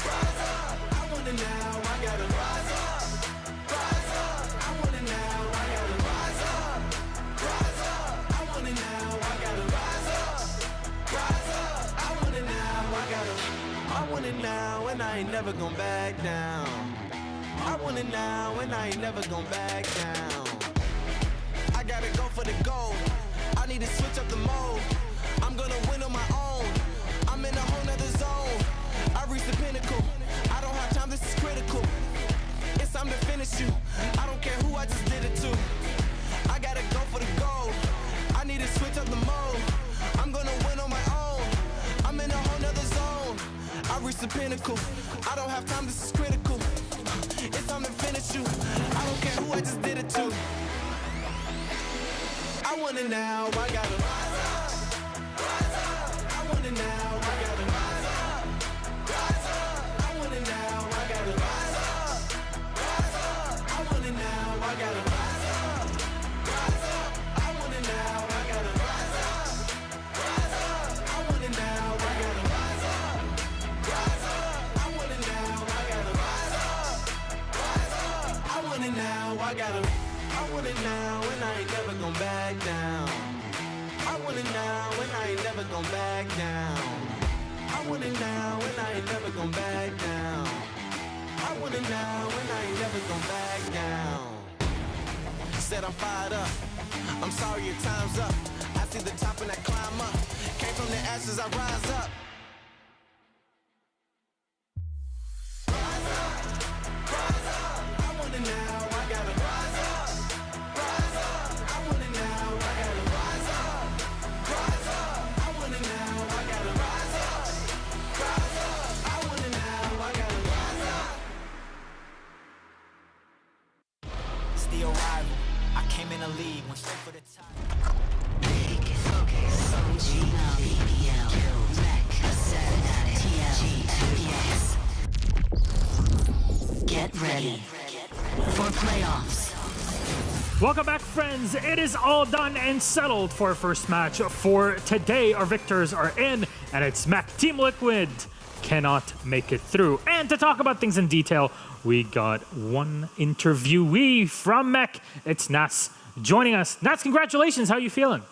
Rise up. I want it now, I gotta rise up. Rise up. I want it now, I gotta rise up. Rise up. I want it now, I gotta rise up. Rise up. I want it now, I want it now, and I ain't never gon' back down. I want it now, and I ain't never gon' back down. I gotta go for the goal. I need to switch up the mode. I'm gonna win on my own. I'm in a whole nother zone. I reached the pinnacle. I don't have time, this is critical. It's time to finish you. I don't care who I just did it to. I gotta go for the goal. I need to switch up the mode. I'm gonna win on my own. I'm in a whole nother zone. I reached the pinnacle. I don't have time, this is critical. It's time to finish you. I don't care who I just did it to. I want it now, I gotta rise up. Rise up. I want it now, I gotta rise up. now and I ain't never gon' back down. I want it now and I ain't never gon' back down. I want it now and I ain't never gon' back down. Said I'm fired up. I'm sorry your time's up. I see the top and I climb up. Came from the ashes, I rise up. Rise up, rise up. I want it now, I gotta rise up. Rise up, I want it now, I gotta rise up. Rise up, I want it now, I gotta rise up. Rise up, I want it now, I gotta rise up. Still rival. I came in the league, went straight for the top. Get ready for playoffs. Welcome back, friends. It is all done and settled for our first match for today. Our victors are in, and it's Mech. Team Liquid cannot make it through. And to talk about things in detail, we got one interviewee from Mech. It's Nats joining us. Nats, congratulations. How are you feeling?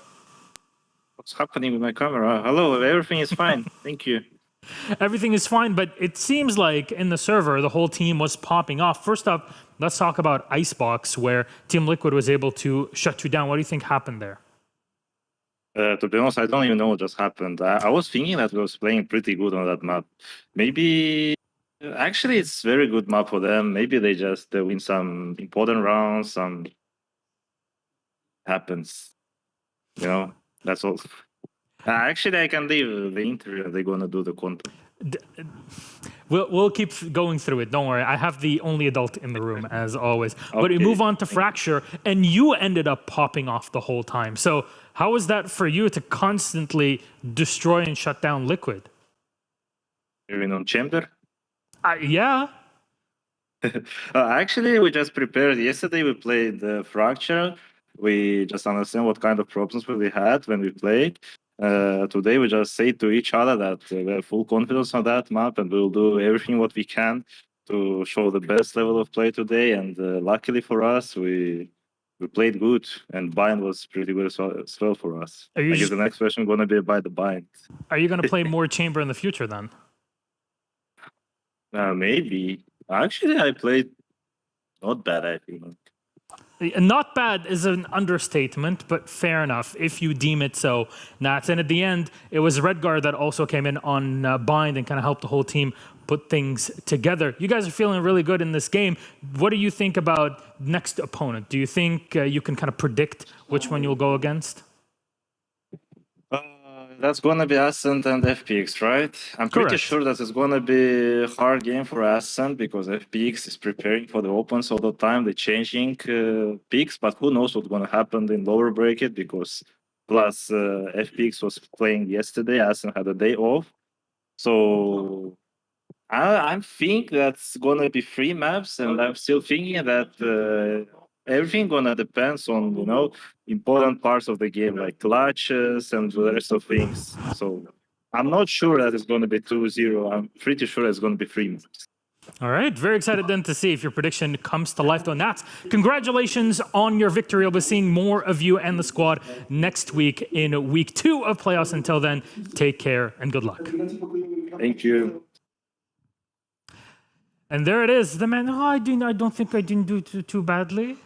What's happening with my camera? Hello, everything is fine. Thank you. Everything is fine, but it seems like in the server, the whole team was popping off. First up, let's talk about Icebox, where Team Liquid was able to shut you down. What do you think happened there? To be honest, I don't even know what just happened. I was thinking that we was playing pretty good on that map. Maybe, actually, it's very good map for them. Maybe they just win some important rounds. Some happens, you know. That's all. Actually, I can leave the interview. They're gonna do the content. We'll keep going through it. Don't worry. I have the only adult in the room, as always. Okay. But we move on to Fracture, and you ended up popping off the whole time. So how was that for you to constantly destroy and shut down Liquid? You mean on Chamber? Yeah. Actually, we just prepared. Yesterday, we played Fracture. We just understand what kind of problems we had when we played. Today, we just say to each other that we have full confidence on that map and we'll do everything what we can to show the best level of play today. And luckily for us, we played good and bind was pretty good as well for us. I guess the next question going to be by the bind. Are you going to play more Chamber in the future then? Maybe. Actually, I played not bad, I think. Not bad is an understatement, but fair enough if you deem it so, Nats. And at the end, it was Redguard that also came in on bind and kind of helped the whole team put things together. You guys are feeling really good in this game. What do you think about next opponent? Do you think you can kind of predict which one you'll go against? That's going to be Ascent and FPX, right? I'm pretty sure that it's going to be a hard game for Ascent because FPX is preparing for the opens all the time. They're changing picks, but who knows what's going to happen in lower bracket because plus FPX was playing yesterday. Ascent had a day off. So I think that's going to be 3 maps, and I'm still thinking that everything gonna depends on, you know, important parts of the game like clutches and the rest of things. So I'm not sure that it's gonna be 2-0. I'm pretty sure it's gonna be 3 maps. All right, very excited then to see if your prediction comes to life though. Nats, congratulations on your victory. I'll be seeing more of you and the squad next week in week 2 of playoffs. Until then, take care and good luck. Thank you. And there it is. The man, I don't think I didn't do too badly.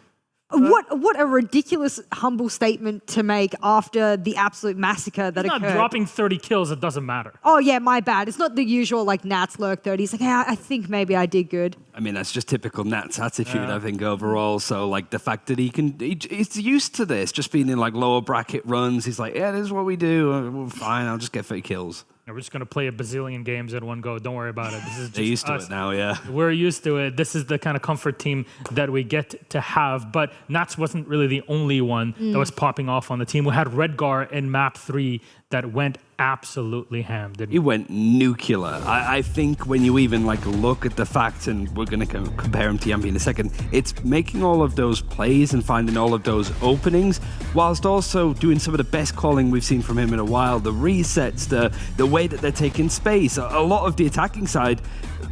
What a ridiculous, humble statement to make after the absolute massacre that occurred. Not dropping 30 kills, it doesn't matter. Oh yeah, my bad. It's not the usual like Nats lurk 30. It's like, yeah, I think maybe I did good. I mean, that's just typical Nats attitude, I think, overall. So like the fact that he's used to this, just being in like lower bracket runs. He's like, yeah, this is what we do. Fine, I'll just get 30 kills. We're just going to play a bazillion games in one go. Don't worry about it. This is just They're used to us. it now, yeah. We're used to it. This is the kind of comfort team that we get to have. But Nats wasn't really the only one that was popping off on the team. We had Redgar in map 3 that went absolutely ham, didn't he? Went nuclear. I think when you even like look at the facts, and we're going to compare him to Yampi in a second, it's making all of those plays and finding all of those openings, whilst also doing some of the best calling we've seen from him in a while. The resets, the way that they're taking space. A lot of the attacking side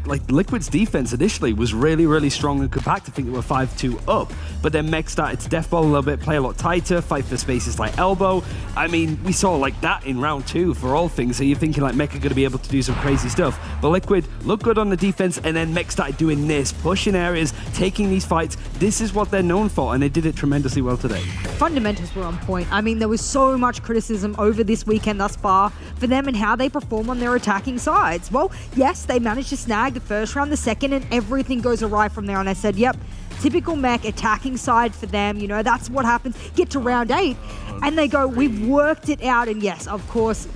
like Liquid's defense initially was really, really strong and compact. I think they were 5-2 up. But then Mech started to deathball a little bit, play a lot tighter, fight for spaces like elbow. I mean, we saw like that in round 2 for all things. So you're thinking like Mech are going to be able to do some crazy stuff. But Liquid looked good on the defense, and then Mech started doing this, pushing areas, taking these fights. This is what they're known for, and they did it tremendously well today. Fundamentals were on point. I mean, there was so much criticism over this weekend thus far for them and how they perform on their attacking sides. Well, yes, they managed to snag the first round, the second, and everything goes awry from there. And I said, yep, typical Mech attacking side for them. You know, that's what happens. Get to round 8, and they go, we've worked it out. And yes, of course,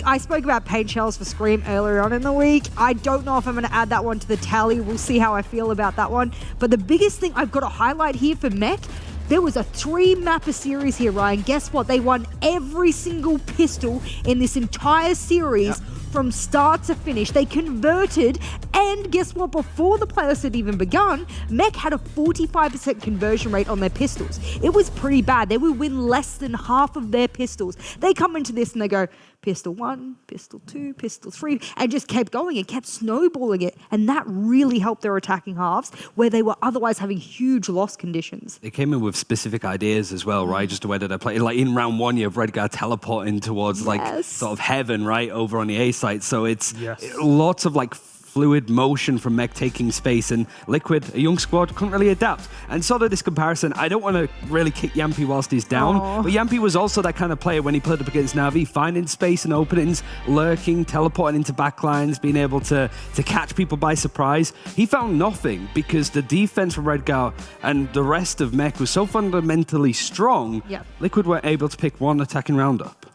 I spoke about paint shells for Scream earlier on in the week. I don't know if I'm going to add that one to the tally. We'll see how I feel about that one. But the biggest thing I've got to highlight here for Mech, there was a 3-mapper series here, Ryan. Guess what? They won every single pistol in this entire series from start to finish. They converted, and guess what? Before the playoffs had even begun, Mech had a 45% conversion rate on their pistols. It was pretty bad. They would win less than half of their pistols. They come into this and they go, pistol 1, pistol 2, pistol 3, and just kept going and kept snowballing it. And that really helped their attacking halves, where they were otherwise having huge loss conditions. They came in with specific ideas as well, right? Just the way that they play. Like in round 1, you have Redgar teleporting towards like sort of heaven, right? Over on the A site. So it's lots of like fluid motion from Mech taking space, and Liquid, a young squad, couldn't really adapt. And sort of this comparison, I don't want to really kick Yampi whilst he's down, but Yampi was also that kind of player when he played up against Na'Vi, finding space and openings, lurking, teleporting into backlines, being able to catch people by surprise. He found nothing because the defense from Redgar and the rest of Mech was so fundamentally strong, Liquid were able to pick one attacking round up.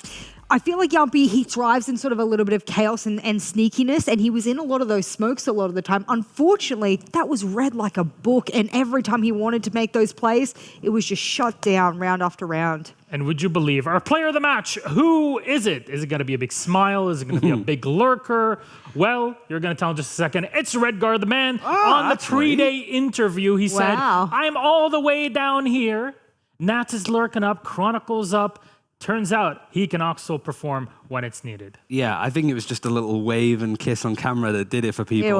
I feel like Yampi, he thrives in sort of a little bit of chaos and sneakiness, and he was in a lot of those smokes a lot of the time. Unfortunately, that was read like a book, and every time he wanted to make those plays, it was just shut down round after round. And would you believe our player of the match? Who is it? Is it going to be a big smile? Is it going to be a big lurker? Well, you're going to tell in just a second. It's Redgar, the man. On the pre-day interview, he said, I'm all the way down here. Nats is lurking up, Chronicles up. Turns out he can also perform when it's needed. Yeah, I think it was just a little wave and kiss on camera that did it for people.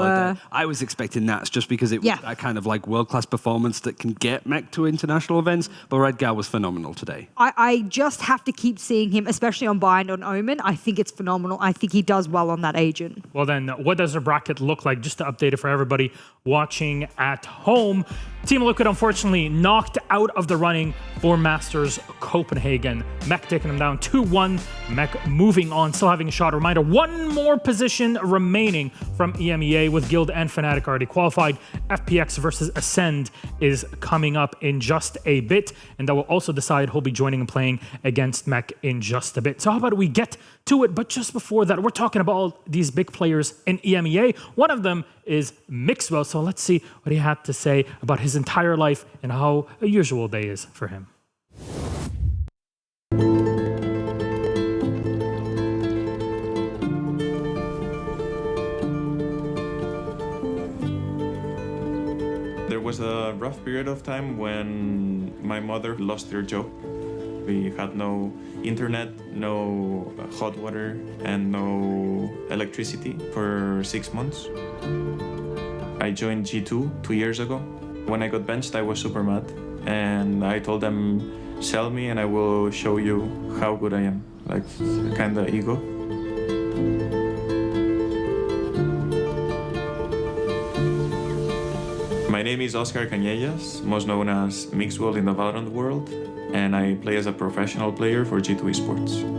I was expecting Nats just because it was that kind of like world-class performance that can get Mech to international events, but Redgar was phenomenal today. I just have to keep seeing him, especially on Bind on Omen. I think it's phenomenal. I think he does well on that agent. Well then, what does the bracket look like? Just to update it for everybody watching at home. Team Liquid unfortunately knocked out of the running for Masters Copenhagen. Mech taking them down 2-1. Mech moving on, still having a shot. Reminder, one more position remaining from EMEA with Guild and Fnatic already qualified. FPX versus Ascend is coming up in just a bit, and that will also decide who'll be joining and playing against Mech in just a bit. So how about we get to it? But just before that, we're talking about all these big players in EMEA. One of them is Mixwell, so let's see what he had to say about his entire life and how a usual day is for him. There was a rough period of time when my mother lost her job. We had no internet, no hot water, and no electricity for 6 months. I joined G2 2 years ago. When I got benched, I was super mad. And I told them, sell me and I will show you how good I am. Like, kind of ego. My name is Oscar Cañellas, most known as Mixwell in the Valorant world, and I play as a professional player for G2 Esports.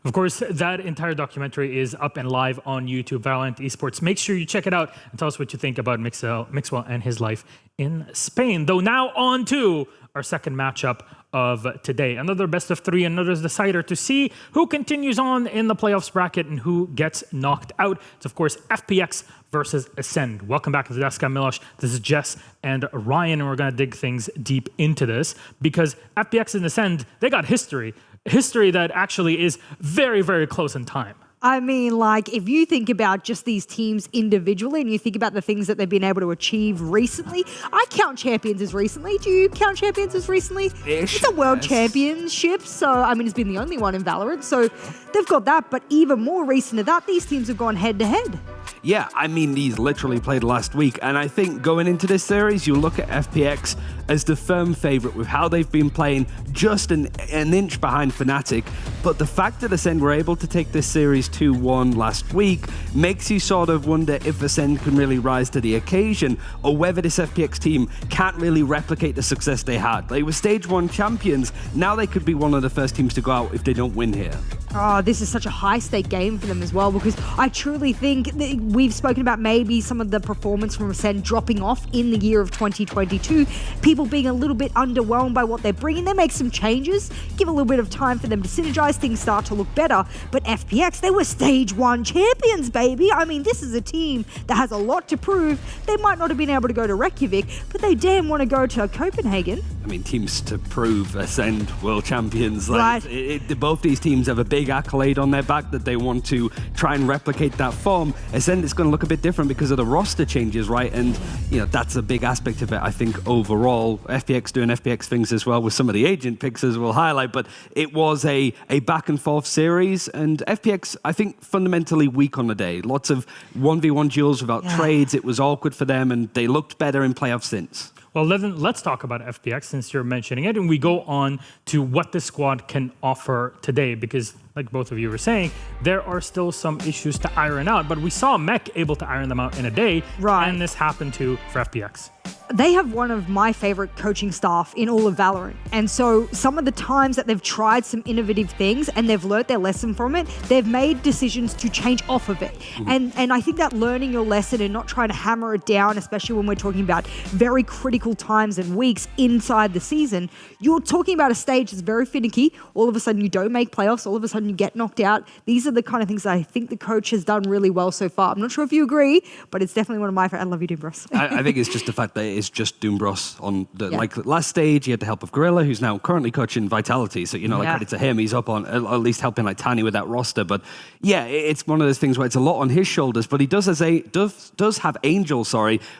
Of course, that entire documentary is up and live on YouTube, VALORANT Esports. Make sure you check it out and tell us what you think about Mixwell and his life in Spain. Though now on to our second matchup of today. Another best of 3, another decider to see who continues on in the playoffs bracket and who gets knocked out. It's, of course, FPX versus Ascend. Welcome back to the desk. I'm Milosh. This is Jess and Ryan, and we're going to dig things deep into this because FPX and Ascend, they got history. History that actually is very, very close in time. I mean, like, if you think about just these teams individually and you think about the things that they've been able to achieve recently, I count Champions as recently. Do you count Champions as recently? It's a World Championship, so, I mean, it's been the only one in Valorant, so they've got that, but even more recent to that, these teams have gone head-to-head. Yeah, I mean, these literally played last week, and I think going into this series, you look at FPX as the firm favorite with how they've been playing just an inch behind Fnatic, but the fact that Ascend were able to take this series 2-1 last week makes you sort of wonder if Ascend can really rise to the occasion, or whether this FPX team can't really replicate the success they had. They were stage 1 champions, now they could be one of the first teams to go out if they don't win here. Oh, this is such a high-stake game for them as well, because I truly think that we've spoken about maybe some of the performance from Ascend dropping off in the year of 2022, people being a little bit underwhelmed by what they're bringing. They make some changes, give a little bit of time for them to synergize, things start to look better, but FPX, they were stage 1 champions, baby. I mean, this is a team that has a lot to prove. They might not have been able to go to Reykjavik, but they damn want to go to Copenhagen. I mean, teams to prove Ascend world champions. Like, Right. Both these teams have a big accolade on their back that they want to try and replicate that form. Ascend is going to look a bit different because of the roster changes, right? And, you know, that's a big aspect of it, I think, overall. FPX doing FPX things as well with some of the agent picks as we'll highlight, but it was a back and forth series, and FPX, I think, fundamentally weak on the day. Lots of 1v1 duels without trades. It was awkward for them, and they looked better in playoffs since. Well, let's talk about FPX since you're mentioning it, and we go on to what the squad can offer today, because like both of you were saying, there are still some issues to iron out, but we saw Mech able to iron them out in a day, and this happened too for FPX. They have one of my favorite coaching staff in all of Valorant. And so some of the times that they've tried some innovative things and they've learnt their lesson from it, they've made decisions to change off of it. And I think that learning your lesson and not trying to hammer it down, especially when we're talking about very critical times and weeks inside the season, you're talking about a stage that's very finicky. All of a sudden you don't make playoffs. All of a sudden you get knocked out. These are the kind of things that I think the coach has done really well so far. I'm not sure if you agree, but it's definitely one of my favorites. I love you, Doombrus. I think it's just the fact that it's just Doombros on the like last stage. He had the help of Gorilla, who's now currently coaching Vitality. So, you know, like credit to him. He's up on at least helping like Tani with that roster. But yeah, it's one of those things where it's a lot on his shoulders. But he does have Angel,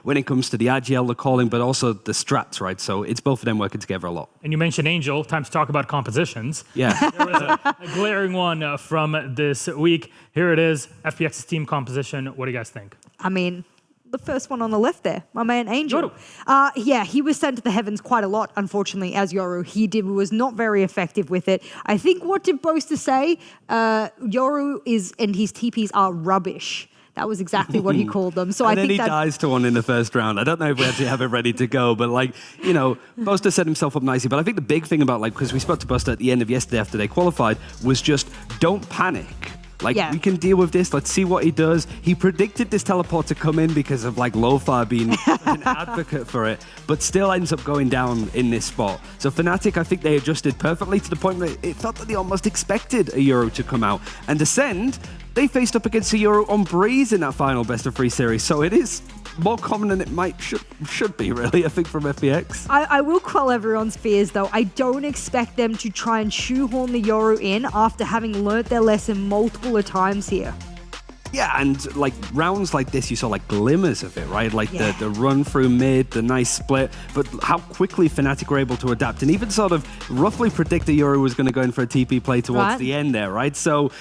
when it comes to the IGL, the calling, but also the strats, right? So it's both of them working together a lot. And you mentioned Angel. Time to talk about compositions. Yeah. There was a glaring one from this week. Here it is, FPX's team composition. What do you guys think? I mean, the first one on the left there, my man Angel. Yeah, he was sent to the heavens quite a lot, unfortunately, as Yoru. He was not very effective with it. I think what did Boaster say? Yoru and his TPs are rubbish. That was exactly what he called them. So and I then think he dies to one in the first round. I don't know if we actually have it ready to go, but like, you know, Boaster set himself up nicely. But I think the big thing about, like, because we spoke to Boaster at the end of yesterday after they qualified, was just don't panic. Like, we can deal with this. Let's see what he does. He predicted this teleport to come in because of, like, Lo-Fi being an advocate for it, but still ends up going down in this spot. So Fnatic, I think they adjusted perfectly to the point where it felt that they almost expected a Euro to come out. And Ascend, they faced up against a Euro on Breeze in that final best-of-3 series. So it is more common than it should be, really, I think, from FPX. I will quell everyone's fears, though. I don't expect them to try and shoehorn the Yoru in after having learnt their lesson multiple times here. Yeah, and like rounds like this, you saw like glimmers of it, right? Like the run through mid, the nice split, but how quickly Fnatic were able to adapt and even sort of roughly predict that Yoru was going to go in for a TP play towards the end there, right? So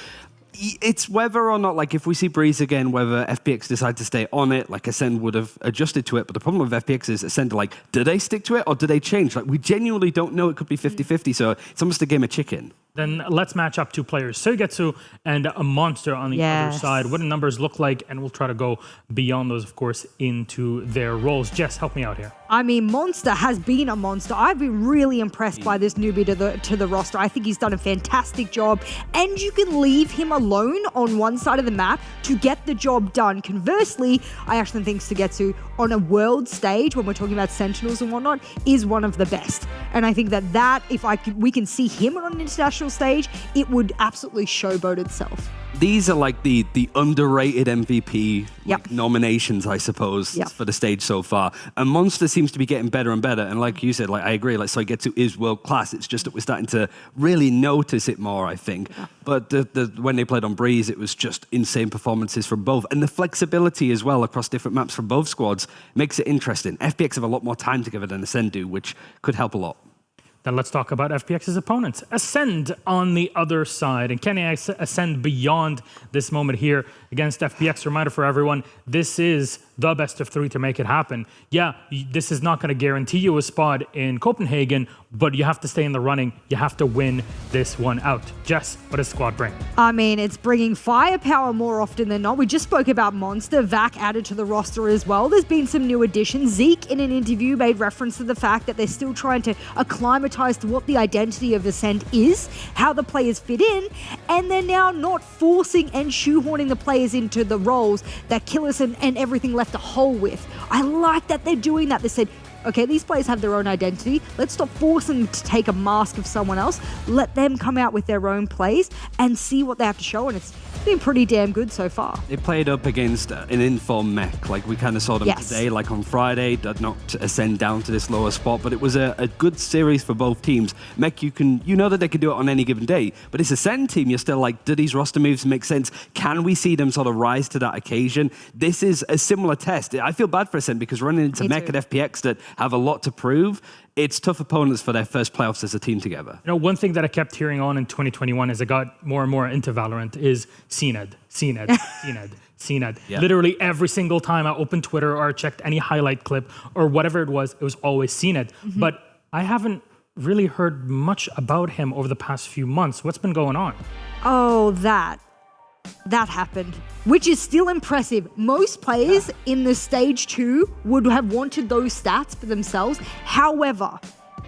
it's whether or not, like, if we see Breeze again, whether FPX decide to stay on it, like Ascend would have adjusted to it. But the problem with FPX is Ascend, like, do they stick to it or do they change? Like, we genuinely don't know. It could be 50-50, so it's almost a game of chicken. Then let's match up two players, Seigetsu and a Monster on the other side. What do numbers look like? And we'll try to go beyond those, of course, into their roles. Jess, help me out here. I mean, Monster has been a monster. I've been really impressed by this newbie to the roster. I think he's done a fantastic job, and you can leave him alone on one side of the map to get the job done. Conversely, I actually think Seigetsu on a world stage, when we're talking about Sentinels and whatnot, is one of the best. And I think that if we can see him on an international international stage, it would absolutely showboat itself. These are like the underrated MVP nominations, I suppose, for the stage so far. And Monster seems to be getting better and better. And like you said, like I agree, like Soigetsu is world class. It's just that we're starting to really notice it more, I think. But when they played on Breeze, it was just insane performances from both. And the flexibility as well across different maps from both squads makes it interesting. FPX have a lot more time together than Ascend do, which could help a lot. Then let's talk about FPX's opponents. Ascend on the other side. And can Ascend beyond this moment here against FPX? Reminder for everyone, this is the best of 3 to make it happen. Yeah, this is not going to guarantee you a spot in Copenhagen, but you have to stay in the running. You have to win this one out. Jess, what does squad bring? I mean, it's bringing firepower more often than not. We just spoke about Monster. Vac added to the roster as well. There's been some new additions. Zeke, in an interview, made reference to the fact that they're still trying to acclimatize to what the identity of Ascend is, how the players fit in, and they're now not forcing and shoehorning the players into the roles that Killers and everything left a hole with. I like that they're doing that. They said, okay, these players have their own identity. Let's stop forcing them to take a mask of someone else. Let them come out with their own plays and see what they have to show. And it's been pretty damn good so far. They played up against an informed mech. Like we kind of saw them today, like on Friday, that knocked Ascend down to this lower spot. But it was a good series for both teams. Mech, you know that they can do it on any given day. But this Ascend team, you're still like, do these roster moves make sense? Can we see them sort of rise to that occasion? This is a similar test. I feel bad for Ascend because running into Mech and FPX that have a lot to prove, it's tough opponents for their first playoffs as a team together. You know, one thing that I kept hearing on in 2021 as I got more and more into Valorant is CNED. Yeah. Literally every single time I opened Twitter or checked any highlight clip or whatever it was always CNED. But I haven't really heard much about him over the past few months. What's been going on? Oh, that happened, which is still impressive. Most players in the stage 2 would have wanted those stats for themselves. However,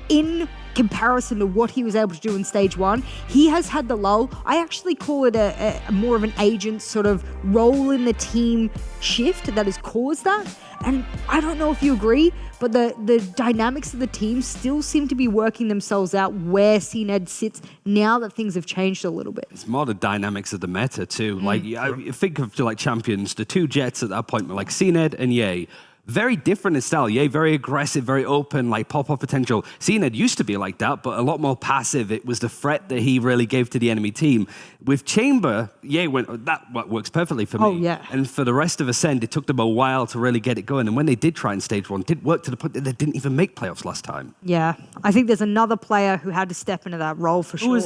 in comparison to what he was able to do in stage 1, he has had the lull. I actually call it a more of an agent sort of role in the team shift that has caused that. And I don't know if you agree, but the dynamics of the team still seem to be working themselves out where CNED sits now that things have changed a little bit. It's more the dynamics of the meta too. Like, I think of like champions, the two Jets at that point were like CNED and Ye. Very different in style. Ye, very aggressive, very open, like pop-off potential. CNED used to be like that, but a lot more passive. It was the threat that he really gave to the enemy team. With Chamber, Ye went, that works perfectly for me. Oh, yeah. And for the rest of Ascend, it took them a while to really get it going. And when they did try in stage 1, it did work to the point that they didn't even make playoffs last time. Yeah, I think there's another player who had to step into that role for sure.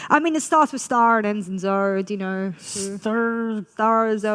I mean, it starts with Star and ends in Zo. Do you know? Starzo.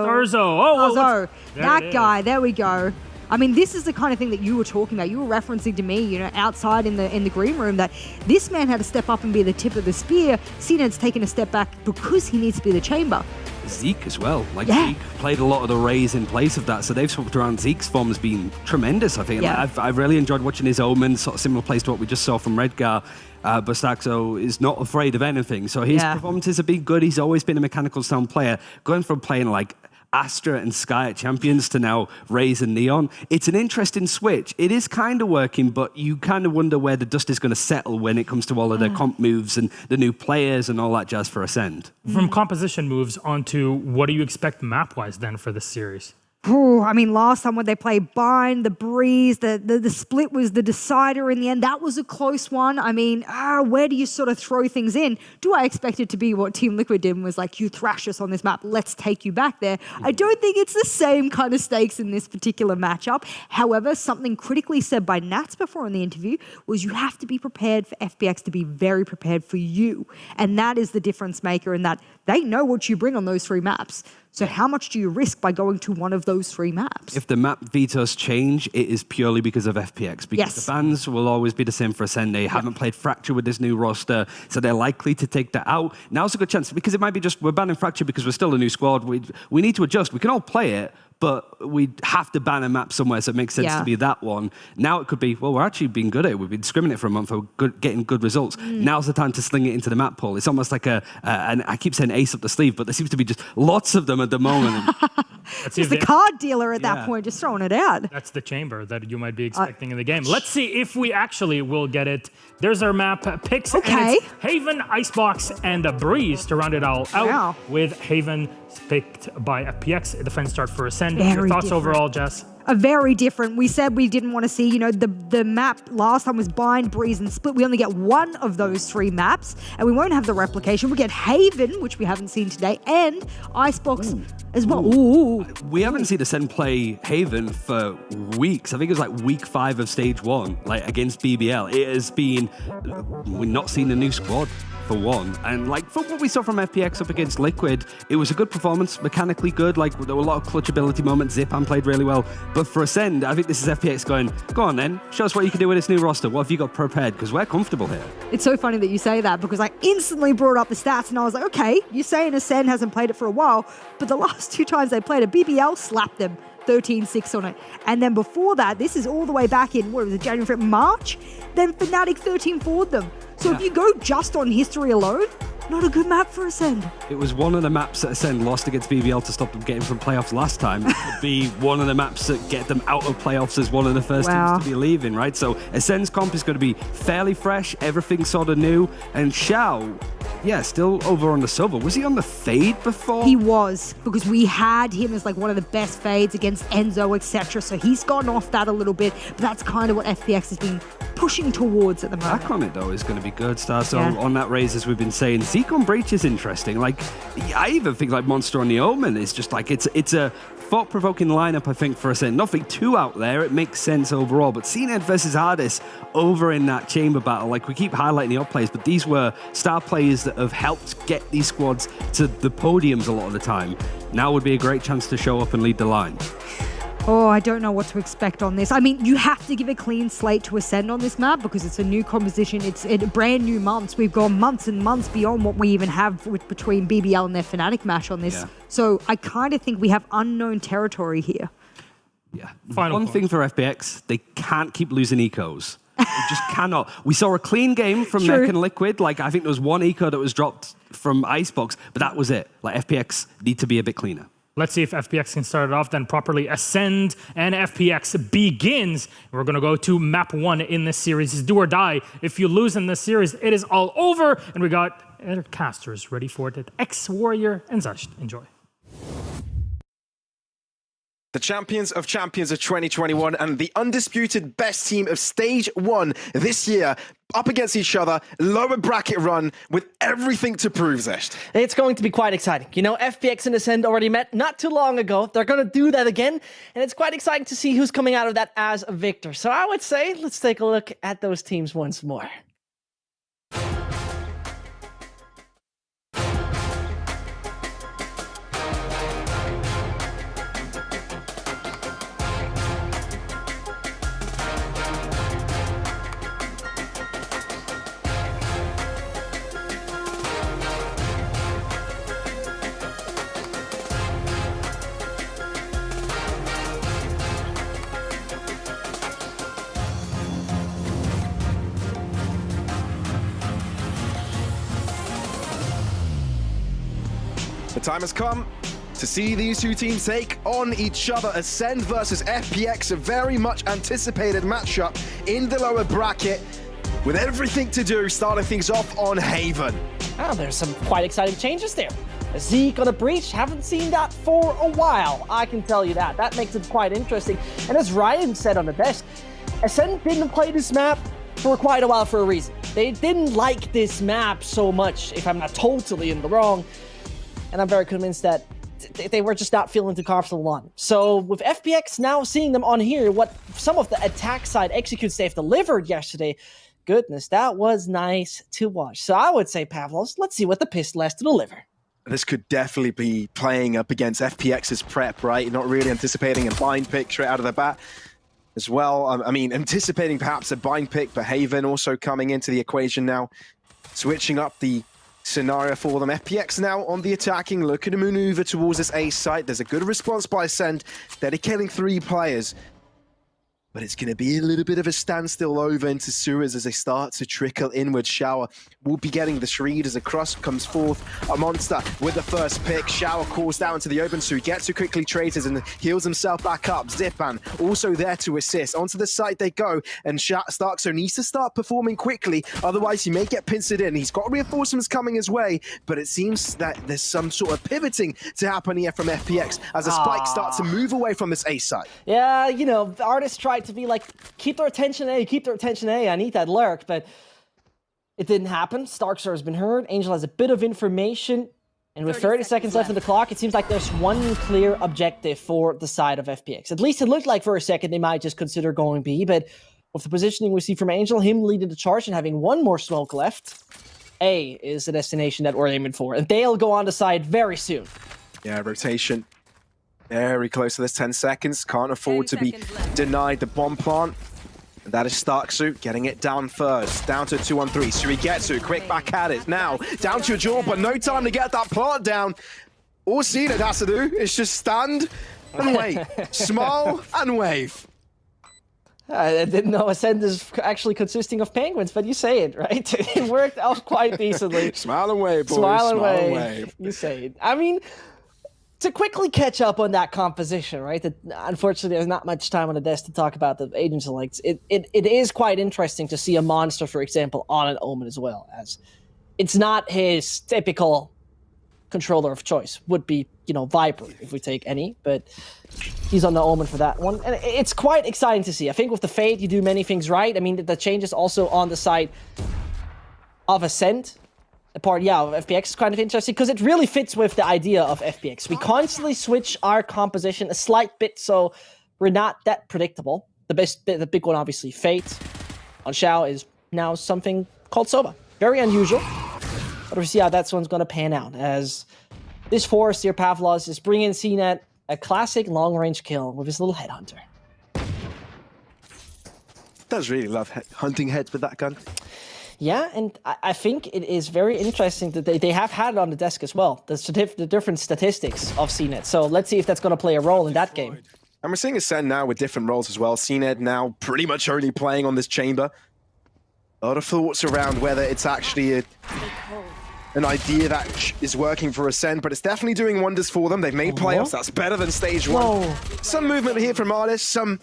Oh, that guy. There we go. I mean, this is the kind of thing that you were talking about. You were referencing to me, you know, outside in the green room, that this man had to step up and be the tip of the spear. CNED's taken a step back because he needs to be the chamber. Zeke as well. Like, Zeke played a lot of the Rays in place of that, so they've swapped around. Zeke's form has been tremendous, I think. Yeah. I've really enjoyed watching his Omen, sort of similar place to what we just saw from Redgar. Bustaxo is not afraid of anything, so his performances have been good. He's always been a mechanical sound player. Going from playing like Astra and Sky at Champions to now Raze and Neon. It's an interesting switch. It is kind of working, but you kind of wonder where the dust is going to settle when it comes to all of the comp moves and the new players and all that jazz for Ascend. From composition moves onto what do you expect map-wise then for this series? I mean, last time when they played Bind, the Breeze, the split was the decider in the end. That was a close one. I mean, where do you sort of throw things in? Do I expect it to be what Team Liquid did and was like, you thrash us on this map, let's take you back there? I don't think it's the same kind of stakes in this particular matchup. However, something critically said by Nats before in the interview was you have to be prepared for FPX to be very prepared for you. And that is the difference maker in that they know what you bring on those 3 maps. So how much do you risk by going to one of those 3 maps? If the map vetoes change, it is purely because of FPX. Because the bans will always be the same for Ascend. They haven't played Fracture with this new roster, so they're likely to take that out. Now's a good chance, because it might be just, we're banning Fracture because we're still a new squad. We need to adjust. We can all play it, but we'd have to ban a map somewhere, so it makes sense to be that one. Now it could be, well, we're actually being good at it. We've been scrimming it for a month, we're getting good results. Now's the time to sling it into the map pool. It's almost like and I keep saying ace up the sleeve, but there seems to be just lots of them at the moment. It's the card dealer at that point, just throwing it out. That's the chamber that you might be expecting in the game. Let's see if we actually will get it. There's our map picks. Okay. And it's Haven, Icebox, and a Breeze to round it all out. With Haven picked by FPX. Defense start for Ascend. Your thoughts overall, Jess? Very different. We said we didn't want to see, the map last time was Bind, Breeze, and Split. We only get one of those 3 maps, and we won't have the replication. We get Haven, which we haven't seen today, and Icebox as well. We haven't seen Ascend play Haven for weeks. I think it was like week 5 of stage 1, like against BBL. It has been, we've not seen a new squad. For one, and like from what we saw from FPX up against Liquid, it was a good performance, mechanically good. Like there were a lot of clutch ability moments. Zipan played really well, but for Ascend, I think this is FPX going, go on then, show us what you can do with this new roster. What have you got prepared? Because we're comfortable here. It's so funny that you say that because I instantly brought up the stats and I was like, okay, you're saying Ascend hasn't played it for a while, but the last 2 times they played it, BBL slapped them 13-6 on it. And then before that, this is all the way back in, what was it, January, March? Then Fnatic 13-4'd them. So if you go just on history alone, not a good map for Ascend. It was one of the maps that Ascend lost against BBL to stop them getting from playoffs last time. It could be one of the maps that get them out of playoffs as one of the first teams to be leaving, right? So Ascend's comp is going to be fairly fresh, everything sort of new, and Xiao, still over on the silver. Was he on the Fade before? He was, because we had him as like one of the best Fades against Enzo, etc. So he's gone off that a little bit, but that's kind of what FPX has been pushing towards at the moment. Back on it though is going to be good, Star. So on that raise, as we've been saying, Zeke on Breach is interesting. Like, I even think like Monster on the Omen is just like, it's a thought-provoking lineup, I think, for Ascend. Nothing too out there. It makes sense overall. But CNED versus Hardis over in that chamber battle, like we keep highlighting the up players, but these were star players that have helped get these squads to the podiums a lot of the time. Now would be a great chance to show up and lead the line. Oh, I don't know what to expect on this. I mean, you have to give a clean slate to Ascend on this map because it's a new composition. It's brand new months. We've gone months and months beyond what we even have between BBL and their Fnatic match on this. So I kind of think we have unknown territory here. One thing for FPX, they can't keep losing ecos. They just cannot. We saw a clean game from Mech and Liquid. Like, I think there was one eco that was dropped from Icebox, but that was it. Like, FPX need to be a bit cleaner. Let's see if FPX can start it off then properly. Ascend and FPX begins. We're going to go to map 1 in this series. It's do or die. If you lose in this series, it is all over. And we got other casters ready for it. ExWarrior and Zescht. Enjoy. The champions of 2021 and the undisputed best team of stage 1 this year up against each other, lower bracket run with everything to prove, Zescht. It's going to be quite exciting. You know, FPX and Ascend already met not too long ago. They're going to do that again, and it's quite exciting to see who's coming out of that as a victor. So I would say, let's take a look at those teams once more. The time has come to see these two teams take on each other. Ascend versus FPX, a very much anticipated matchup in the lower bracket with everything to do, starting things off on Haven. Oh, there's some quite exciting changes there. Zeke on a Breach, haven't seen that for a while, I can tell you that. That makes it quite interesting. And as Ryan said on the desk, Ascend didn't play this map for quite a while for a reason. They didn't like this map so much, if I'm not totally in the wrong. And I'm very convinced that they were just not feeling too comfortable on. So with FPX now seeing them on here, what some of the attack side executes they've delivered yesterday, goodness, that was nice to watch. So I would say, Pavlos, let's see what the pistol has to deliver. This could definitely be playing up against FPX's prep, right? You're not really anticipating a bind pick straight out of the bat as well. I mean, anticipating perhaps a bind pick, but Haven also coming into the equation now, switching up the scenario for them. FPX now on the attacking, looking to maneuver towards this A site. There's a good response by Send, dedicating 3 players. But it's going to be a little bit of a standstill over into sewers as they start to trickle inward. Shower will be getting the Shreed as a cross comes forth. A monster with the first pick. Shower calls down to the open, so he gets to quickly traitors and heals himself back up. Zipan also there to assist. Onto the site they go, and Starkso needs to start performing quickly, otherwise he may get pincered in. He's got reinforcements coming his way, but it seems that there's some sort of pivoting to happen here from FPX as the spike starts to move away from this A site. Yeah, you know, the artists tried to be like, keep their attention A, keep their attention A, I need that lurk, but it didn't happen. Starkso has been heard. Angel has a bit of information, and with 30 seconds left on the clock, it seems like there's one clear objective for the side of FPX. At least it looked like for a second they might just consider going B, but with the positioning we see from Angel, him leading the charge and having one more smoke left, A is the destination that we're aiming for, and they'll go on the side very soon. Yeah, rotation. Very close to this 10 seconds. Can't afford to be denied the bomb plant. And that is Starkso getting it down first. Down to 2-on-3. Suigetsu, quick back at it. Now, down to a jewel, but no time to get that plant down. All CNED has to do is just stand and wait. Smile and wave. I didn't know Ascend is actually consisting of penguins, but you say it, right? It worked out quite decently. Smile and wave, boys. Smile and wave. You say it. I mean, to quickly catch up on that composition, right? That unfortunately, there's not much time on the desk to talk about the agent selects. It is quite interesting to see a monster, for example, on an Omen as well, as it's not his typical controller of choice. Would be, you know, Viper if we take any, but he's on the Omen for that one. And it's quite exciting to see. I think with the Fade, you do many things right. I mean, the changes also on the side of Ascent. The part, yeah, of FPX is kind of interesting because it really fits with the idea of FPX. We constantly switch our composition a slight bit, so we're not that predictable. The big one, obviously, Fate on Xiao is now something called Soba. Very unusual, but we'll see how that one's going to pan out. As this Forest here, Pavlos is bringing CNET a classic long-range kill with his little headhunter. Does really love hunting heads with that gun. Yeah, and I think it is very interesting that they have had it on the desk as well, the different statistics of CNET. So let's see if that's going to play a role in that game. And we're seeing Ascend now with different roles as well. CNET now pretty much only playing on this chamber. A lot of thoughts around whether it's actually an idea that is working for Ascend, but it's definitely doing wonders for them. They've made playoffs. That's better than stage 1. Some movement here from Analysts, some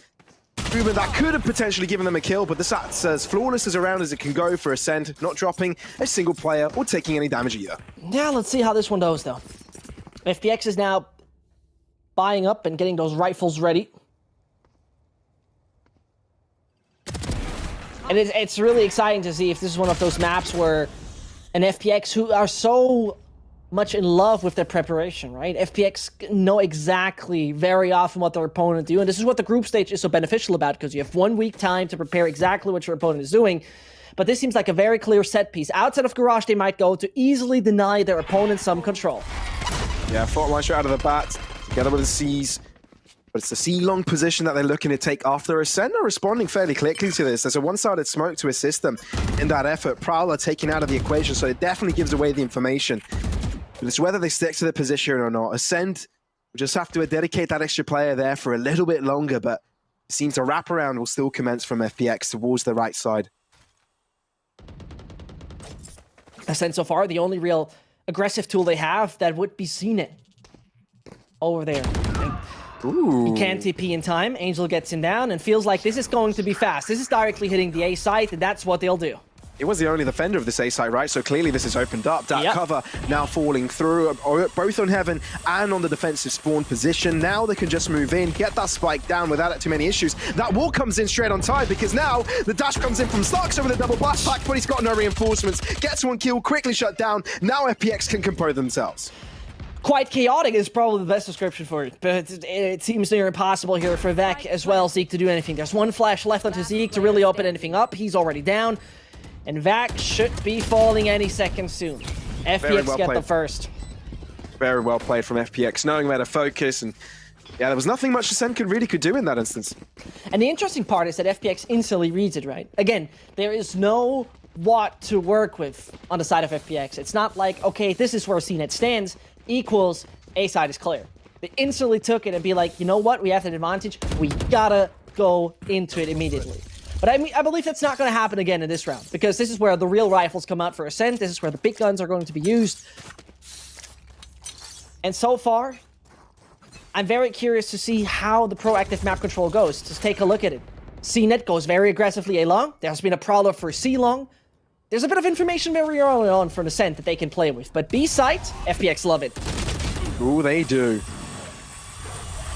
movement that could have potentially given them a kill, but this acts as flawless as around as it can go for Ascend, not dropping a single player or taking any damage either. Yeah, let's see how this one goes, though. FPX is now buying up and getting those rifles ready. And it's really exciting to see if this is one of those maps where an FPX who are so much in love with their preparation, right? FPX know exactly very often what their opponent do, and this is what the group stage is so beneficial about, because you have 1 week time to prepare exactly what your opponent is doing. But this seems like a very clear set piece. Outside of Garage, they might go to easily deny their opponent some control. Yeah, fault line shot out of the bat, together with the C's. But it's the C-long position that they're looking to take after. Ascend are responding fairly quickly to this. There's a one-sided smoke to assist them in that effort. Prowler taken out of the equation, so it definitely gives away the information. But it's whether they stick to the position or not. Ascend will just have to dedicate that extra player there for a little bit longer, but it seems a wraparound will still commence from FPX towards the right side. Ascend so far, the only real aggressive tool they have that would be CNET over there. Ooh. He can't TP in time. Angel gets him down and feels like this is going to be fast. This is directly hitting the A site, and that's what they'll do. It was the only defender of this A site, right? So clearly this has opened up. That cover now falling through, both on Heaven and on the defensive spawn position. Now they can just move in, get that spike down without too many issues. That wall comes in straight on time because now the dash comes in from Starkso with a double blast pack, but he's got no reinforcements. Gets one kill, quickly shut down. Now FPX can compose themselves. Quite chaotic is probably the best description for it, but it seems near impossible here for Vec as well, Zeke, to do anything. There's one flash left onto Zeke to really open anything up. He's already down. And Vac should be falling any second soon. FPX get the first. Very well played from FPX, knowing where to focus, and yeah, there was nothing much Ascend could do in that instance. And the interesting part is that FPX instantly reads it, right? Again, there is no what to work with on the side of FPX. It's not like, okay, this is where CNET stands, equals A side is clear. They instantly took it and be like, you know what, we have an advantage, we gotta go into it immediately. But I believe that's not going to happen again in this round, because this is where the real rifles come out for Ascent, this is where the big guns are going to be used. And so far, I'm very curious to see how the proactive map control goes. Just take a look at it. CNET goes very aggressively A long. There's been a prowler for C long. There's a bit of information very early on for Ascent that they can play with. But B site, FPX love it. Ooh, they do.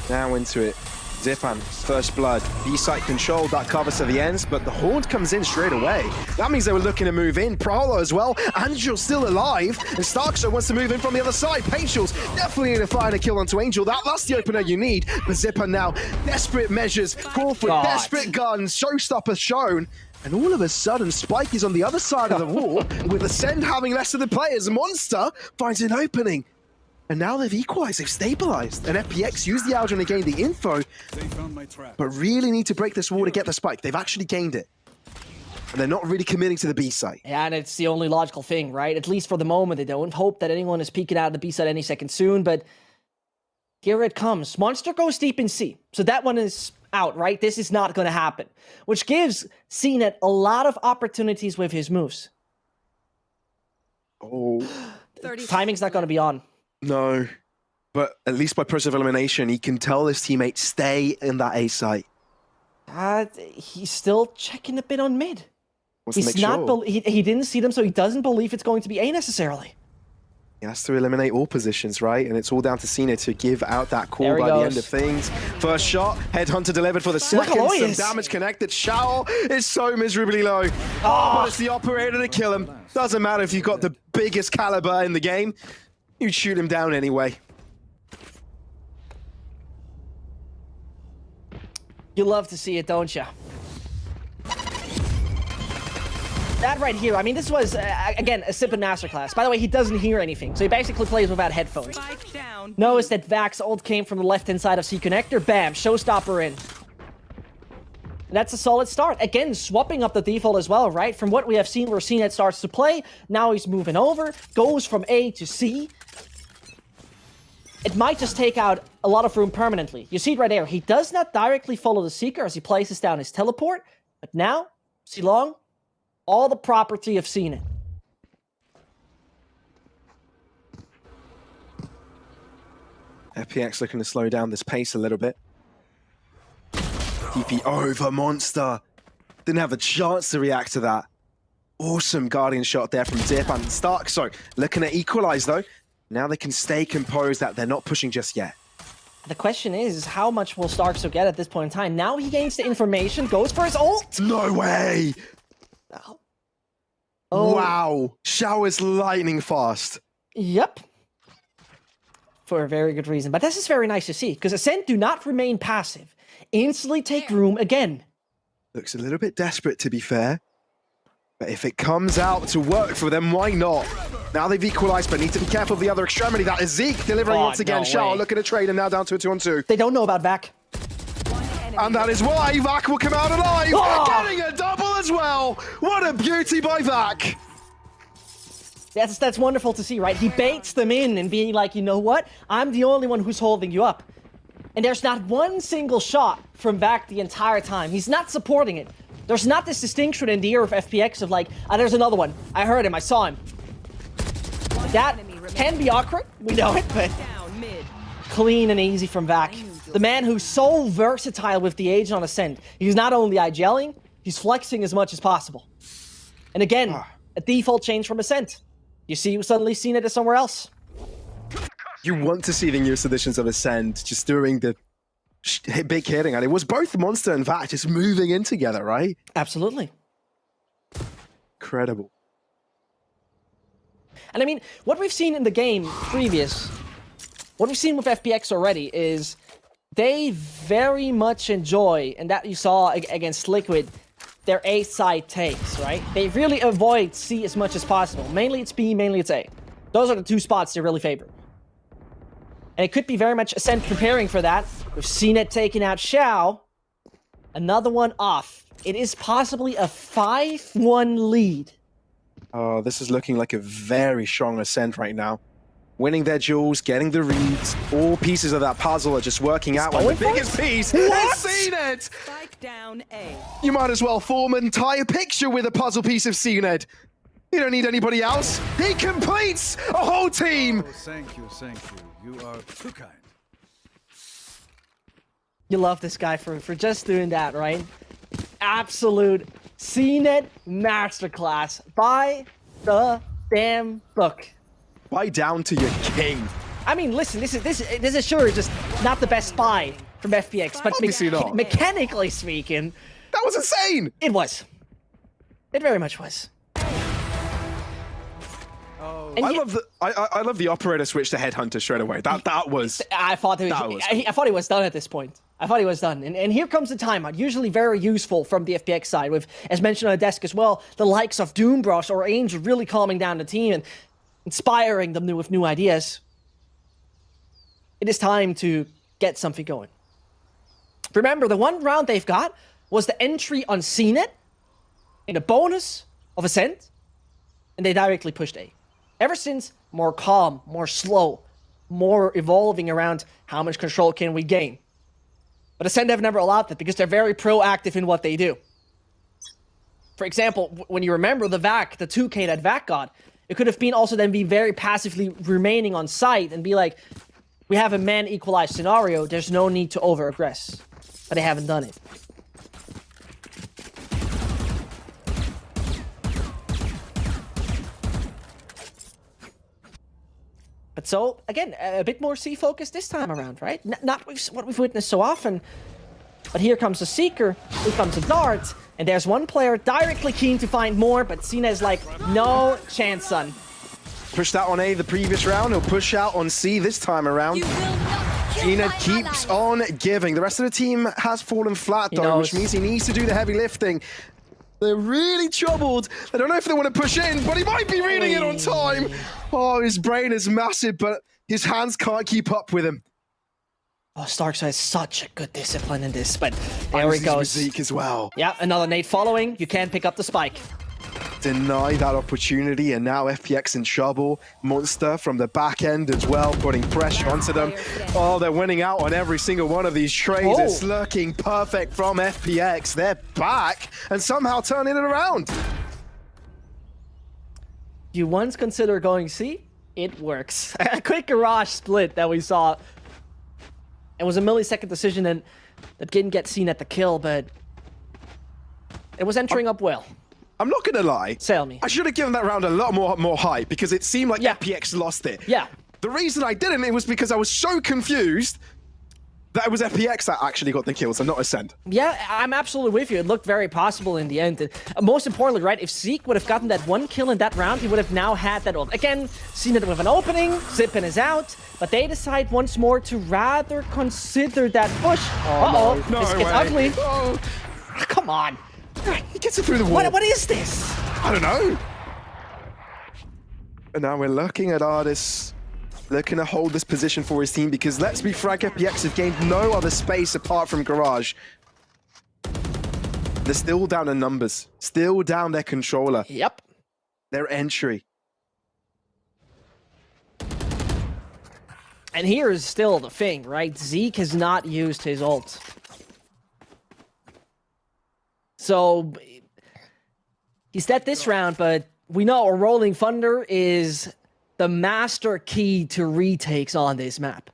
Now into it. Zipan, first blood, B-site control, that covers to the ends, but the Horde comes in straight away. That means they were looking to move in. Prowler as well, Angel's still alive, and Starkshot wants to move in from the other side. Patials definitely need to find a kill onto Angel. That's the opener you need, but Zipan now, desperate measures, call for desperate guns, showstopper shown, and all of a sudden, Spike is on the other side of the wall, with Ascend having less of the players. Monster finds an opening. And now they've equalized, they've stabilized. And FPX used the Aldrin to gain the info, but really need to break this wall to get the spike. They've actually gained it. And they're not really committing to the B site. Yeah, and it's the only logical thing, right? At least for the moment, they don't hope that anyone is peeking out of the B site any second soon, but here it comes. Monster goes deep in C, so that one is out, right? This is not going to happen, which gives CNET a lot of opportunities with his moves. Oh. Timing's not going to be on. No, but at least by process of elimination, he can tell his teammate stay in that A site. He's still checking a bit on mid. Wants to make sure. He didn't see them, so he doesn't believe it's going to be A necessarily. He has to eliminate all positions, right? And it's all down to Cena to give out that call by the end of things. First shot, Headhunter delivered for the second. Some damage connected. Shao is so miserably low. But it's the operator to kill him. Doesn't matter if you've got the biggest caliber in the game. You'd shoot him down anyway. You love to see it, don't you? That right here, I mean, this was, again, a Sippin' masterclass. By the way, he doesn't hear anything, so he basically plays without headphones. Notice that Vax's ult came from the left-hand side of C connector. Bam, showstopper in. And that's a solid start. Again, swapping up the default as well, right? From what we have seen where CNET starts to play, now he's moving over, goes from A to C. It might just take out a lot of room permanently. You see it right there. He does not directly follow the Seeker as he places down his teleport, but now, C long, all the property of CNET. FPX looking to slow down this pace a little bit. TP over Monster. Didn't have a chance to react to that. Awesome Guardian shot there from Zip and Stark. So looking to equalize though. Now they can stay composed that they're not pushing just yet. The question is, how much will Starkso get at this point in time? Now he gains the information, goes for his ult. No way. Oh. Wow. Shao is lightning fast. Yep. For a very good reason. But this is very nice to see, because Ascent do not remain passive. Instantly take room again. Looks a little bit desperate, to be fair. But if it comes out to work for them, why not? Now they've equalized, but need to be careful of the other extremity. That is Zeke delivering once again. No Shao way. looking to trade him now down to a 2-on-2. They don't know about Vac. And that is why Vac will come out alive. Getting a double as well. What a beauty by Vac. That's wonderful to see, right? He baits them in and being like, you know what? I'm the only one who's holding you up. And there's not one single shot from Vac the entire time. He's not supporting it. There's not this distinction in the ear of FPX of like, there's another one. I heard him, I saw him. That can be awkward, we know it, but clean and easy from Vac. The man who's so versatile with the Agent on Ascent. He's not only IGLing, he's flexing as much as possible. And again, a default change from Ascent. You see, suddenly seen it as somewhere else. You want to see the newest editions of Ascend just doing the big hitting, and it was both Monster and Vac just moving in together, right? Absolutely. Incredible. And I mean, what we've seen in the game what we've seen with FPX already is they very much enjoy, and that you saw against Liquid, their A side takes, right? They really avoid C as much as possible. Mainly it's B, mainly it's A. Those are the two spots they really favor. And it could be very much Ascent preparing for that. We've seen it taking out Shao. Another one off. It is possibly a 5-1 lead Oh, this is looking like a very strong Ascent right now. Winning their duels, getting the reads, all pieces of that puzzle are just working out. And the biggest piece has seen it! Spike down A. You might as well form an entire picture with a puzzle piece of Cned. You don't need anybody else. He completes a whole team! Oh, thank you, thank you. You are too kind. You love this guy for just doing that, right? Absolute CNET masterclass by the damn book. Buy down to your king. I mean, listen, this is sure just not the best spy from FPX, but Obviously not. mechanically speaking, that was insane. It was. It very much was. I love the operator switch to headhunter straight away. That was. I thought he was done at this point. I thought he was done. And here comes the timeout. Usually very useful from the FPX side with, as mentioned on the desk as well, the likes of Doombrush or Angel really calming down the team and inspiring them with new ideas. It is time to get something going. Remember, the one round they've got was the entry on CNET in a bonus of Ascent, and they directly pushed A. Ever since, more calm, more slow, more evolving around how much control can we gain. But Ascent have never allowed that because they're very proactive in what they do. For example, when you remember the VAC, the 2K that VAC got, it could have been also then be very passively remaining on site and be like, we have a man equalized scenario, there's no need to over-aggress. But they haven't done it. But so, again, a bit more C-focused this time around, right? Not what we've witnessed so often. But here comes a Seeker, here comes a Dart, and there's one player directly keen to find more, but Cena's like, no chance, son. Pushed out on A the previous round, he'll push out on C this time around. Cena keeps on giving. The rest of the team has fallen flat though, which means he needs to do the heavy lifting. They're really troubled. I don't know if they want to push in, but he might be reading it on time. Oh, his brain is massive, but his hands can't keep up with him. Oh, Starks has such a good discipline in this, but there he goes. Zeke as well. Yeah, another nade following. You can't pick up the spike. Deny that opportunity, and now FPX in trouble. Monster from the back end as well, putting pressure onto them. Oh, they're winning out on every single one of these trades. It's looking perfect from FPX. They're back and somehow turning it around. You once consider going C? It works. A quick garage split that we saw. It was a millisecond decision and that didn't get seen at the kill, but it was entering up well. I'm not gonna lie. Sail me. I should have given that round a lot more hype because it seemed like FPX lost it. Yeah. The reason I didn't, it was because I was so confused that it was FPX that actually got the kills and not Ascent. Yeah, I'm absolutely with you. It looked very possible in the end. And most importantly, right, if Zeke would have gotten that one kill in that round, he would have now had that ult. Again, seen it with an opening, Zippin is out, but they decide once more to rather consider that push. Uh-oh, no it's way. ugly. Oh. Come on. He gets it through the wall. What is this? I don't know. And now we're looking at Artis, looking to hold this position for his team because let's be frank, FPX have gained no other space apart from Garage. They're still down in numbers, still down their controller. Yep. Their entry. And here is still the thing, right? Zeke has not used his ult. So, he's dead this round, but we know a Rolling Thunder is the master key to retakes on this map.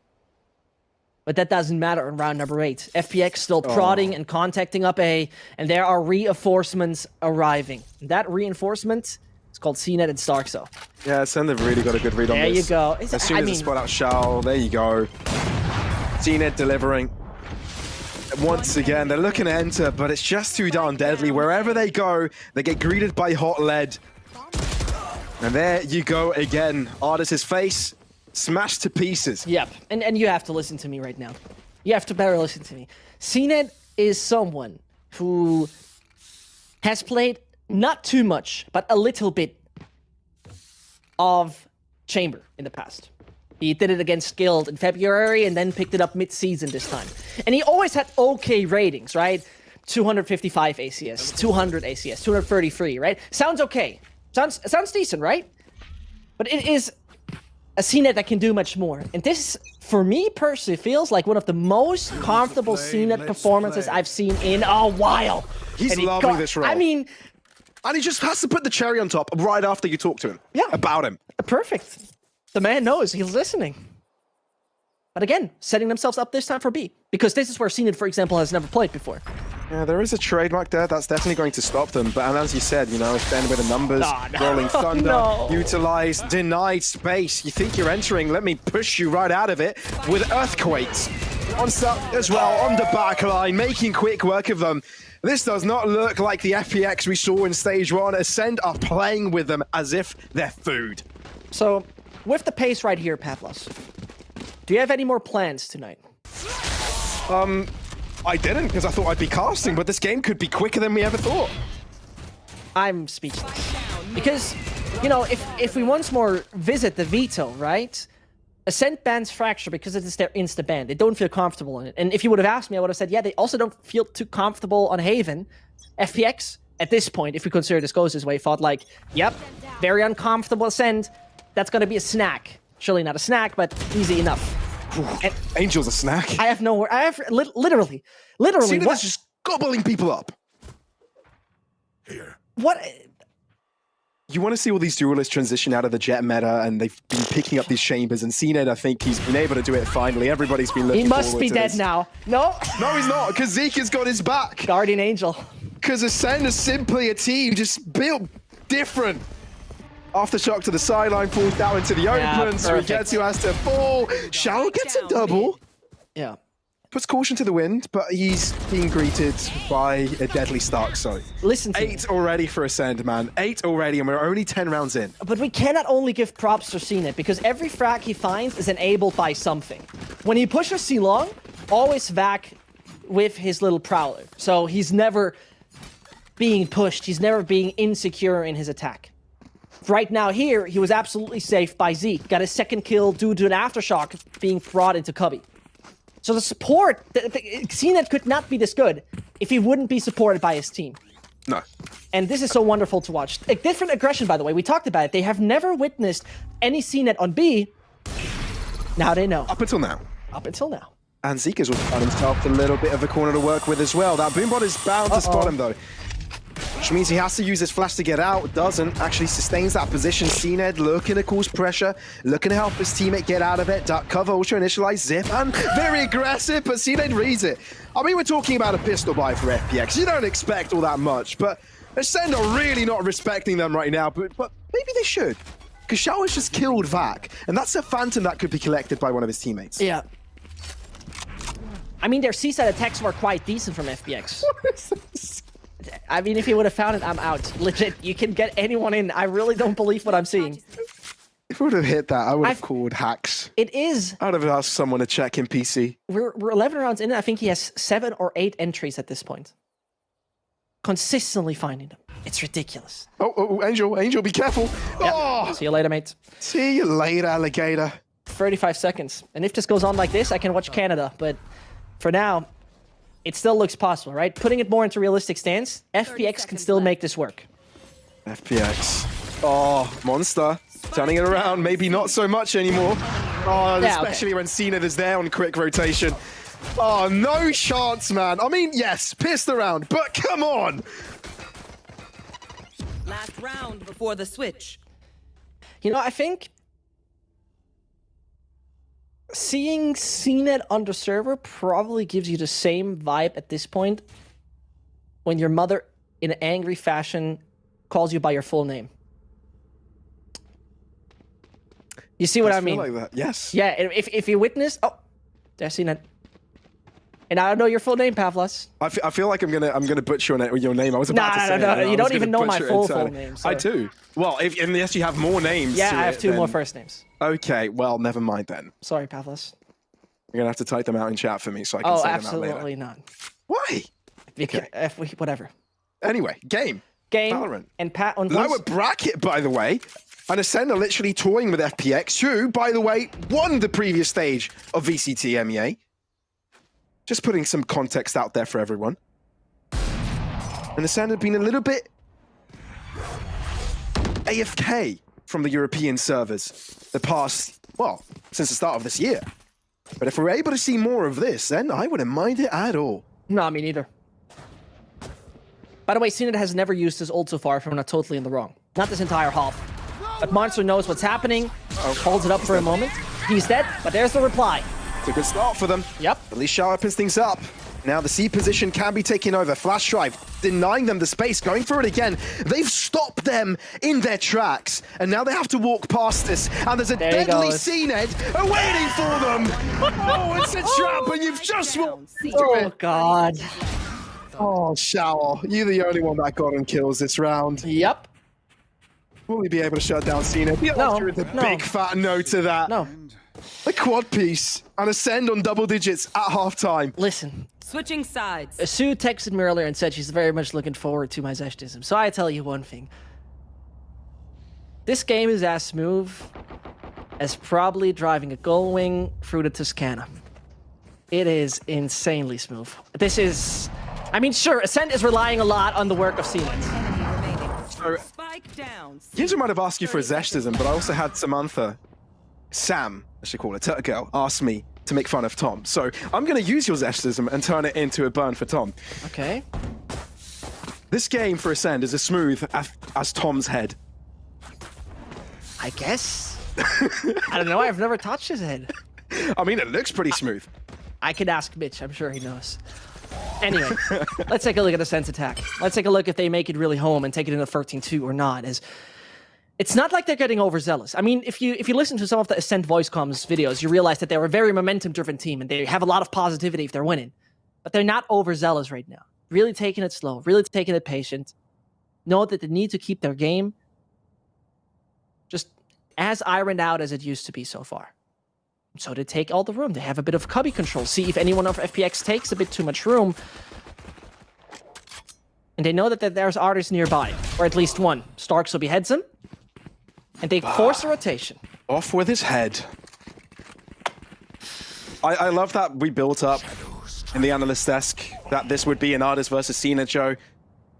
But that doesn't matter in round number 8. FPX still prodding and contacting up A, and there are reinforcements arriving. And that reinforcement is called CNET and Starkso. Yeah, Ascent have really got a good read on this. There you go. As soon as they spot out Shao, there you go. CNET delivering. Once again, they're looking to enter, but it's just too darn deadly. Wherever they go, they get greeted by hot lead. And there you go again. Artis' face smashed to pieces. Yep, and you have to listen to me right now. You have to better listen to me. CNET is someone who has played not too much, but a little bit of Chamber in the past. He did it against Guild in February and then picked it up mid-season this time. And he always had okay ratings, right? 255 ACS, 200 ACS, 233, right? Sounds okay. Sounds decent, right? But it is a CNET that can do much more. And this, for me personally, feels like one of the most comfortable CNET performances I've seen in a while. He's And he loving got- this role. I mean... And he just has to put the cherry on top right after you talk to him. Yeah. About him. Perfect. The man knows. He's listening. But again, setting themselves up this time for B. Because this is where CNET, for example, has never played before. Yeah, there is a trademark there. That's definitely going to stop them. But and as you said, you know, if then with the numbers, Rolling Thunder, utilized, denied space, you think you're entering, let me push you right out of it with Earthquakes. On stuff as well, on the back line, making quick work of them. This does not look like the FPX we saw in stage 1. Ascend are playing with them as if they're food. So, with the pace right here, Pavlos, do you have any more plans tonight? I didn't, because I thought I'd be casting, but this game could be quicker than we ever thought. I'm speechless. Because, you know, if we once more visit the veto, right? Ascent bans Fracture because it is their insta-ban. They don't feel comfortable in it. And if you would have asked me, I would have said, yeah, they also don't feel too comfortable on Haven. FPX, at this point, if we consider this goes this way, thought like, yep, very uncomfortable Ascent. That's going to be a snack. Surely not a snack, but easy enough. And Angel's a snack. I have no word. I have literally. See, what? that's just gobbling people up. What? You want to see all these duelists transition out of the Jet meta, and they've been picking up these chambers, and CNED, I think he's been able to do it finally. Everybody's been looking He must forward be to dead this. now. No? No, he's not, because Zeke has got his back. Guardian Angel. Because Ascend is simply a team just built different. Aftershock to the sideline, falls down into the open, so he gets who has to fall. Shao gets a double. Yeah. Puts caution to the wind, but he's being greeted by a deadly Stark, so. Listen to 8 already for Ascend, man. 8 already, and we're only 10 rounds in. But we cannot only give props to CNET, because every frag he finds is enabled by something. When he pushes C-Long, always back with his little Prowler. So he's never being pushed, he's never being insecure in his attack. Right now here, he was absolutely safe by Zeke. Got his second kill due to an Aftershock being brought into Cubby. So the support, CNET could not be this good if he wouldn't be supported by his team. No. And this is so wonderful to watch. A different aggression, by the way. We talked about it. They have never witnessed any CNET on B. Now they know. Up until now. Up until now. And Zeke has found himself a little bit of a corner to work with as well. That Boombot is bound to spot him, though. Which means he has to use his flash to get out. Doesn't. Actually sustains that position. CNED looking to cause pressure. Looking to help his teammate get out of it. Duck cover, ultra initialize, zip, and very aggressive, but CNED reads it. I mean, we're talking about a pistol buy for FPX. You don't expect all that much, but Ascend are really not respecting them right now, but maybe they should. Because Shao has just killed Vac, and that's a Phantom that could be collected by one of his teammates. Yeah. I mean, their C-side attacks were quite decent from FPX. What is this? I mean, if he would have found it, I'm out. Legit, you can get anyone in. I really don't believe what I'm seeing. If we would have hit that, I would have called hacks. It is. I would have asked someone to check in PC. We're 11 rounds in, and I think he has 7 or 8 entries at this point. Consistently finding them. It's ridiculous. Oh, Angel, be careful. Yeah. Oh! See you later, mate. See you later, alligator. 35 seconds. And if this goes on like this, I can watch Canada. But for now, it still looks possible, right? Putting it more into realistic stance, FPX can still make this work. FPX. Oh, Monster. Turning it around, maybe not so much anymore. Oh, Yeah, especially when CNED is there on quick rotation. Oh, no chance, man. I mean, yes, pissed around, but come on. Last round before the switch. You know, I think seeing CNET on the server probably gives you the same vibe at this point when your mother, in an angry fashion, calls you by your full name. You see what I mean? Feel like that. Yes. Yeah, if you witness... Oh, there's CNET. And I don't know your full name, Pavlos. I feel like I'm gonna butcher your name. I was about to say No. it. You don't even know my full name. So. I do. Well, unless you have more names. Yeah, to I have it, 2 more then- first names. Okay, well, never mind then. Sorry, Pavlos. You're gonna have to type them out in chat for me so I can say them out later. Absolutely not. Why? Whatever. Anyway, game. Valorant. And Pat on Lower bracket, by the way. And Ascend are literally toying with FPX, who, by the way, won the previous stage of VCT EMEA. Just putting some context out there for everyone. And Ascend have been a little bit AFK from the European servers the past, well, since the start of this year. But if we're able to see more of this, then I wouldn't mind it at all. No, me neither. By the way, CNET has never used his ult so far, if I'm not totally in the wrong. Not this entire half. But Monster knows what's happening, holds it up for a moment. He's dead, but there's the reply. It's a good start for them. Yep. At least Shao opens things up. Now the C position can be taken over. Flash drive, denying them the space, going for it again. They've stopped them in their tracks, and now they have to walk past this. And there's a deadly CNED waiting for them. Oh, it's a trap, and you've just walked into it. Oh, God. Oh, Shao, you're the only one that got him kills this round. Yep. Will we be able to shut down CNED? The answer is a big fat no to that. No. A quad piece and Ascend on double digits at halftime. Listen. Switching sides. Sue texted me earlier and said she's very much looking forward to my Zeshtism. So I tell you one thing. This game is as smooth as probably driving a Gullwing through the Toscana. It is insanely smooth. This is... I mean, sure, Ascent is relying a lot on the work of CNET. So, Spike down. Ginger might have asked you for a Zeshtism, but I also had Sam, I should call her, Turtle Girl, asked me to make fun of Tom. So I'm going to use your Zeshtism and turn it into a burn for Tom. Okay. This game for Ascend is as smooth as Tom's head. I guess. I don't know, I've never touched his head. I mean, it looks pretty smooth. I could ask Mitch, I'm sure he knows. Anyway, let's take a look at Ascent's attack. Let's take a look if they make it really home and take it into 13-2 or not. It's not like they're getting overzealous. I mean, if you listen to some of the Ascent voice comms videos, you realize that they're a very momentum-driven team and they have a lot of positivity if they're winning. But they're not overzealous right now. Really taking it slow, really taking it patient. Know that they need to keep their game just as ironed out as it used to be so far. So they take all the room. They have a bit of cubby control. See if anyone of FPX takes a bit too much room. And they know that there's artists nearby, or at least one. Starks will beheads him. And they force a rotation. Off with his head. I love that we built up in the analyst desk that this would be an artist versus CNET show.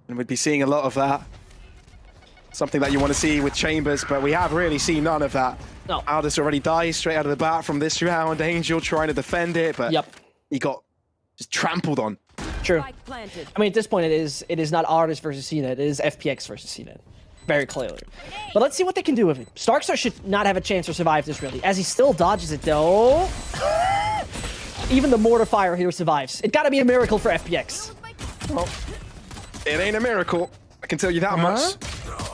And we'd be seeing a lot of that. Something that you want to see with Chambers, but we have really seen none of that. No. Aldous already dies straight out of the bat from this round. Angel trying to defend it, but he got just trampled on. True. I mean, at this point, it is not artist versus CNET. It is FPX versus CNET. Very clearly. But let's see what they can do with it. Starkstar should not have a chance to survive this, really. As he still dodges it, though. Even the mortar fire here survives. It gotta be a miracle for FPX. Well, it ain't a miracle. I can tell you that much.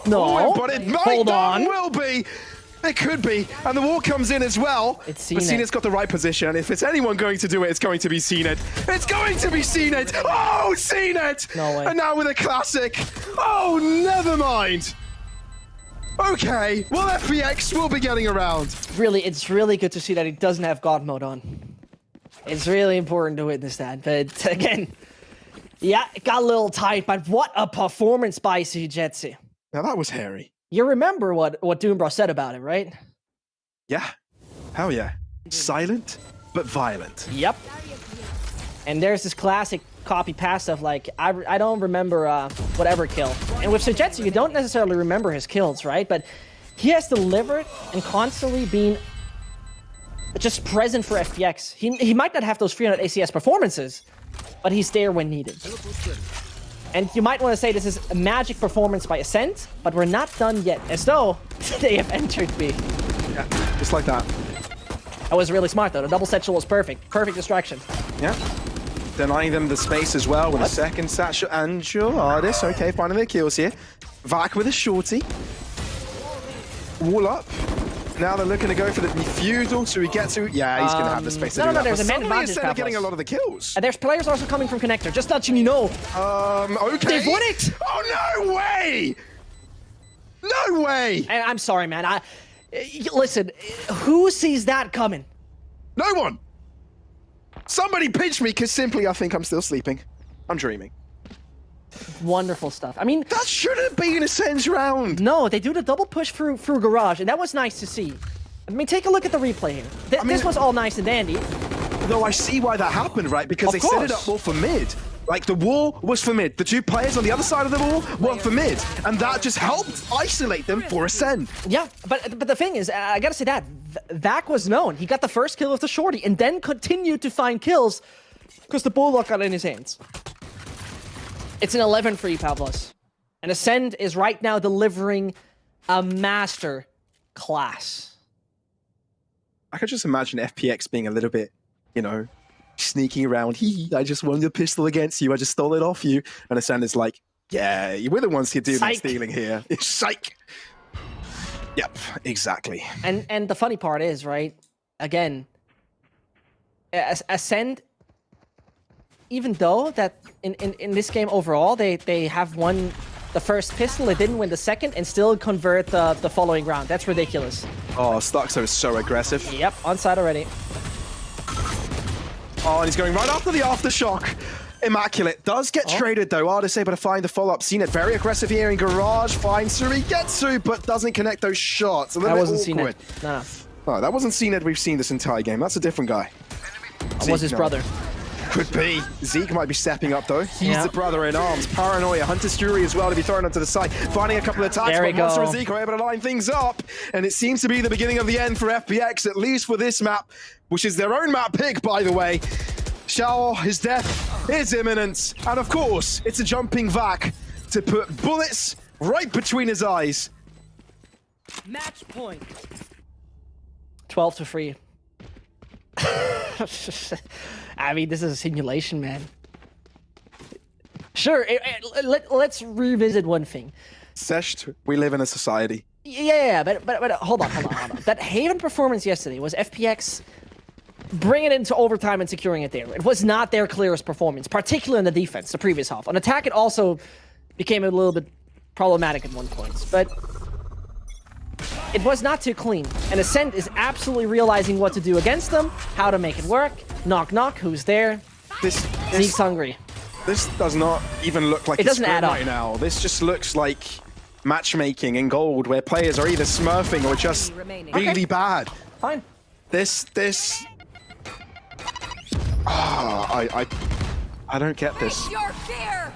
No. But it might will be. It could be. And the wall comes in as well. It's But CNET. CNET's got the right position. If it's anyone going to do it, it's going to be CNET. It's going to be CNET. Oh, CNET! No way. And now with a classic. Oh, never mind. Okay, well, FPX will be getting around. Really, it's really good to see that he doesn't have God mode on. It's really important to witness that. But again, yeah, it got a little tight, but what a performance by CJetsi. Now that was hairy. You remember what Doombro said about it, right? Yeah. Hell yeah. Silent, but violent. Yep. And there's this classic copy-paste of, like, I don't remember whatever kill. And with Sujetsu, you don't necessarily remember his kills, right? But he has delivered and constantly been just present for FPX. He might not have those 300 ACS performances, but he's there when needed. And you might want to say this is a magic performance by Ascent, but we're not done yet, as though they have entered B. Yeah, just like that. That was really smart, though. The double satchel was perfect. Perfect distraction. Yeah. Denying them the space as well with a second satchel. Angel, Artist, okay, finding their kills here. Vac with a shorty. Wall up. Now they're looking to go for the defusal, so he gets to... Yeah, he's going to have the space to do that. There's a man Suddenly advantage. Ascent are getting a lot of the kills. And there's players also coming from Connector, just touching you know. Okay. They've won it! Oh, no way! No way! And I'm sorry, man. Listen, who sees that coming? No one! Somebody pinch me, because simply I think I'm still sleeping. I'm dreaming. Wonderful stuff. I mean, that should have been a Ascend's round. No, they do the double push through Garage, and that was nice to see. I mean, take a look at the replay here. This was all nice and dandy. No, I see why that happened, right? Because they set it up more for mid. Like, the wall was for mid. The two players on the other side of the wall were for mid. And that just helped isolate them for Ascend. Yeah, but the thing is, I gotta say that, Vac was known. He got the first kill of the shorty and then continued to find kills because the Bulldog got in his hands. It's an 11 for Pavlos. And Ascend is right now delivering a master class. I could just imagine FPX being a little bit, you know, sneaking around. I just won the pistol against you. I just stole it off you. And Ascend is like, yeah, we're the ones here doing the stealing here. It's psych. Yep, exactly. And the funny part is, right, again, Ascend, even though that in this game overall, they have won the first pistol, they didn't win the second, and still convert the following round. That's ridiculous. Oh, Stuxo is so aggressive. Yep, on side already. Oh, and he's going right after the aftershock. Immaculate does get traded though. Artis able to find the follow-up. Seen it very aggressive here in Garage. Finds through, he gets through, but doesn't connect those shots. A little bit awkward. No. Oh, that wasn't Seen we've seen this entire game. That's a different guy. That was his brother. Could be. Zeke might be stepping up though. He's the brother in arms. Paranoia, Hunter's Fury as well to be thrown onto the side. Finding a couple of attacks, but Monster and Zeke are able to line things up. And it seems to be the beginning of the end for FPX, at least for this map, which is their own map pick, by the way. Shao, his death is imminent. And of course, it's a jumping Vac to put bullets right between his eyes. Match point. 12-3. I mean, this is a simulation, man. Sure, let's revisit one thing. Zescht, we live in a society. Yeah, but hold on. That Haven performance yesterday was FPX bringing it into overtime and securing it there. It was not their clearest performance, particularly in the defense, the previous half. On attack, it also became a little bit problematic at one point, but it was not too clean. And Ascent is absolutely realizing what to do against them, how to make it work. Knock, knock, who's there? Zeke's hungry. This does not even look like it doesn't add up right now. This just looks like matchmaking in gold, where players are either smurfing or just really bad. Fine. This. I don't get this.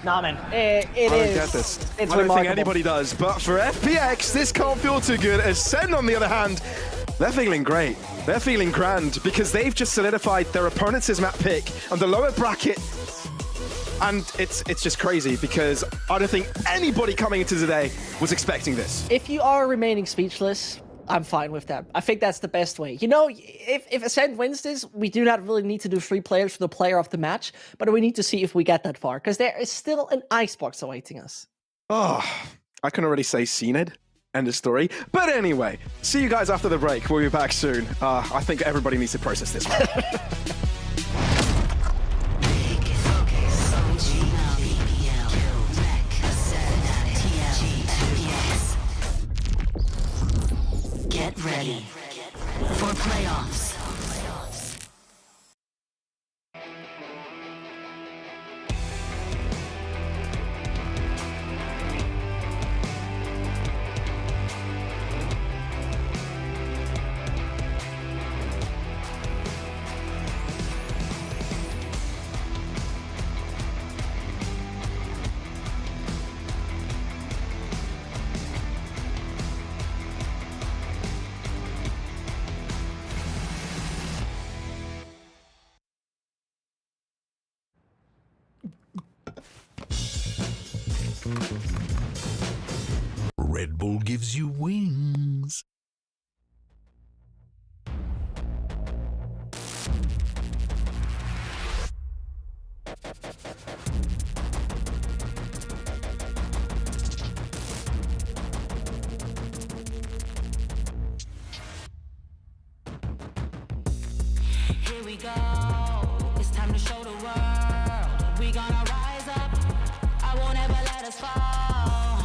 Nah, man. I don't get this. It's I don't remarkable. think anybody does. But for FPX, this can't feel too good. Ascend, on the other hand, they're feeling great. They're feeling grand because they've just solidified their opponent's map pick on the lower bracket. And it's just crazy because I don't think anybody coming into today was expecting this. If you are remaining speechless, I'm fine with that. I think that's the best way. You know, if Ascent wins this, we do not really need to do 3 players for the player of the match, but we need to see if we get that far, because there is still an icebox awaiting us. Oh, I can already say Cened. End of story. But anyway, see you guys after the break. We'll be back soon. I think everybody needs to process this one. Get ready for playoffs. Red Bull gives you wings. Here we go. It's time to show the world. We gonna rise up. I won't ever let us fall.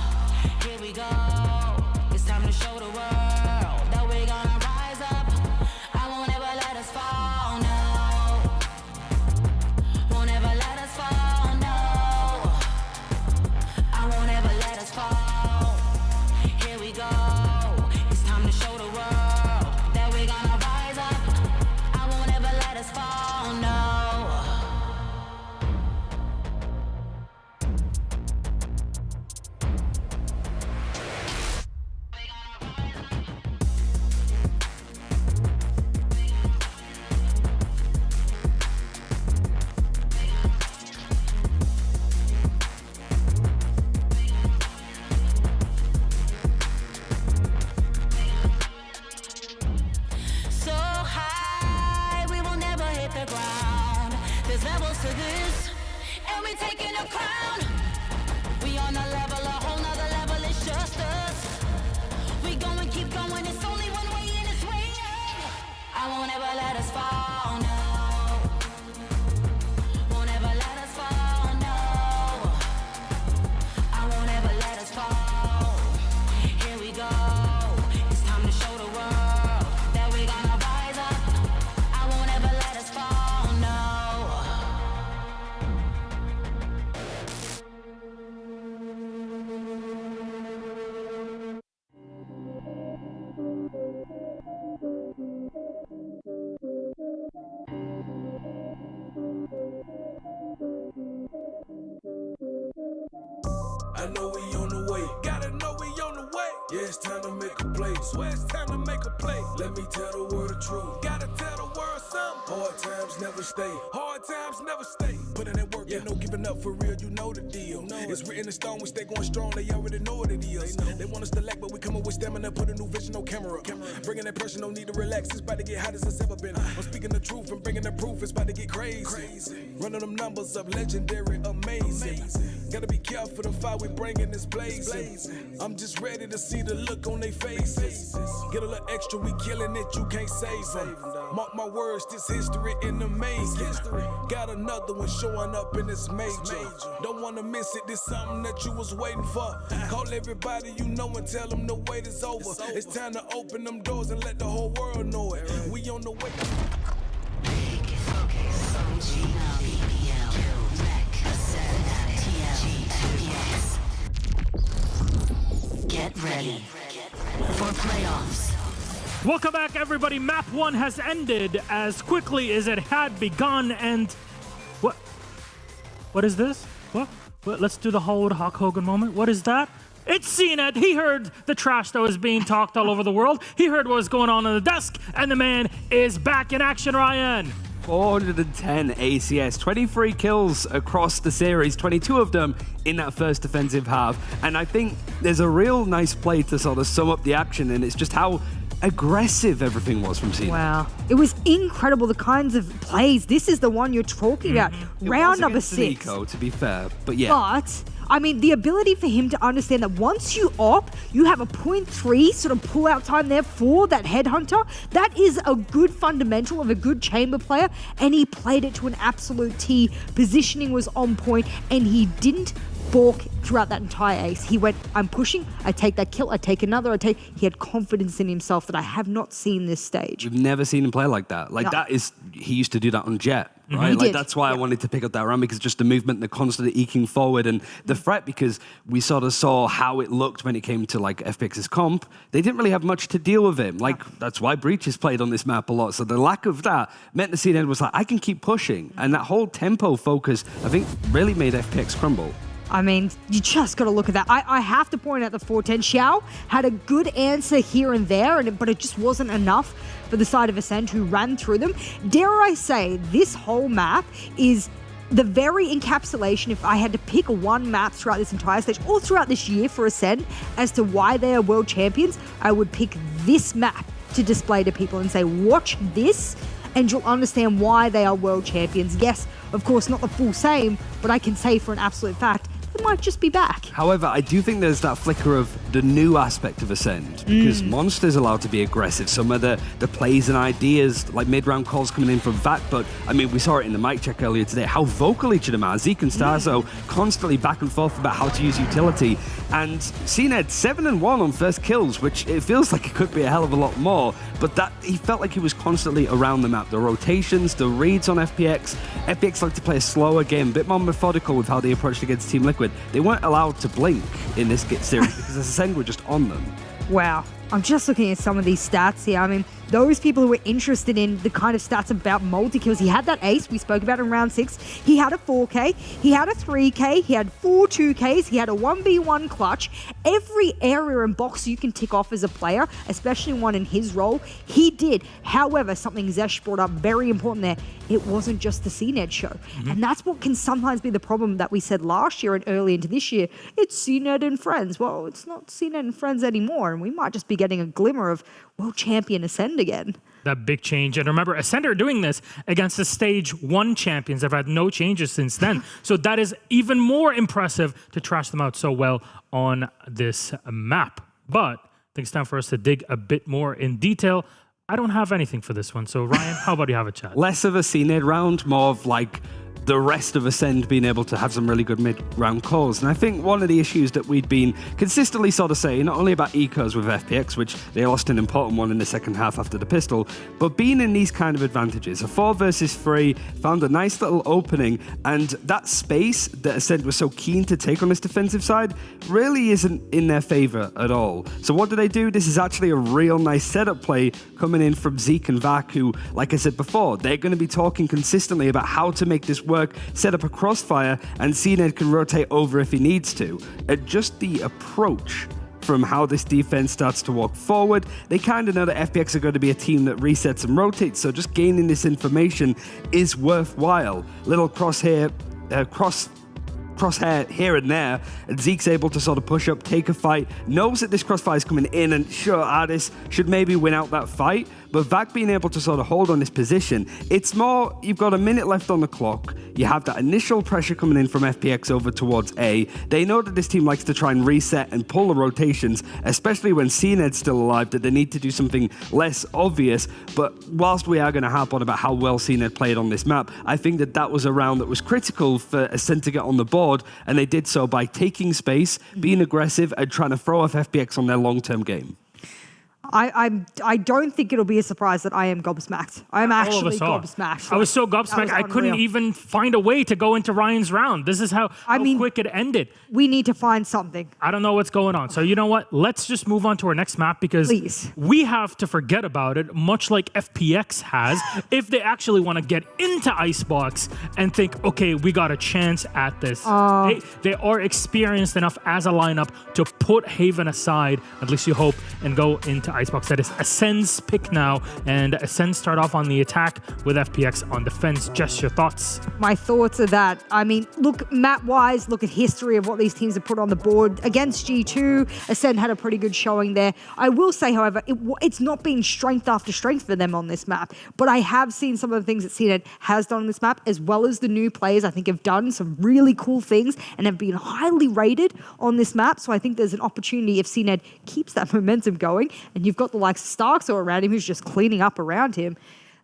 Here we go. It's time to show the world that we gonna rise up. I won't ever let us fall. No. Won't ever let us fall. No. I won't ever let us fall. Here we go. It's time to show the world that we gonna rise up. I won't ever let us fall. levels to this, and we taking a crown. We on a level, a whole nother level, it's just us. We going, keep going, it's only one way and it's way up. I won't ever let us fall, no. Won't ever let us fall, no. I won't ever let us fall. Here we go. It's time to show the world that we're gonna rise up. I won't ever let us fall, no. I know we on the way. Gotta know we on the way. Yeah, it's time to make a play. Swear it's time to make a play. Let me tell the world the truth. Gotta tell the world something. Hard times never stay. Hard times never stay. Put in that work, ain't no giving up for real. You know the deal. It's written in stone. We stay going strong. They already know what it is. They want us to lack, but we come up with stamina. Put a new vision on camera. Bringing that pressure, no need to relax. It's about to get hot as it's ever been. I'm speaking the truth and bringing the proof. It's about to get crazy. Running them numbers up, legendary, amazing. Gotta be careful the fire we bringing is blazing. I'm just ready to see the look on their faces. Get a little extra, we killing it, you can't save them. Mark my words, this history in the making. Got another one showing up and it's major. Don't wanna miss it, this something that you was waiting for. Call everybody you know and tell them the wait is over. It's time to open them doors and let the whole world know it. We on the way. Get ready for playoffs. Welcome back, everybody. Map 1 has ended as quickly as it had begun, and what is this? What? Let's do the Hollywood Hulk Hogan moment. What is that? It's CNET. He heard the trash that was being talked all over the world. He heard what was going on the desk, and the man is back in action, Ryan. 410 ACS, 23 kills across the series, 22 of them in that first defensive half. And I think there's a real nice play to sort of sum up the action, and it's just how aggressive everything was from CNET. Wow. It was incredible, the kinds of plays. This is the one you're talking about. Round number 6. Nico, to be fair, but yeah. But I mean, the ability for him to understand that once you op, you have a 0.3 sort of pull-out time there for that headhunter. That is a good fundamental of a good chamber player, and he played it to an absolute T. Positioning was on point, and he didn't balk throughout that entire ace. He went, I'm pushing, I take that kill, I take another, He had confidence in himself that I have not seen this stage. We've never seen him play like that. Like, that is, he used to do that on Jet, right? He Like, did. that's why I wanted to pick up that round, because just the movement, the constant eking forward, and the threat, because we sort of saw how it looked when it came to, like, FPX's comp. They didn't really have much to deal with him. Like, that's why Breach has played on this map a lot. So the lack of that meant the CNN was like, I can keep pushing. And that whole tempo focus, I think, really made FPX crumble. I mean, you just got to look at that. I have to point out the 410. Xiao had a good answer here and there, but it just wasn't enough for the side of Ascend, who ran through them. Dare I say, this whole map is the very encapsulation, if I had to pick one map throughout this entire stage, or throughout this year for Ascend, as to why they are world champions, I would pick this map to display to people and say, watch this, and you'll understand why they are world champions. Yes, of course, not the full same, but I can say for an absolute fact, they might just be back. However, I do think there's that flicker of the new aspect of Ascend, because Monster's allowed to be aggressive. Some of the plays and ideas, like mid-round calls coming in from Vat, but I mean, we saw it in the mic check earlier today, how vocal each of them are. Zeke and Starzo constantly back and forth about how to use utility. And CNED 7-1 on first kills, which it feels like it could be a hell of a lot more, but that he felt like he was constantly around the map. The rotations, the reads on FPX. FPX like to play a slower game, a bit more methodical with how they approached against Team Liquid. They weren't allowed to blink in this series because the Ascend were just on them. Wow. I'm just looking at some of these stats here. I mean, those people who were interested in the kind of stats about multi-kills, he had that ace we spoke about in round 6. He had a 4K, he had a 3K, he had 4 2Ks, he had a 1v1 clutch. Every area and box you can tick off as a player, especially one in his role, he did. However, something Zescht brought up very important there, it wasn't just the CNED show. And that's what can sometimes be the problem that we said last year and early into this year. It's CNED and friends. Well, it's not CNED and friends anymore, and we might just be getting a glimmer of world champion Ascend again. that big change. And remember, Ascend are doing this against the Stage 1 champions. They've had no changes since then. So that is even more impressive to trash them out so well on this map. But I think it's time for us to dig a bit more in detail. I don't have anything for this one. So Ryan, how about you have a chat? Less of a CNED round, more of like the rest of Ascend being able to have some really good mid-round calls. And I think one of the issues that we'd been consistently sort of saying, not only about ecos with FPX, which they lost an important one in the second half after the pistol, but being in these kind of advantages. A 4 versus 3 found a nice little opening, and that space that Ascend was so keen to take on this defensive side really isn't in their favor at all. So what do they do? This is actually a real nice setup play coming in from Zeke and Vac, who, like I said before, they're going to be talking consistently about how to make this work, set up a crossfire, and CNED can rotate over if he needs to. And just the approach from how this defense starts to walk forward, they kind of know that FPX are going to be a team that resets and rotates, so just gaining this information is worthwhile. Little crosshair here and there, and Zeke's able to sort of push up, take a fight, knows that this crossfire is coming in, and sure, Ardis should maybe win out that fight, but Vac being able to sort of hold on this position, it's more, you've got a minute left on the clock, you have that initial pressure coming in from FPX over towards A, they know that this team likes to try and reset and pull the rotations, especially when CNED's still alive, that they need to do something less obvious, but whilst we are going to harp on about how well CNED played on this map, I think that that was a round that was critical for Ascent to get on the board, and they did so by taking space, being aggressive, and trying to throw off FPX on their long-term game. I don't think it'll be a surprise that I am gobsmacked. I'm actually gobsmacked. I was so gobsmacked, I couldn't even find a way to go into Ryan's round. This is how quick it ended. We need to find something. I don't know what's going on. So you know what? Let's just move on to our next map because we have to forget about it, much like FPX has, if they actually want to get into Icebox and think, okay, we got a chance at this. They are experienced enough as a lineup to put Haven aside, at least you hope, and go into Icebox. That is Ascend's pick now, and Ascend start off on the attack with FPX on defense. Just your thoughts? My thoughts are that, I mean, look, map-wise, look at history of what these teams have put on the board. Against G2, Ascend had a pretty good showing there. I will say, however, it's not been strength after strength for them on this map, but I have seen some of the things that CNED has done on this map, as well as the new players I think have done some really cool things and have been highly rated on this map, so I think there's an opportunity if CNED keeps that momentum going, and you've got the likes of Starkso around him who's just cleaning up around him.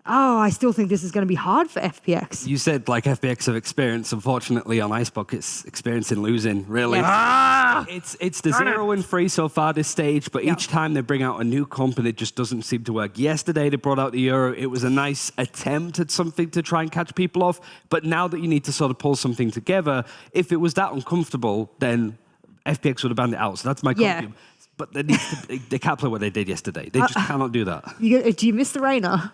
Oh, I still think this is going to be hard for FPX. You said like FPX have experienced, unfortunately, on Icebox, it's experiencing losing, really. It's the 0-3 so far this stage, but each time they bring out a new comp and it just doesn't seem to work. Yesterday they brought out the Euro. It was a nice attempt at something to try and catch people off, but now that you need to sort of pull something together, if it was that uncomfortable, then FPX would have banned it out. So that's my conclusion. But they can't play what they did yesterday. They just cannot do that. Do you miss the Reyna?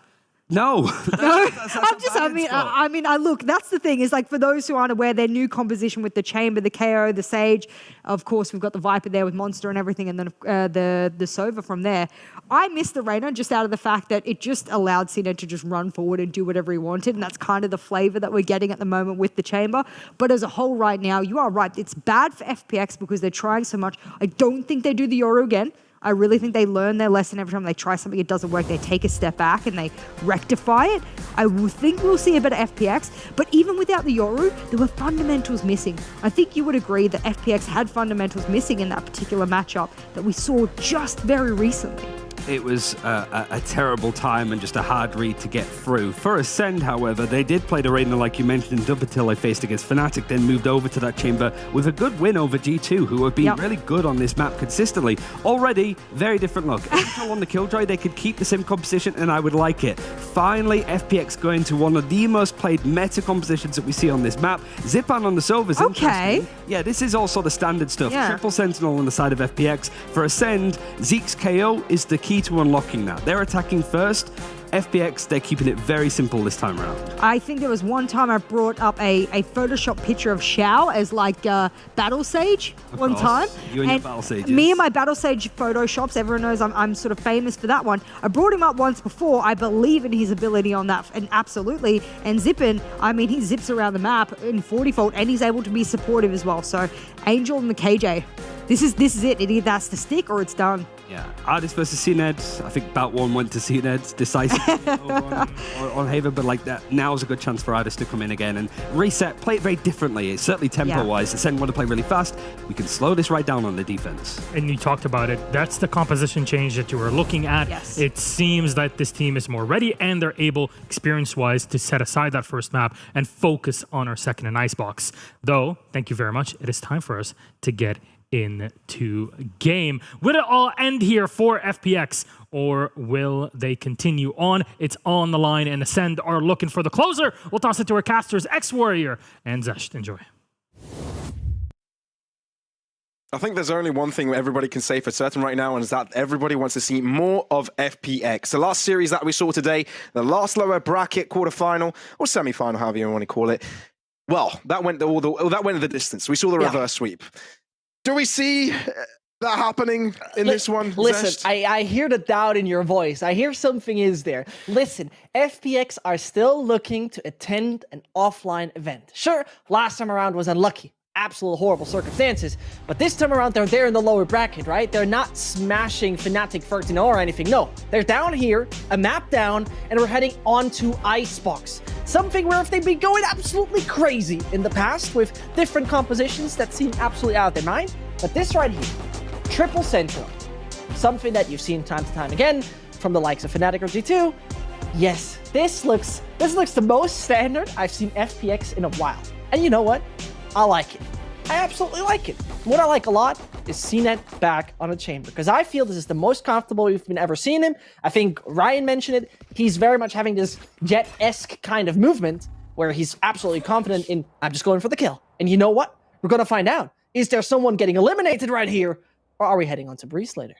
No. I mean, look, that's the thing, is like, for those who aren't aware, their new composition with the Chamber, the KO, the Sage, of course, we've got the Viper there with Monster and everything, and then the Sova from there. I miss the Reyna just out of the fact that it just allowed CNED to just run forward and do whatever he wanted, and that's kind of the flavor that we're getting at the moment with the Chamber. But as a whole right now, you are right. It's bad for FPX because they're trying so much. I don't think they do the Euro again. I really think they learn their lesson every time they try something, it doesn't work, they take a step back and they rectify it. I think we'll see a bit of FPX, but even without the Yoru, there were fundamentals missing. I think you would agree that FPX had fundamentals missing in that particular matchup that we saw just very recently. It was a terrible time and just a hard read to get through. For Ascend, however, they did play the Reyna, like you mentioned, in dub until they faced against Fnatic, then moved over to that Chamber with a good win over G2, who have been really good on this map consistently. Already, very different look. Angel on the Killjoy, they could keep the same composition, and I would like it. Finally, FPX going to one of the most played meta compositions that we see on this map. Zipan on the Sova is interesting. Yeah, this is all sort of standard stuff. Triple Sentinel on the side of FPX. For Ascend, Zeke's KO is the key to unlocking that. They're attacking first. FPX, they're keeping it very simple this time around. I think there was one time I brought up a Photoshop picture of Xiao as like Battle Sage one time. You and your Battle Sages. Me and my Battle Sage Photoshops, everyone knows I'm sort of famous for that one. I brought him up once before. I believe in his ability on that, and absolutely. And Zippin, I mean, he zips around the map in 40 fold, and he's able to be supportive as well. So Angel and the KJ. This is it. It either has to stick or it's done. Yeah, Artist versus CNED. I think Bout 1 went to CNED decisive on Haven, but like that, now's a good chance for Artist to come in again and reset, play it very differently. It's certainly tempo-wise. The Ascend want to play really fast. We can slow this right down on the defense. And you talked about it. That's the composition change that you were looking at. Yes. It seems that this team is more ready and they're able, experience-wise, to set aside that first map and focus on our second and Icebox. Though, thank you very much. It is time for us to get into game. Will it all end here for FPX, or will they continue on? It's on the line, and Ascend are looking for the closer. We'll toss it to our casters, ExWarrior and Zescht. Enjoy. I think there's only one thing everybody can say for certain right now, and is that everybody wants to see more of FPX. The last series that we saw today, the last lower bracket quarterfinal, or semi-final, however you want to call it, well, that went the distance. We saw the reverse sweep. Do we see that happening in this one? Listen, I hear the doubt in your voice. I hear something is there. Listen, FPX are still looking to attend an offline event. Sure, last time around was unlucky. Absolute horrible circumstances. But this time around, they're there in the lower bracket, right? They're not smashing Fnatic 13-0 or anything. No, they're down here, a map down, and we're heading on to Icebox. Something where if they've been going absolutely crazy in the past with different compositions that seem absolutely out of their mind. But this right here, Triple Central, something that you've seen time to time again from the likes of Fnatic or G2. Yes, this looks the most standard I've seen FPX in a while. And you know what? I like it. I absolutely like it. What I like a lot is CNED back on a chamber, because I feel this is the most comfortable we've been ever seen him. I think Ryan mentioned it. He's very much having this Jet-esque kind of movement where he's absolutely confident in, I'm just going for the kill. And you know what? We're going to find out. Is there someone getting eliminated right here, or are we heading on to Breeze later?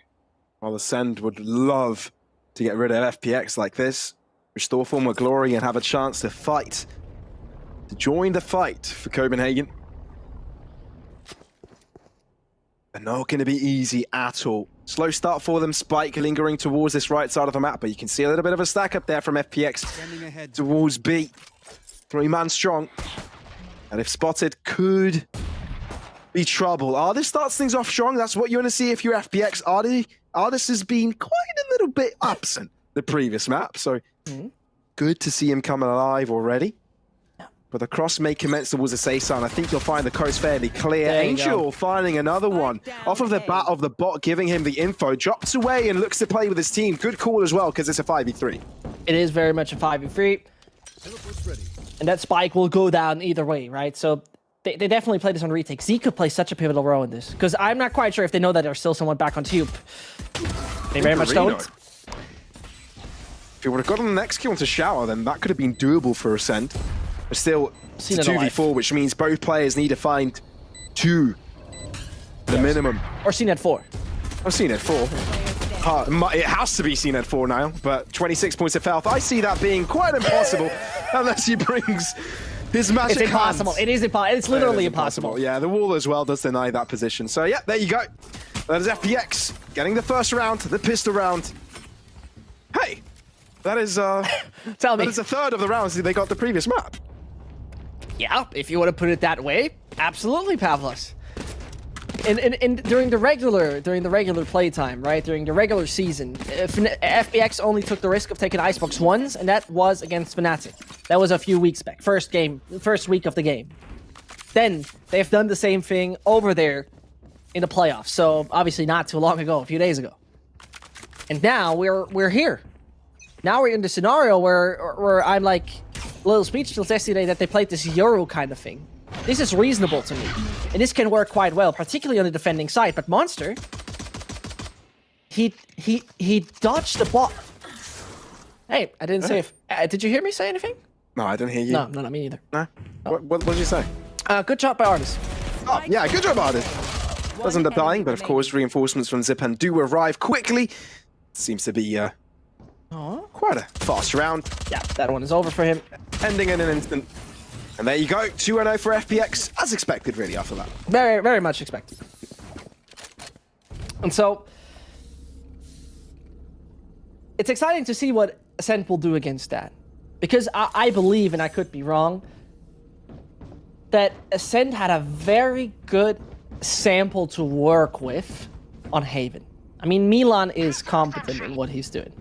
Well, Ascend would love to get rid of FPX like this, restore former glory, and have a chance to fight, to join the fight for Copenhagen. But not going to be easy at all. Slow start for them. Spike lingering towards this right side of the map, but you can see a little bit of a stack up there from FPX towards B. 3-man strong. And if spotted, could be trouble. Artist starts things off strong. That's what you want to see if you're FPX. Artist has been quite a little bit absent the previous map, so good to see him coming alive already. But the cross may commence towards the safe zone. I think you'll find the coast fairly clear. Angel finding another one off of the bat of the bot, giving him the info. Drops away and looks to play with his team. Good call as well, because it's a 5v3. It is very much a 5v3. And that spike will go down either way, right? So they definitely play this on retake. Z could play such a pivotal role in this, because I'm not quite sure if they know that there's still someone back on tube. They very much don't. If he would have gotten the next kill into Shower, then that could have been doable for Ascend. But still, it's a 2v4, which means both players need to find 2, the minimum. Or CNED 4. Or CNED 4. It has to be CNED 4 now, but 26 points of health. I see that being quite impossible unless he brings his magic It's impossible. hands. It is impossible. It's literally impossible. Yeah, the wall as well does deny that position. So yeah, there you go. That is FPX getting the first round, the pistol round. Hey, that is Tell me. That is a third of the rounds they got the previous map. Yeah, if you want to put it that way, absolutely, Pavlos. And during the regular playtime, right? During the regular season, FPX only took the risk of taking Icebox once, and that was against Fnatic. That was a few weeks back. First week of the game. Then they've done the same thing over there in the playoffs. So obviously not too long ago, a few days ago. And now we're here. Now we're in the scenario where I'm like a little speechless yesterday that they played this Euro kind of thing. This is reasonable to me. And this can work quite well, particularly on the defending side. But Monster, he dodged the bot. Hey, I didn't say if... did you hear me say anything? No, I didn't hear you. No, me neither. No? What did you say? Good job by Artist. Oh, yeah, good job, Artist. Doesn't end up dying, but of course, reinforcements from Zipan do arrive quickly. Seems to be quite a fast round. Yeah, that one is over for him. Ending in an instant. And there you go, 2-0 for FPX, as expected, really, after that. Very, very much expected. And so, it's exciting to see what Ascent will do against that. Because I believe, and I could be wrong, that Ascent had a very good sample to work with on Haven. I mean, Milan is competent in what he's doing.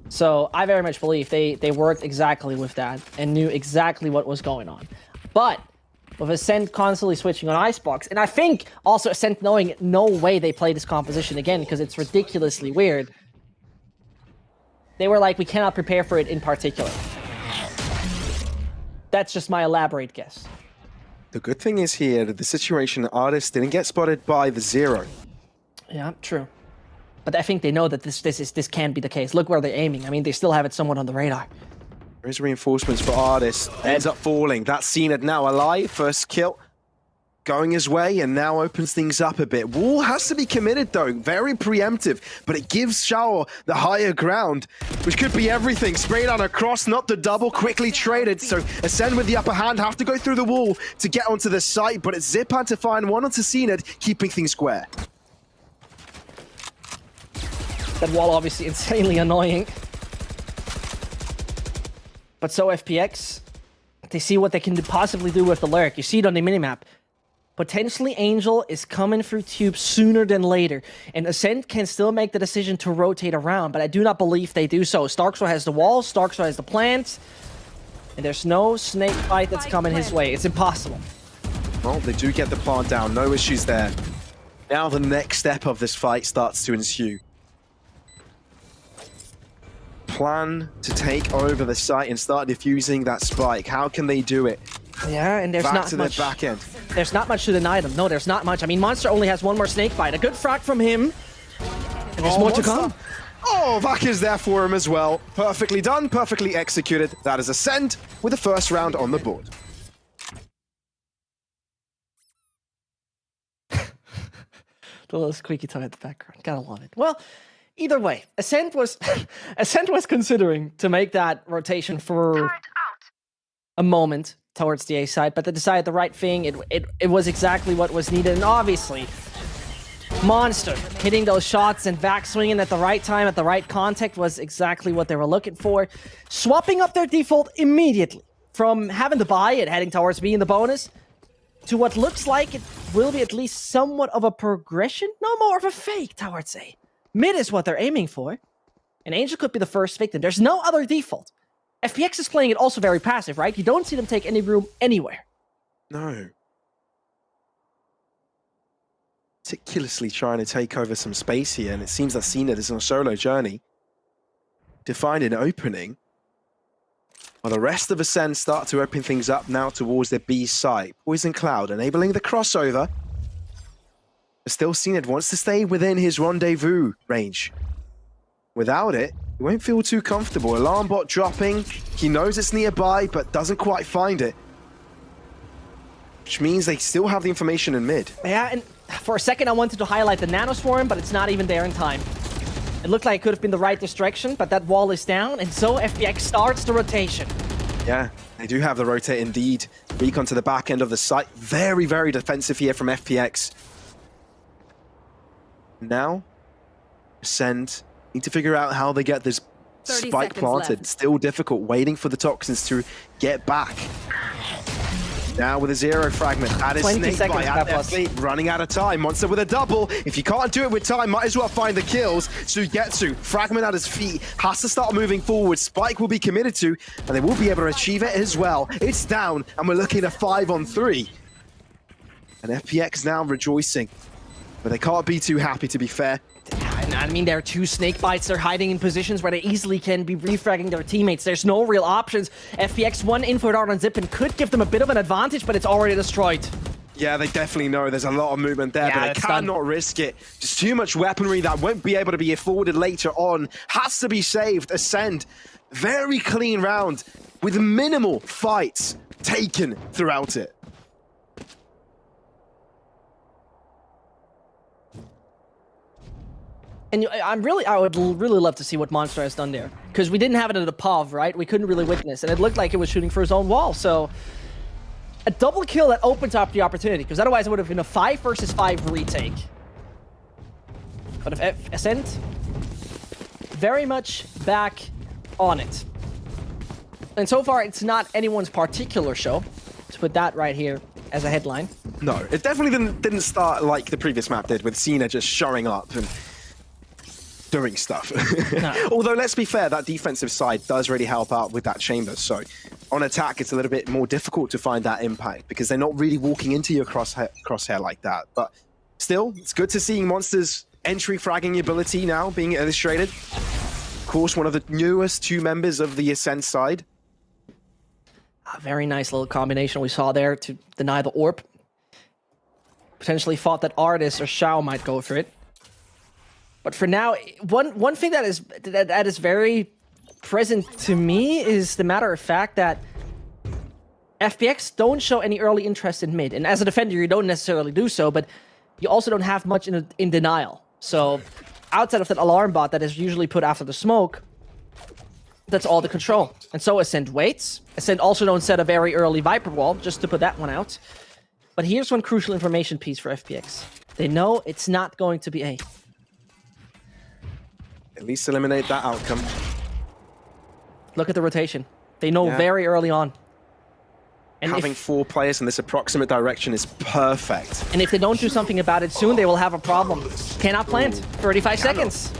So I very much believe they worked exactly with that and knew exactly what was going on. But with Ascent constantly switching on Icebox, and I think also Ascent knowing no way they play this composition again because it's ridiculously weird, they were like, we cannot prepare for it in particular. That's just my elaborate guess. The good thing is here that the situation Artist didn't get spotted by the Zero. Yeah, true. But I think they know that this can't be the case. Look where they're aiming. I mean, they still have it somewhat on the radar. There is reinforcements for Artist. Ends up falling. That's Zenith now alive. First kill going his way and now opens things up a bit. Wall has to be committed though. Very preemptive, but it gives Shao the higher ground, which could be everything. Sprayed on across, not the double, quickly traded. So Ascend with the upper hand, have to go through the wall to get onto the site, but it's Zipan to find one onto Zenith, keeping things square. That wall obviously insanely annoying. But so FPX, they see what they can possibly do with the lurk. You see it on the minimap. Potentially Angel is coming through tube sooner than later. And Ascent can still make the decision to rotate around, but I do not believe they do so. Starkso has the wall, Starkso has the plants, and there's no snake fight that's coming his way. It's impossible. Well, they do get the plant down, no issues there. Now the next step of this fight starts to ensue. Plan to take over the site and start defusing that spike. How can they do it? Yeah, and there's Back not to much. the back end. There's not much to deny them. No, there's not much. I mean, Monster only has one more snake bite. A good frag from him. And there's more to come. Oh, Vac is there for him as well. Perfectly done, perfectly executed. That is Ascent with the first round on the board. The little squeaky toy at the background. Gotta love it. Well, either way, Ascent was considering to make that rotation for a moment towards the A side, but they decided the right thing. It was exactly what was needed, and obviously, Monster hitting those shots and back swinging at the right time, at the right contact was exactly what they were looking for. Swapping up their default immediately from having to buy it, heading towards being the bonus, to what looks like it will be at least somewhat of a progression, no more of a fake towards A. Mid is what they're aiming for, and Angel could be the first victim. There's no other default. FPX is playing it also very passive, right? You don't see them take any room anywhere. No. Meticulously trying to take over some space here, and it seems that Zenith is on a solo journey to find an opening. While the rest of Ascend start to open things up now towards their B site. Poison Cloud enabling the crossover. But still Zenith wants to stay within his rendezvous range. Without it, he won't feel too comfortable. Alarm bot dropping. He knows it's nearby, but doesn't quite find it. Which means they still have the information in mid. Yeah, and for a second I wanted to highlight the nanoswarm, but it's not even there in time. It looked like it could have been the right distraction, but that wall is down, and so FPX starts the rotation. Yeah, they do have the rotate indeed. Recon to the back end of the site. Very, very defensive here from FPX. Now, Ascend need to figure out how they get this spike planted. left. Still difficult, waiting for the toxins to get back. Now with a zero fragment, that is 20 Snake seconds, Bite at their Peplos. feet, running out of time. Monster with a double. If you can't do it with time, might as well find the kills. Sugetsu, fragment at his feet, has to start moving forward. Spike will be committed to, and they will be able to achieve it as well. It's down, and we're looking at 5-on-3. And FPX now rejoicing, but they can't be too happy, to be fair. And I mean, there are two snake bites. They're hiding in positions where they easily can be refragging their teammates. There's no real options. FPX one info dart on Zippin could give them a bit of an advantage, but it's already destroyed. Yeah, they definitely know there's a lot of movement there, Yeah, but they that's cannot risk it. Just too much weaponry that won't be able to be afforded later on. Has to be saved. Ascend. Very clean round with minimal fights taken throughout it. And I would really love to see what Monster has done there. Because we didn't have it at a POV, right? We couldn't really witness. And it looked like it was shooting for his own wall. So a double kill that opens up the opportunity. Because otherwise it would have been a 5 versus 5 retake. But if Ascent, very much back on it. And so far, it's not anyone's particular show. Let's put that right here as a headline. No, it definitely didn't start like the previous map did, with Cena just showing up and doing stuff. No. Although, let's be fair, that defensive side does really help out with that chamber. So on attack, it's a little bit more difficult to find that impact because they're not really walking into your crosshair like that. But still, it's good to see Monster's entry fragging ability now being illustrated. Of course, one of the newest 2 members of the Ascent side. A very nice little combination we saw there to deny the AWP. Potentially thought that Artis or Xiao might go for it. But for now, one thing that is very present to me is the matter of fact that FPX don't show any early interest in mid. And as a defender, you don't necessarily do so, but you also don't have much in denial. So outside of that alarm bot that is usually put after the smoke, that's all the control. And so Ascent waits. Ascent also don't set a very early Viper wall, just to put that one out. But here's one crucial information piece for FPX. They know it's not going to be A. At least eliminate that outcome. Look at the rotation. They know very early on. And having 4 players in this approximate direction is perfect. And if they don't do something about it soon, they will have a problem. Cannot plant. 35 seconds.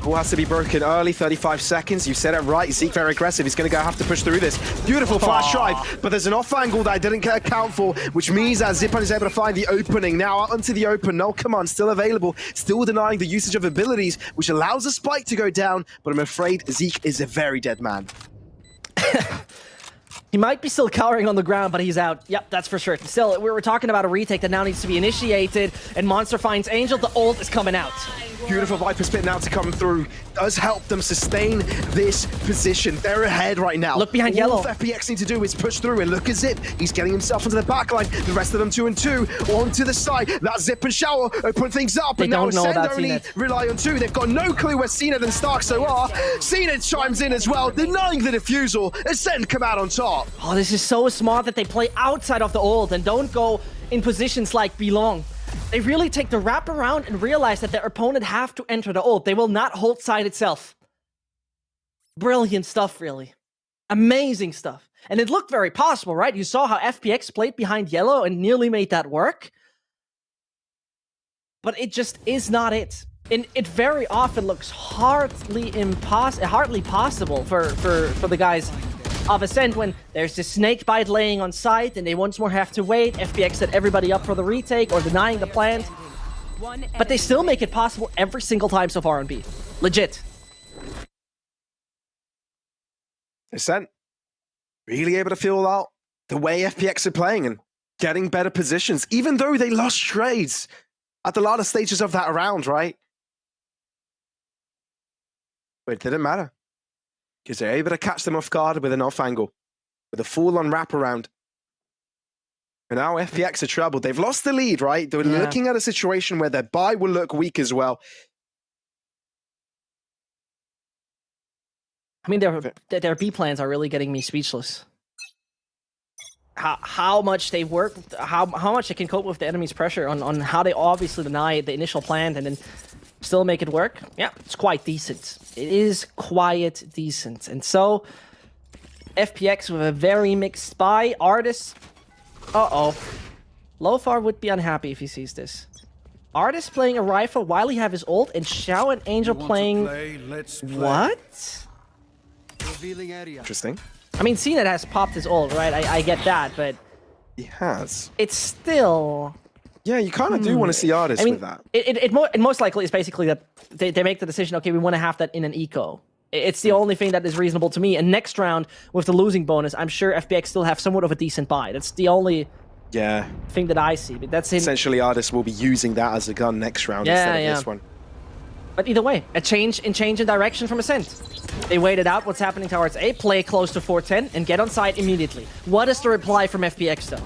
Wall has to be broken early, 35 seconds. You said it right. Zeke very aggressive. He's going to have to push through this. Beautiful flash drive, but there's an off angle that I didn't account for, which means that Zipan is able to find the opening. Now out onto the open. No command still available. Still denying the usage of abilities, which allows the spike to go down, but I'm afraid Zeke is a very dead man. He might be still cowering on the ground, but he's out. Yep, that's for sure. Still, we were talking about a retake that now needs to be initiated, and Monster finds Angel. The ult is coming out. Beautiful Viper spit now to come through. Does help them sustain this position. They're ahead right now. Look behind Yellow. All FPX need to do is push through, and look at Zip. He's getting himself into the back line. The rest of them 2 and 2. Onto the side. That Zip and Shower open things up. They don't know about only CNET. rely on 2. They've got no clue where CNET and Starkso are. CNET chimes in as well, denying the defusal. Ascend come out on top. Oh, this is so smart that they play outside of the ult and don't go in positions like belong. They really take the wrap around and realize that their opponent have to enter the ult. They will not hold side itself. Brilliant stuff, really. Amazing stuff. And it looked very possible, right? You saw how FPX played behind Yellow and nearly made that work. But it just is not it. And it very often looks hardly possible for the guys of Ascent when there's this snake bite laying on site and they once more have to wait. FPX set everybody up for the retake or denying the plant. But they still make it possible every single time so far on B. Legit. Ascent really able to feel out the way FPX are playing and getting better positions, even though they lost trades at the latter stages of that round, right? But it didn't matter, because they're able to catch them off guard with an off angle, with a full-on wraparound. And now FPX are troubled. They've lost the lead, right? They're looking at a situation where their buy will look weak as well. I mean, their B plans are really getting me speechless. How much they work, how much they can cope with the enemy's pressure on how they obviously deny the initial plan and then still make it work. Yeah, it's quite decent. It is quite decent. And so, FPX with a very mixed buy. Artis, Lofar would be unhappy if he sees this. Artis playing a rifle while he have his ult, and Xiao and Angel playing... What? Interesting. I mean, CNET has popped his ult, right? I get that, but... He has. It's still... Yeah, you kind of do want to see artists with that. It most likely is basically that they make the decision, okay, we want to have that in an eco. It's the only thing that is reasonable to me. And next round, with the losing bonus, I'm sure FPX still have somewhat of a decent buy. That's the only thing that I see. But that's essentially, artists will be using that as a gun next round instead of this one. But either way, a change in direction from Ascent. They waited out what's happening towards A, play close to 410, and get on site immediately. What is the reply from FPX, though?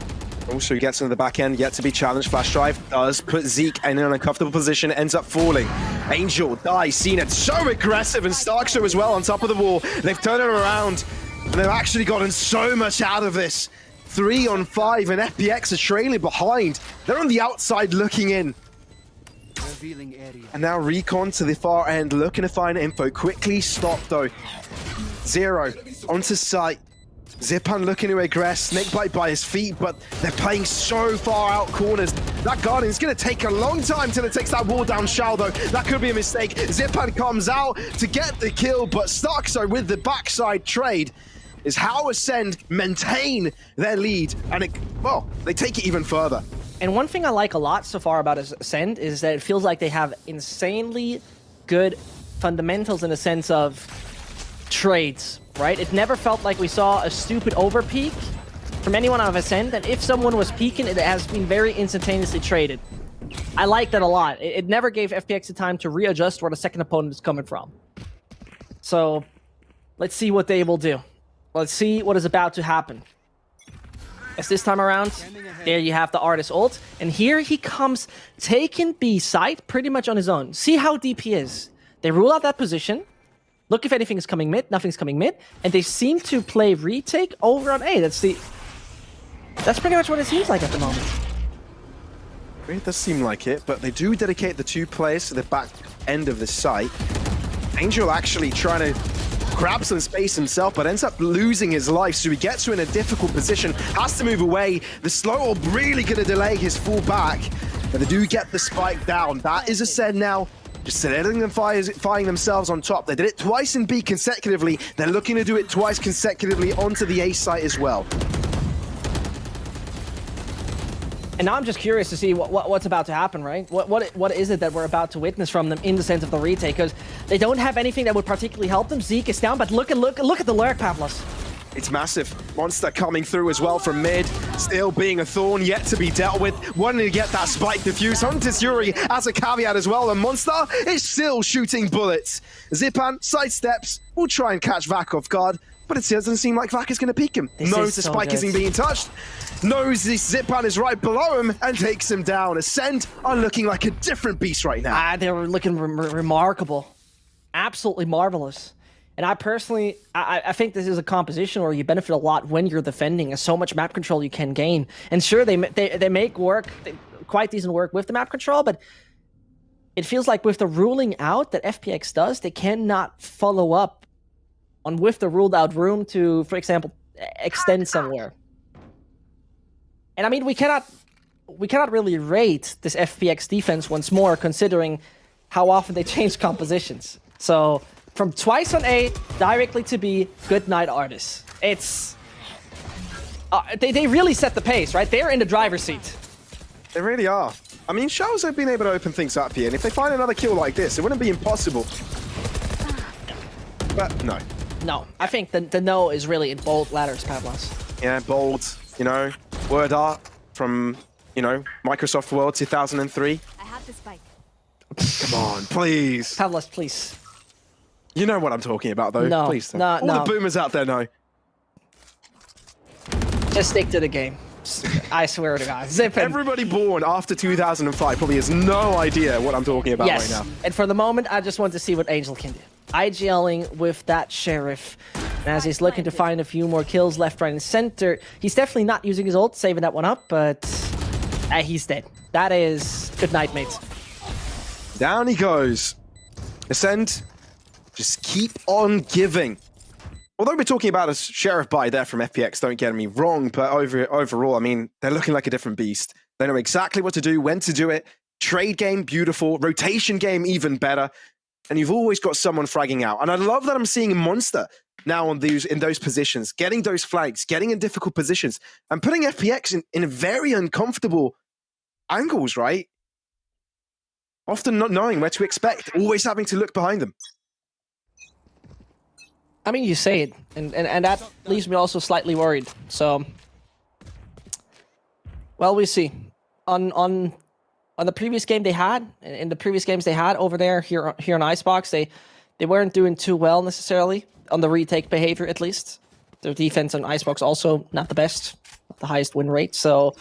Also, he gets into the back end, yet to be challenged. Flash drive does put Zeke in an uncomfortable position, ends up falling. Angel dies, CNET so aggressive, and Starkso as well on top of the wall. They've turned it around, and they've actually gotten so much out of this. 3 on 5, and FPX are trailing behind. They're on the outside looking in. And now Recon to the far end, looking to find info. Quickly stopped though. 0 onto site. Zipan looking to aggress, Snakebite by his feet, but they're playing so far out corners. That Guardian's going to take a long time till it takes that wall down Shao, though. That could be a mistake. Zipan comes out to get the kill, but Starkso with the backside trade is how Ascend maintain their lead, and they take it even further. And one thing I like a lot so far about Ascend is that it feels like they have insanely good fundamentals in the sense of trades, right? It never felt like we saw a stupid overpeak from anyone out of Ascend, and if someone was peaking, it has been very instantaneously traded. I like that a lot. It never gave FPX the time to readjust where the second opponent is coming from. So, let's see what they will do. Let's see what is about to happen. As this time around, there you have the Artist ult, and here he comes taking B side pretty much on his own. See how deep he is. They rule out that position. Look if anything is coming mid, nothing's coming mid, and they seem to play retake over on A. That's pretty much what it seems like at the moment. It does seem like it, but they do dedicate the 2 players to the back end of the site. Angel actually trying to grab some space himself, but ends up losing his life, so he gets you in a difficult position, has to move away. The slow orb really going to delay his fall back, but they do get the spike down. That is Ascend now. Just letting them firing themselves on top. They did it twice in B consecutively. They're looking to do it twice consecutively onto the A site as well. And now I'm just curious to see what's about to happen, right? What is it that we're about to witness from them in the sense of the retake? Because they don't have anything that would particularly help them. Zeke is down, but look at the lurk, Pavlos. It's massive. Monster coming through as well from mid. Still being a thorn yet to be dealt with. Wanting to get that spike diffuse. Hunter's Yuri as a caveat as well. And Monster is still shooting bullets. Zipan sidesteps. Will try and catch Vac off guard. But it doesn't seem like Vac is going to peek him. Knows the spike isn't being touched. Knows this Zipan is right below him and takes him down. Ascend are looking like a different beast right now. They were looking remarkable. Absolutely marvelous. And I personally, I think this is a composition where you benefit a lot when you're defending. There's so much map control you can gain. And sure, they make quite decent work with the map control, but it feels like with the ruling out that FPX does, they cannot follow up on with the ruled out room to, for example, extend somewhere. And I mean, we cannot really rate this FPX defense once more, considering how often they change compositions. So from twice on A directly to B, good night, Artists. It's they really set the pace, right? They're in the driver's seat. They really are. I mean, Shao's have been able to open things up here, and if they find another kill like this, it wouldn't be impossible. But no. No, I think the no is really in bold letters, Pavlos. Yeah, bold, you know, word art from, you know, Microsoft World 2003. I have the spike. Come on, please. Pavlos, please. You know what I'm talking about, though. No, Please. no. All the boomers out there know. Just stick to the game. I swear to God. Zip it. Everybody born after 2005 probably has no idea what I'm talking about right now. And for the moment, I just want to see what Angel can do. IGLing with that Sheriff. And as he's looking to find a few more kills left, right, and center, he's definitely not using his ult, saving that one up, but he's dead. That is good night, mates. Down he goes. Ascend, just keep on giving. Although we're talking about a Sheriff buy there from FPX, don't get me wrong, but overall, I mean, they're looking like a different beast. They know exactly what to do, when to do it. Trade game, beautiful. Rotation game, even better. And you've always got someone fragging out. And I love that I'm seeing Monster now in those positions, getting those flags, getting in difficult positions, and putting FPX in very uncomfortable angles, right? Often not knowing where to expect, always having to look behind them. I mean, you say it, and that leaves me also slightly worried. So, well, we see. On the previous game they had, in the previous games they had over there here on Icebox, they weren't doing too well necessarily on the retake behavior, at least. Their defense on Icebox also not the best, not the highest win rate, so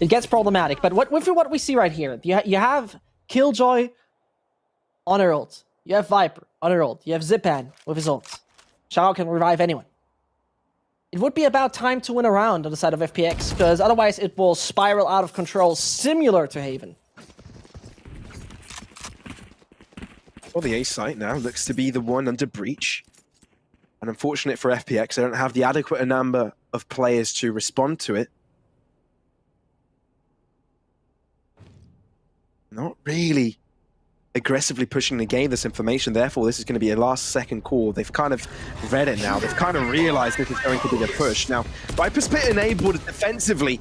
it gets problematic. But what we see right here, you have Killjoy on her ult, you have Viper on her ult, you have Zipan with his ult. Shao can revive anyone. It would be about time to win a round on the side of FPX, because otherwise it will spiral out of control, similar to Haven. Well, the A site now looks to be the one under breach. And unfortunate for FPX, they don't have the adequate number of players to respond to it. Not really aggressively pushing to gain this information, therefore this is going to be a last-second call. They've kind of read it now. They've kind of realized this is going to be the push. Now, Viper Spit enabled defensively,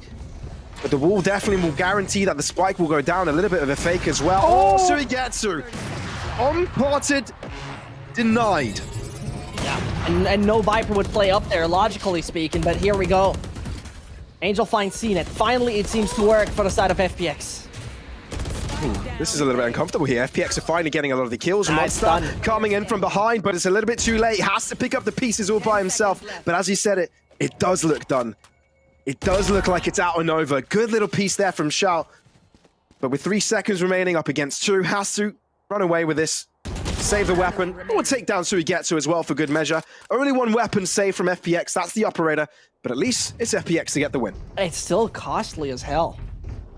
but the wall definitely will guarantee that the spike will go down. A little bit of a fake as well. Oh, Suigetsu! Unparted, denied. Yeah, and no Viper would play up there, logically speaking, but here we go. Angel finds CNET. Finally, it seems to work for the side of FPX. This is a little bit uncomfortable here. FPX are finally getting a lot of the kills. Monster coming in from behind, but it's a little bit too late. Has to pick up the pieces all by himself. But as he said it does look done. It does look like it's out and over. Good little piece there from Shout. But with 3 seconds remaining up against 2, has to run away with this. Save the weapon. Or take down Suigetsu as well for good measure. Only 1 weapon saved from FPX. That's the operator. But at least it's FPX to get the win. It's still costly as hell.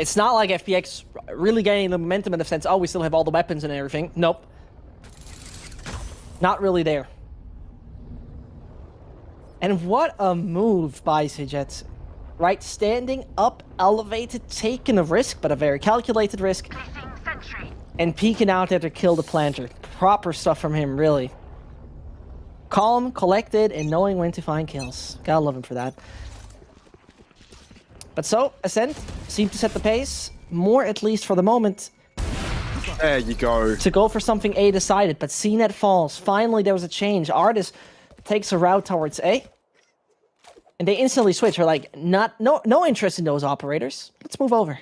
It's not like FPX really gaining the momentum in the sense, oh, we still have all the weapons and everything. Nope. Not really there. And what a move by Zescht. Right? Standing up, elevated, taking a risk, but a very calculated risk. And peeking out there to kill the planter. Proper stuff from him, really. Calm, collected, and knowing when to find kills. Gotta love him for that. But so, Ascent seemed to set the pace, more at least for the moment. There you go. To go for something A decided, but CNET falls. Finally, there was a change. Artis takes a route towards A. And they instantly switch. They're like, no interest in those operators. Let's move over.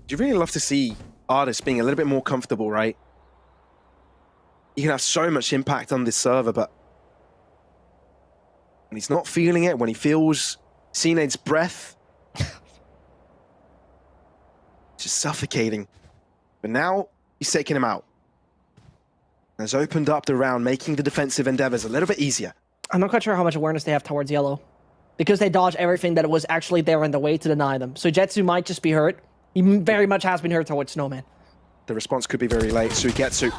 You really love to see Artis being a little bit more comfortable, right? He can have so much impact on this server, but when he's not feeling it, when he feels CNED's breath, just suffocating. But now he's taking him out. Has opened up the round, making the defensive endeavors a little bit easier. I'm not quite sure how much awareness they have towards yellow. Because they dodge everything that was actually there in the way to deny them. So Jetsu might just be hurt. He very much has been hurt towards Snowman. The response could be very late. Suigetsu.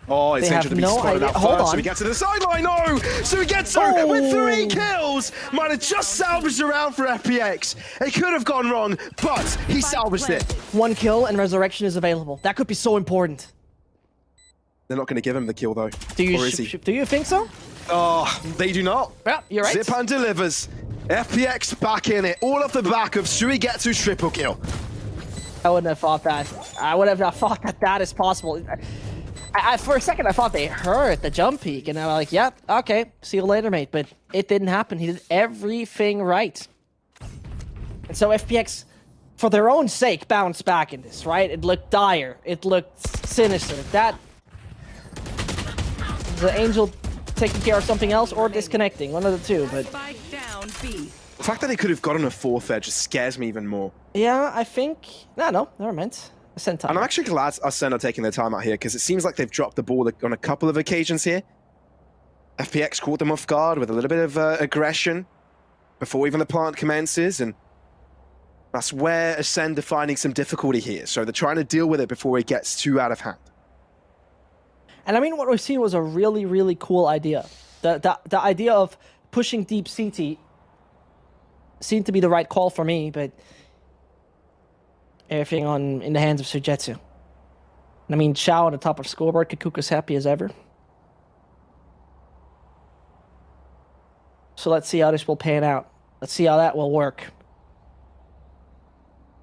Oh, it's Angel to be spotted out Hold first. on. So we get to the sideline. No! Suigetsu with 3 kills! Might have just salvaged around for FPX. It could have gone wrong, but he salvaged it. 1 kill and resurrection is available. That could be so important. They're not going to give him the kill, though. Do you, or is he? Do you think so? Oh, they do not. Yeah, you're right. Zipan delivers. FPX back in it. All off the back of Suigetsu's triple kill. I wouldn't have thought that. I would have not thought that that is possible. For a second, I thought they heard the jump peak, and I'm like, yeah, okay, see you later, mate. But it didn't happen. He did everything right. And so FPX, for their own sake, bounced back in this, right? It looked dire. It looked sinister. That... The Angel taking care of something else or disconnecting. One of the two, but... The fact that they could have gotten a 4th there just scares me even more. Yeah, I think... No, never mind. And I'm actually glad Ascent are taking their time out here, because it seems like they've dropped the ball on a couple of occasions here. FPX caught them off guard with a little bit of aggression before even the plant commences, and that's where Ascend are finding some difficulty here. So they're trying to deal with it before it gets too out of hand. And I mean, what we've seen was a really, really cool idea. The idea of pushing deep CT seemed to be the right call for me, but everything in the hands of Suigetsu. I mean, Shao on the top of scoreboard, Kakuka's happy as ever. So let's see how this will pan out. Let's see how that will work.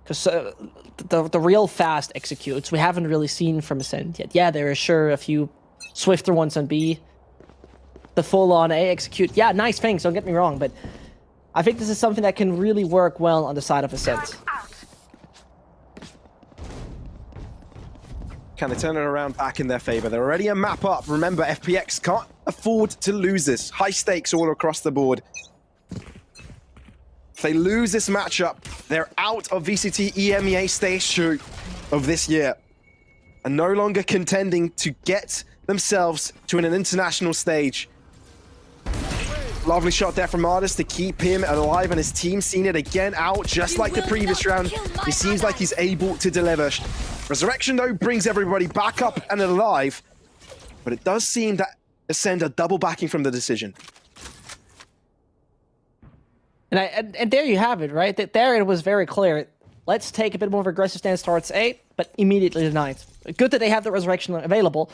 Because the real fast executes, we haven't really seen from Ascend yet. Yeah, there are sure a few swifter ones on B. The full-on A execute. Yeah, nice things, don't get me wrong, but I think this is something that can really work well on the side of Ascend. Can they turn it around back in their favor? They're already a map up. Remember, FPX can't afford to lose this. High stakes all across the board. If they lose this matchup, they're out of VCT EMEA Stage 2 of this year. And no longer contending to get themselves to an international stage. Lovely shot there from Artis to keep him alive, and his team seen it again out, just like the previous round. He seems like he's able to deliver. Resurrection, though, brings everybody back up and alive. But it does seem that Ascend are double backing from the decision. And there you have it, right? There it was very clear. Let's take a bit more of an aggressive stance towards A, but immediately denied. Good that they have the resurrection available.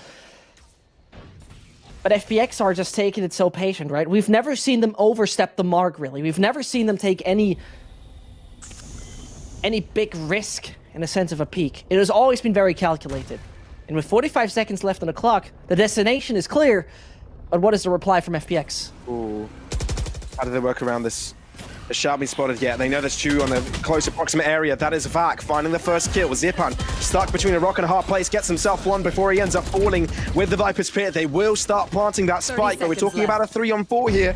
But FPX are just taking it so patient, right? We've never seen them overstep the mark, really. We've never seen them take any big risk in the sense of a peak. It has always been very calculated. And with 45 seconds left on the clock, the destination is clear. But what is the reply from FPX? Ooh. How do they work around this? The shot been spotted yet. They know there's two on the close approximate area. That is Vac finding the first kill. Zipan stuck between a rock and a hard place, gets himself one before he ends up falling with the Viper's Pit. They will start planting that spike, but we're talking about a 3-on-4 here.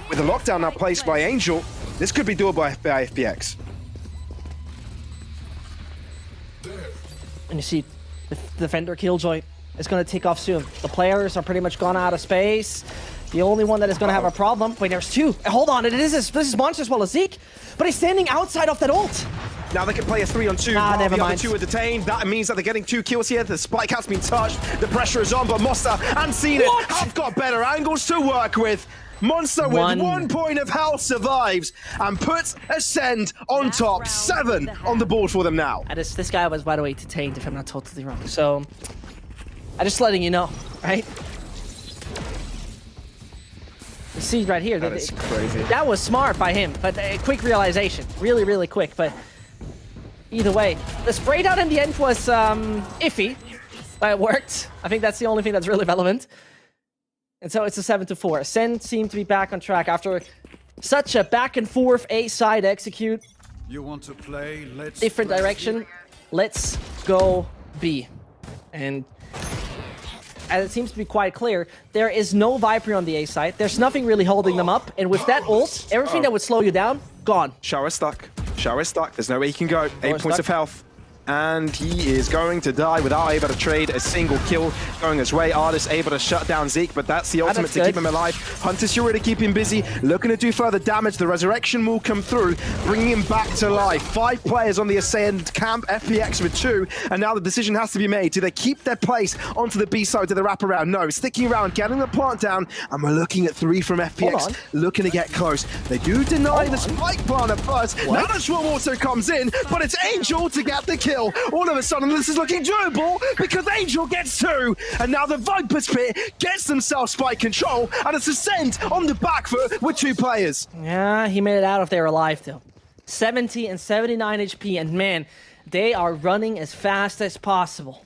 With a lockdown now placed by Angel, this could be doable by FPX. And you see the defender Killjoy is going to take off soon. The players are pretty much gone out of space. The only one that is going to have a problem... Wait, there's two. Hold on, this is Monster as well as Zeke, but he's standing outside of that ult. Now they can play a 3-on-2. Never the mind. other two are detained. That means that they're getting 2 kills here. The spike has been touched. The pressure is on, but Monster and Zenith have got better angles to work with. Monster with 1 point of health survives and puts Ascend on top. 7 on the board for them now. And this guy was, by the way, detained, if I'm not totally wrong. So, I'm just letting you know, right? You see right here. That is crazy. That was smart by him, but a quick realization. Really, really quick, but either way. The spray down in the end was iffy, but it worked. I think that's the only thing that's really relevant. And so it's a 7-4. Ascend seemed to be back on track after such a back and forth A-side execute. You want to play? Let's different direction. Let's go B. And as it seems to be quite clear, there is no Viper on the A side. There's nothing really holding them up. And with that ult, everything that would slow you down, gone. Shower stuck. Shower stuck. There's no way he can go. 8 points of health. And he is going to die without able to trade a single kill going his way. Artist able to shut down Zeke, but that's the ultimate to keep him alive. Hunter's Fury to keep him busy, looking to do further damage. The resurrection will come through, bringing him back to life. 5 players on the Ascend camp, FPX with 2, and now the decision has to be made. Do they keep their place onto the B side? Do they wrap around? No, sticking around, getting the plant down, and we're looking at 3 from FPX, looking to get close. They do deny the spike plant at first. Now the Swarm also comes in, but it's Angel to get the kill. All of a sudden, this is looking doable because Angel gets 2, and now the Viper's Pit gets themselves spike control, and it's Ascend on the back foot with 2 players. Yeah, he made it out of there alive, though. 70 and 79 HP, and man, they are running as fast as possible.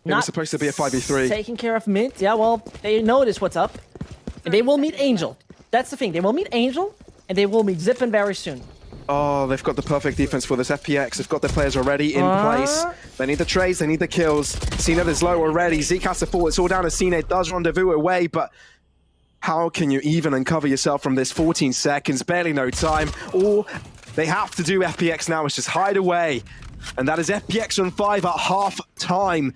It was supposed to be a 5v3. Taking care of mid, yeah, well, they notice what's up, and they will meet Angel. That's the thing, they will meet Angel, and they will meet Zippin very soon. Oh, they've got the perfect defense for this. FPX have got their players already in place. They need the trades, they need the kills. Cena is low already. Zeke has to fall. It's all down to Cena. It does rendezvous away, but how can you even uncover yourself from this? 14 seconds, barely no time. All they have to do, FPX now, is just hide away. And that is FPX on 5 at half time.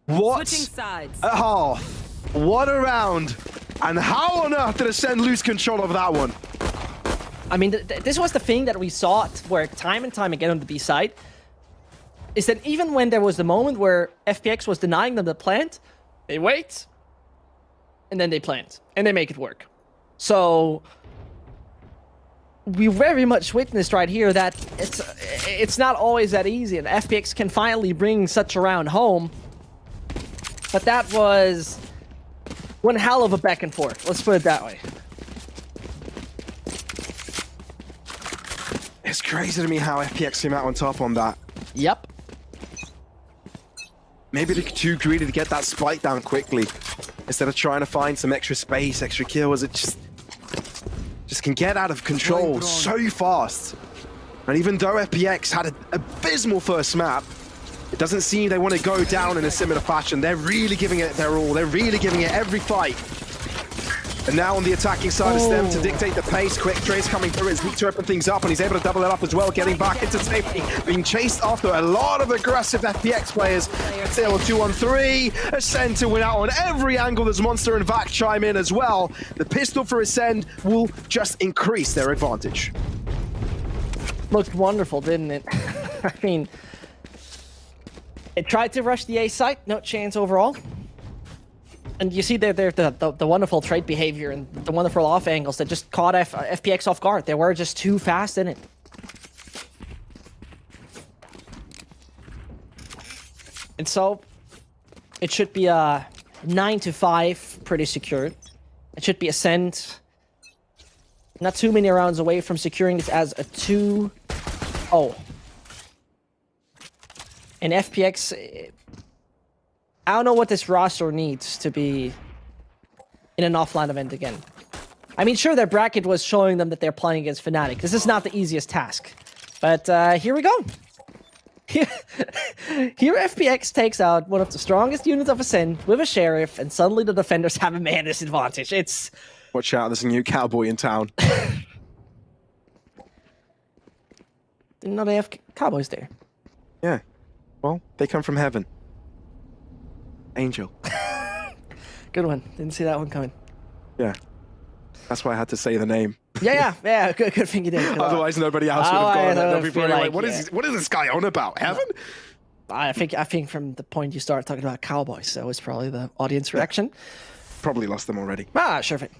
What? At half. What a round. And how on earth did Ascend lose control of that one? I mean, this was the thing that we saw where time and time again on the B side, is that even when there was the moment where FPX was denying them the plant, they wait, and then they plant, and they make it work. So we very much witnessed right here that it's not always that easy, and FPX can finally bring such a round home. But that was one hell of a back and forth, let's put it that way. It's crazy to me how FPX came out on top on that. Yep. Maybe they're too greedy to get that spike down quickly. Instead of trying to find some extra space, extra kills, it just can get out of control so fast. And even though FPX had an abysmal first map, it doesn't seem they want to go down in a similar fashion. They're really giving it their all. They're really giving it every fight. And now on the attacking side, it's them to dictate the pace. Quick trades coming through. It's Zeke to open things up, and he's able to double it up as well, getting back into safety. Being chased after a lot of aggressive FPX players. Still 2-on-3. Ascend to win out on every angle. There's Monster and Vac chime in as well. The pistol for Ascend will just increase their advantage. Looked wonderful, didn't it? I mean, it tried to rush the A site. No chance overall. And you see the wonderful trade behavior and the wonderful off angles that just caught FPX off guard. They were just too fast in it. And so, it should be a 9-5, pretty secured. It should be Ascent. Not too many rounds away from securing this as a 2-0. And FPX, I don't know what this roster needs to be in an offline event again. I mean, sure, their bracket was showing them that they're playing against Fnatic. This is not the easiest task. But here we go. Here FPX takes out one of the strongest units of Ascent with a Sheriff, and suddenly the defenders have a man disadvantage. It's... Watch out, there's a new cowboy in town. Didn't know they have cowboys there. Yeah. Well, they come from heaven. Angel. Good one. Didn't see that one coming. Yeah. That's why I had to say the name. Yeah. Good thing you did. Otherwise, nobody else would have gone. They'll be probably like, what yeah. is this guy on about? Heaven? I think from the point you started talking about cowboys, that was probably the audience reaction. Probably lost them already. Sure thing.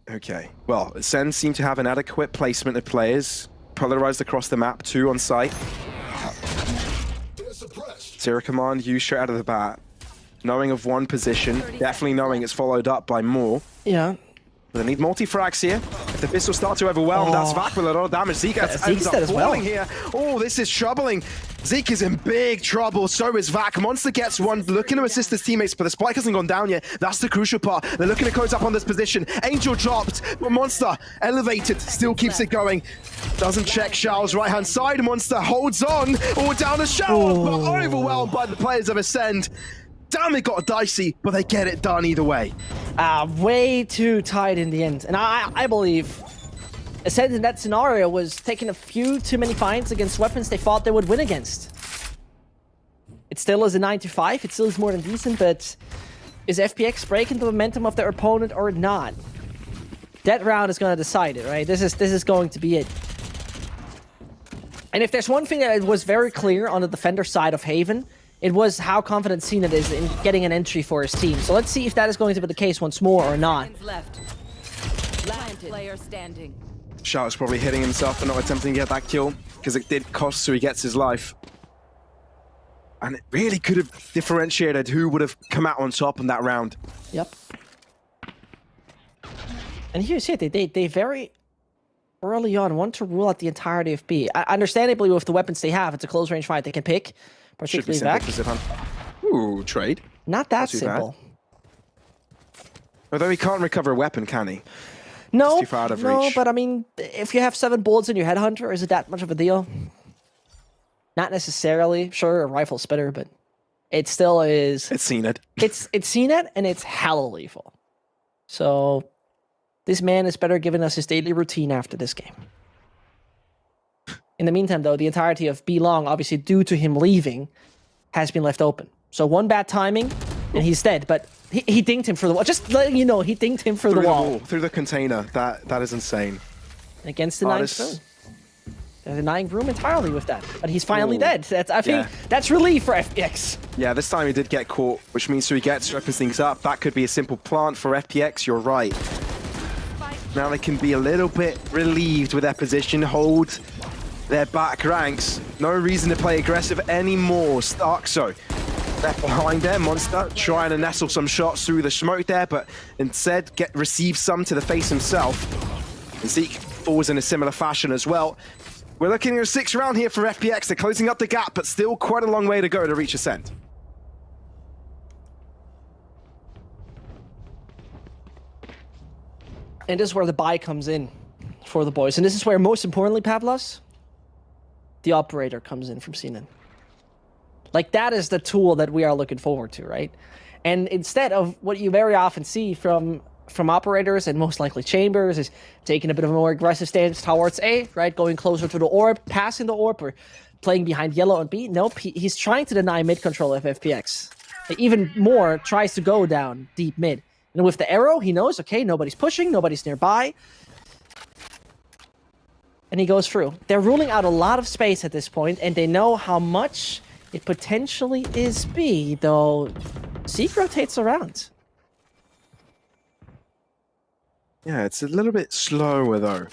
Okay. Well, Sen seem to have an adequate placement of players. Polarized across the map, 2 on site. Zero command used straight out of the bat. Knowing of one position, definitely knowing it's followed up by more. Yeah. But they need multi-frags here. If the pistols start to overwhelm, that's Vak with a lot of damage. Zeke ends up falling here. Oh, this is troubling. Zeke is in big trouble, so is Vak. Monster gets one, looking to assist his teammates, but the spike hasn't gone down yet. That's the crucial part. They're looking to close up on this position. Angel dropped, but Monster elevated, still keeps it going. Doesn't check Shao's right-hand side. Monster holds on, down to Shao, but overwhelmed by the players of Ascend. Damn, it got dicey, but they get it done either way. Way too tight in the end. And I believe Ascend in that scenario was taking a few too many fights against weapons they thought they would win against. It still is a 9-5. It still is more than decent, but is FPX breaking the momentum of their opponent or not? That round is going to decide it, right? This is going to be it. And if there's one thing that was very clear on the defender side of Haven, it was how confident CNET is in getting an entry for his team. So let's see if that is going to be the case once more or not. Last player standing. Shao is probably hitting himself for not attempting to get that kill, because it did cost, so he gets his life. And it really could have differentiated who would have come out on top in that round. Yep. And here you see it, they very early on want to rule out the entirety of B. Understandably, with the weapons they have, it's a close range fight they can pick. Should be simple for Zidhan. Ooh, trade. Not that simple. Although he can't recover a weapon, can he? No, it's too far out of reach. But I mean, if you have 7 bullets in your headhunter, is it that much of a deal? Not necessarily. Sure, a rifle spitter, but it still is. It's CNET. It's CNET, and it's hella lethal. So this man is better giving us his daily routine after this game. In the meantime, though, the entirety of B long, obviously due to him leaving, has been left open. So one bad timing, and he's dead. But he dinged him for the wall. Just letting you know, he dinged him for the wall. Through the container. That is insane. Against the 9th room. They're denying room entirely with that. But he's finally dead. I think that's relief for FPX. Yeah, this time he did get caught, which means so he gets weapons things up. That could be a simple plant for FPX, you're right. Now they can be a little bit relieved with their position, hold their back ranks. No reason to play aggressive anymore. Starkso left behind there. Monster trying to nestle some shots through the smoke there, but instead receives some to the face himself. And Zeke falls in a similar fashion as well. We're looking at a 6th round here for FPX. They're closing up the gap, but still quite a long way to go to reach Ascent. And this is where the buy comes in for the boys. And this is where, most importantly, Pavlos, the operator comes in from CNET. Like, that is the tool that we are looking forward to, right? And instead of what you very often see from operators, and most likely Chambers, is taking a bit of a more aggressive stance towards A, right? Going closer to the orb, passing the orb, or playing behind yellow and B. Nope, he's trying to deny mid control of FPX. Even more, tries to go down deep mid. And with the arrow, he knows, okay, nobody's pushing, nobody's nearby. And he goes through. They're ruling out a lot of space at this point, and they know how much it potentially is B, though Zeke rotates around. Yeah, it's a little bit slower though.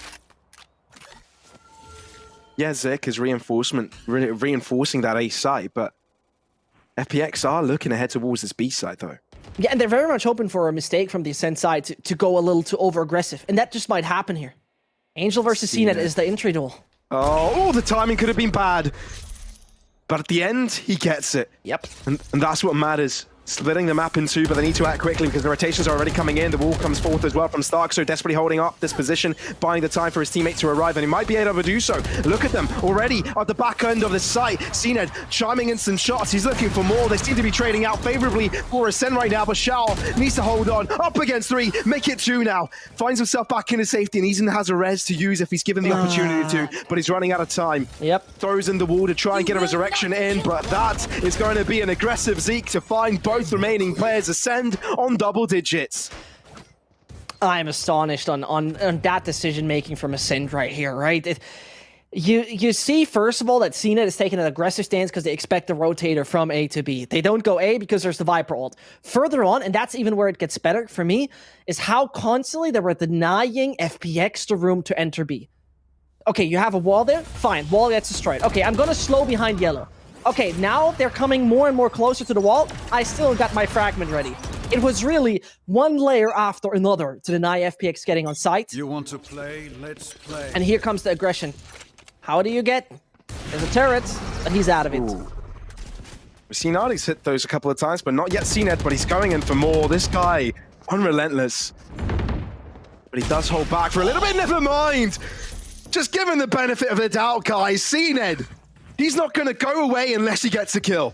Yeah, Zik is reinforcing that A site, but FPX are looking ahead towards this B site though. Yeah, and they're very much hoping for a mistake from the Ascent side to go a little too over-aggressive, and that just might happen here. Angel versus CNET is the entry duel. Oh, the timing could have been bad. But at the end, he gets it. Yep. And that's what matters. Splitting the map in two, but they need to act quickly because the rotations are already coming in. The wall comes forth as well from Stark, so desperately holding up this position, buying the time for his teammate to arrive, and he might be able to do so. Look at them already at the back end of the site. CNED chiming in some shots. He's looking for more. They seem to be trading out favorably for Ascent right now, but Shao needs to hold on. Up against 3, make it 2 now. Finds himself back into safety, and even has a res to use if he's given the opportunity to, but he's running out of time. Yep. Throws in the wall to try and get a resurrection in, but that is going to be an aggressive Zeke to find both remaining players Ascend on double digits. I'm astonished on that decision making from Ascend right here, right? You see, first of all, that CNET is taking an aggressive stance because they expect the rotator from A to B. They don't go A because there's the Viper ult. Further on, and that's even where it gets better for me, is how constantly they were denying FPX the room to enter B. Okay, you have a wall there? Fine, wall gets destroyed. Okay, I'm gonna slow behind yellow. Okay, now they're coming more and more closer to the wall. I still got my fragment ready. It was really one layer after another to deny FPX getting on site. You want to play? Let's play. And here comes the aggression. How do you get? There's a turret, but he's out of it. We've seen Alex hit those a couple of times, but not yet CNET, but he's going in for more. This guy, unrelentless. But he does hold back for a little bit, never mind. Just give him the benefit of the doubt, guys. CNED, he's not going to go away unless he gets a kill.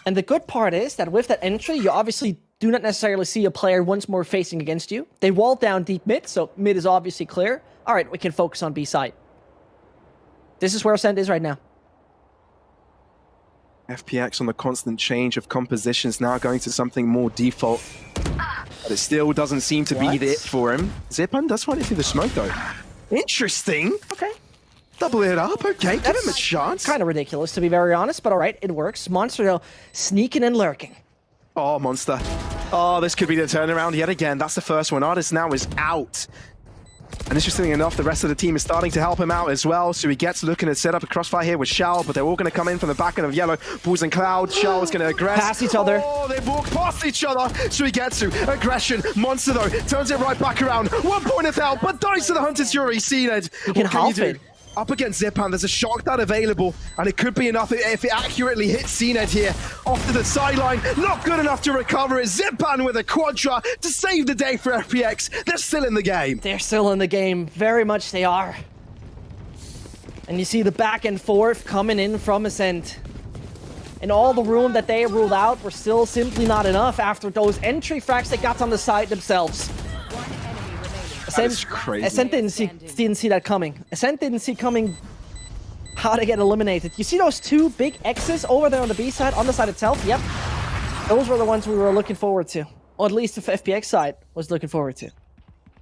And the good part is that with that entry, you obviously do not necessarily see a player once more facing against you. They walled down deep mid, so mid is obviously clear. All right, we can focus on B side. This is where Ascent is right now. FPX on the constant change of compositions, now going to something more default. But it still doesn't seem to be it for him. Zipan does run it through the smoke though. Interesting. Okay. Double it up, okay, give him a chance. Kind of ridiculous, to be very honest, but all right, it works. Monster, though, sneaking and lurking. Oh, Monster. Oh, this could be the turnaround yet again. That's the first one. Artist now is out. And interestingly enough, the rest of the team is starting to help him out as well. So he gets looking to set up a crossfire here with Shao, but they're all going to come in from the back end of Yellow. Bulls and Cloud. Shao is going to aggress. Past each other. Oh, they walk past each other. So he gets to aggression. Monster, though, turns it right back around. 1 point of help, but dies to the Hunter's Fury. CNED. He can half it. Up against Zipan, there's a shock dart available, and it could be enough if it accurately hits CNED here. Off to the sideline, not good enough to recover it. Zipan with a quadra to save the day for FPX. They're still in the game. They're still in the game. Very much they are. And you see the back and forth coming in from Ascent. And all the room that they ruled out were still simply not enough after those entry frags they got on the side themselves. That's crazy. Ascent didn't see that coming. Ascent didn't see coming how to get eliminated. You see those 2 big X's over there on the B side, on the side itself? Yep. Those were the ones we were looking forward to. Or at least the FPX side was looking forward to.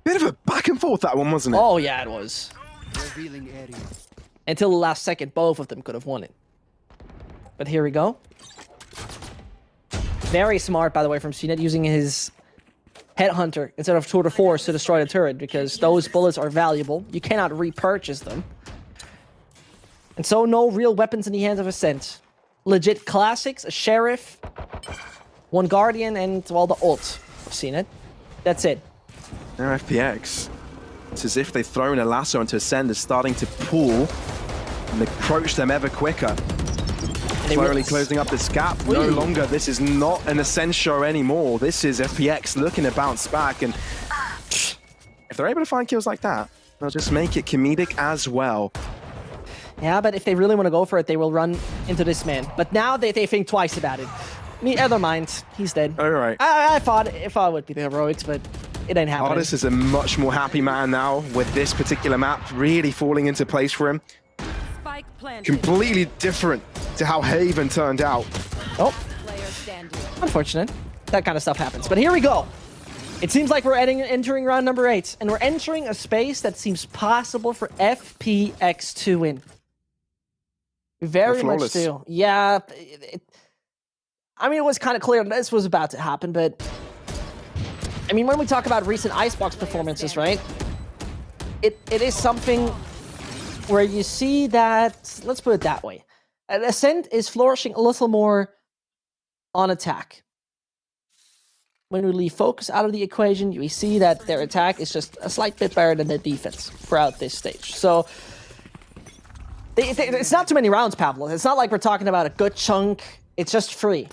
Bit of a back and forth, that one, wasn't it? Oh, yeah, it was. Until the last second, both of them could have won it. But here we go. Very smart, by the way, from CNET, using his Headhunter instead of Tour de Force to destroy the turret, because those bullets are valuable. You cannot repurchase them. And so no real weapons in the hands of Ascent. Legit classics, a Sheriff, 1 Guardian, and, well, the ult. I've seen it. That's it. Now FPX, it's as if they've thrown a lasso into Ascend, is starting to pull and approach them ever quicker. Slowly closing up this gap. No longer, this is not an Ascend show anymore. This is FPX looking to bounce back, and if they're able to find kills like that, they'll just make it comedic as well. Yeah, but if they really want to go for it, they will run into this man. But now they think twice about it. Me, other mind, he's dead. All right. I thought if I would be the heroics, but it ain't happening. Artist is a much more happy man now with this particular map really falling into place for him. Completely different to how Haven turned out. Oh, unfortunate. That kind of stuff happens. But here we go. It seems like we're entering round number 8, and we're entering a space that seems possible for FPX to win. Very much do. Yeah. I mean, it was kind of clear this was about to happen, but I mean, when we talk about recent Icebox performances, right? It is something where you see that, let's put it that way. Ascent is flourishing a little more on attack. When we leave focus out of the equation, we see that their attack is just a slight bit better than their defense throughout this stage. So, it's not too many rounds, Pablo. It's not like we're talking about a good chunk. It's just 3.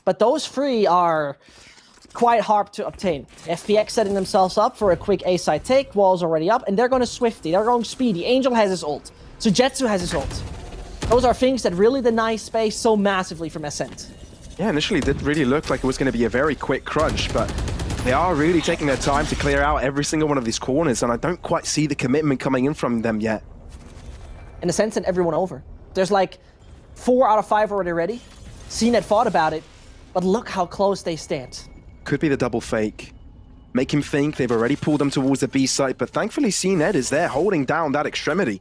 But those 3 are quite hard to obtain. FPX setting themselves up for a quick A-side take. Wall's already up, and they're going to Swifty. They're going Speedy. Angel has his ult. Sujetsu has his ult. Those are things that really deny space so massively from Ascent. Yeah, initially it did really look like it was going to be a very quick crunch, but they are really taking their time to clear out every single one of these corners, and I don't quite see the commitment coming in from them yet. And Ascent sent everyone over. There's like 4 out of 5 already ready. CNET thought about it, but look how close they stand. Could be the double fake. Make him think they've already pulled them towards the B site, but thankfully CNET is there holding down that extremity.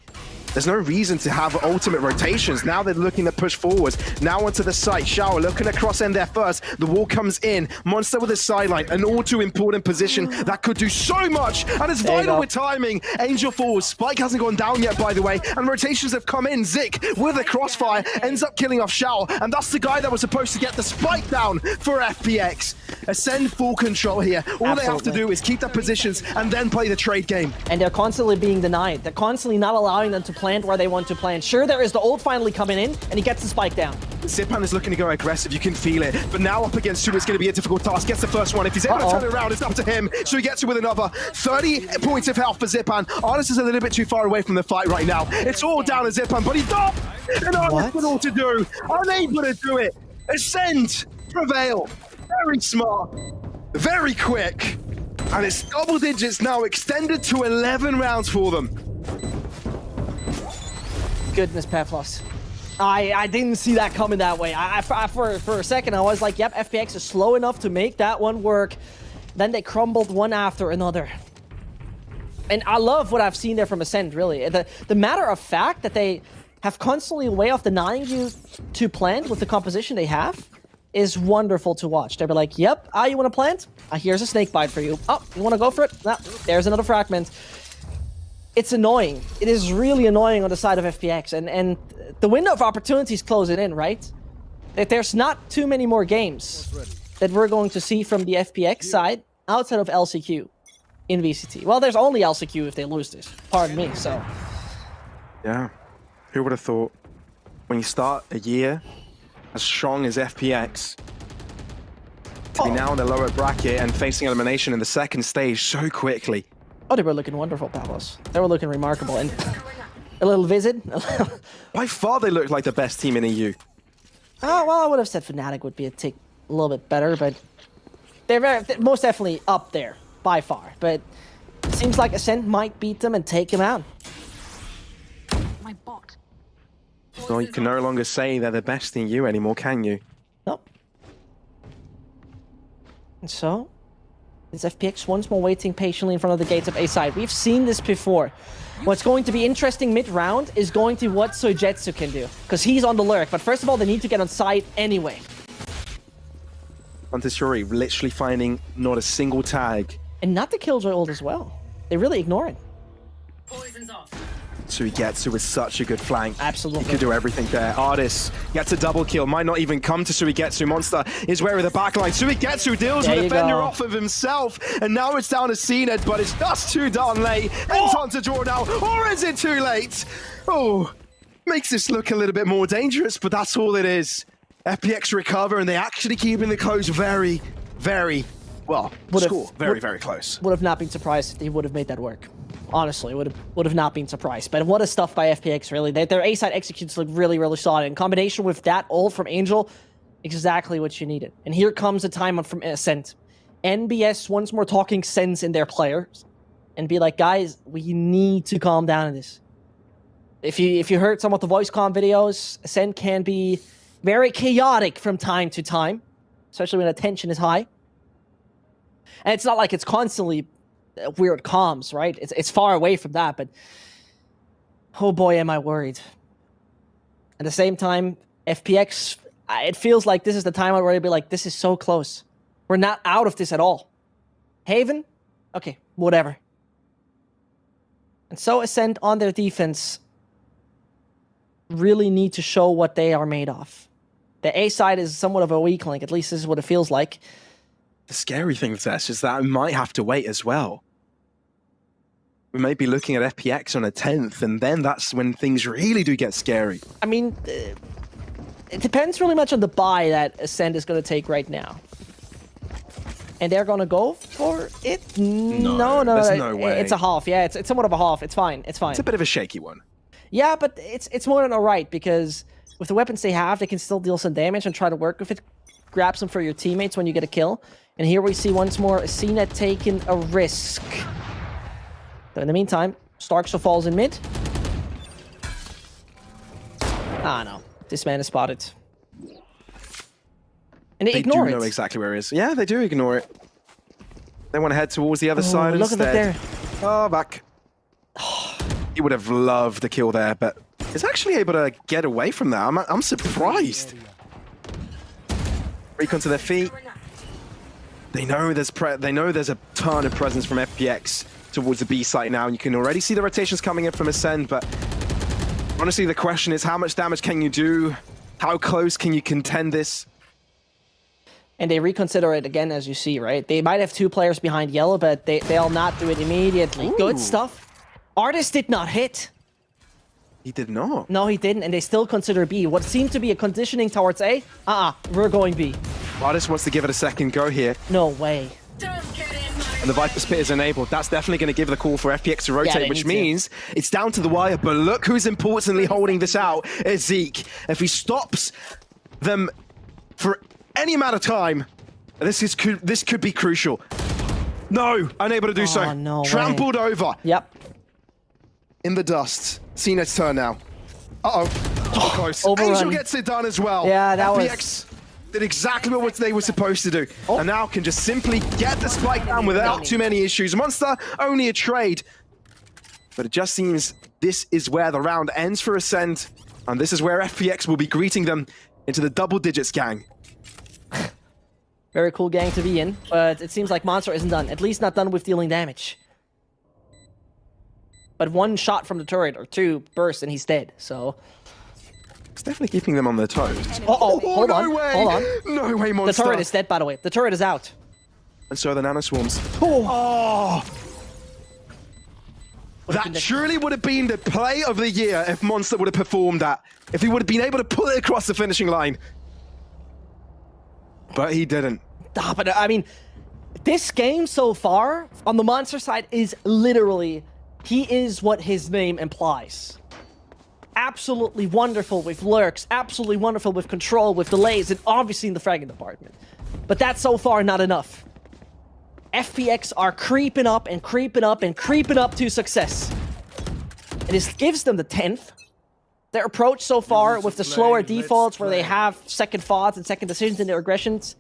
There's no reason to have ultimate rotations. Now they're looking to push forwards. Now onto the site. Shower looking to cross end there first. The wall comes in. Monster with his sideline. An all too important position that could do so much. And it's vital with timing. Angel falls. Spike hasn't gone down yet, by the way. And rotations have come in. Zik with a crossfire ends up killing off Shower. And that's the guy that was supposed to get the spike down for FPX. Ascend full control here. All they have to do is keep their positions and then play the trade game. And they're constantly being denied. They're constantly not allowing them to plant where they want to plant. Sure, there is the ult finally coming in, and he gets the spike down. Zipan is looking to go aggressive, you can feel it. But now up against 2, it's going to be a difficult task. Gets the first one. If he's able to turn it around, it's up to him. So he gets it with another. 30 points of health for Zipan. Artist is a little bit too far away from the fight right now. It's all down to Zipan, but he does! And Artist with all to do. Unable to do it. Ascend. Prevail. Very smart. Very quick. And it's double digits now, extended to 11 rounds for them. Goodness, Peplos. I didn't see that coming that way. For a second, I was like, yep, FPX is slow enough to make that one work. Then they crumbled one after another. And I love what I've seen there from Ascend, really. The matter of fact that they have constantly a way of denying you to plant with the composition they have is wonderful to watch. They'll be like, yep, you want to plant? Here's a snake bite for you. Oh, you want to go for it? There's another fragment. It's annoying. It is really annoying on the side of FPX. And the window of opportunity is closing in, right? There's not too many more games that we're going to see from the FPX side outside of LCQ in VCT. Well, there's only LCQ if they lose this. Pardon me, so. Yeah. Who would have thought when you start a year as strong as FPX to be now in the lower bracket and facing elimination in the second stage so quickly? Oh, they were looking wonderful, Pavlos. They were looking remarkable. And a little visit. By far, they look like the best team in EU. Oh, well, I would have said Fnatic would be a little bit better, but they're most definitely up there, by far. But it seems like Ascent might beat them and take them out. My bot. Well, you can no longer say they're the best in EU anymore, can you? Nope. And so, it's FPX once more waiting patiently in front of the gates of A side. We've seen this before. What's going to be interesting mid-round is going to be what Sojetsu can do, because he's on the lurk. But first of all, they need to get on site anyway. Montessori literally finding not a single tag. And not the Killjoy ult as well. They really ignore it. Poison's off. Suigetsu with such a good flank. Absolutely. He could do everything there. Artist gets a double kill. Might not even come to Suigetsu. Monster is wary of the backline. Suigetsu deals with the Fender off of himself. And now it's down to CNET, but it's just too darn late. And time to draw now. Or is it too late? Oh, makes this look a little bit more dangerous, but that's all it is. FPX recover, and they actually keeping the close very, very well. Very, very close. Would have not been surprised if they would have made that work. Honestly, would have not been surprised. But what a stuff by FPX, really. Their A-side executes look really, really solid. In combination with that ult from Angel, exactly what you needed. And here comes a time from Ascent. NBS once more talking sense in their players. And be like, guys, we need to calm down in this. If you heard some of the voice comm videos, Ascent can be very chaotic from time to time. Especially when the tension is high. And it's not like it's constantly weird comms, right? It's far away from that, but oh boy, am I worried. At the same time, FPX, it feels like this is the time where I'd be like, this is so close. We're not out of this at all. Haven? Okay, whatever. And so Ascent on their defense really need to show what they are made of. The A side is somewhat of a weak link, at least this is what it feels like. The scary thing, Zescht, is that we might have to wait as well. We may be looking at FPX on a 10th, and then that's when things really do get scary. I mean, it depends really much on the buy that Ascent is going to take right now. And they're going to go for it? No, there's no way. It's a half, yeah. It's somewhat of a half. It's fine. It's fine. It's a bit of a shaky one. Yeah, but it's more than alright, because with the weapons they have, they can still deal some damage and try to work with it. Grab some for your teammates when you get a kill. And here we see once more CNET taking a risk. So in the meantime, Starkster falls in mid. Ah, no. This man is spotted. And they ignore it. They do know exactly where he is. Yeah, they do ignore it. They want to head towards the other side look instead. At that there. Oh, back. He would have loved the kill there, but he's actually able to get away from that. I'm surprised. Recon to their feet. They know there's a ton of presence from FPX towards the B site now, and you can already see the rotations coming in from Ascend, but honestly, the question is, how much damage can you do? How close can you contend this? And they reconsider it again, as you see, right? They might have 2 players behind yellow, but they'll not do it immediately. Ooh. Good stuff. Artist did not hit. He did not. No, he didn't, and they still consider B. What seemed to be a conditioning towards A, we're going B. Artist wants to give it a second go here. No way. And the Viper Spit is enabled. That's definitely going to give the call for FPX to rotate, which means it's down to the wire. But look who's importantly holding this out is Zeke. If he stops them for any amount of time, this could be crucial. No, unable to do so. No Trampled way. over. Yep. In the dust. CNET's turn now. Uh-oh. Close. Overrun. Angel gets it done as well. Yeah, that FPX did exactly what they were supposed to do. And now can just simply get the spike down without too many issues. Monster, only a trade. But it just seems this is where the round ends for Ascend. And this is where FPX will be greeting them into the double digits gang. Very cool gang to be in, but it seems like Monster isn't done. At least not done with dealing damage. But 1 shot from the turret, or 2 bursts, and he's dead, so... It's definitely keeping them on their toes. Hold on. No way, Monster. The turret is dead, by the way. The turret is out. And so the nano swarms. Oh! That surely would have been the play of the year if Monster would have performed that. If he would have been able to pull it across the finishing line. But he didn't. But I mean, this game so far, on the Monster side, is literally... He is what his name implies. Absolutely wonderful with lurks, absolutely wonderful with control, with delays, and obviously in the fragging department. But that's so far not enough. FPX are creeping up and creeping up and creeping up to success. And this gives them the 10th. Their approach so far with the slower defaults where they have second thoughts and second decisions in their aggressions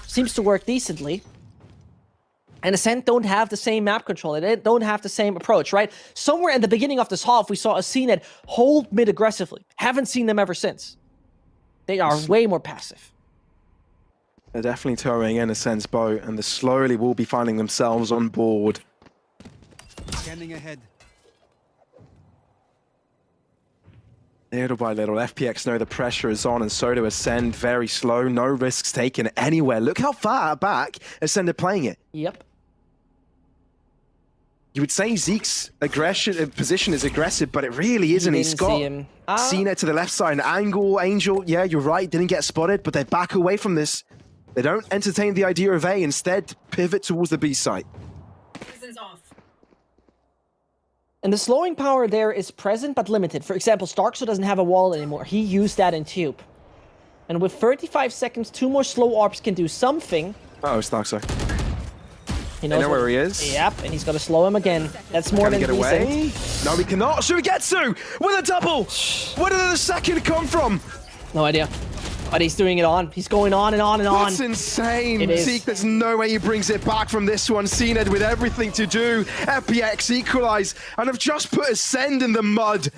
seems to work decently. And Ascent don't have the same map control. They don't have the same approach, right? Somewhere in the beginning of this half, we saw a CNET hold mid aggressively. Haven't seen them ever since. They are way more passive. They're definitely towing in Ascent's boat, and they slowly will be finding themselves on board. Scanning ahead. Little by little, FPX know the pressure is on, and so do Ascend. Very slow, no risks taken anywhere. Look how far back Ascend are playing it. Yep. You would say Zeke's position is aggressive, but it really isn't. He's got CNET to the left side, an angle. Angel, yeah, you're right, didn't get spotted, but they back away from this. They don't entertain the idea of A, instead pivot towards the B site. And the slowing power there is present but limited. For example, Starkster doesn't have a wall anymore. He used that in Tube. And with 35 seconds, 2 more slow AWPs can do something. Uh-oh, Starkster. He knows where he is. Yep, and he's going to slow him again. That's more than decent. Away? No, he cannot. Suigetsu with a double. Where did the second come from? No idea. But he's doing it on. He's going on and on and on. That's insane. It is. Zeke, there's no way he brings it back from this one. CNET with everything to do. FPX equalize and have just put Ascend in the mud.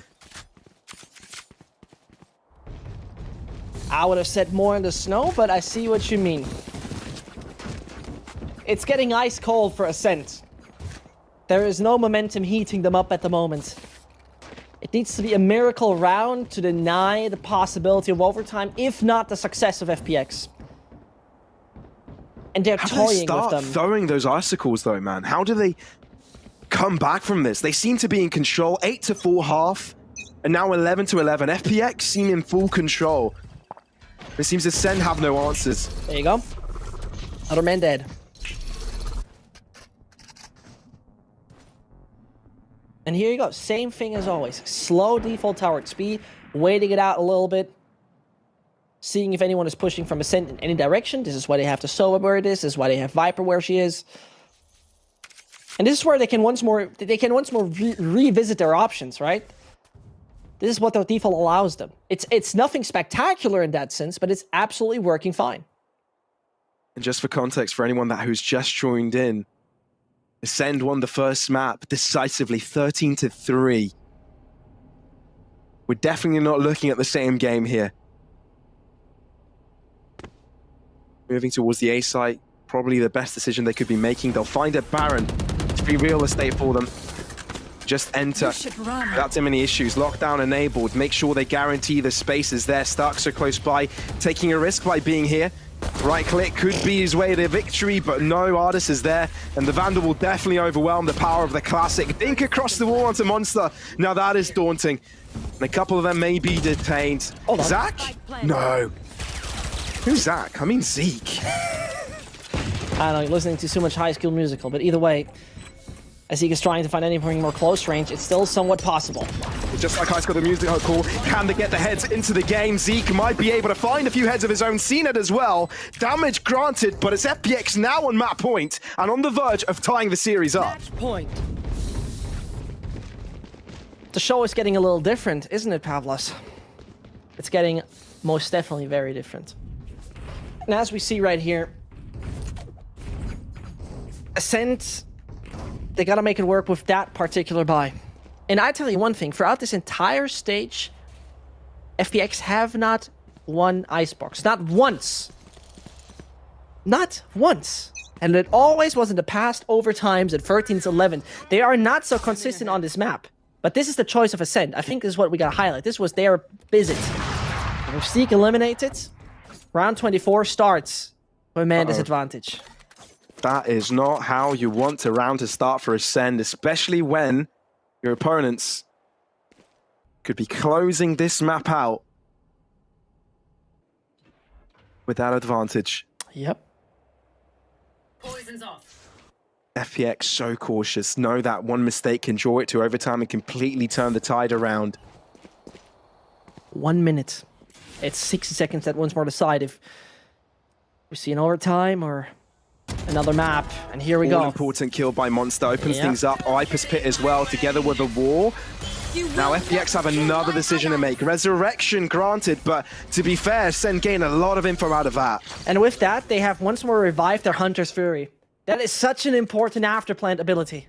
I would have said more in the snow, but I see what you mean. It's getting ice cold for Ascent. There is no momentum heating them up at the moment. It needs to be a miracle round to deny the possibility of overtime, if not the success of FPX. And they're toying with them. Throwing those icicles though, man. How do they come back from this? They seem to be in control. 8-4 half, and now 11-11. FPX seem in full control. It seems Ascend have no answers. There you go. Other man dead. And here you go. Same thing as always. Slow default tower XP, waiting it out a little bit. Seeing if anyone is pushing from Ascent in any direction. This is why they have the Sova where it is. This is why they have Viper where she is. And this is where they can once more revisit their options, right? This is what the default allows them. It's nothing spectacular in that sense, but it's absolutely working fine. And just for context, for anyone who's just joined in, Ascend won the first map decisively, 13-3. We're definitely not looking at the same game here. Moving towards the A site, probably the best decision they could be making. They'll find a Baron to be real estate for them. Just enter without too many issues. Lockdown enabled. Make sure they guarantee the space is there. Stark so close by, taking a risk by being here. Right click could be his way to victory, but no, Artis is there, and the Vandal will definitely overwhelm the power of the classic. Dink across the wall onto Monster. Now that is daunting. And a couple of them may be detained. Zach? No. Who's Zach? I mean Zeke. I don't know, you're listening to so much High School Musical, but either way, as Zeke is trying to find anything more close range, it's still somewhat possible. Just like High School Musical, can they get the heads into the game? Zeke might be able to find a few heads of his own. CNET as well. Damage granted, but it's FPX now on map point and on the verge of tying the series up. Match point. The show is getting a little different, isn't it, Pavlos? It's getting most definitely very different. And as we see right here, Ascent, they gotta make it work with that particular buy. And I tell you one thing, throughout this entire stage, FPX have not won Icebox. Not once. Not once. And it always was in the past overtimes at 13-11. They are not so consistent on this map. But this is the choice of Ascent. I think this is what we gotta highlight. This was their visit. With Zeke eliminated, round 24 starts with man disadvantage. That is not how you want a round to start for Ascend, especially when your opponents could be closing this map out with that advantage. Yep. Poison's off. FPX so cautious. Know that one mistake can draw it to overtime and completely turn the tide around. 1 minute. It's 60 seconds that once more decide if we see an overtime or another map. And here we go. Important kill by Monster. Opens things up. Ipus Pit as well, together with a wall. Now FPX have another decision to make. Resurrection granted, but to be fair, Ascend gain a lot of info out of that. And with that, they have once more revived their Hunter's Fury. That is such an important afterplant ability.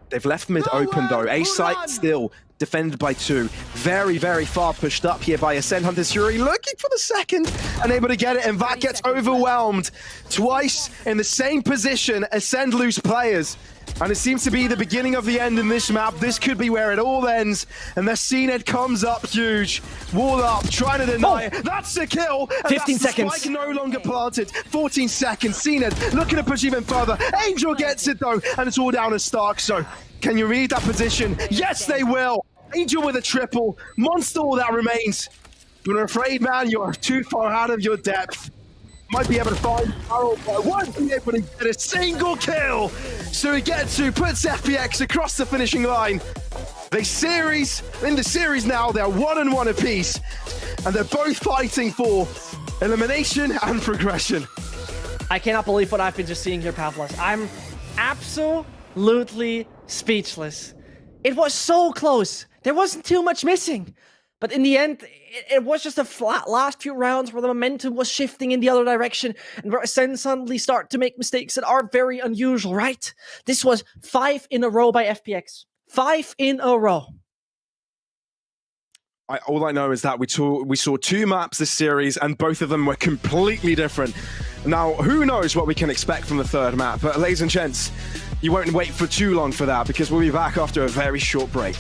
They've left mid open though. A site still defended by 2. Very, very far pushed up here by Ascend. Hunter's Fury looking for the second, unable to get it, and that gets overwhelmed. Twice in the same position, Ascend lose players. And it seems to be the beginning of the end in this map. This could be where it all ends. And the CNED comes up huge. Wall up, trying to deny it. That's a kill. And 15 that's seconds. Spike no longer planted. 14 seconds. CNED looking to push even further. Angel gets it though, and it's all down to Stark. So can you read that position? Yes, they will. Angel with a triple. Monster, all that remains. But I'm afraid, man, you're too far out of your depth. Might be able to find Farrell, but won't be able to get a single kill. So Igetsu puts FPX across the finishing line. In the series now, they're 1-1 apiece. And they're both fighting for elimination and progression. I cannot believe what I've been just seeing here, Pavlos. I'm absolutely speechless. It was so close. There wasn't too much missing. But in the end, it was just a flat last few rounds where the momentum was shifting in the other direction and where Ascend suddenly start to make mistakes that are very unusual, right? This was 5 in a row by FPX. 5 in a row. All I know is that we saw 2 maps this series and both of them were completely different. Now, who knows what we can expect from the third map, but ladies and gents, you won't wait for too long for that because we'll be back after a very short break.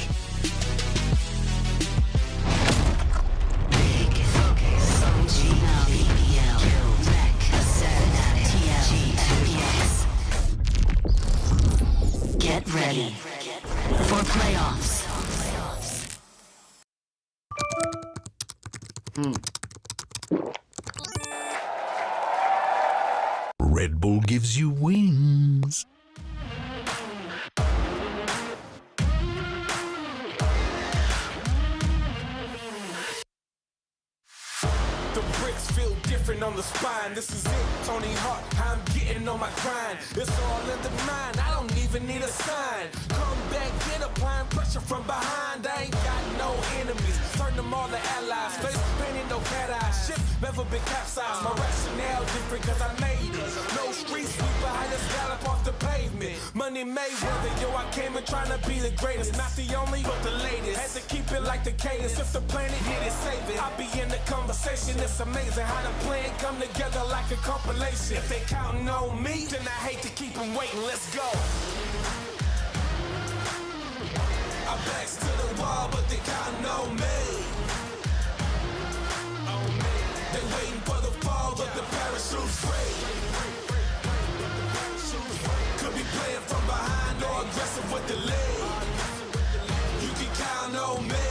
Get ready for playoffs. Red Bull gives you wings. The bricks feel different on the spine. This is it, Tony Hawk. I'm getting on my grind. It's all in the mind. I don't even need a sign. Come back, get applying pressure from behind. I ain't got no enemies. Turn them all to allies. Face painted, no cat eyes. Ship never been capsized. My rationale different cause I made it. No street sweeper, I just gallop off the pavement. Money made whether yo, I came in trying to be the greatest. Not the only, but the latest. Had to keep it like the cadence. If the planet needed saving, I'll be in the conversation. It's amazing how the plan come together like a compilation. If they counting on me, then I hate to keep them waiting. Let's go. I'm backs to the wall, but they counting on me. They waiting for the fall, but the parachute's free. Could be playing from behind or aggressive with the lead. You can count on me,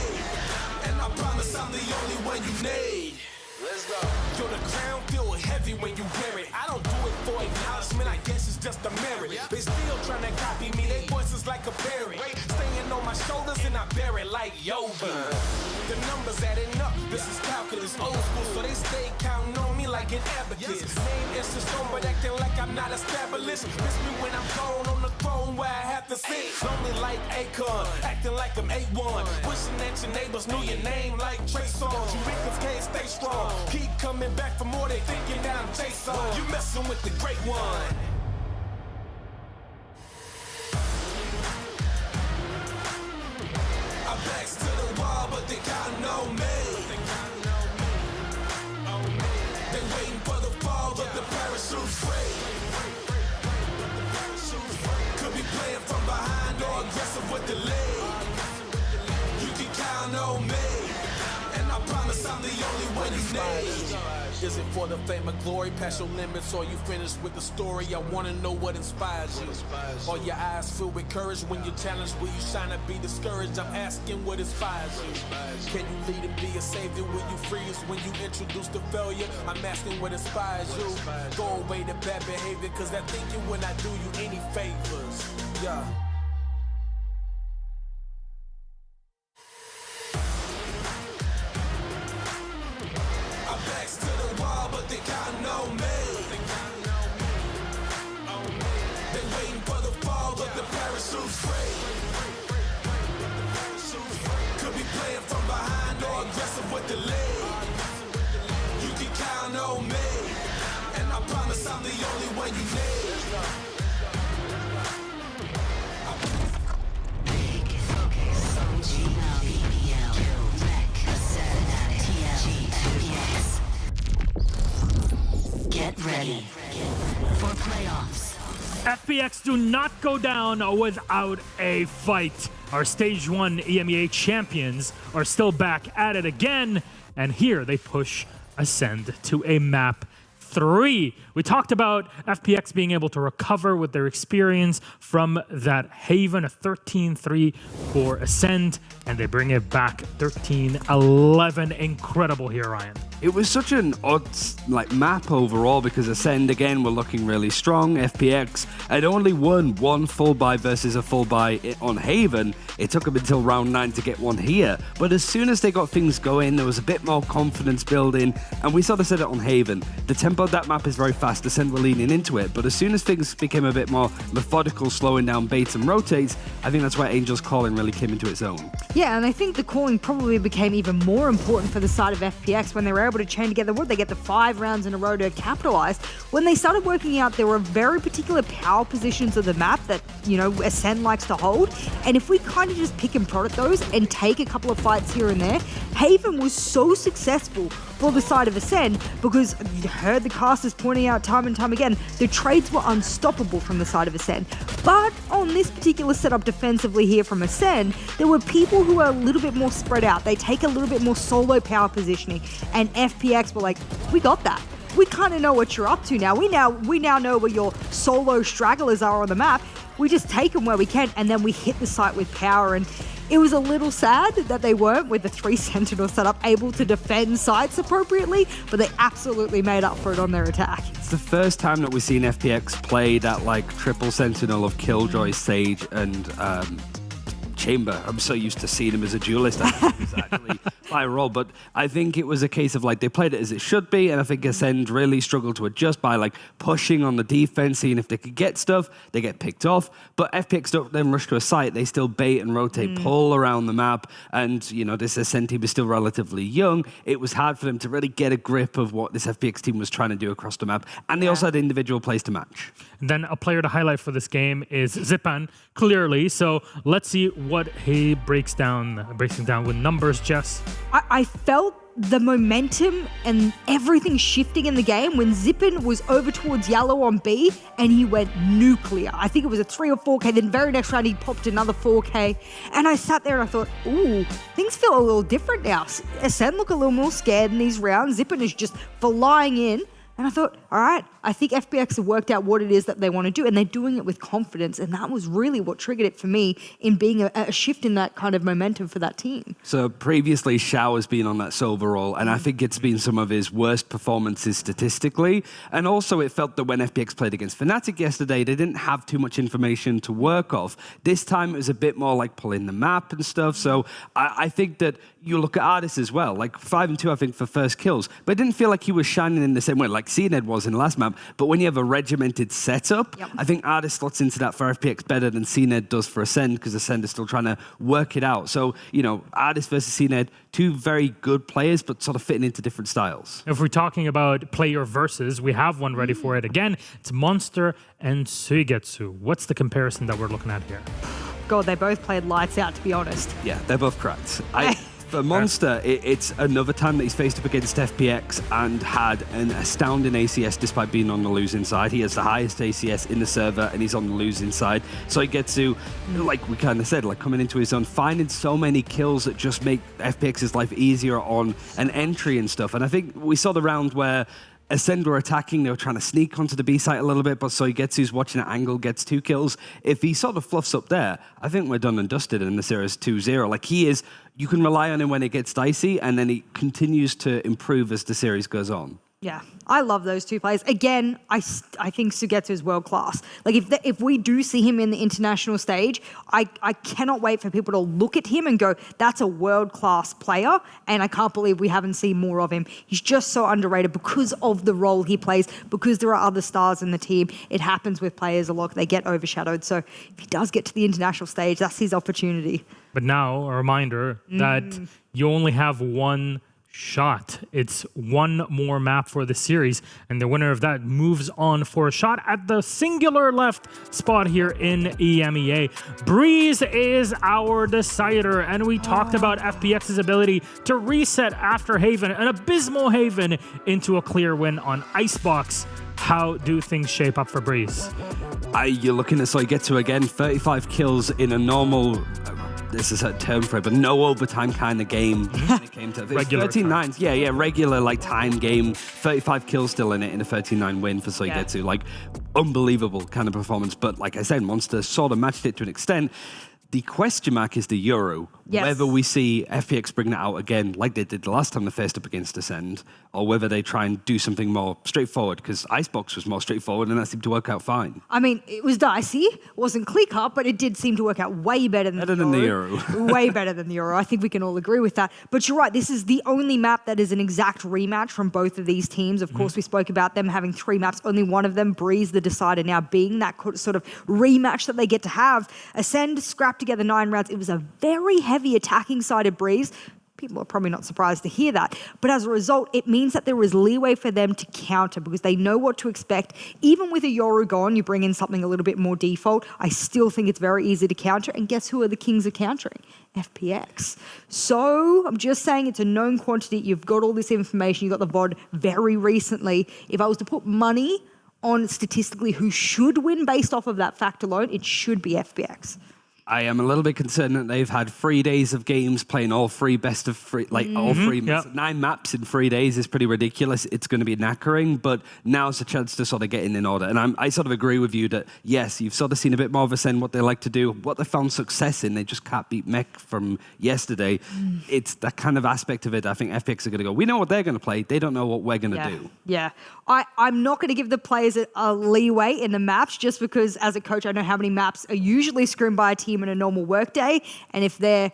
and I promise I'm the only one you need. Let's go. Yo, the crown feel heavy when you wear it. I don't do it for acknowledgement, I guess it's just a merit. They still trying to copy me, they voices like a parrot. Staying on my shoulders and I bear it like yoga. The numbers adding up, this is calculus. Old school, so they stay counting on me like an abacus. Name is the stone, but acting like I'm not established. Miss me when I'm gone on the throne where I have to sit. Lonely like Akon, acting like I'm A1. Wishing that your neighbors knew your name like Trey Songz. You niggas can't stay strong. Keep coming back for more, they thinking that I'm Jason. You messing with the great one. I'm backs to the wall, but they counting on me. They waiting for the fall, but the parachute's free. Could be playing from behind or aggressive with the lead. You can count on me, and I promise I'm the only one you need. Is it for the fame or glory? Past your limits, or you finished with the story? I wanna know what inspires you. Or your eyes filled with courage when you're challenged? Will you shine and be discouraged? I'm asking what inspires you. Can you lead and be a savior? Will you free us when you introduce the failure? I'm asking what inspires you. Go away to bad behavior, cause that thinking when I do you any favors. Yeah. They counting on me. They waiting for the fall, but the parachute's free. Could be playing from behind or aggressive with the lead. You can count on me, and I promise I'm the only one you need. Get ready for playoffs. FPX do not go down without a fight. Our Stage 1 EMEA champions are still back at it again, and here they push Ascend to a map 3. We talked about FPX being able to recover with their experience from that Haven, a 13-3 for Ascend, and they bring it back 13-11. Incredible here, Ryan. It was such an odd map overall because Ascend again were looking really strong. FPX had only won one full buy versus a full buy on Haven. It took them until round 9 to get one here, but as soon as they got things going, there was a bit more confidence building, and we sort of said it on Haven. The tempo of that map is very fast. Ascend were leaning into it, but as soon as things became a bit more methodical, slowing down baits and rotates, I think that's where Angel's calling really came into its own. Yeah, and I think the calling probably became even more important for the side of FPX when they were able to chain together, they get the 5 rounds in a row to capitalize. When they started working out, there were very particular power positions of the map that, Ascend likes to hold. And if we kind of just pick and prod at those and take a couple of fights here and there, Haven was so successful for the side of Ascend because you heard the casters pointing out time and time again, the trades were unstoppable from the side of Ascend. But on this particular setup defensively here from Ascend, there were people who were a little bit more spread out. They take a little bit more solo power positioning, and FPX were like, we got that. We kind of know what you're up to now. We now know where your solo stragglers are on the map. We just take them where we can, and then we hit the site with power. And it was a little sad that they weren't, with the 3 Sentinel setup, able to defend sites appropriately, but they absolutely made up for it on their attack. It's the first time that we've seen FPX play that triple Sentinel of Killjoy, Sage, and Chamber. I'm so used to seeing him as a duelist. I think he was actually my role, but I think it was a case of they played it as it should be, and I think Ascend really struggled to adjust by pushing on the defense, seeing if they could get stuff, they get picked off. But FPX don't then rush to a site, they still bait and rotate, pull around the map, and this Ascend team is still relatively young. It was hard for them to really get a grip of what this FPX team was trying to do across the map, and they also had individual plays to match. And then a player to highlight for this game is Zipan, clearly. So let's see what he breaks down with numbers, Jess. I felt the momentum and everything shifting in the game when Zipan was over towards yellow on B and he went nuclear. I think it was a 3 or 4K, then very next round he popped another 4K. And I sat there and I thought, ooh, things feel a little different now. Ascend look a little more scared in these rounds. Zipan is just flying in. And I thought, all right, I think FPX have worked out what it is that they want to do, and they're doing it with confidence. And that was really what triggered it for me in being a shift in that kind of momentum for that team. So previously, Shao has been on that silver role, and I think it's been some of his worst performances statistically. And also, it felt that when FPX played against Fnatic yesterday, they didn't have too much information to work off. This time, it was a bit more like pulling the map and stuff. So I think that you look at Artis as well, 5 and 2, I think, for first kills. But it didn't feel like he was shining in the same way like CNED was in the last map. But when you have a regimented setup, I think Artis slots into that for FPX better than CNED does for Ascend, because Ascend is still trying to work it out. So, Artis versus CNED, 2 very good players, but sort of fitting into different styles. If we're talking about player versus, we have one ready for it again. It's Monster and Suigetsu. What's the comparison that we're looking at here? God, they both played lights out, to be honest. Yeah, they're both cracked. For Monster, it's another time that he's faced up against FPX and had an astounding ACS despite being on the losing side. He has the highest ACS in the server and he's on the losing side. So he gets to, like we kind of said, coming into his own, finding so many kills that just make FPX's life easier on an entry and stuff. And I think we saw the round where Ascend were attacking, they were trying to sneak onto the B site a little bit, but Soigetsu's watching at angle, gets 2 kills. If he sort of fluffs up there, I think we're done and dusted in the series 2-0. He is, you can rely on him when it gets dicey, and then he continues to improve as the series goes on. Yeah, I love those 2 players. Again, I think Sugetsu is world class. If we do see him in the international stage, I cannot wait for people to look at him and go, that's a world class player, and I can't believe we haven't seen more of him. He's just so underrated because of the role he plays, because there are other stars in the team. It happens with players a lot, they get overshadowed. So if he does get to the international stage, that's his opportunity. But now, a reminder that you only have one shot. It's one more map for the series, and the winner of that moves on for a shot at the singular left spot here in EMEA. Breeze is our decider, and we talked about FPX's ability to reset after Haven, an abysmal Haven, into a clear win on Icebox. How do things shape up for Breeze? You're looking at Soigetsu again, 35 kills in a normal... this is a term for it, but no overtime kind of game. When it came to regular 13-9. Yeah, regular time game. 35 kills still in it in a 13-9 win for Soigetsu. Unbelievable kind of performance. But like I said, Monster sort of matched it to an extent. The question mark is the Euro. Yes. Whether we see FPX bring that out again like they did the last time they faced up against Ascend, or whether they try and do something more straightforward, because Icebox was more straightforward and that seemed to work out fine. I mean, it was dicey. It wasn't clear-cut, but it did seem to work out way better than the Euro. Way better than the Euro. I think we can all agree with that. But you're right, this is the only map that is an exact rematch from both of these teams. Of course, we spoke about them having 3 maps, only one of them, Breeze, the decider, now being that sort of rematch that they get to have. Ascend scrapped together 9 rounds. It was a very heavy attacking side of Breeze. People are probably not surprised to hear that. But as a result, it means that there is leeway for them to counter because they know what to expect. Even with a Yoru gone, you bring in something a little bit more default. I still think it's very easy to counter. And guess who are the kings of countering? FPX. So I'm just saying it's a known quantity. You've got all this information. You got the VOD very recently. If I was to put money on statistically who should win based off of that fact alone, it should be FPX. I am a little bit concerned that they've had 3 days of games playing all three best of three, all three. Yep. 9 maps in 3 days is pretty ridiculous. It's going to be knackering, but now's a chance to sort of get in order. And I sort of agree with you that, yes, you've sort of seen a bit more of Ascend, what they like to do, what they found success in. They just can't beat Mech from yesterday. It's that kind of aspect of it. I think FPX are going to go, we know what they're going to play. They don't know what we're going to do. Yeah. I'm not going to give the players a leeway in the maps just because as a coach, I know how many maps are usually scrimmed by a team in a normal workday. And if they're,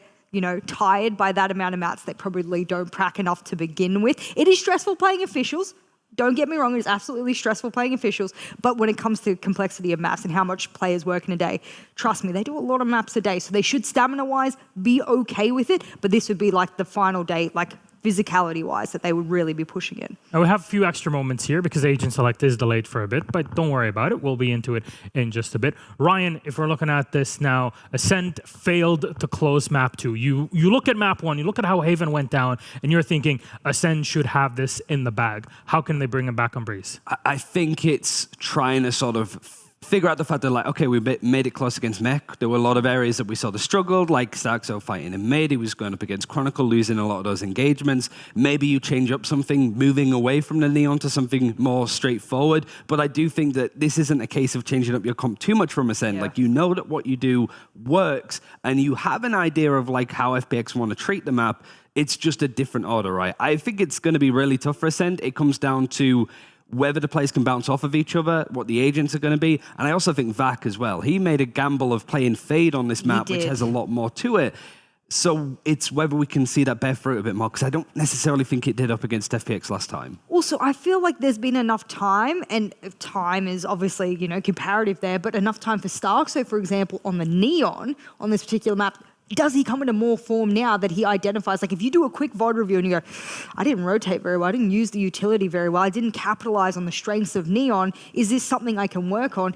tired by that amount of maps, they probably don't prac enough to begin with. It is stressful playing officials. Don't get me wrong, it is absolutely stressful playing officials. But when it comes to complexity of maps and how much players work in a day, trust me, they do a lot of maps a day. So they should stamina-wise be okay with it. But this would be like the final day, like physicality-wise, that they would really be pushing in. Now we have a few extra moments here because Agent Select is delayed for a bit, but don't worry about it. We'll be into it in just a bit. Ryan, if we're looking at this now, Ascent failed to close map 2. You look at map 1, you look at how Haven went down, and you're thinking Ascent should have this in the bag. How can they bring him back on Breeze? I think it's trying to sort of figure out the fact that, like, okay, we made it close against Mech. There were a lot of areas that we sort of struggled, like Starkzo fighting in mid. He was going up against Chronicle, losing a lot of those engagements. Maybe you change up something, moving away from the Neon to something more straightforward. But I do think that this isn't a case of changing up your comp too much from Ascend. Like, you know that what you do works, and you have an idea of, like, how FPX want to treat the map. It's just a different order, right? I think it's going to be really tough for Ascend. It comes down to whether the players can bounce off of each other, what the agents are going to be. And I also think Vac as well. He made a gamble of playing Fade on this map, which has a lot more to it. So it's whether we can see that bear fruit a bit more, because I don't necessarily think it did up against FPX last time. Also, I feel like there's been enough time, and time is obviously, comparative there, but enough time for Stark. So, for example, on the Neon, on this particular map, does he come into more form now that he identifies, like if you do a quick VOD review and you go, I didn't rotate very well, I didn't use the utility very well, I didn't capitalize on the strengths of Neon, is this something I can work on?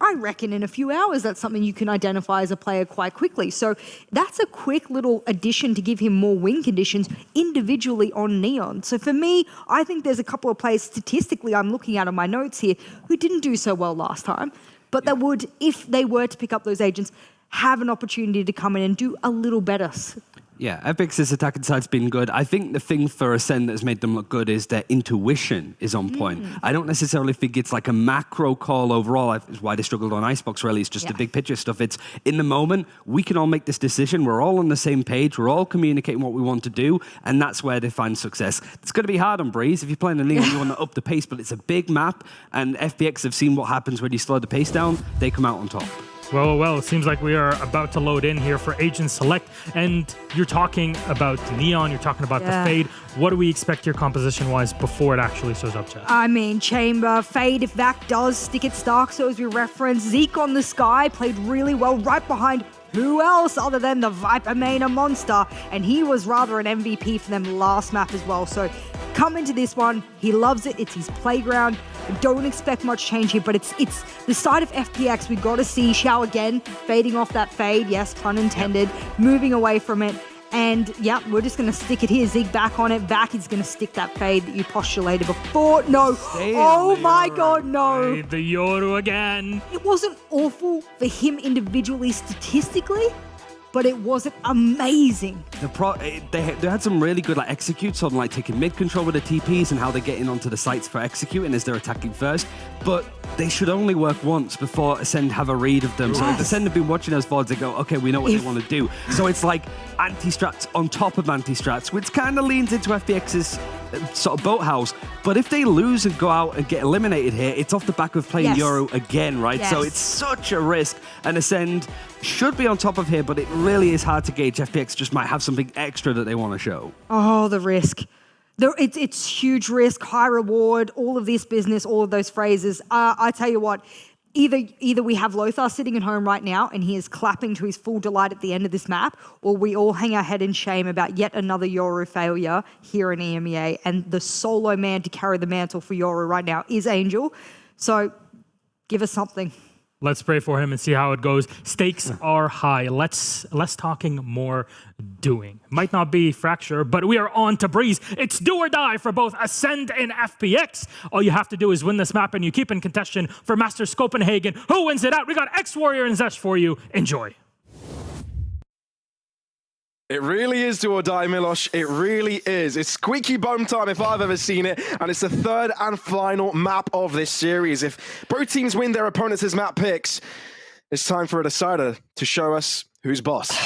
I reckon in a few hours, that's something you can identify as a player quite quickly. So that's a quick little addition to give him more win conditions individually on Neon. So for me, I think there's a couple of players statistically I'm looking at on my notes here who didn't do so well last time, but that would, if they were to pick up those agents, have an opportunity to come in and do a little better. Yeah, FPX's attacking side's been good. I think the thing for Ascend that's made them look good is their intuition is on point. I don't necessarily think it's like a macro call overall. It's why they struggled on Icebox, really. It's just the big picture stuff. It's in the moment, we can all make this decision. We're all on the same page. We're all communicating what we want to do, and that's where they find success. It's going to be hard on Breeze. If you're playing a Neon, you want to up the pace, but it's a big map, and FPX have seen what happens when you slow the pace down. They come out on top. Well, it seems like we are about to load in here for Agent Select, and you're talking about Neon, you're talking about the Fade. What do we expect here composition-wise before it actually shows up, Jess? I mean, Chamber, Fade, if Vac does stick it Stark, so as we referenced, Zeke on the Sky played really well right behind who else other than the Viper main, a monster, and he was rather an MVP for them last map as well. So come into this one, he loves it, it's his playground. Don't expect much change here, but it's the side of FPX. We've got to see Xiao again fading off that fade, yes, pun intended, moving away from it. And yeah, we're just going to stick it here. Zeke back on it. Vac is going to stick that fade that you postulated before. No. Oh my God, no. Fade the Yoru again. It wasn't awful for him individually statistically, but it wasn't amazing. They had some really good executes on taking mid control with the TPs and how they're getting onto the sites for executing as they're attacking first. But they should only work once before Ascend have a read of them. So if Ascend have been watching those VODs, they go, okay, we know what they want to do. So it's like anti-strats on top of anti-strats, which kind of leans into FPX's sort of boathouse. But if they lose and go out and get eliminated here, it's off the back of playing Yoru again, right? So it's such a risk. And Ascend should be on top of here, but it really is hard to gauge. FPX just might have something extra that they want to show. Oh, the risk. It's huge risk, high reward, all of this business, all of those phrases. I tell you what, either we have Lothar sitting at home right now and he is clapping to his full delight at the end of this map, or we all hang our head in shame about yet another Yoru failure here in EMEA, and the solo man to carry the mantle for Yoru right now is Angel. So give us something. Let's pray for him and see how it goes. Stakes are high. Less talking, more doing. Might not be Fracture, but we are on to Breeze. It's do or die for both Ascend and FPX. All you have to do is win this map and you keep in contention for Masters Copenhagen. Who wins it out? We got ExWarrior and Zescht for you. Enjoy. It really is do or die, Milosh. It really is. It's squeaky bum time if I've ever seen it, and it's the third and final map of this series. If both teams win their opponents' map picks, it's time for a decider to show us who's boss.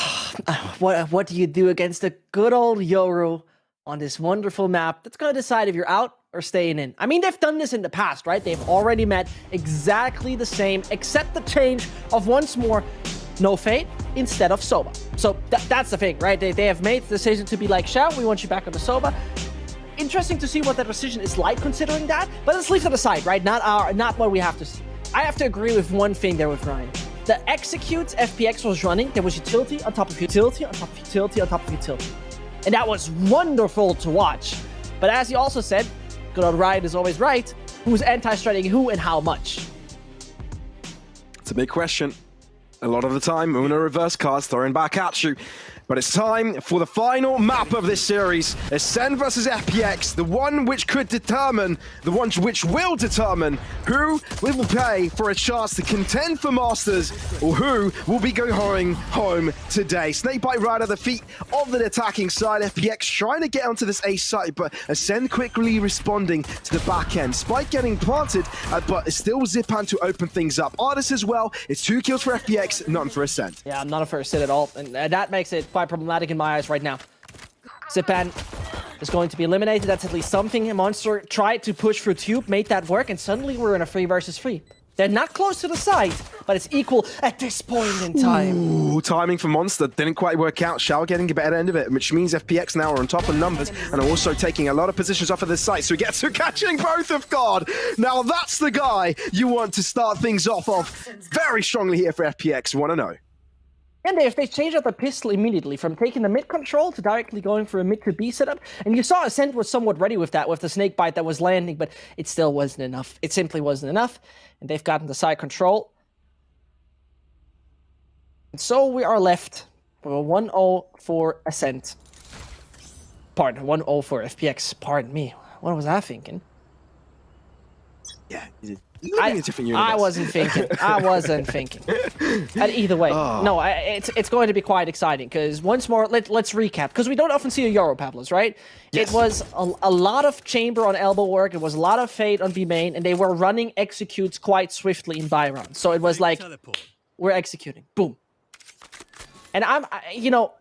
What do you do against a good old Yoru on this wonderful map that's going to decide if you're out or staying in? I mean, they've done this in the past, right? They've already met exactly the same, except the change of once more no Fate instead of Soba. So that's the thing, right? They have made the decision to be like, Shao, we want you back on the Soba. Interesting to see what that decision is like considering that, but let's leave that aside, right? Not what we have to see. I have to agree with one thing there with Ryan. The executes FPX was running, there was utility on top of utility on top of utility on top of utility. And that was wonderful to watch. But as he also said, good old Ryan is always right, who's anti-stratting who and how much? It's a big question. A lot of the time, Una reverse cards thrown back at you. But it's time for the final map of this series. Ascend versus FPX, the one which could determine, the one which will determine who will pay for a chance to contend for Masters, or who will be going home today. Snakebite right at the feet of the attacking side. FPX trying to get onto this A site, but Ascend quickly responding to the back end. Spike getting planted, but it's still Zipan to open things up. Artist as well. It's 2 kills for FPX, none for Ascend. Yeah, I'm not a first hit at all, and that makes it quite problematic in my eyes right now. Zipan is going to be eliminated. That's at least something. Monster tried to push through Tube, made that work, and suddenly we're in a 3 versus 3. They're not close to the side, but it's equal at this point in time. Ooh, timing for Monster didn't quite work out. Shao getting the better end of it, which means FPX now are on top of numbers and are also taking a lot of positions off of the site. So he gets to catching both of God. Now that's the guy you want to start things off of very strongly here for FPX. Want to know? And they changed up the pistol immediately from taking the mid control to directly going for a mid to B setup. And you saw Ascent was somewhat ready with that, with the snake bite that was landing, but it still wasn't enough. It simply wasn't enough. And they've gotten the side control. And so we are left with a 1-0 for Ascent. Pardon, 1-0 for FPX. Pardon me. What was I thinking? Yeah, I wasn't thinking. I wasn't thinking. And either way, no, it's going to be quite exciting because once more, let's recap because we don't often see a Yoru, Pablos, right? Yes. It was a lot of chamber on elbow work. It was a lot of Fate on B main, and they were running executes quite swiftly in Byron. So it was like we're executing, boom. And you know,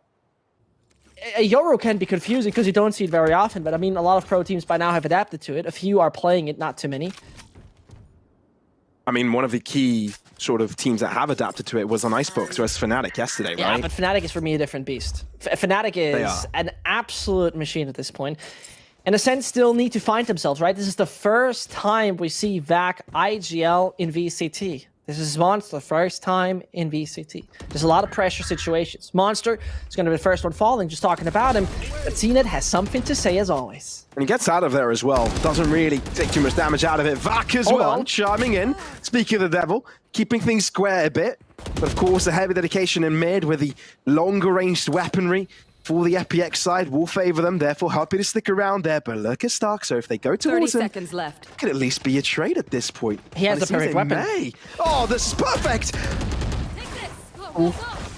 a Yoru can be confusing because you don't see it very often. But I mean, a lot of pro teams by now have adapted to it. A few are playing it, not too many. I mean, one of the key sort of teams that have adapted to it was on Icebox versus Fnatic yesterday, right? Yeah, but Fnatic is for me a different beast. Fnatic is an absolute machine at this point. And Ascent still need to find themselves, right? This is the first time we see VAC IGL in VCT. This is Monster, first time in VCT. There's a lot of pressure situations. Monster is going to be the first one falling, just talking about him. But CNET has something to say as always. And he gets out of there as well. Doesn't really take too much damage out of it. VAC as well, chiming in. Speaking of the devil, keeping things square a bit. But of course, the heavy dedication in mid with the longer ranged weaponry for the FPX side will favor them, therefore happy to stick around there. But look at Stark, so if they go towards 30 him, seconds left. It could at least be a trade at this point. He has the perfect weapon. Oh, this is perfect!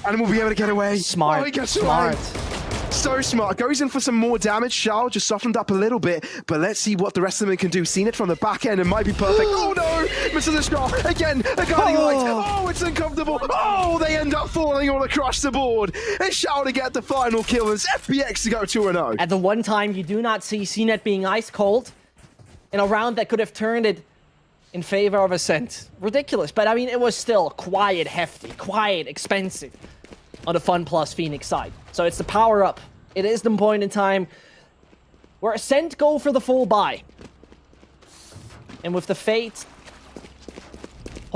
And we'll be able to get away. Smart. Oh, he gets Smart. away. So smart. Goes in for some more damage. Shao just softened up a little bit, but let's see what the rest of them can do. Seen it from the back end. It might be perfect. Oh no! Misses the shot. Again, a guiding light. Oh, it's uncomfortable. Oh, they end up falling all across the board. It's Shao to get the final kill. It's FPX to go 2-0. At the one time, you do not see CNET being ice cold in a round that could have turned it in favor of Ascent. Ridiculous, but I mean, it was still quiet, hefty, quiet, expensive on the Fun Plus Phoenix side. So it's the power up. It is the point in time where Ascent go for the full buy. And with the Fate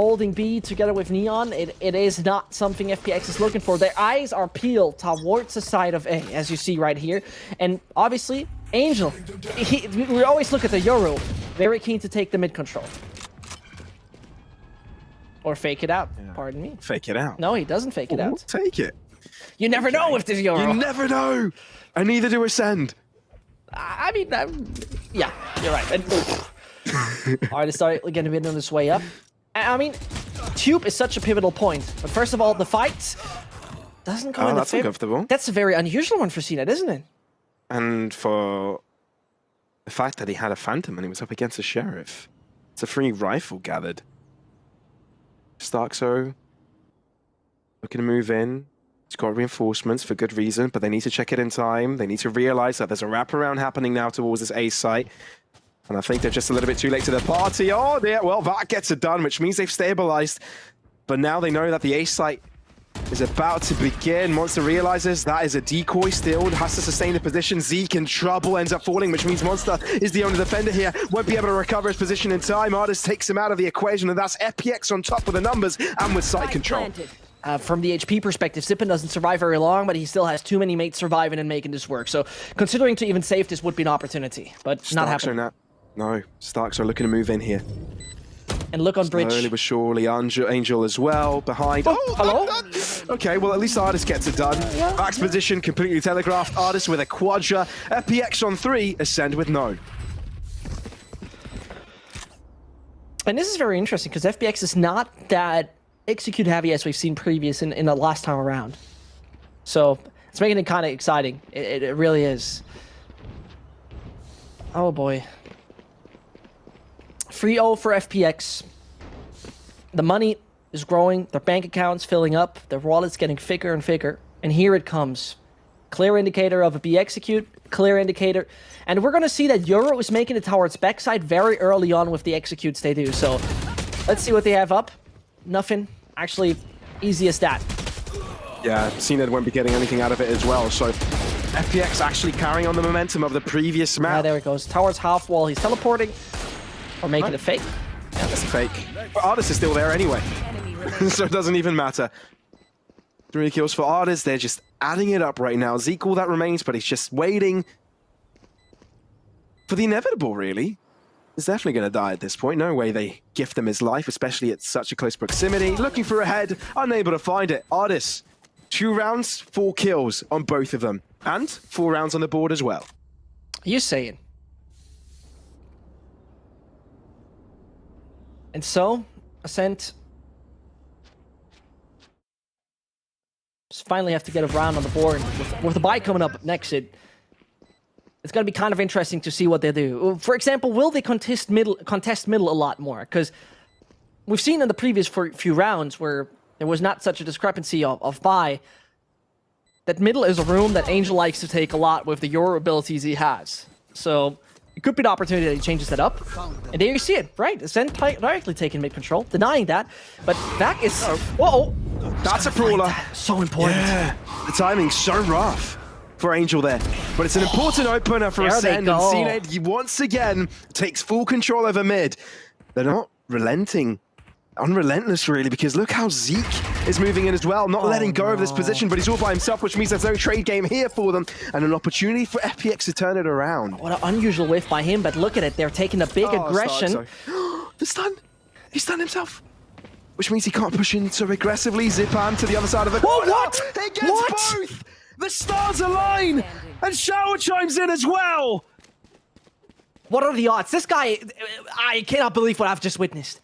holding B together with Neon, it is not something FPX is looking for. Their eyes are peeled towards the side of A, as you see right here. And obviously, Angel, we always look at the Euro, very keen to take the mid control. Or fake it out, pardon me. Fake it out. No, he doesn't fake it out. Take it. You never know if there's Euro. You never know. And neither do Ascend. I mean, yeah, you're right. And, Artist starting to be on this way up. I mean, Tube is such a pivotal point. But first of all, the fight doesn't go in the favor. Uncomfortable. That's a very unusual one for CNET, isn't it? And for the fact that he had a Phantom and he was up against a Sheriff. It's a free rifle gathered. Starkso looking to move in. He's got reinforcements for good reason, but they need to check it in time. They need to realize that there's a wraparound happening now towards this A site. And I think they're just a little bit too late to the party. Oh, dear. Well, that gets it done, which means they've stabilized. But now they know that the A site is about to begin. Monster realizes that is a decoy still. Has to sustain the position. Zeke in trouble, ends up falling, which means Monster is the only defender here. Won't be able to recover his position in time. Artist takes him out of the equation, and that's FPX on top with the numbers and with site control. From the HP perspective, Zippin doesn't survive very long, but he still has too many mates surviving and making this work. So considering to even save this would be an opportunity, but not happening. No, Starks are looking to move in here. And look on bridge. Slowly but surely, Angel as well, behind. Oh, hello? Okay, well, at least Artist gets it done. Max position completely telegraphed. Artist with a Quadra. FPX on 3, Ascend with no. And this is very interesting, because FPX is not that execute heavy as we've seen previous in the last time around. So, it's making it kind of exciting. It really is. Oh, boy. 3-0 for FPX. The money is growing, their bank accounts filling up, their wallet's getting thicker and thicker, and here it comes. Clear indicator of a B execute, clear indicator, and we're going to see that Euro is making it towards backside very early on with the executes they do, so let's see what they have up. Nothing. Actually, easy as that. Yeah, CNED won't be getting anything out of it as well, so FPX actually carrying on the momentum of the previous map. Yeah, there it goes. Towards half wall, he's teleporting. Or making it fake. Yeah, that's a fake. But Artist is still there anyway. So it doesn't even matter. 3 kills for Artist. They're just adding it up right now. Zeke, all that remains, but he's just waiting for the inevitable, really. He's definitely going to die at this point. No way they gift him his life, especially at such a close proximity. Looking for a head, unable to find it. Artist, 2 rounds, 4 kills on both of them. And 4 rounds on the board as well. You're saying. And so, Ascent just finally have to get a round on the board. With the bye coming up next, it's going to be kind of interesting to see what they do. For example, will they contest middle a lot more? Because we've seen in the previous few rounds where there was not such a discrepancy of bye, that middle is a room that Angel likes to take a lot with the Euro abilities he has. So it could be an opportunity that he changes that up. And there you see it, right? Ascent directly taking mid control, denying that. But that is... Whoa! That's a brawler. So important. Yeah, the timing's so rough for Angel there. But it's an important opener for Ascend. And CNED once again takes full control over mid. They're not relenting. Unrelentless, really, because look how Zeke is moving in as well, not letting go of this position, but he's all by himself, which means there's no trade game here for them, and an opportunity for FPX to turn it around. What an unusual whiff by him, but look at it, they're taking a big aggression. The stun! He stunned himself! Which means he can't push in so aggressively. Zipan to the other side of it. Whoa, what? He gets both! The stars align! And Shower chimes in as well! What are the odds? This guy, I cannot believe what I've just witnessed.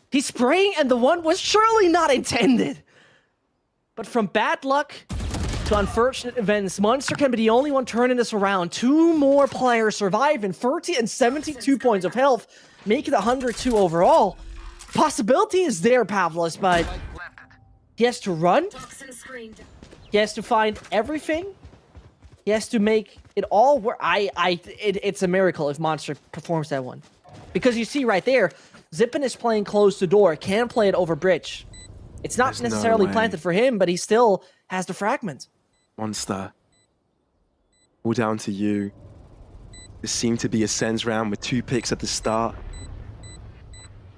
He's spraying, and the one was surely not intended. But from bad luck to unfortunate events, Monster can be the only one turning this around. 2 more players survive in 30 and 72 points of health, make it 102 overall. Possibility is there, Pavlos, but he has to run. He has to find everything. He has to make it all work. It's a miracle if Monster performs that one. Because you see right there, Zippin is playing close to door, can play it over bridge. It's not necessarily planted for him, but he still has the fragment. Monster. All down to you. This seemed to be Ascend's round with 2 picks at the start.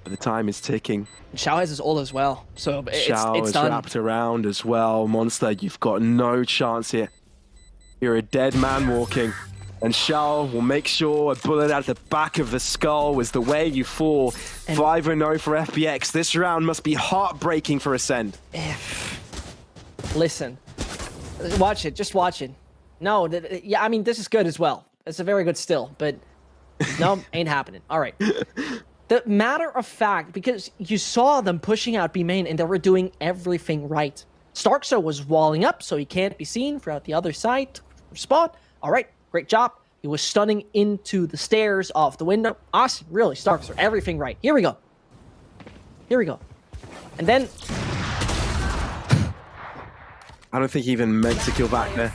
The time is ticking. Xiao has his ult as well, so Xiao it's is done. wrapped around as well. Monster, you've got no chance here. You're a dead man walking. And Xiao will make sure a bullet at the back of the skull is the way you fall. 5-0 for FPX. This round must be heartbreaking for Ascend. Listen, watch it. Just watch it. No, yeah, I mean, this is good as well. It's a very good still, but no, ain't happening. All right. The matter of fact, because you saw them pushing out B main and they were doing everything right. Starkso was walling up, so he can't be seen throughout the other side spot. All right, great job. He was stunning into the stairs off the window. Awesome, really, Starkso, everything right. Here we go. Here we go. And then... I don't think he even meant to kill back there.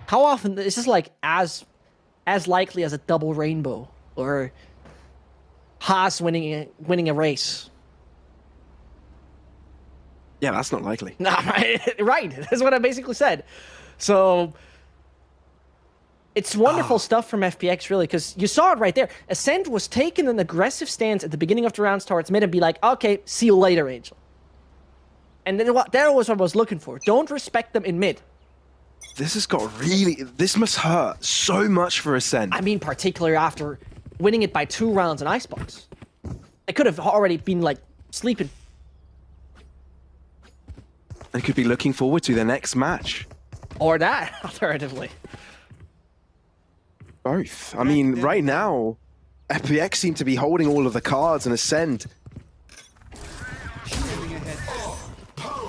How often is this like as likely as a double rainbow or Haas winning a race? Yeah, that's not likely. Nah, right. That's what I basically said. So it's wonderful stuff from FPX, really, because you saw it right there. Ascend was taking an aggressive stance at the beginning of the rounds towards mid and be like, okay, see you later, Angel. And then that was what I was looking for. Don't respect them in mid. This has got really... This must hurt so much for Ascend. I mean, particularly after winning it by 2 rounds in Icebox. They could have already been, like, sleeping. They could be looking forward to their next match. Or that, alternatively. Both. I mean, right now, FPX seem to be holding all of the cards and Ascend.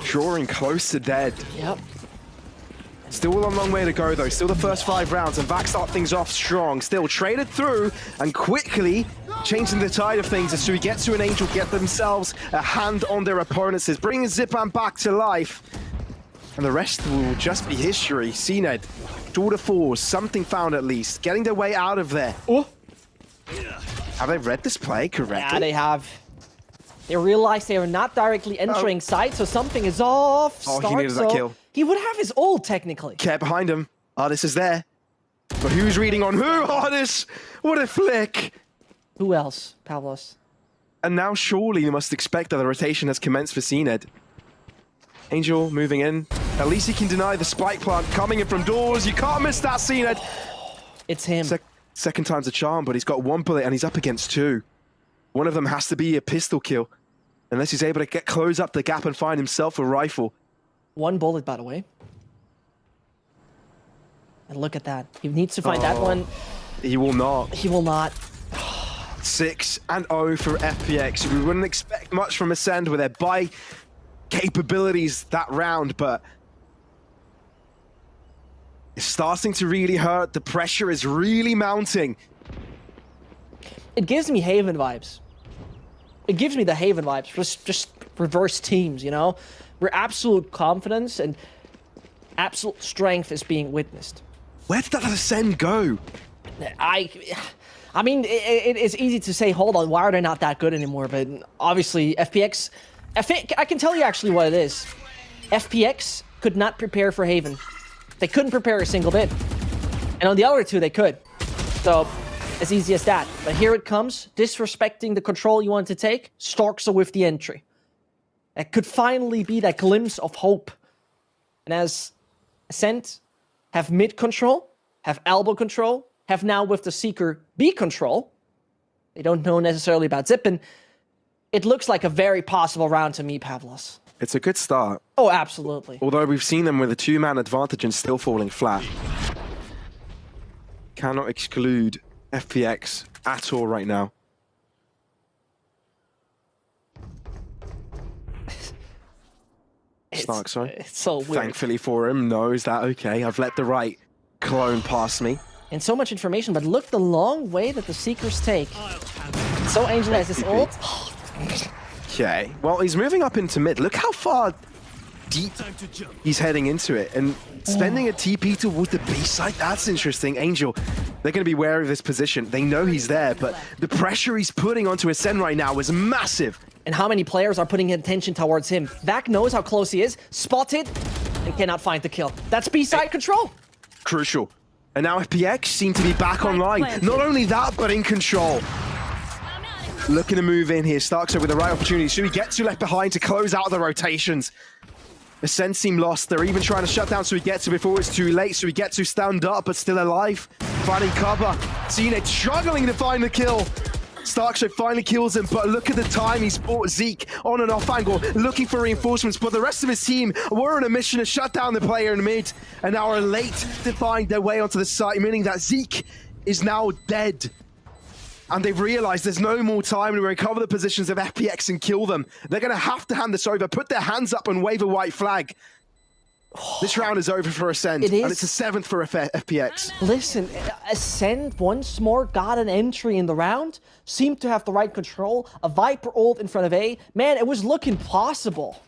Drawing close to dead. Yep. Still a long way to go, though. Still the first 5 rounds, and Vax start things off strong. Still traded through, and quickly changing the tide of things as we get to an Angel, get themselves a hand on their opponents. Is bringing Zipan back to life. And the rest will just be history. CNED, Door to 4, something found at least. Getting their way out of there. Oh. Have they read this play correctly? Yeah, they have. They realize they are not directly entering sight, so something is off. Oh, he needed that kill. He would have his ult, technically. Kept behind him. Artis is there. But who's reading on who? Artis! What a flick! Who else? Pavlos. And now surely you must expect that the rotation has commenced for CNED. Angel moving in. At least he can deny the spike plant coming in from doors. You can't miss that, CNED. It's him. Second time's a charm, but he's got 1 bullet and he's up against 2. One of them has to be a pistol kill. Unless he's able to close up the gap and find himself a rifle. 1 bullet, by the way. And look at that. He needs to find that one. He will not. He will not. 6-0 for FPX. We wouldn't expect much from Ascend with their buy capabilities that round, but it's starting to really hurt. The pressure is really mounting. It gives me Haven vibes. It gives me the Haven vibes. Just reverse teams, you know? Where absolute confidence and absolute strength is being witnessed. Where did that Ascend go? I mean, it is easy to say, hold on, why are they not that good anymore? But obviously, FPX... I can tell you actually what it is. FPX could not prepare for Haven. They couldn't prepare a single bit. And on the other 2, they could. So, as easy as that. But here it comes, disrespecting the control you want to take, Starkso with the entry. It could finally be that glimpse of hope. And as Ascent have mid control, have elbow control, have now with the Seeker B control, they don't know necessarily about Zippin. It looks like a very possible round to me, Pavlos. It's a good start. Oh, absolutely. Although we've seen them with a 2-man advantage and still falling flat. Cannot exclude FPX at all right now. Stark, sorry. It's so weird. Thankfully for him, no, is that okay? I've let the right clone past me. And so much information, but look the long way that the Seekers take. So Angel has his ult. Okay, well, he's moving up into mid. Look how far deep he's heading into it. And spending a TP towards the B side, that's interesting. Angel, they're going to be wary of this position. They know he's there, but the pressure he's putting onto Ascend right now is massive. And how many players are putting attention towards him? Vac knows how close he is, spotted, and cannot find the kill. That's B-side control. Crucial. And now FPX seem to be back online. Not only that, but in control. looking to move in here. Starkso with the right opportunity. Should we get too left behind to close out the rotations? Ascent seem lost. They're even trying to shut down so we get to before it's too late. So we get to stand up, but still alive. Finding cover. Zenit struggling to find the kill. Starkso finally kills him, but look at the time he's brought Zeke on and off angle, looking for reinforcements, but the rest of his team were on a mission to shut down the player in mid, and now are late to find their way onto the site, meaning that Zeke is now dead. And they've realized there's no more time to recover the positions of FPX and kill them. They're going to have to hand this over, put their hands up and wave a white flag. This round is over for Ascend, and it's a 7th for FPX. Listen, Ascend once more got an entry in the round, seemed to have the right control, a Viper ult in front of A. Man, it was looking possible.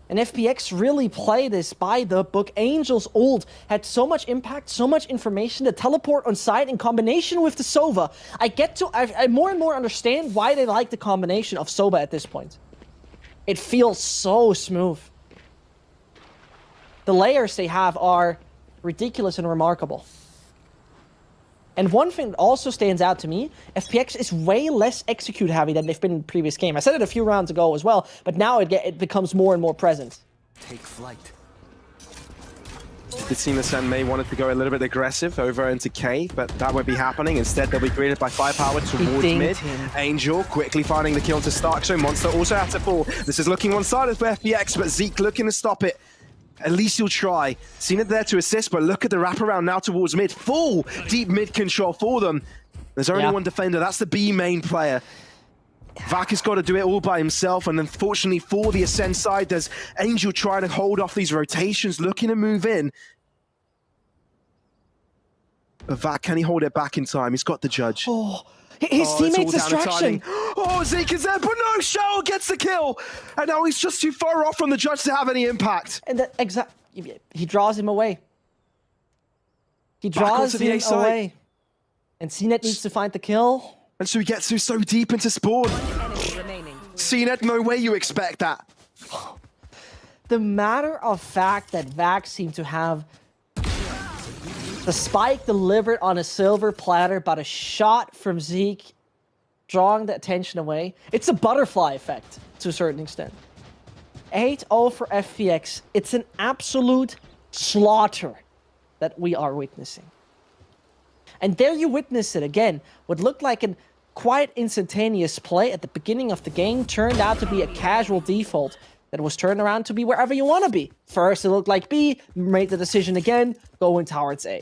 And FPX really played this by the book. Angel's ult had so much impact, so much information, the teleport on site in combination with the Sova. I more and more understand why they like the combination of Sova at this point. It feels so smooth. The layers they have are ridiculous and remarkable. And one thing that also stands out to me, FPX is way less execute heavy than they've been in the previous game. I said it a few rounds ago as well, but now it becomes more and more present. Take flight. It seems Ascend may wanted to go a little bit aggressive over into K, but that won't be happening. Instead, they'll be greeted by firepower towards mid. Angel quickly finding the kill to Starkso. Monster also had to fall. This is looking one-sided for FPX, but Zeke looking to stop it. At least he'll try. Seen it there to assist, but look at the wraparound now towards mid. Full deep mid control for them. There's only one defender. That's the B main player. Vac has got to do it all by himself, and unfortunately for the Ascend side, there's Angel trying to hold off these rotations, looking to move in. But Vac, can he hold it back in time? He's got the judge. His teammate's distraction. Oh, Zeke is there, but no, Shao gets the kill. And now he's just too far off from the judge to have any impact. And he draws him away. He draws him away. And CNET needs to find the kill. And so he gets so deep into spawn. CNET, no way you expect that. The matter of fact that Vac seemed to have the spike delivered on a silver platter, but a shot from Zeke, drawing the attention away. It's a butterfly effect, to a certain extent. 8-0 for FPX. It's an absolute slaughter that we are witnessing. And there you witness it again. What looked like a quite instantaneous play at the beginning of the game turned out to be a casual default that was turned around to be wherever you want to be. First, it looked like B, made the decision again, going towards A.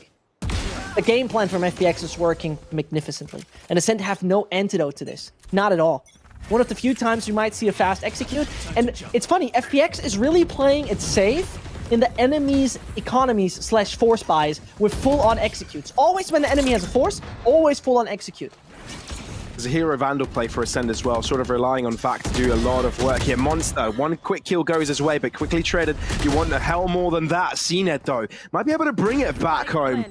The game plan from FPX is working magnificently, and Ascend have no antidote to this. Not at all. One of the few times you might see a fast execute, and it's funny, FPX is really playing it safe in the enemy's economies / force buys with full-on executes. Always when the enemy has a force, always full-on execute. There's a hero Vandal play for Ascend as well, sort of relying on Vac to do a lot of work here. Monster, one quick kill goes his way, but quickly traded. You want the hell more than that. CNET, though, might be able to bring it back home.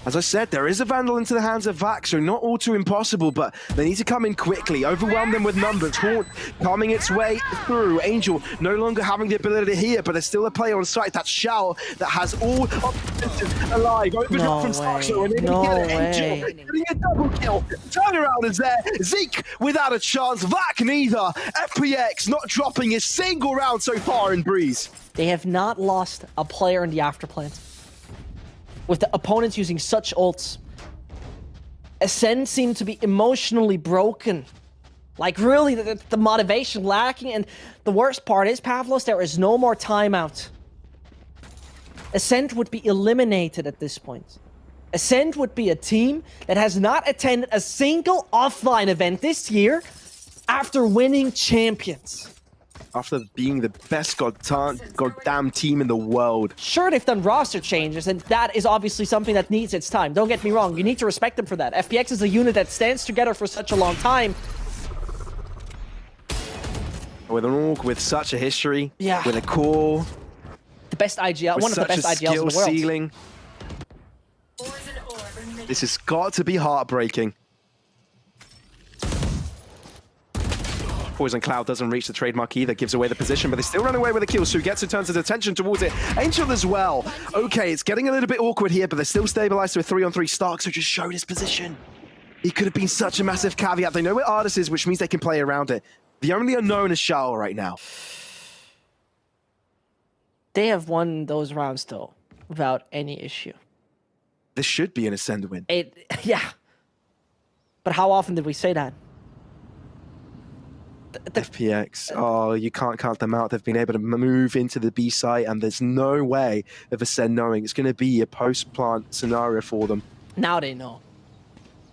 As I said, there is a Vandal into the hands of Vac, so not all too impossible, but they need to come in quickly, overwhelm them with numbers. Haunt coming its way through. Angel no longer having the ability to hear, but there's still a player on site. That's Shao that has all options alive. Overdrop from Starkso, and they're going to get Angel getting a double kill. Turnaround is there. Zeke without a chance. Vac neither. FPX not dropping a single round so far in Breeze. They have not lost a player in the afterplant. With the opponents using such ults, Ascend seemed to be emotionally broken. Like, really, the motivation lacking, and the worst part is, Pavlos, there is no more timeout. Ascend would be eliminated at this point. Ascend would be a team that has not attended a single offline event this year after winning champions. After being the best goddamn team in the world. Sure, they've done roster changes, and that is obviously something that needs its time. Don't get me wrong, you need to respect them for that. FPX is a unit that stands together for such a long time. With an org with such a history, yeah, with a core, the best IGL, one of the best IGLs in the world. Ceiling. This has got to be heartbreaking. Poison Cloud doesn't reach the trademark either, gives away the position, but they still run away with a kill, so gets to turn his attention towards it. Angel as well. Okay, it's getting a little bit awkward here, but they're still stabilized to a 3-on-3 Stark, so just showed his position. It could have been such a massive caveat. They know where Artis is, which means they can play around it. The only unknown is Shao right now. They have won those rounds, though, without any issue. This should be an Ascend win. Yeah. But how often did we say that? FPX, oh, you can't count them out. They've been able to move into the B site, and there's no way of Ascend knowing. It's going to be a post-plant scenario for them. Now they know.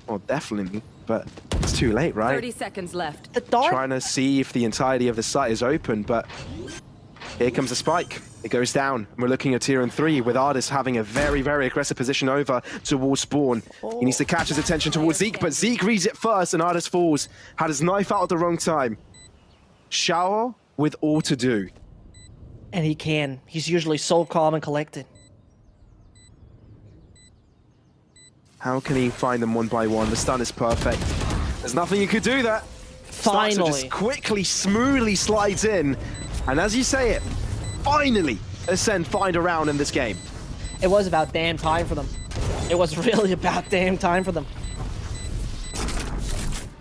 Well, definitely, but it's too late, right? 30 seconds left. Trying to see if the entirety of the site is open, but here comes the spike. It goes down. We're looking at tier 3 with Artis having a very, very aggressive position over towards Spawn. He needs to catch his attention towards Zeke, but Zeke reads it first and Artis falls. Had his knife out at the wrong time. Shower with all to do. And he can. He's usually so calm and collected. How can he find them one by one? The stun is perfect. There's nothing you could do there. Finally. Starter just quickly, smoothly slides in. And as you say it, finally, Ascend find a round in this game. It was about damn time for them. It was really about damn time for them.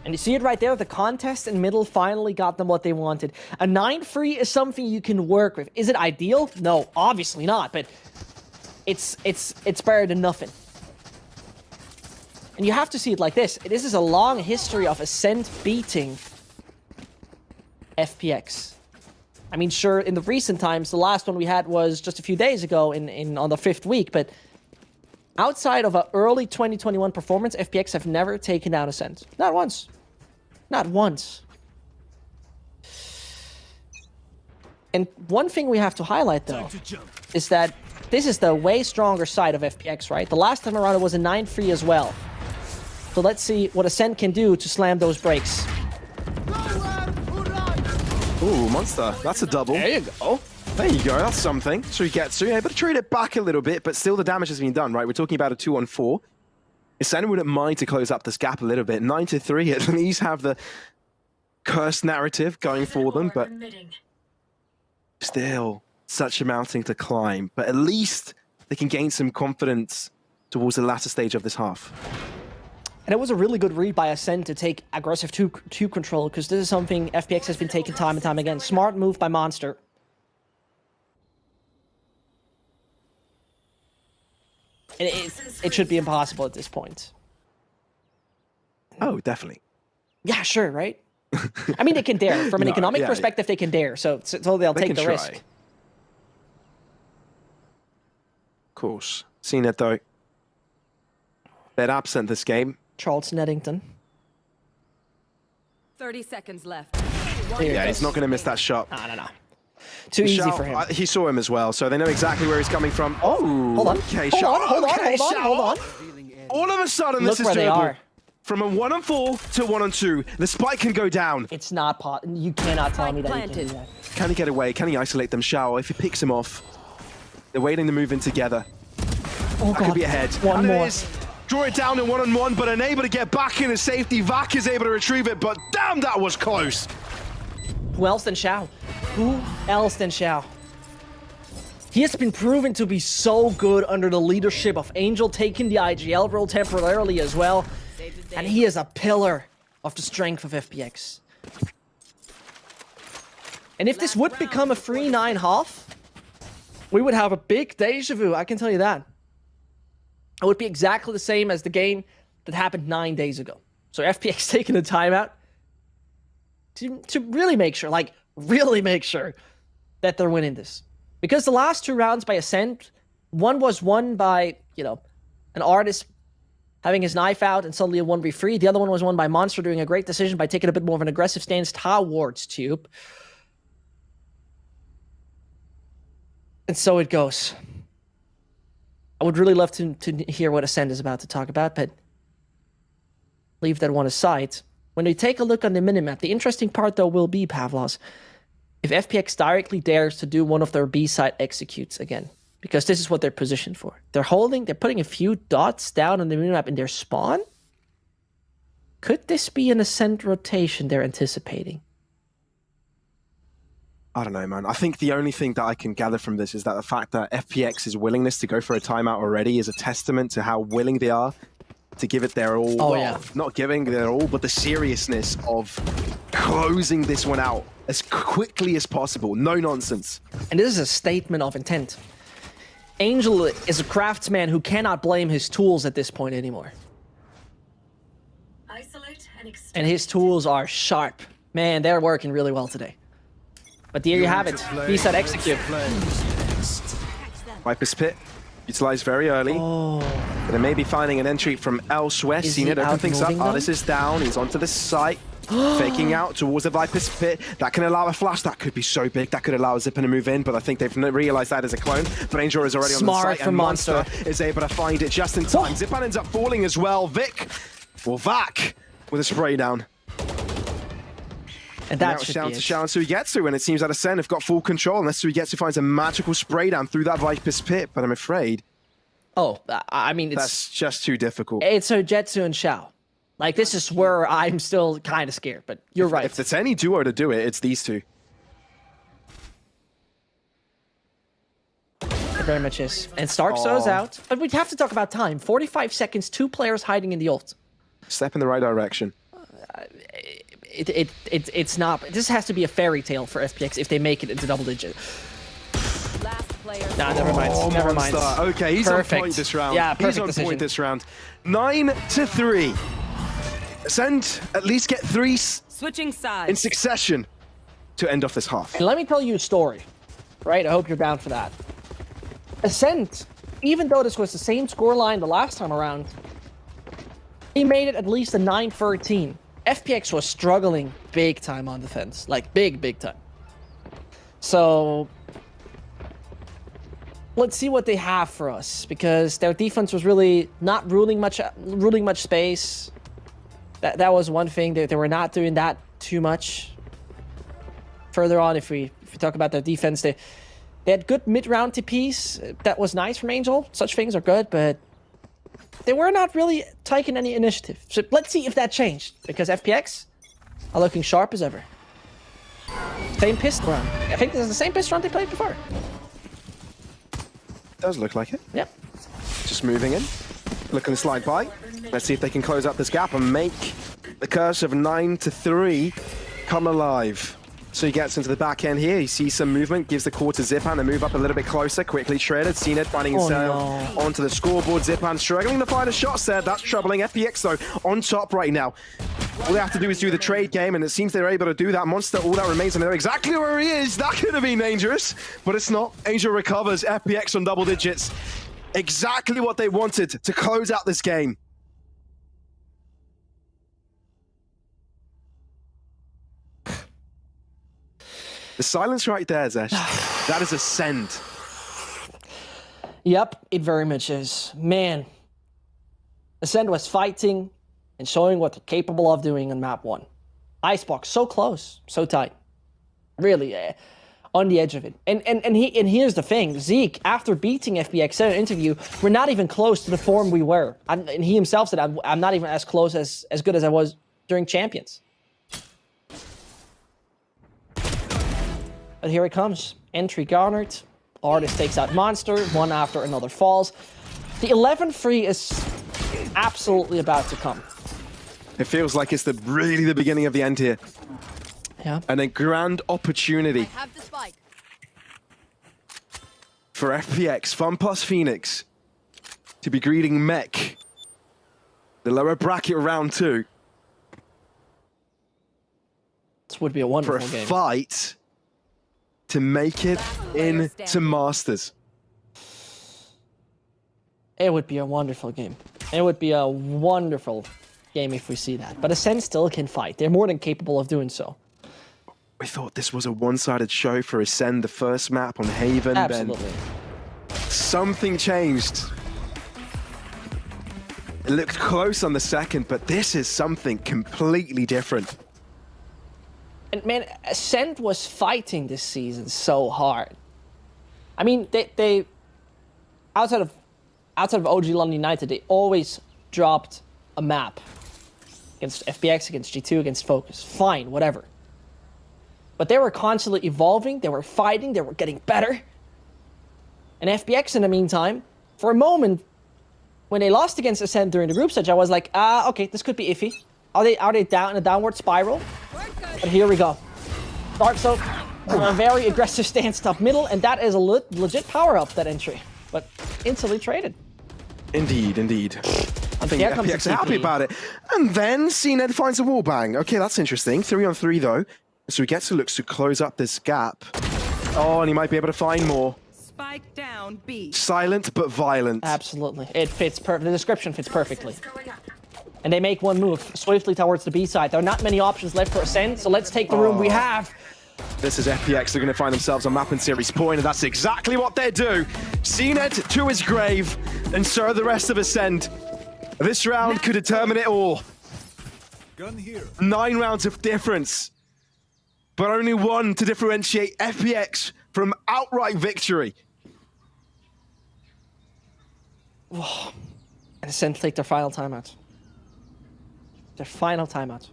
And you see it right there, the contest in middle finally got them what they wanted. A 9-3 is something you can work with. Is it ideal? No, obviously not, but it's better than nothing. And you have to see it like this. This is a long history of Ascend beating FPX. I mean, sure, in the recent times, the last one we had was just a few days ago on the 5th week, but outside of an early 2021 performance, FPX have never taken down Ascend. Not once. Not once. And one thing we have to highlight, though, is that this is the way stronger side of FPX, right? The last time around, it was a 9-3 as well. So let's see what Ascend can do to slam those brakes. Ooh, Monster. That's a double. There you go. There you go. That's something. So he gets to able to trade it back a little bit, but still the damage has been done, right? We're talking about a 2-on-4. Ascend wouldn't mind to close up this gap a little bit. 9-3, at least have the cursed narrative going for them, but still such a mountain to climb. But at least they can gain some confidence towards the latter stage of this half. And it was a really good read by Ascend to take aggressive 2 control, because this is something FPX has been taking time and time again. Smart move by Monster. And it should be impossible at this point. Oh, definitely. Yeah, sure, right? I mean, they can dare. From an economic perspective, they can dare. So they'll take the risk. Of course. Seen it, though. They're absent this game. Charlton Eddington. 30 seconds left. Yeah, he's not going to miss that shot. No. Too easy for him. He saw him as well, so they know exactly where he's coming from. Oh, hold on. Okay, Hold on. All of a sudden, Look this is where they doable. are. From a 1-on-4 to 1-on-2, the spike can go down. It's not possible. You cannot tell me that you can do that. Can he get away? Can he isolate them? Shao, if he picks him off, they're waiting to move in together. Oh, that could be ahead. One more. Draw it down in 1-on-1, but unable to get back into safety. Vac is able to retrieve it, but damn, that was close. Who else than Shao? Who else than Shao? He has been proven to be so good under the leadership of Angel, taking the IGL role temporarily as well. And he is a pillar of the strength of FPX. And if this would become a 3-9 half, we would have a big deja vu, I can tell you that. It would be exactly the same as the game that happened 9 days ago. So FPX taking a timeout to really make sure, really make sure that they're winning this. Because the last 2 rounds by Ascend, one was won by, an artist having his knife out and suddenly a 1v3. The other one was won by Monster doing a great decision by taking a bit more of an aggressive stance towards Tube. And so it goes. I would really love to hear what Ascend is about to talk about, but leave that one aside. When we take a look on the minimap, the interesting part, though, will be, Pavlos, if FPX directly dares to do one of their B-side executes again, because this is what they're positioned for. They're putting a few dots down on the minimap in their spawn. Could this be an Ascend rotation they're anticipating? I don't know, man. I think the only thing that I can gather from this is that the fact that FPX's willingness to go for a timeout already is a testament to how willing they are to give it their all. Oh, Well, yeah. not giving their all, but the seriousness of closing this one out as quickly as possible. No nonsense. And this is a statement of intent. Angel is a craftsman who cannot blame his tools at this point anymore. Isolate and extend. And his tools are sharp. Man, they're working really well today. But there you have it. He said execute. Viper's Pit, utilized very early. They may be finding an entry from elsewhere. Is Seen he it, open things up. outmoving them? Artist is down. He's onto the site. Faking out towards the Viper's Pit. That can allow a flash. That could be so big. That could allow Zippin to move in, but I think they've realized that as a clone. But Angel is already on the Smart site, from and Monster. is able to find it just in time. Zipan ends up falling as well. Vic, well, Vac with a spray down. And Now that it's should down be to it. Shao and Suigetsu, and it seems that Ascend have got full control unless Suigetsu finds a magical spray down through that Viper's Pit, but I'm afraid Oh, I mean, that's just too difficult. it's Jetsu and Shao. Like, this is where I'm still kind of scared, but you're right. If there's any duo to do it, it's these two. It very much is. And Stark goes out, but we have to talk about time. 45 seconds, 2 players hiding in the ult. Step in the right direction. It's not. This has to be a fairy tale for FPX if they make it into double digit. Last player. Nah, never mind. Oh, Never mind. Monster. Okay, he's Perfect. on point this round. Yeah, he's perfect on decision. point this round. 9-3. Ascend at least get 3 Switching sides. in succession to end off this half. And let me tell you a story, right? I hope you're down for that. Ascent, even though this was the same scoreline the last time around, he made it at least a 9-13. FPX was struggling big time on defense, like big time. So let's see what they have for us, because their defense was really not ruling much space. That was one thing. They were not doing that too much. Further on, if we talk about their defense, they had good mid-round TPs. That was nice from Angel. Such things are good, but they were not really taking any initiative. So let's see if that changed, because FPX are looking sharp as ever. Same pistol round. I think this is the same pistol round they played before. Does look like it. Yep. Just moving in. Looking to slide by. Let's see if they can close up this gap and make the curse of 9-3 come alive. So he gets into the back end here. He sees some movement, gives the call to Zipan to move up a little bit closer. Quickly shredded. Seen it, finding himself onto the scoreboard. Zipan struggling to find a shot there. That's troubling. FPX, though, on top right now. All they have to do is do the trade game, and it seems they're able to do that. Monster, all that remains, and they're exactly where he is. That could have been dangerous, but it's not. Angel recovers. FPX on double digits. Exactly what they wanted to close out this game. The silence right there, Zescht. That is Ascend. Yep, it very much is. Man, Ascend was fighting and showing what they're capable of doing on map 1. Icebox, so close, so tight. Really, on the edge of it. And here's the thing. Zeke, after beating FBX, said in an interview, we're not even close to the form we were. And he himself said, I'm not even as close, as good as I was during Champions. But here it comes. Entry garnered. Artist takes out Monster. One after another falls. The 11-3 is absolutely about to come. It feels like it's really the beginning of the end here. Yeah. And a grand opportunity Have the spike. for FPX, Fun Plus Phoenix, to be greeting Mech, the lower bracket round 2. This would be a For wonderful a game. fight to make it into Masters. It would be a wonderful game. It would be a wonderful game if we see that. But Ascend still can fight. They're more than capable of doing so. We thought this was a one-sided show for Ascend, the first map on Haven. Absolutely. Then something changed. It looked close on the second, but this is something completely different. And man, Ascend was fighting this season so hard. I mean, they outside of OG London United, they always dropped a map against FPX, against G2, against Focus. Fine, whatever. But they were constantly evolving, they were fighting, they were getting better. And FPX, in the meantime, for a moment, when they lost against Ascent during the group stage, I was like, okay, this could be iffy. Are they down in a downward spiral? But here we go. Dark Soap, a very aggressive stance top middle, and that is a legit power up, that entry. But instantly traded. Indeed, indeed. I think there comes FPX the are happy TP. about it. And then CNED finds a wallbang. Okay, that's interesting. 3-on-3 though. So he gets to look to close up this gap. Oh, and he might be able to find more. Spike down B. Silent but violent. Absolutely. It fits perfect. The description fits perfectly. And they make one move swiftly towards the B side. There are not many options left for Ascent, so let's take the room we have. This is FPX. They're going to find themselves on map and series point, and that's exactly what they do. CNED to his grave, and so the rest of Ascent. This round could determine it all. Gun here. 9 rounds of difference, but only one to differentiate FPX from outright victory. And Ascent take their final timeout. Their final timeout.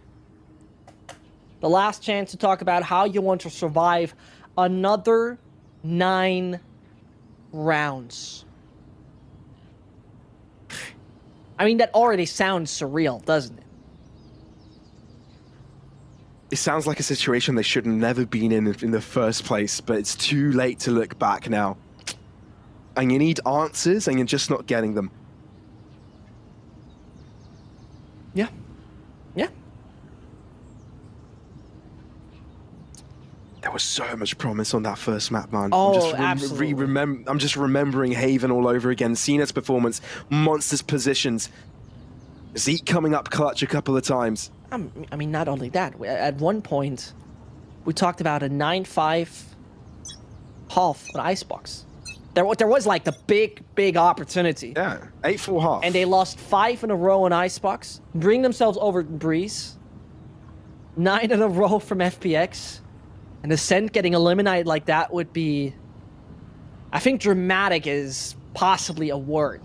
The last chance to talk about how you want to survive another 9 rounds. I mean, that already sounds surreal, doesn't it? It sounds like a situation they should have never been in the first place, but it's too late to look back now. And you need answers, and you're just not getting them. Yeah. Yeah. There was so much promise on that first map, man. Oh, I'm just remembering Haven all over again. CNED's performance, monsters positions. Zeke coming up clutch a couple of times. I mean, not only that. At one point, we talked about a 9-5 half on Icebox. There was like the big opportunity. Yeah, 8-4 half. And they lost 5 in a row on Icebox, bring themselves over Breeze. 9 in a row from FPX. And Ascent getting eliminated like that would be... I think dramatic is possibly a word.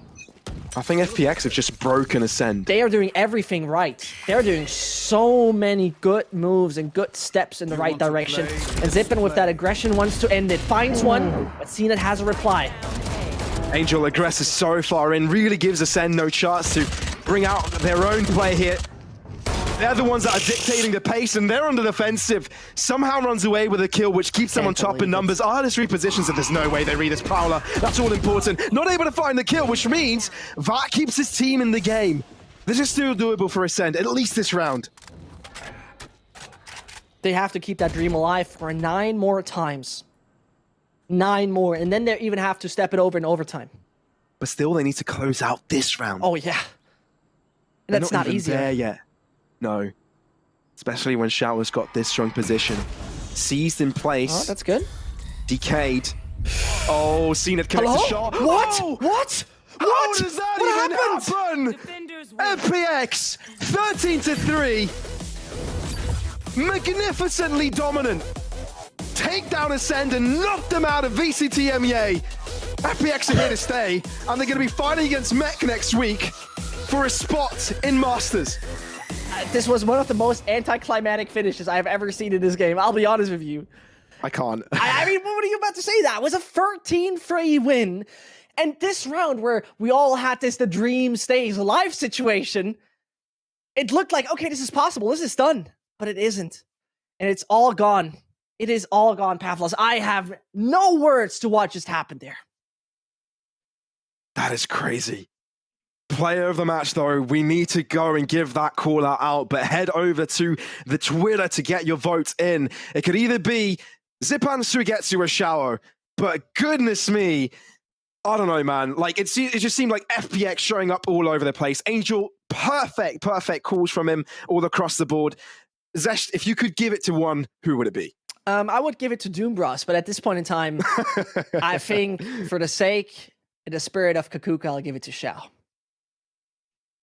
I think FPX have just broken Ascent. They are doing everything right. They're doing so many good moves and good steps in the right direction. And Zippin with that aggression wants to end it. Finds one, but CNED has a reply. Angel aggresses so far in, really gives Ascent no chance to bring out their own play here. They're the ones that are dictating the pace, and they're on the defensive. Somehow runs away with a kill, which keeps them on top in numbers. Artist repositions, and there's no way they read this Prowler. That's all important. Not able to find the kill, which means that keeps his team in the game. This is still doable for Ascent, at least this round. They have to keep that dream alive for 9 more times. 9 more, and then they even have to step it over in overtime. But still, they need to close out this round. Oh, yeah. And They're that's not even easy. there yet. No. Especially when Shower's got this strong position. Seized in place. Oh, that's good. Decayed. Oh, CNED connects the shot. What? Oh! What? How does that even happen? FPX, 13-3. Magnificently dominant. Take down Ascend and knock them out of VCT EMEA. FPX are here to stay, and they're going to be fighting against Mech next week for a spot in Masters. This was one of the most anticlimactic finishes I've ever seen in this game. I'll be honest with you. I can't. I mean, what are you about to say? That was a 13-3 win. And this round where we all had the dream stays alive situation, it looked like, okay, this is possible. This is done. But it isn't. And it's all gone. It is all gone, Pavlos. I have no words to what just happened there. That is crazy. Player of the match, though, we need to go and give that call out, but head over to the Twitter to get your votes in. It could either be Zipan Suigetsu or Shower, but goodness me, I don't know, man. Like, it just seemed like FPX showing up all over the place. Angel, perfect calls from him all across the board. Zescht, if you could give it to one, who would it be? I would give it to Doombros, but at this point in time, I think for the sake and the spirit of Kakuka, I'll give it to Shao.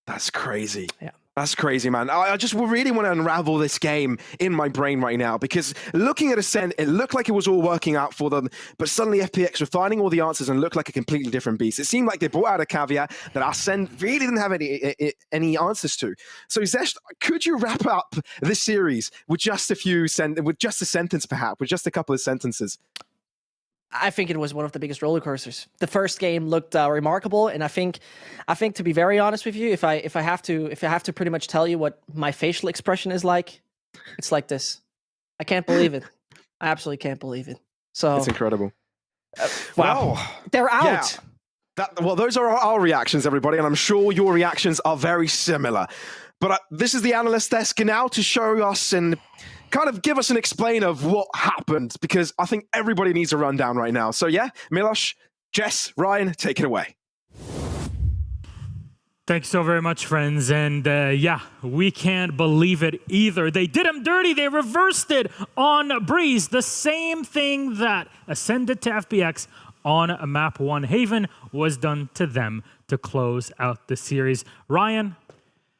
That's crazy. Yeah. That's crazy, man. I just really want to unravel this game in my brain right now, because looking at Ascent, it looked like it was all working out for them, but suddenly FPX were finding all the answers and looked like a completely different beast. It seemed like they brought out a caveat that Ascent really didn't have any answers to. So Zescht, could you wrap up this series with just a sentence, perhaps, with just a couple of sentences? I think it was one of the biggest roller coasters. The first game looked remarkable, and I think to be very honest with you, if I have to pretty much tell you what my facial expression is like, it's like this. I can't believe it. I absolutely can't believe it. So it's incredible. Wow, they're out. Yeah. Well, those are our reactions, everybody, and I'm sure your reactions are very similar. But this is the analyst desk now to show us and kind of give us an explain of what happened, because I think everybody needs a rundown right now. So yeah, Milosh, Jess, Ryan, take it away. Thanks so very much, friends. And yeah, we can't believe it either. They did him dirty. They reversed it on Breeze. The same thing that ascended to FPX on map 1 Haven was done to them to close out the series. Ryan,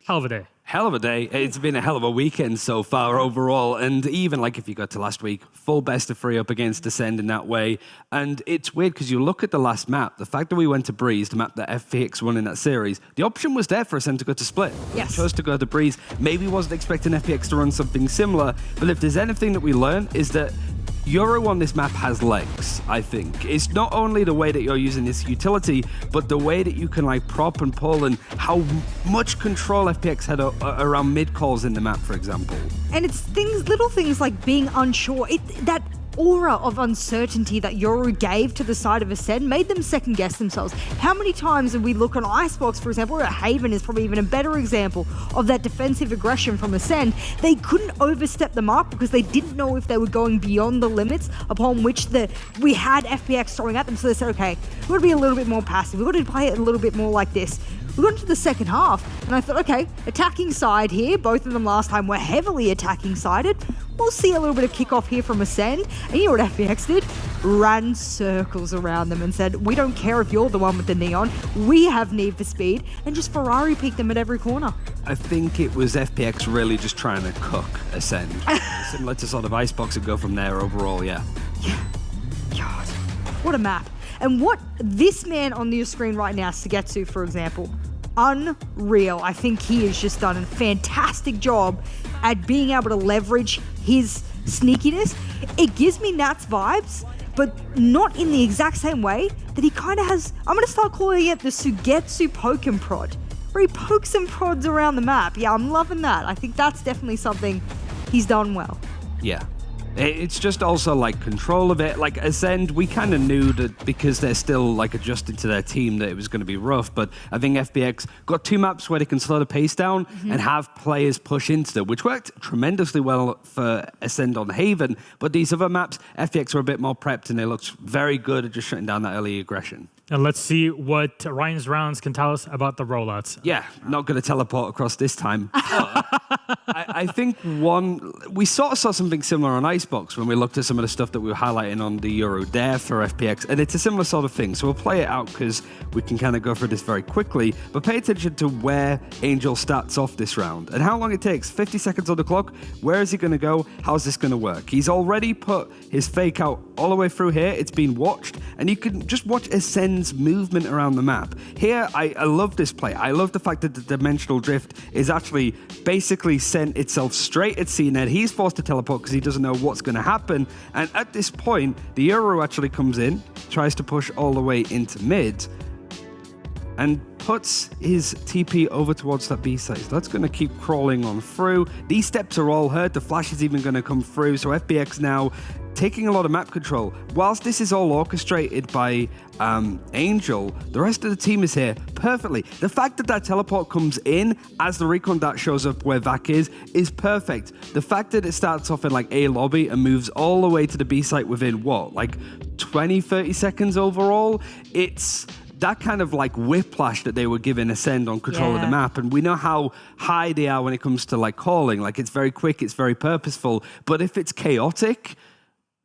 hell of a day. Hell of a day. It's been a hell of a weekend so far overall. And even like if you got to last week, full best of 3 up against Ascend in that way. And it's weird because you look at the last map, the fact that we went to Breeze, the map that FPX won in that series, the option was there for Ascend to go to Split. Yes. We chose to go to Breeze. Maybe wasn't expecting FPX to run something similar. But if there's anything that we learn is that Euro on this map has legs, I think. It's not only the way that you're using this utility, but the way that you can like prop and pull and how much control FPX had around mid calls in the map, for example. And it's little things like being unsure. That aura of uncertainty that Yoru gave to the side of Ascend made them second guess themselves. How many times did we look on Icebox, for example, or Haven is probably even a better example of that defensive aggression from Ascend. They couldn't overstep the mark because they didn't know if they were going beyond the limits upon which we had FPX throwing at them. So they said, okay, we've got to be a little bit more passive. We've got to play it a little bit more like this. We got into the second half, and I thought, okay, attacking side here. Both of them last time were heavily attacking sided. We'll see a little bit of kickoff here from Ascend. And you know what FPX did? Ran circles around them and said, we don't care if you're the one with the neon. We have need for speed. And just Ferrari peeked them at every corner. I think it was FPX really just trying to cook Ascend. Similar to sort of Icebox and go from there overall, yeah. Yeah. God, what a map. And what this man on your screen right now, Sugetsu, for example, unreal. I think he has just done a fantastic job at being able to leverage his sneakiness. It gives me Nats vibes, but not in the exact same way that he kind of has. I'm going to start calling it the Sugetsu poke and prod, where he pokes and prods around the map. Yeah, I'm loving that. I think that's definitely something he's done well. Yeah. It's just also like control of it. Like Ascend, we kind of knew that because they're still like adjusting to their team that it was going to be rough. But I think FPX got 2 maps where they can slow the pace down and have players push into them, which worked tremendously well for Ascend on Haven. But these other maps, FPX were a bit more prepped and they looked very good at just shutting down that early aggression. And let's see what Ryan's rounds can tell us about the rollouts. Yeah, not going to teleport across this time. I think we sort of saw something similar on Icebox when we looked at some of the stuff that we were highlighting on the Euro Dare for FPX, and it's a similar sort of thing. So we'll play it out because we can kind of go through this very quickly, but pay attention to where Angel starts off this round and how long it takes. 50 seconds on the clock. Where is he going to go? How's this going to work? He's already put his fake out all the way through here. It's been watched, and you can just watch Ascend's movement around the map. Here, I love this play. I love the fact that the dimensional drift is actually basically sent itself straight at CNED. He's forced to teleport because he doesn't know what's going to happen. And at this point, the Euro actually comes in, tries to push all the way into mid, and puts his TP over towards that B site. So that's going to keep crawling on through. These steps are all heard. The flash is even going to come through. So FPX now taking a lot of map control. Whilst this is all orchestrated by Angel, the rest of the team is here perfectly. The fact that that teleport comes in as the recon dart shows up where Vac is perfect. The fact that it starts off in like A lobby and moves all the way to the B site within what, like 20, 30 seconds overall? It's that kind of like whiplash that they were giving Ascend on control of the map. And we know how high they are when it comes to like calling. Like it's very quick, it's very purposeful. But if it's chaotic,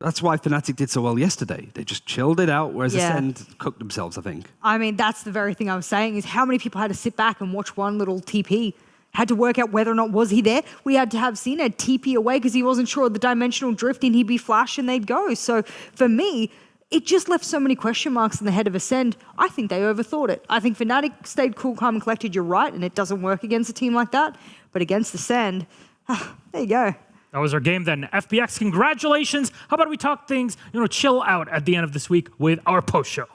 that's why Fnatic did so well yesterday. They just chilled it out, whereas Ascend cooked themselves, I think. I mean, that's the very thing I was saying, is how many people had to sit back and watch one little TP? Had to work out whether or not was he there. We had to have CNED TP away because he wasn't sure of the dimensional drift and he'd be flash and they'd go. So for me, it just left so many question marks in the head of Ascend. I think they overthought it. I think Fnatic stayed cool, calm, and collected. You're right, and it doesn't work against a team like that. But against Ascend, there you go. That was our game then. FPX, congratulations. How about we talk things, chill out at the end of this week with our post show.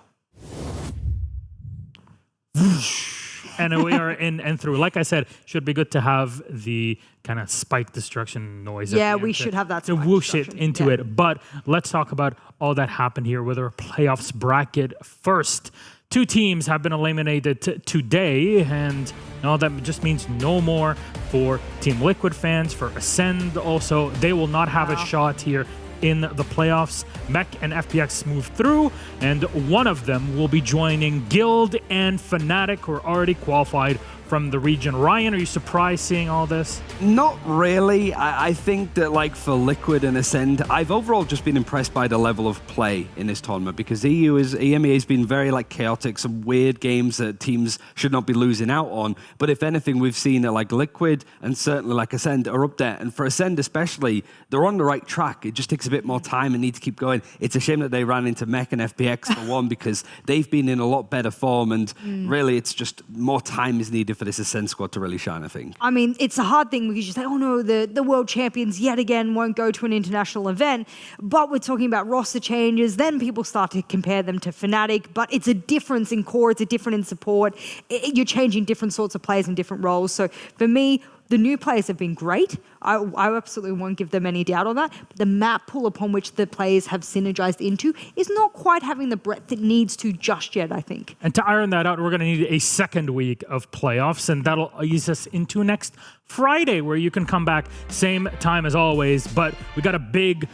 And we are in and through. Like I said, should be good to have the kind of spike destruction noise. Yeah, we should have that to whoosh it into it. But let's talk about all that happened here with our playoffs bracket first. 2 teams have been eliminated today, and that just means no more for Team Liquid fans, for Ascend also. They will not have a shot here in the playoffs. Mech and FPX move through, and one of them will be joining Guild and Fnatic, who are already qualified from the region. Ryan, are you surprised seeing all this? Not really. I think that, like, for Liquid and Ascend, I've overall just been impressed by the level of play in this tournament, because EMEA has been very, chaotic, some weird games that teams should not be losing out on. But if anything, we've seen that, Liquid and certainly, Ascend are up there. And for Ascend especially, they're on the right track. It just takes a bit more time and need to keep going. It's a shame that they ran into Mech and FPX for one, because they've been in a lot better form, and really it's just more time is needed for this Ascend squad to really shine, I think. I mean, it's a hard thing because you say, oh no, the world champions yet again won't go to an international event, but we're talking about roster changes, then people start to compare them to Fnatic, but it's a difference in core, it's a different in support, you're changing different sorts of players in different roles. So for me, the new players have been great. I absolutely won't give them any doubt on that. But the map pool upon which the players have synergized into is not quite having the breadth it needs to just yet, I think. And to iron that out, we're going to need a second week of playoffs, and that'll ease us into next Friday, where you can come back same time as always. But we got a big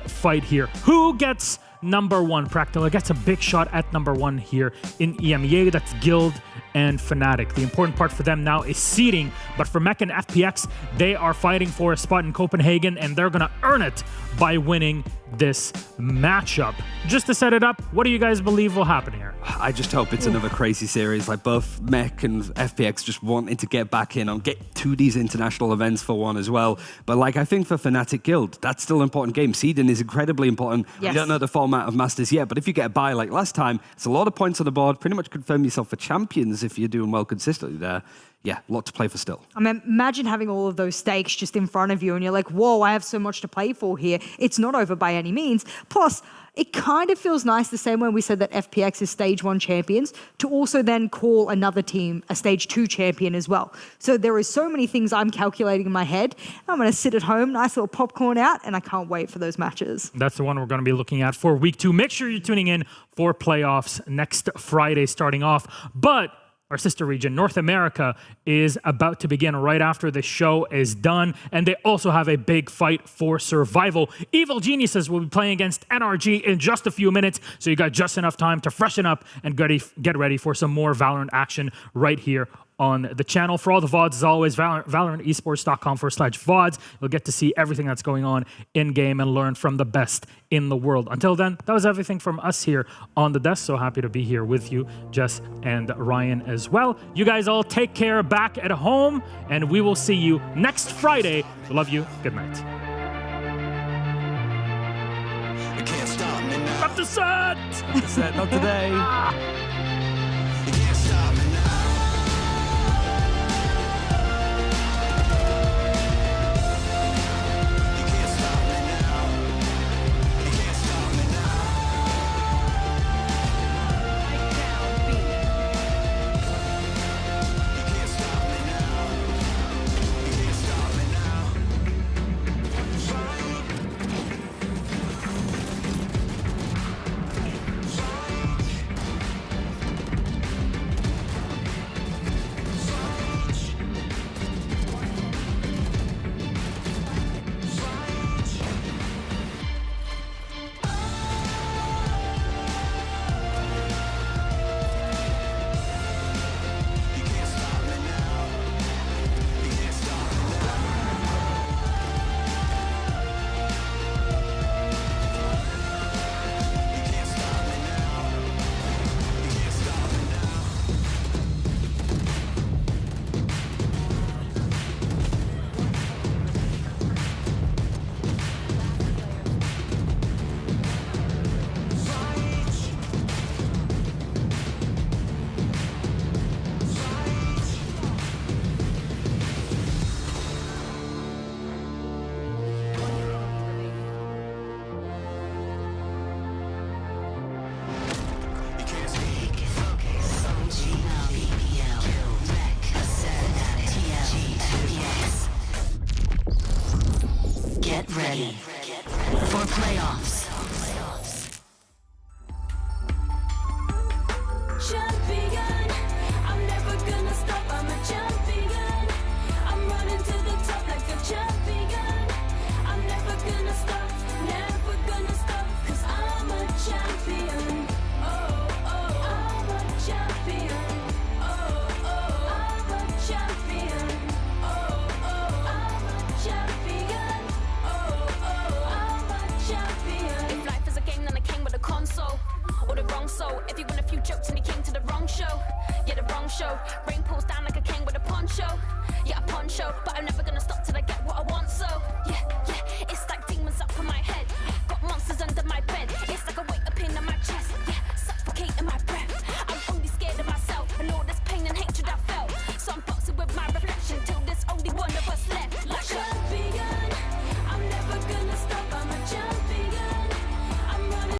fight here. Who gets number 1? Practical gets a big shot at number 1 here in EMEA. That's Guild and Fnatic. The important part for them now is seeding, but for Mech and FPX, they are fighting for a spot in Copenhagen, and they're gonna earn it by winning this matchup. Just to set it up, what do you guys believe will happen here? I just hope it's another crazy series, both Mech and FPX just wanting to get back in and get to these international events for one as well. But I think for Fnatic Guild, that's still an important game. Seeding is incredibly important. Yes. We don't know the format of Masters yet, but if you get a bye like last time, it's a lot of points on the board, pretty much confirm yourself for champions if you're doing well consistently there. Yeah, a lot to play for still. I mean, imagine having all of those stakes just in front of you and you're like, whoa, I have so much to play for here. It's not over by any means. Plus, it kind of feels nice the same way we said that FPX is stage 1 champions to also then call another team a stage 2 champion as well. So there is so many things I'm calculating in my head. I'm going to sit at home, nice little popcorn out, and I can't wait for those matches. That's the one we're going to be looking at for week 2. Make sure you're tuning in for playoffs next Friday starting off. But our sister region, North America, is about to begin right after the show is done, and they also have a big fight for survival. Evil Geniuses will be playing against NRG in just a few minutes, so you got just enough time to freshen up and get ready for some more Valorant action right here on the channel. For all the VODs, as always, ValorantEsports.com/VODs. You'll get to see everything that's going on in-game and learn from the best in the world. Until then, that was everything from us here on the desk. So happy to be here with you, Jess and Ryan as well. You guys all take care back at home, and we will see you next Friday. We love you. Good night. Not the set! Not the set, not today. ready for playoffs. Champion, I'm never gonna stop, I'm a champion. I'm running to the top like a champion. I'm never gonna stop, cause I'm a champion. Oh, oh, I'm a champion. Oh, oh, I'm a champion. Oh, oh, I'm a champion. Oh, oh, I'm a champion. If life is a game, then I came with a console. Or the wrong soul. If you win a few jokes and you came to the wrong show. Yeah, the wrong show. Rain pulls down like a king with a poncho. Yeah, a poncho. But I'm never gonna stop till I get what I